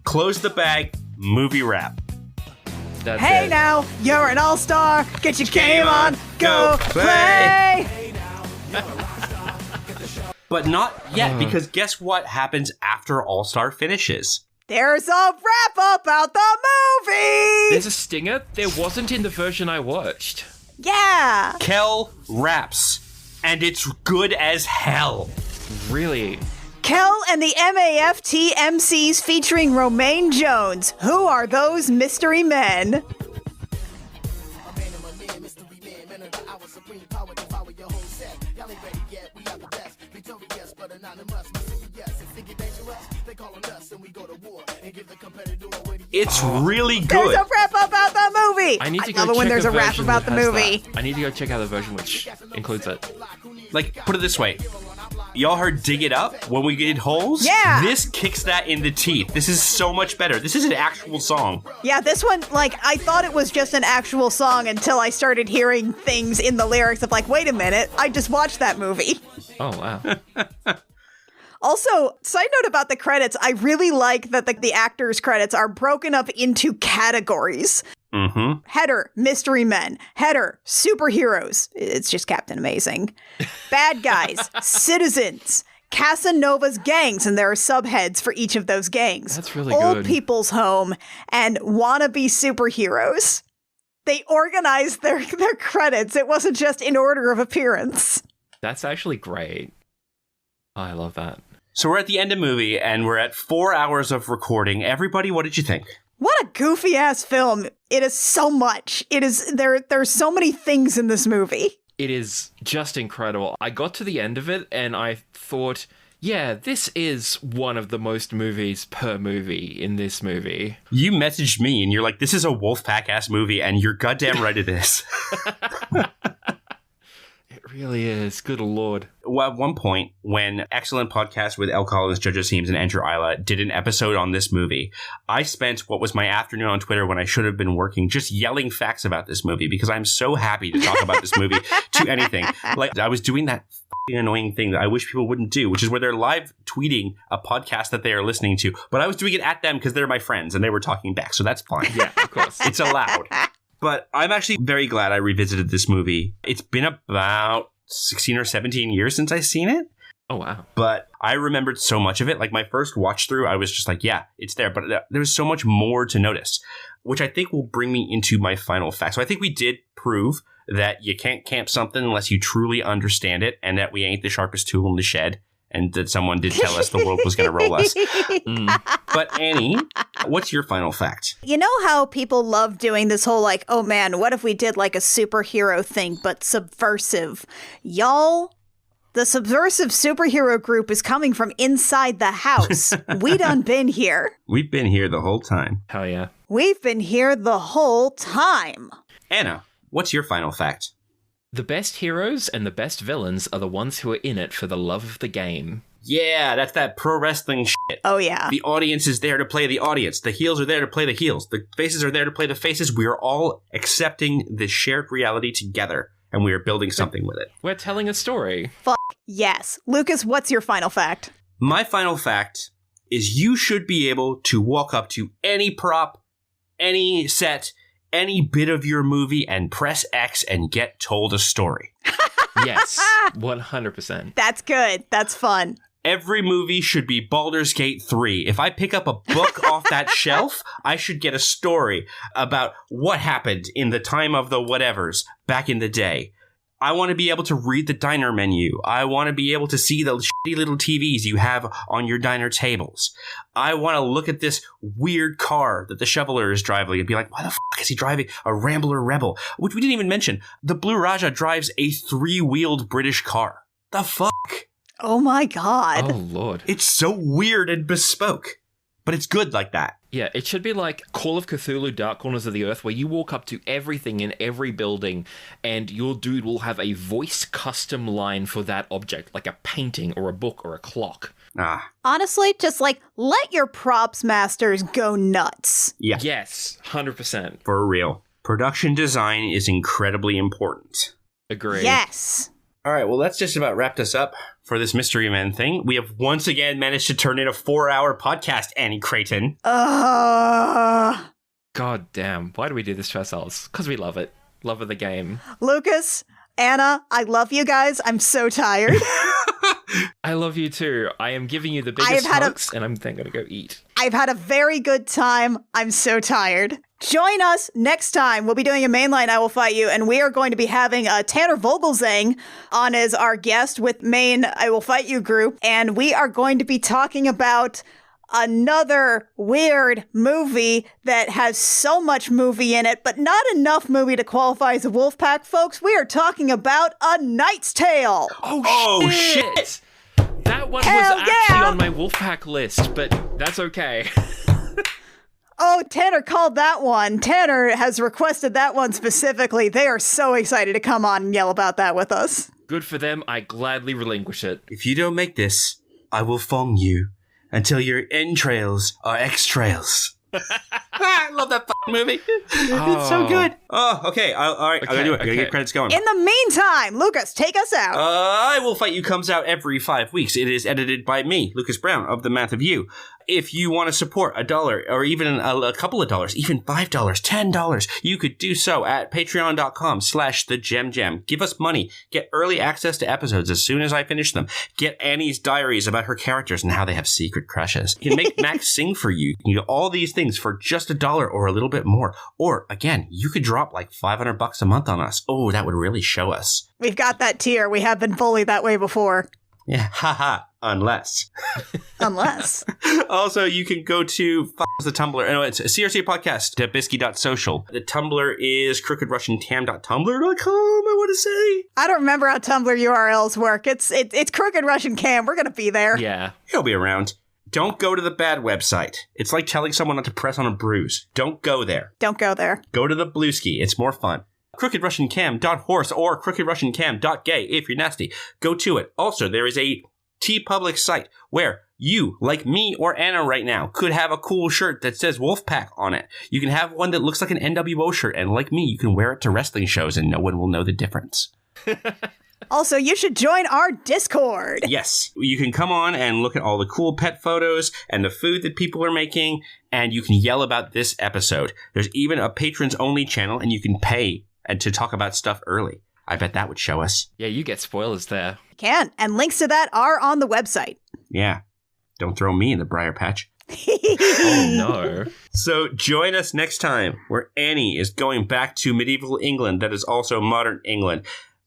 Speaker 2: Close the bag. Movie wrap.
Speaker 3: That's
Speaker 1: hey
Speaker 3: it.
Speaker 1: now, you're an all-star. Get your game on. Go play.
Speaker 2: But not yet, because guess what happens after All-Star finishes?
Speaker 1: There's a wrap-up about the movie!
Speaker 3: There's a stinger? There wasn't in the version I watched.
Speaker 1: Yeah!
Speaker 2: Kel raps, and it's good as hell.
Speaker 3: Really?
Speaker 1: Kel and the MAFT MCs featuring Romaine Jones. Who are those mystery men?
Speaker 2: It's really good.
Speaker 1: There's a rap about the movie.
Speaker 3: I need to go
Speaker 1: love it
Speaker 3: check
Speaker 1: when there's
Speaker 3: a
Speaker 1: a rap
Speaker 3: version
Speaker 1: about the
Speaker 3: that has
Speaker 1: movie.
Speaker 3: that. I need to go check out the version which includes it.
Speaker 2: Like, put it this way. Y'all heard Dig It Up when we did Holes?
Speaker 1: Yeah.
Speaker 2: This kicks that in the teeth. This is so much better. This is an actual song.
Speaker 1: Yeah, this one, like, I thought it was just an actual song until I started hearing things in the lyrics of like, wait a minute, I just watched that movie.
Speaker 3: Oh, wow.
Speaker 1: Also, side note about the credits, I really like that the actors' credits are broken up into categories.
Speaker 2: Mm-hmm.
Speaker 1: Header, mystery men. Header, superheroes. It's just Captain Amazing. Bad guys, citizens, Casanova's gangs, and there are subheads for each of those gangs.
Speaker 3: That's really
Speaker 1: Old
Speaker 3: good.
Speaker 1: People's Home, and wannabe superheroes. They organized their credits. It wasn't just in order of appearance.
Speaker 3: That's actually great. Oh, I love that.
Speaker 2: So we're at the end of the movie, and we're at 4 hours of recording. Everybody, what did you think?
Speaker 1: What a goofy ass film. It is so much. It is there's so many things in this movie.
Speaker 3: It is just incredible. I got to the end of it and I thought, yeah, this is one of the most movies per movie in this movie.
Speaker 2: You messaged me and you're like, this is a Wolfpack ass movie, and you're goddamn right it is.
Speaker 3: It really is. Good Lord.
Speaker 2: Well, at one point, when Excellent Podcast with El Collins, JoJo Seams, and Andrew Isla did an episode on this movie, I spent what was my afternoon on Twitter when I should have been working just yelling facts about this movie because I'm so happy to talk about this movie to anything. Like, I was doing that annoying thing that I wish people wouldn't do, which is where they're live tweeting a podcast that they are listening to, but I was doing it at them because they're my friends and they were talking back, so that's fine.
Speaker 3: Yeah, of course.
Speaker 2: It's allowed. But I'm actually very glad I revisited this movie. It's been about 16 or 17 years since I've seen it.
Speaker 3: Oh, wow.
Speaker 2: But I remembered so much of it. Like, my first watch through, I was just like, yeah, it's there. But there's so much more to notice, which I think will bring me into my final fact. So I think we did prove that you can't camp something unless you truly understand it, and that we ain't the sharpest tool in the shed, and that someone did tell us the world was going to roll us. But Annie, what's your final fact?
Speaker 1: You know how people love doing this whole like, oh man, what if we did like a superhero thing, but subversive? Y'all, the subversive superhero group is coming from inside the house. We done been here.
Speaker 2: We've been here the whole time.
Speaker 3: Hell yeah.
Speaker 1: We've been here the whole time.
Speaker 2: Anna, what's your final fact?
Speaker 3: The best heroes and the best villains are the ones who are in it for the love of the game.
Speaker 2: Yeah, that's that pro wrestling shit.
Speaker 1: Oh, yeah.
Speaker 2: The audience is there to play the audience. The heels are there to play the heels. The faces are there to play the faces. We are all accepting this shared reality together, and we are building something with it.
Speaker 3: We're telling a story.
Speaker 1: Fuck yes. Lucas, what's your final fact?
Speaker 2: My final fact is you should be able to walk up to any prop, any set, any bit of your movie and press X and get told a story.
Speaker 3: Yes, 100%.
Speaker 1: That's good. That's fun.
Speaker 2: Every movie should be Baldur's Gate 3. If I pick up a book off that shelf, I should get a story about what happened in the time of the whatevers back in the day. I want to be able to read the diner menu. I want to be able to see the shitty little TVs you have on your diner tables. I want to look at this weird car that the shoveler is driving and be like, why the fuck is he driving a Rambler Rebel? Which we didn't even mention. The Blue Raja drives a 3-wheeled British car. The fuck?
Speaker 1: Oh my god.
Speaker 3: Oh lord.
Speaker 2: It's so weird and bespoke. But it's good like that.
Speaker 3: Yeah, it should be like Call of Cthulhu Dark Corners of the Earth, where you walk up to everything in every building and your dude will have a voice custom line for that object, like a painting or a book or a clock.
Speaker 1: Honestly, just like let your props masters go nuts.
Speaker 2: Yeah.
Speaker 3: Yes, 100%.
Speaker 2: For real. Production design is incredibly important.
Speaker 3: Agree.
Speaker 1: Yes.
Speaker 2: All right, well, that's just about wrapped us up for this Mystery Men thing. We have once again managed to turn in a 4-hour podcast, Annie Creighton.
Speaker 3: God damn. Why do we do this to ourselves? Because we love it. Love of the game.
Speaker 1: Lucas, Anna, I love you guys. I'm so tired.
Speaker 3: I love you too. I am giving you the biggest hugs, and I'm then going to go eat.
Speaker 1: I've had a very good time. I'm so tired. Join us next time. We'll be doing a mainline I Will Fight You, and we are going to be having Tanner Vogelzang on as our guest with main I Will Fight You group, and we are going to be talking about another weird movie that has so much movie in it, but not enough movie to qualify as a Wolfpack, folks. We are talking about A Knight's Tale.
Speaker 3: Oh shit! That one was actually on my Wolfpack list, but that's okay.
Speaker 1: Oh, Tanner called that one. Tanner has requested that one specifically. They are so excited to come on and yell about that with us.
Speaker 3: Good for them. I gladly relinquish it.
Speaker 2: If you don't make this, I will fong you until your entrails are X-trails. I love that fucking movie. It's so good. Oh, okay. All right. I gotta do it. I gotta get credits going.
Speaker 1: In the meantime, Lucas, take us out.
Speaker 2: I Will Fight You comes out every 5 weeks. It is edited by me, Lucas Brown of The Math of You. If you want to support $1 or even a couple of dollars, even $5, $10, you could do so at patreon.com/thegemjam. Give us money. Get early access to episodes as soon as I finish them. Get Annie's diaries about her characters and how they have secret crushes. You can make Max sing for you. You can do all these things for just $1 or a little bit more. Or, again, you could drop like $500 a month on us. Oh, that would really show us.
Speaker 1: We've got that tier. We have been bullied that way before.
Speaker 2: Yeah, haha, unless.
Speaker 1: Unless.
Speaker 2: Also, you can go to the Tumblr. No, it's a CRC podcast, Bisky.social. The Tumblr is crookedrussiantam.tumblr.com, I want to say.
Speaker 1: I don't remember how Tumblr URLs work. It's Crooked Russian Cam. We're going to be there.
Speaker 3: Yeah.
Speaker 2: He'll be around. Don't go to the bad website. It's like telling someone not to press on a bruise. Don't go there.
Speaker 1: Don't go there.
Speaker 2: Go to the Bluesky. It's more fun. crookedrussiancam.horse or crookedrussiancam.gay if you're nasty. Go to it. Also, there is a TeePublic site where you, like me or Anna right now, could have a cool shirt that says Wolfpack on it. You can have one that looks like an NWO shirt, and like me, you can wear it to wrestling shows and no one will know the difference.
Speaker 1: Also, you should join our Discord.
Speaker 2: Yes, you can come on and look at all the cool pet photos and the food that people are making, and you can yell about this episode. There's even a patrons-only channel, and you can pay to talk about stuff early. I bet that would show us.
Speaker 3: Yeah, you get spoilers there.
Speaker 1: Can, and links to that are on the website.
Speaker 2: Yeah, don't throw me in the briar patch.
Speaker 3: Oh, no.
Speaker 2: So join us next time, where Annie is going back to medieval England that is also modern England.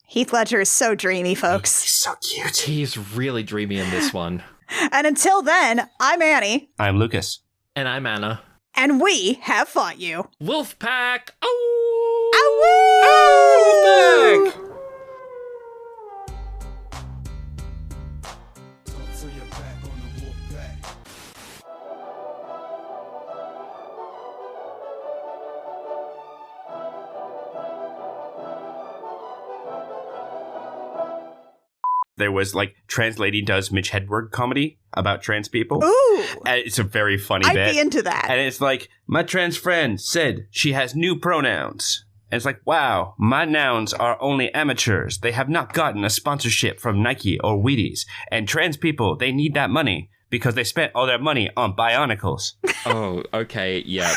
Speaker 1: Heath Ledger is so dreamy, folks.
Speaker 2: He's so cute.
Speaker 3: He's really dreamy in this one.
Speaker 1: And until then, I'm Annie.
Speaker 2: I'm Lucas.
Speaker 3: And I'm Anna.
Speaker 1: And we have fought you.
Speaker 3: Wolfpack! Oh!
Speaker 1: Ow!
Speaker 2: Wolfpack! There was like Trans Lady does Mitch Hedberg comedy about trans people.
Speaker 1: Ooh.
Speaker 2: And it's a very funny
Speaker 1: I'd
Speaker 2: bit.
Speaker 1: be into that.
Speaker 2: And it's like, my trans friend said she has new pronouns. And it's like, wow, my nouns are only amateurs. They have not gotten a sponsorship from Nike or Wheaties. And trans people, they need that money because they spent all their money on Bionicles.
Speaker 3: Oh, okay, yeah.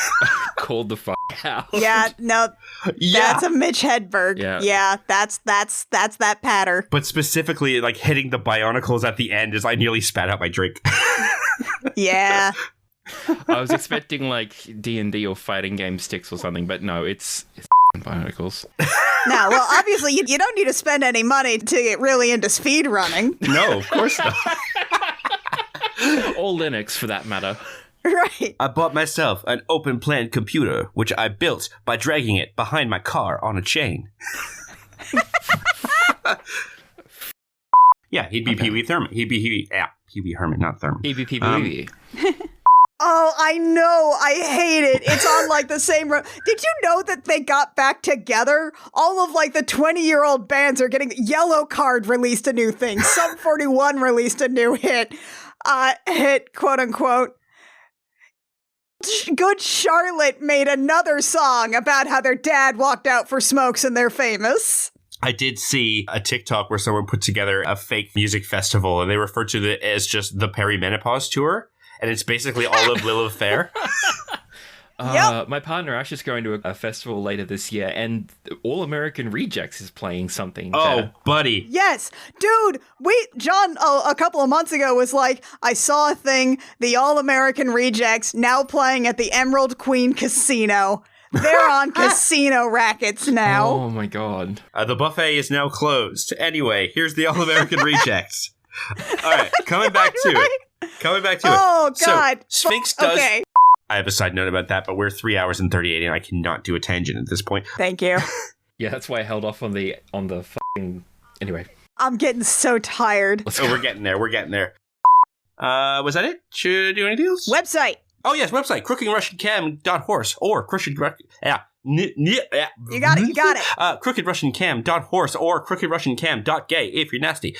Speaker 3: Called the fuck out.
Speaker 1: Yeah, no, that's a Mitch Hedberg.
Speaker 3: Yeah.
Speaker 1: That's that patter.
Speaker 2: But specifically, like, hitting the Bionicles at the end is I nearly spat out my drink.
Speaker 1: Yeah.
Speaker 3: I was expecting, like, D&D or fighting game sticks or something, but no, it's Bionicles.
Speaker 1: No, well, obviously, you don't need to spend any money to get really into speed running.
Speaker 2: No, of course not.
Speaker 3: Or Linux, for that matter.
Speaker 1: Right.
Speaker 2: I bought myself an open plan computer, which I built by dragging it behind my car on a chain. Yeah, he'd be Pee Wee Thurman. He'd be Pee Wee Herman, not Thurman.
Speaker 3: He'd be Pee Wee.
Speaker 1: Oh, I know. I hate it. It's on like the same road. Did you know that they got back together? All of like the 20-year-old bands are getting Yellow Card released a new thing. Sum 41 released a new hit, quote unquote. Good Charlotte made another song about how their dad walked out for smokes and they're famous.
Speaker 2: I did see a TikTok where someone put together a fake music festival and they referred to it as just the Perimenopause Tour. And it's basically all of Lilith Fair.
Speaker 3: My partner Ash is going to a festival later this year, and All American Rejects is playing something.
Speaker 2: Oh, buddy.
Speaker 1: Yes. Dude, John, a couple of months ago was like, I saw a thing, the All American Rejects, now playing at the Emerald Queen Casino. They're on casino rackets now.
Speaker 3: Oh, my God.
Speaker 2: The buffet is now closed. Anyway, here's the All American Rejects. All right, coming back to it.
Speaker 1: Oh, God.
Speaker 2: So, Sphinx does...
Speaker 1: Okay.
Speaker 2: I have a side note about that, but we're 3 hours and 38 and I cannot do a tangent at this point.
Speaker 1: Thank you.
Speaker 3: Yeah, that's why I held off on the fucking... Anyway.
Speaker 1: I'm getting so tired.
Speaker 2: We're getting there. Was that it? Should I do anything else?
Speaker 1: Website.
Speaker 2: Oh, yes, website. crookedrussiancam.horse or
Speaker 1: You got it.
Speaker 2: crookedrussiancam.horse or crookedrussiancam.gay if you're nasty.